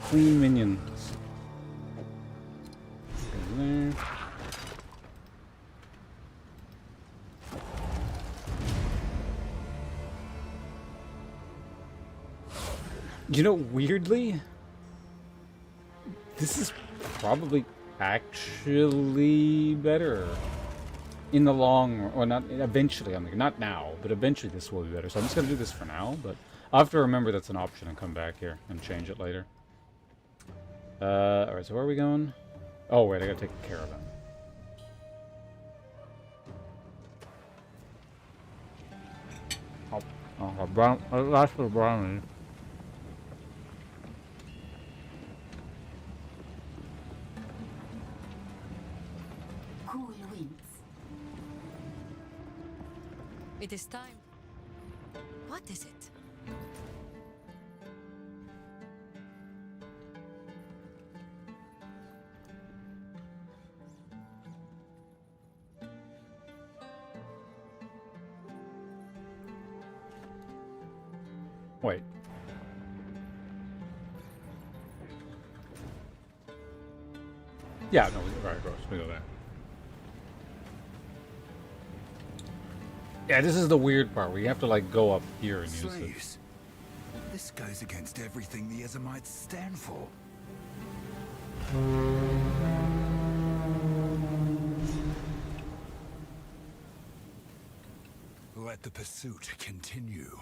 Clean minions. There. You know, weirdly, this is probably actually better in the long, or not eventually. I mean, not now, but eventually this will be better. So I'm just gonna do this for now, but I'll have to remember that's an option and come back here and change it later. All right. So where are we going? Oh wait, I gotta take care of him. That's for the brownie. It is time. What is it? Wait. Yeah, no, right, gross. We go there. Yeah, this is the weird part where you have to like go up here and use it. This goes against everything the Ezamites stand for. Let the pursuit continue.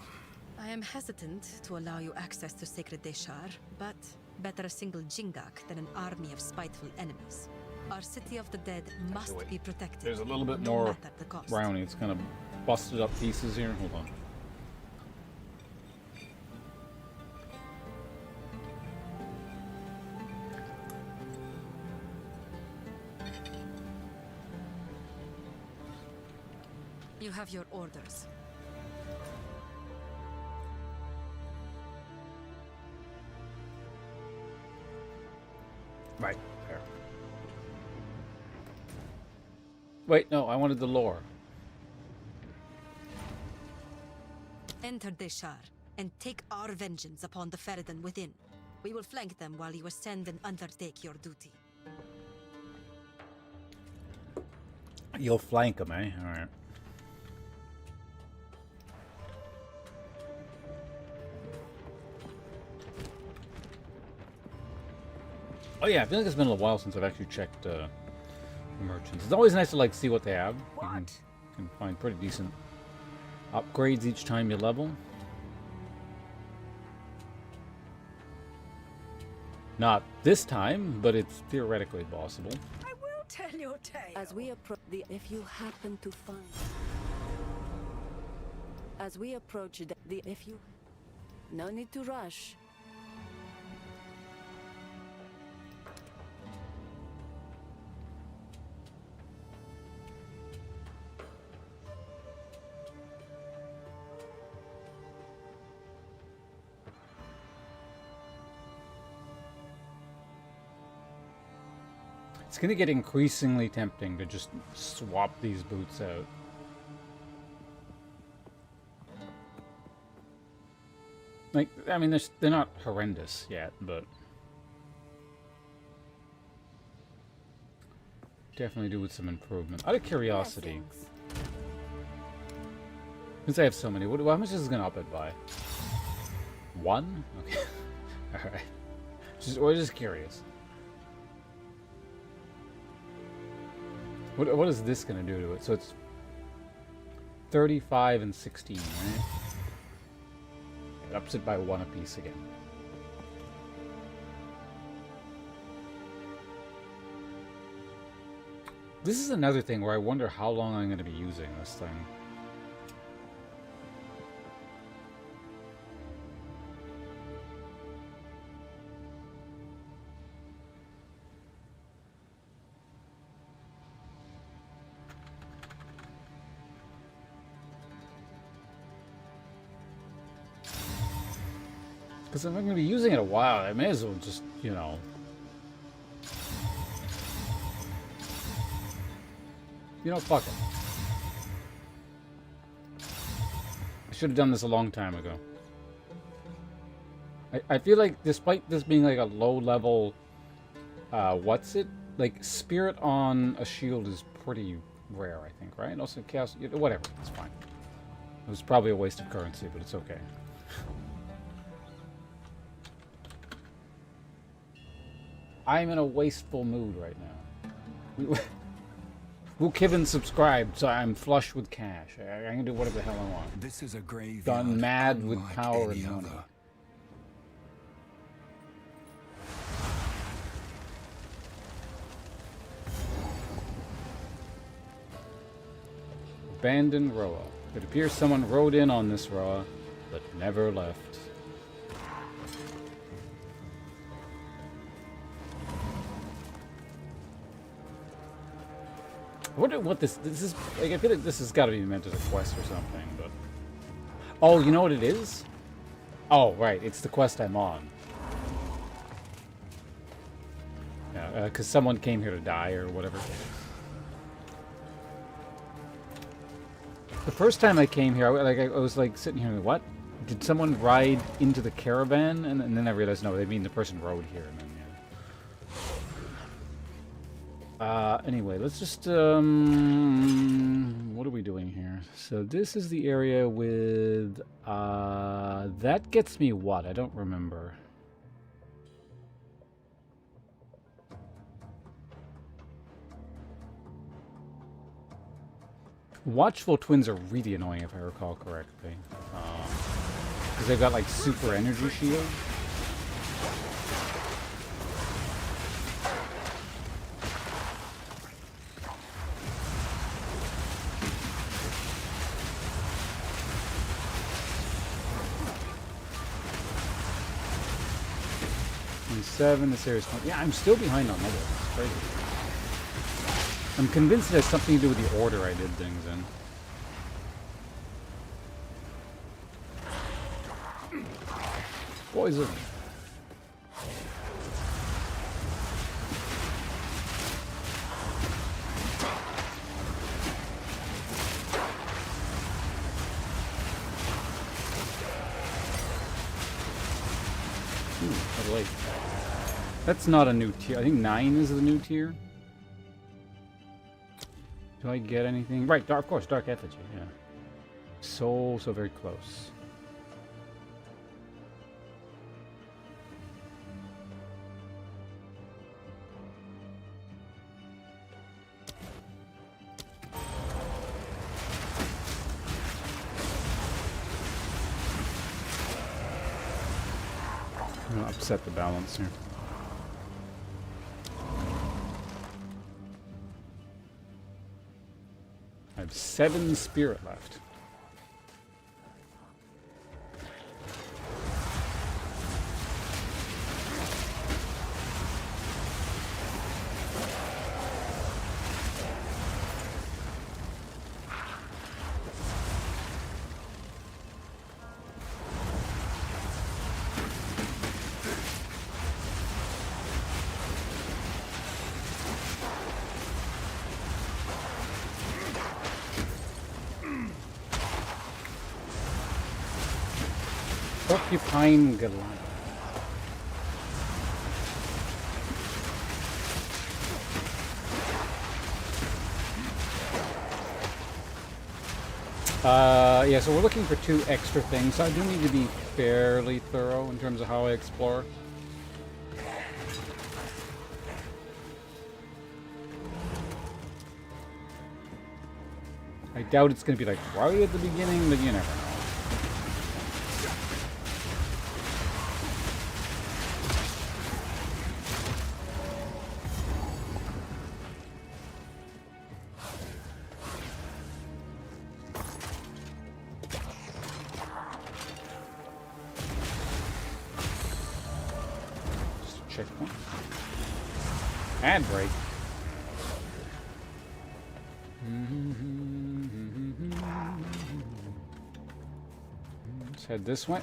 I am hesitant to allow you access to Sacred Deshar, but better a single Jingak than an army of spiteful enemies. Our city of the dead must be protected. There's a little bit no more matter the cost. brownie. It's kind of busted up pieces here. Hold on. You have your orders. Right, there. Wait, no, I wanted the lore. Enter Deshar and take our vengeance upon the Feriden within. We will flank them while you ascend and undertake your duty. You'll flank them, eh? Alright. Oh yeah, I feel like it's been a little while since I've actually checked the merchants. It's always nice to like see what they have. You can find pretty decent upgrades each time you level. Not this time, but it's theoretically possible. I will tell your tale. As we approach the, if you happen to find, as we approach the, if you, no need to rush. It's gonna get increasingly tempting to just swap these boots out. Like, I mean, they're not horrendous yet, but definitely do with some improvement. Out of curiosity, since I have so many, how much is this gonna up it by? 1? Okay. All right. We're just curious. What is this going to do to it? So it's 35 and 16, right? It ups it by 1 apiece again. This is another thing where I wonder how long I'm going to be using this thing. Because I'm not going to be using it a while, I may as well just, you know... fuck it. I should have done this a long time ago. I feel like, despite this being like a low-level... like, spirit on a shield is pretty rare, I think, right? Also, chaos... whatever, it's fine. It was probably a waste of currency, but it's okay. I'm in a wasteful mood right now. Kevin subscribed, so I'm flush with cash. I can do whatever the hell I want. This is a graveyard. Done mad with power and money. Abandoned Roa. It appears someone rode in on this Roa, but never left. I wonder what this is. Like, I feel like this has got to be meant as a quest or something, but... Oh, you know what it is? Oh, right. It's the quest I'm on. Yeah, because someone came here to die or whatever. The first time I came here, I was like sitting here, what? Did someone ride into the caravan? And then I realized, no, they mean the person rode here. And then, anyway, let's just, what are we doing here? So this is the area with, that gets me what? I don't remember. Watchful Twins are really annoying if I recall correctly. Because they've got like super energy shield. And 7, the series 20. Yeah, I'm still behind on level. It's crazy. I'm convinced it has something to do with the order I did things in. Poison. Late. That's not a new tier. I think 9 is the new tier. Do I get anything? Right, of course, Dark Effigy, yeah. So very close. I'm gonna upset the balance here. I have 7 spirit left. Porcupine Gallant. Yeah, so we're looking for 2 extra things. So I do need to be fairly thorough in terms of how I explore. I doubt it's going to be like right at the beginning, but you never know. Checkpoint. And break. Let's head this way.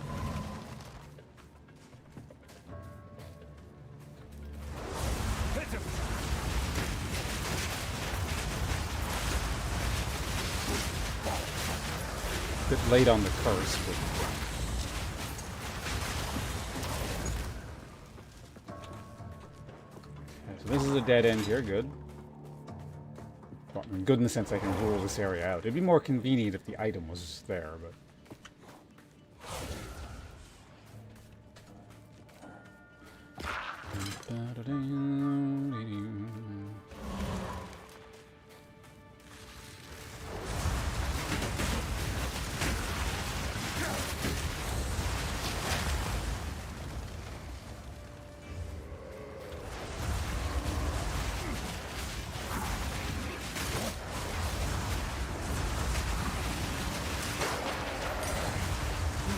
Bit late on the curse, but so this is a dead end here, good. Well, I mean, good in the sense I can rule this area out. It'd be more convenient if the item was there, but...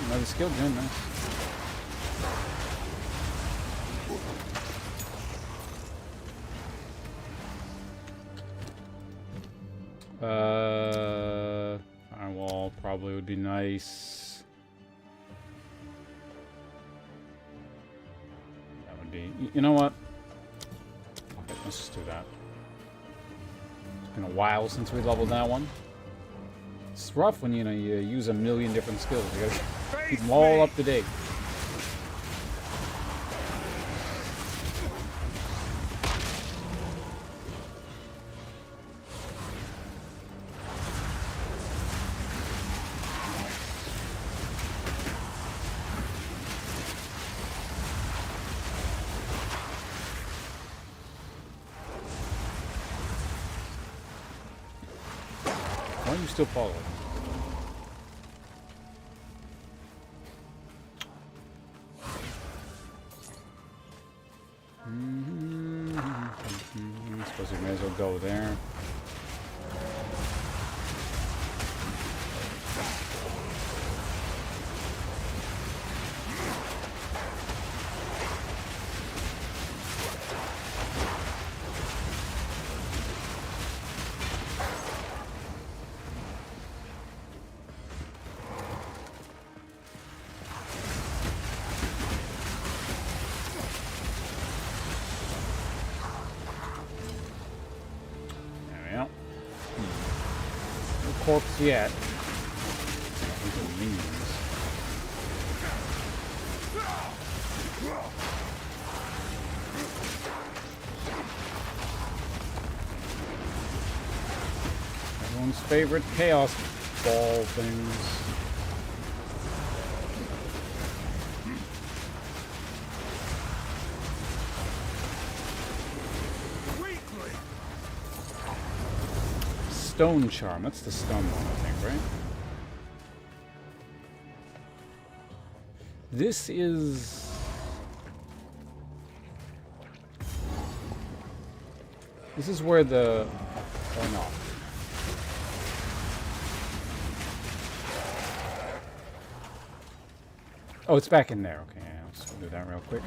Another skill gem, nice. Firewall probably would be nice. That would be... You know what? Okay, let's just do that. It's been a while since we leveled that one. It's rough when, you know, you use a million different skills. You gotta keep them all up to date. Why are you still following? I suppose we may as well go there. corpse yet. These are minions. Everyone's favorite chaos ball things. Stone charm. That's the stun one, I think, right? This is... This is where the... Or not. Oh, it's back in there. Okay, yeah, let's do that real quick.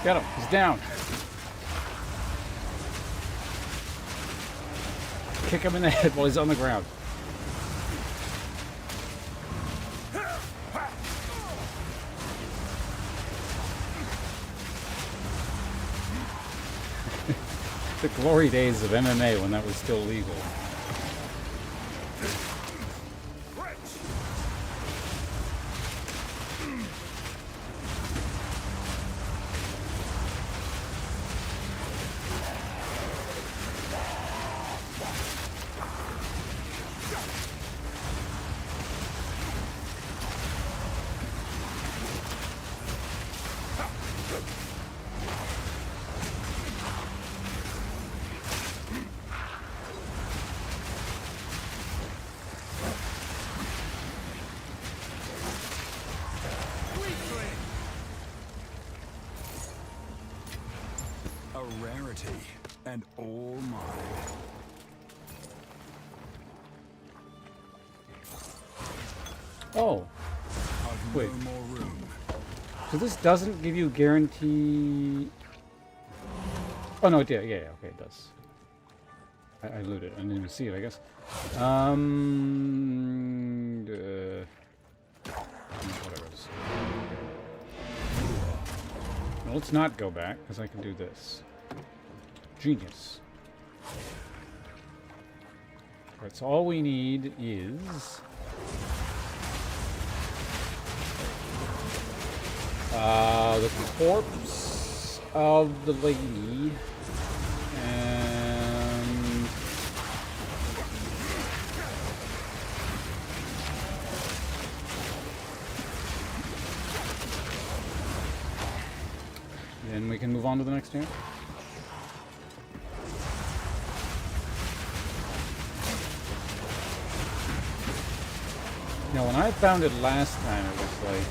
Get him. He's down. Kick him in the head while he's on the ground. The glory days of MMA when that was still legal. Rarity and all mine. Oh. Wait. No more room. So this doesn't give you guarantee... Oh no, it did. Yeah, okay, it does. I looted it. I didn't even see it, I guess. Whatever it is. Well, let's not go back, because I can do this. Genius. Alright, so all we need is... the corpse of the lady, and... then we can move on to the next game. Now, when I found it last time, it was like...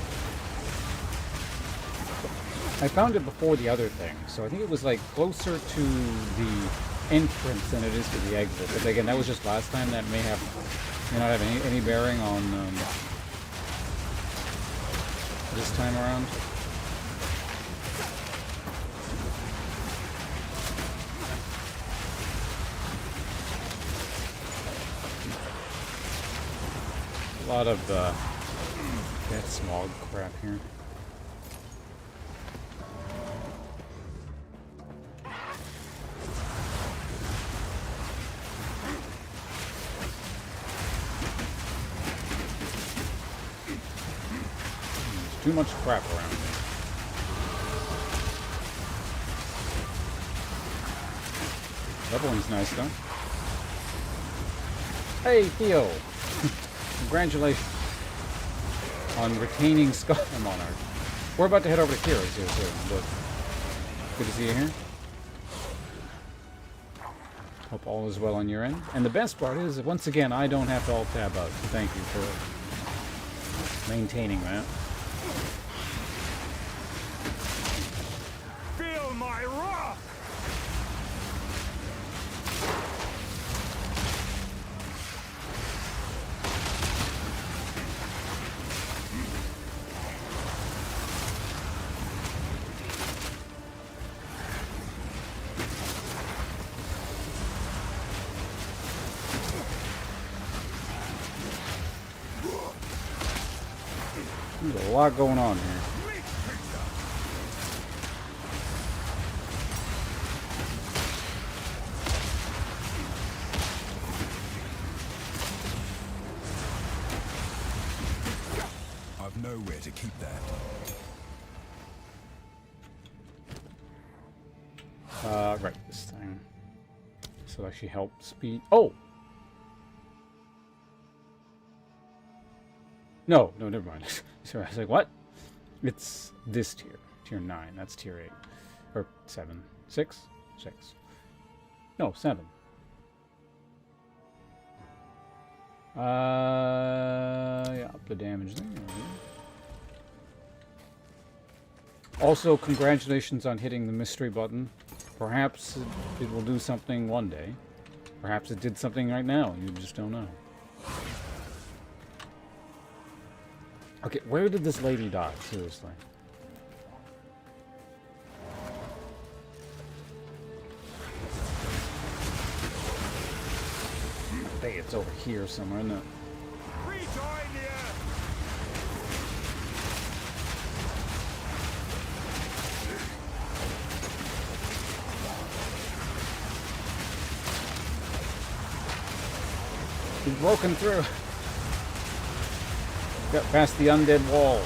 I found it before the other thing, so I think it was like closer to the entrance than it is to the exit. But again, that was just last time. That may not have any bearing on this time around. A lot of death smog crap here. Too much crap around me. That one's nice, though. Hey, Theo! Congratulations on retaining Skull Monarch. We're about to head over to Kira's here soon, but good to see you here. Hope all is well on your end. And the best part is, once again, I don't have to alt-tab out, so thank you for Maintaining that. Feel my wrath! There's a lot going on here. I've nowhere to keep that. Right, this thing. So it actually helps speed. Oh! No, never mind. Sorry, I was like, what? It's this tier. Tier 9. That's tier 8. Or 7. 6? 6. No, 7. Yeah, up the damage there. Also, congratulations on hitting the mystery button. Perhaps it will do something one day. Perhaps it did something right now. You just don't know. Okay, where did this lady die? Seriously. I think it's over here somewhere, isn't it? Rejoin the earth! He's broken through. Got past the undead wall.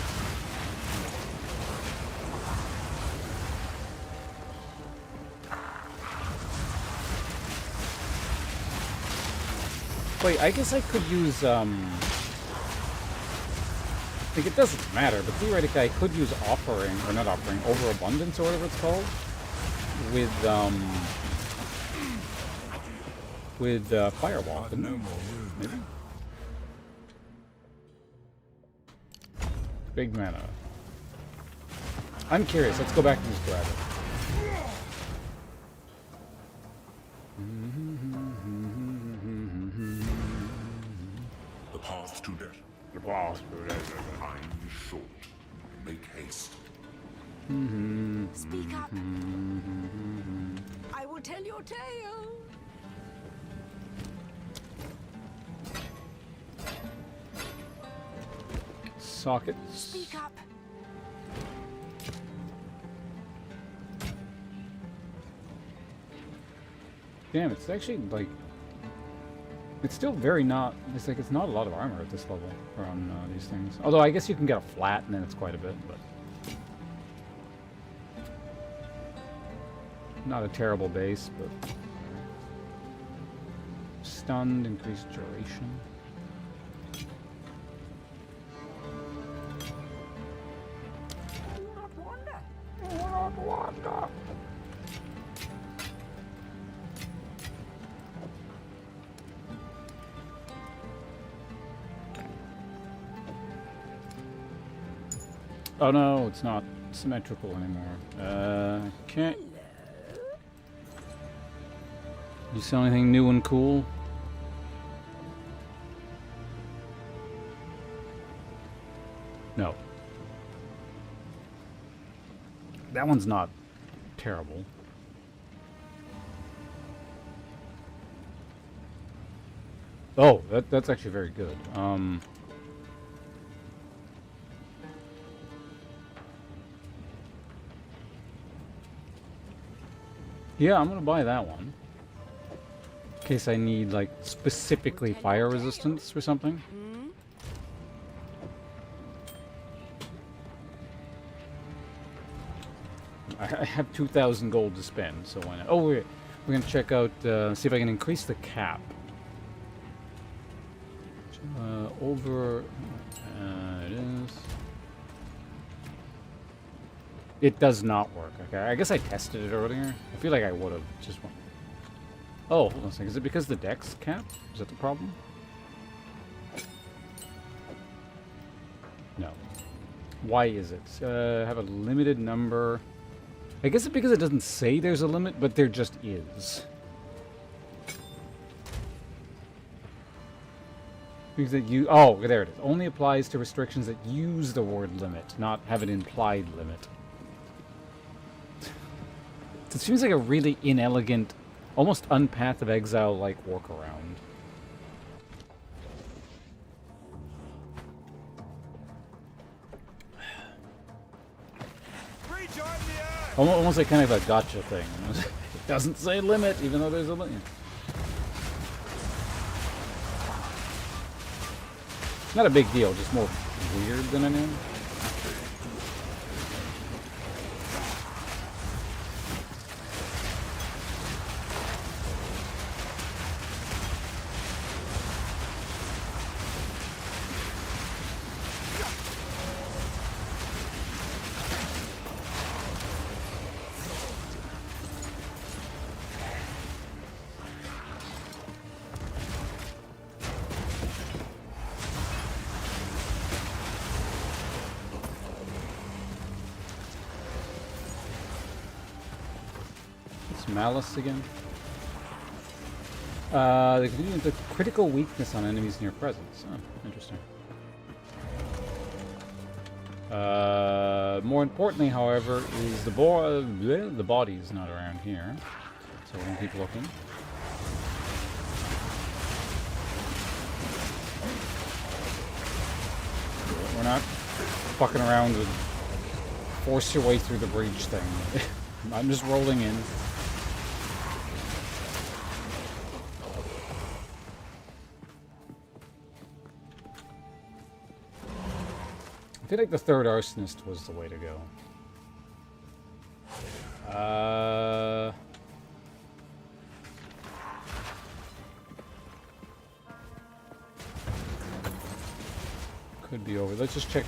Wait, I guess I could use, I think it doesn't matter, but theoretically I could use offering, or not offering, overabundance or whatever it's called, with firewall. No more room. Maybe? Big mana. I'm curious. Let's go back and just grab it. The path to death. The path to death. Time is short. Make haste. Speak up. I will tell your tale. Sockets. Speak up. Damn, it's actually like it's still very not. It's like it's not a lot of armor at this level on these things. Although I guess you can get a flat, and then it's quite a bit, but not a terrible base. But stunned, increased duration. Oh no, it's not symmetrical anymore. Can't you sell anything new and cool? No. That one's not terrible. Oh, that's actually very good. Yeah, I'm gonna buy that one. In case I need, like, specifically fire resistance or something. I have 2,000 gold to spend, so why not? Oh, we're gonna check out, see if I can increase the cap. It is. It does not work. Okay, I guess I tested it earlier. I feel like I would have just went. Oh, hold on a second. Is it because the dex cap? Is that the problem? No. Why is it? Have a limited number. I guess it's because it doesn't say there's a limit, but there just is. Because oh, there it is. Only applies to restrictions that use the word limit, not have an implied limit. It seems like a really inelegant, almost Unpath of Exile-like workaround. Almost like kind of a gotcha thing. It doesn't say limit, even though there's a limit. Not a big deal, just more weird than anything. Malice again. They can do the critical weakness on enemies near presence. Oh, interesting. More importantly, however, is the body's not around here, so we're gonna keep looking. We're not fucking around with force your way through the breach thing. I'm just rolling in. I feel like the third arsonist was the way to go. Could be over. Let's just check.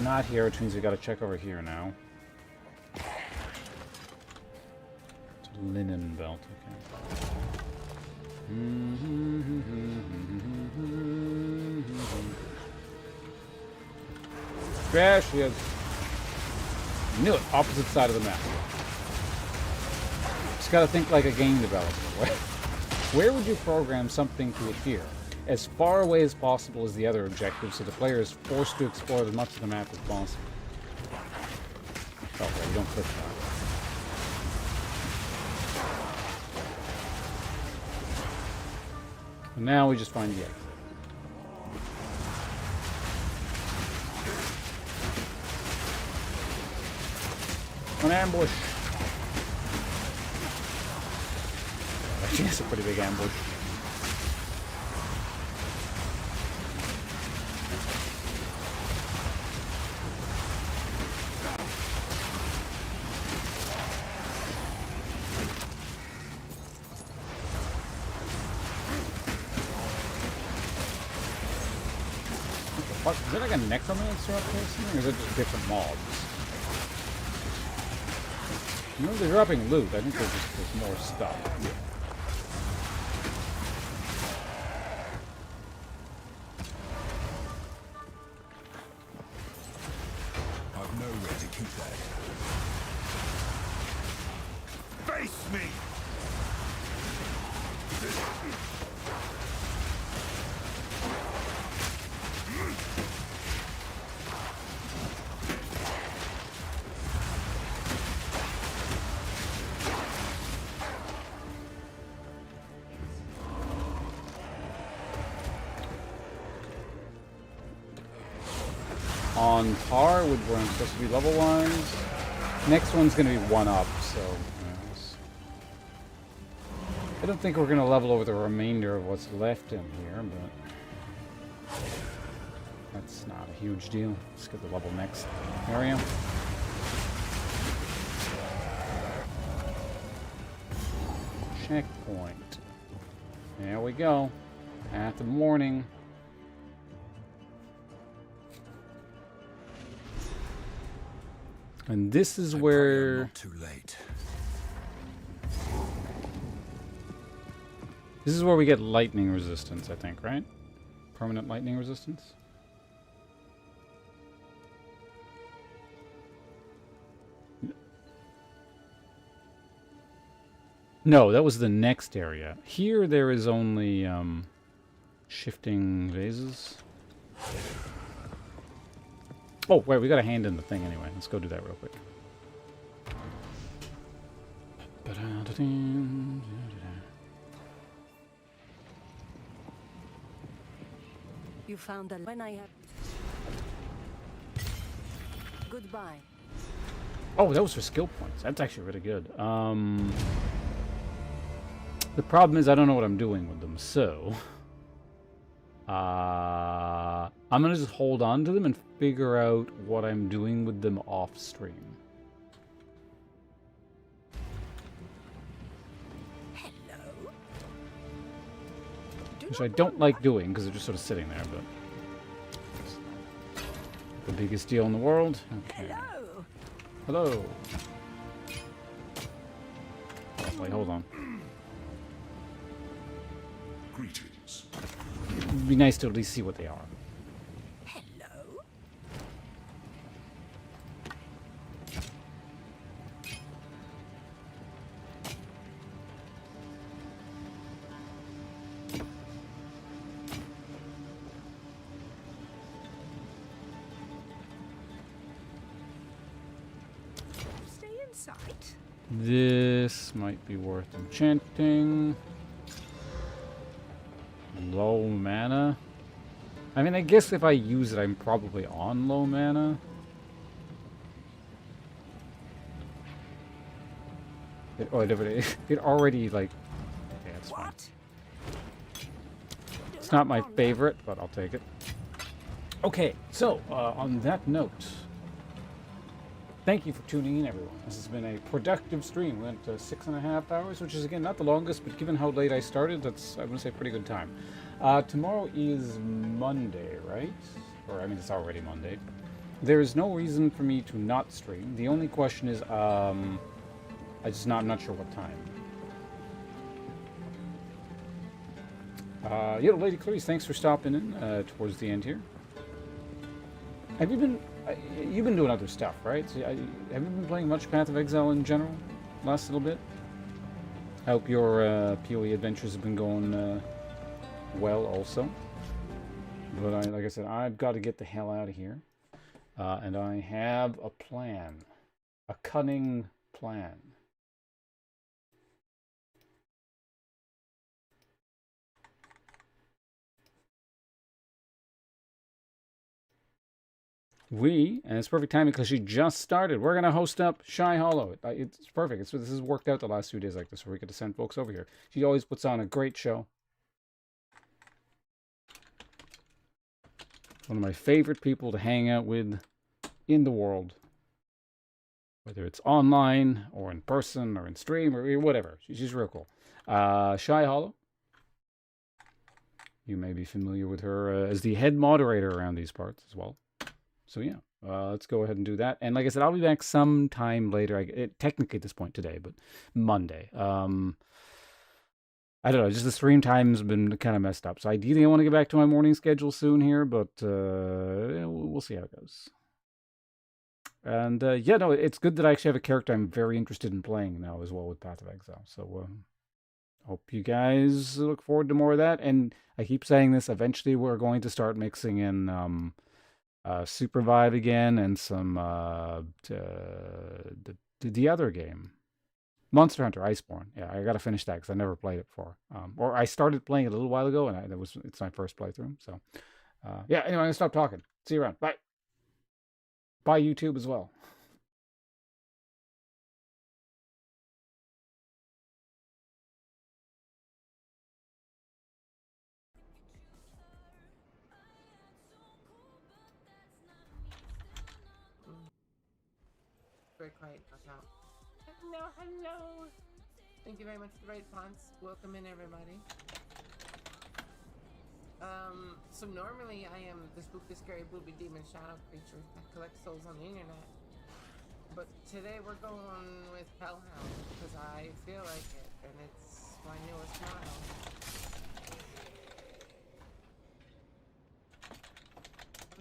Not here, which means we gotta check over here now. It's a linen belt, okay. There she is. Knew it, opposite side of the map. Just gotta think like a game developer. Where would you program something to appear? As far away as possible is the other objective, so the player is forced to explore as much of the map as possible. Okay, you don't click that. And now we just find the exit. An ambush! Actually, that's a pretty big ambush. Is it like a necromancer up there or something? Or is it just different mobs? You know, they're dropping loot. I think there's more stuff. Yeah. I've nowhere to keep that. Face me! On par with where I'm supposed to be level-wise. Next one's going to be 1-up, so... Yes. I don't think we're going to level over the remainder of what's left in here, but... That's not a huge deal. Let's get the level next area. Checkpoint. There we go. Path of Mourning. And this is where... Not too late. This is where we get lightning resistance, I think, right? Permanent lightning resistance? No, that was the next area. Here there is only shifting vases. Oh, wait, we got a hand in the thing anyway. Let's go do that real quick. You found a when I have. Goodbye. Oh, that was for skill points. That's actually really good. The problem is I don't know what I'm doing with them, so... I'm gonna just hold on to them and figure out what I'm doing with them off stream. Hello. Which I don't like doing because they're just sort of sitting there, but... The biggest deal in the world? Okay. Hello. Hello. Oh, wait, hold on. Greetings. It'd be nice to at least see what they are. Hello. Stay in sight. This might be worth enchanting. Low mana. I mean, I guess if I use it, I'm probably on low mana. It already, like... Okay, that's fine. It's not my favorite, but I'll take it. Okay, so, on that note... Thank you for tuning in, everyone. This has been a productive stream. We went 6.5 hours, which is, again, not the longest, but given how late I started, that's, I would say, a pretty good time. Tomorrow is Monday, right? Or, I mean, it's already Monday. There is no reason for me to not stream. The only question is, I'm not sure what time. Yeah, Lady Clarice, thanks for stopping in towards the end here. Have you been... You've been doing other stuff, right? So, have you been playing much Path of Exile in general? Last little bit? I hope your PoE adventures have been going well also. But like I said, I've got to get the hell out of here. And I have a plan. A cunning plan. And it's perfect timing because she just started. We're going to host up Shy Hollow. It's perfect. This has worked out the last few days like this where we get to send folks over here. She always puts on a great show. One of my favorite people to hang out with in the world. Whether it's online or in person or in stream or whatever. She's real cool. Shy Hollow. You may be familiar with her as the head moderator around these parts as well. So yeah, let's go ahead and do that. And like I said, I'll be back sometime later. Technically at this point today, but Monday. I don't know, just the stream time's been kind of messed up. So ideally I want to get back to my morning schedule soon here, but we'll see how it goes. And yeah, no, it's good that I actually have a character I'm very interested in playing now as well with Path of Exile. So hope you guys look forward to more of that. And I keep saying this, eventually we're going to start mixing in... Super Vibe again, and some the other game, Monster Hunter Iceborne. Yeah, I gotta finish that because I never played it before. Or I started playing it a little while ago, and it's my first playthrough. So, yeah. Anyway, I'm gonna stop talking. See you around. Bye. Bye, YouTube as well. Very quiet, out. Hello. Thank you very much for the right fonts. Welcome in, everybody. So normally I am the spooky, scary, booby demon shadow creature that collects souls on the internet. But today we're going with Hellhound because I feel like it, and it's my newest model.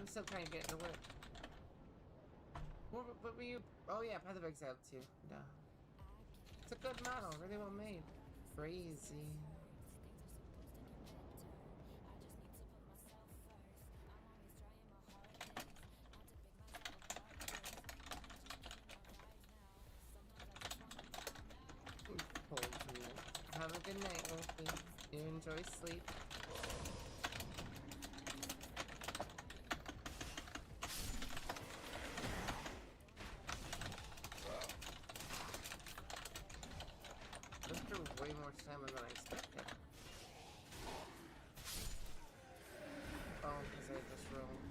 I'm still trying to get into work. What were you? Oh yeah, Path of Exile too. No. It's a good model, really well made. Crazy. Have a good night, Wolfie. You enjoy sleep. This threw way more salmon than I expected. Oh, because I just rolled.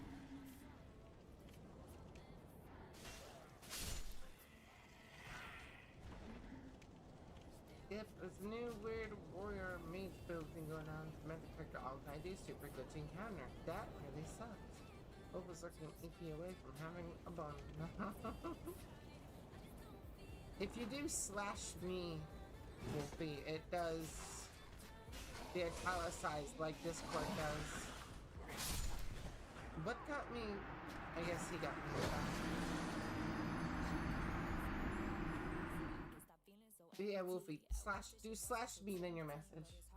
Yep, there's a new weird warrior mage build thing going on. Meant to pick all I do super glitchy encounter. That really sucked. Hope was looking EP away from having a bun. If you do slash me, Wolfie, it does the italicized like Discord does. What got me? I guess he got me. Yeah, Wolfie, do slash me then your message.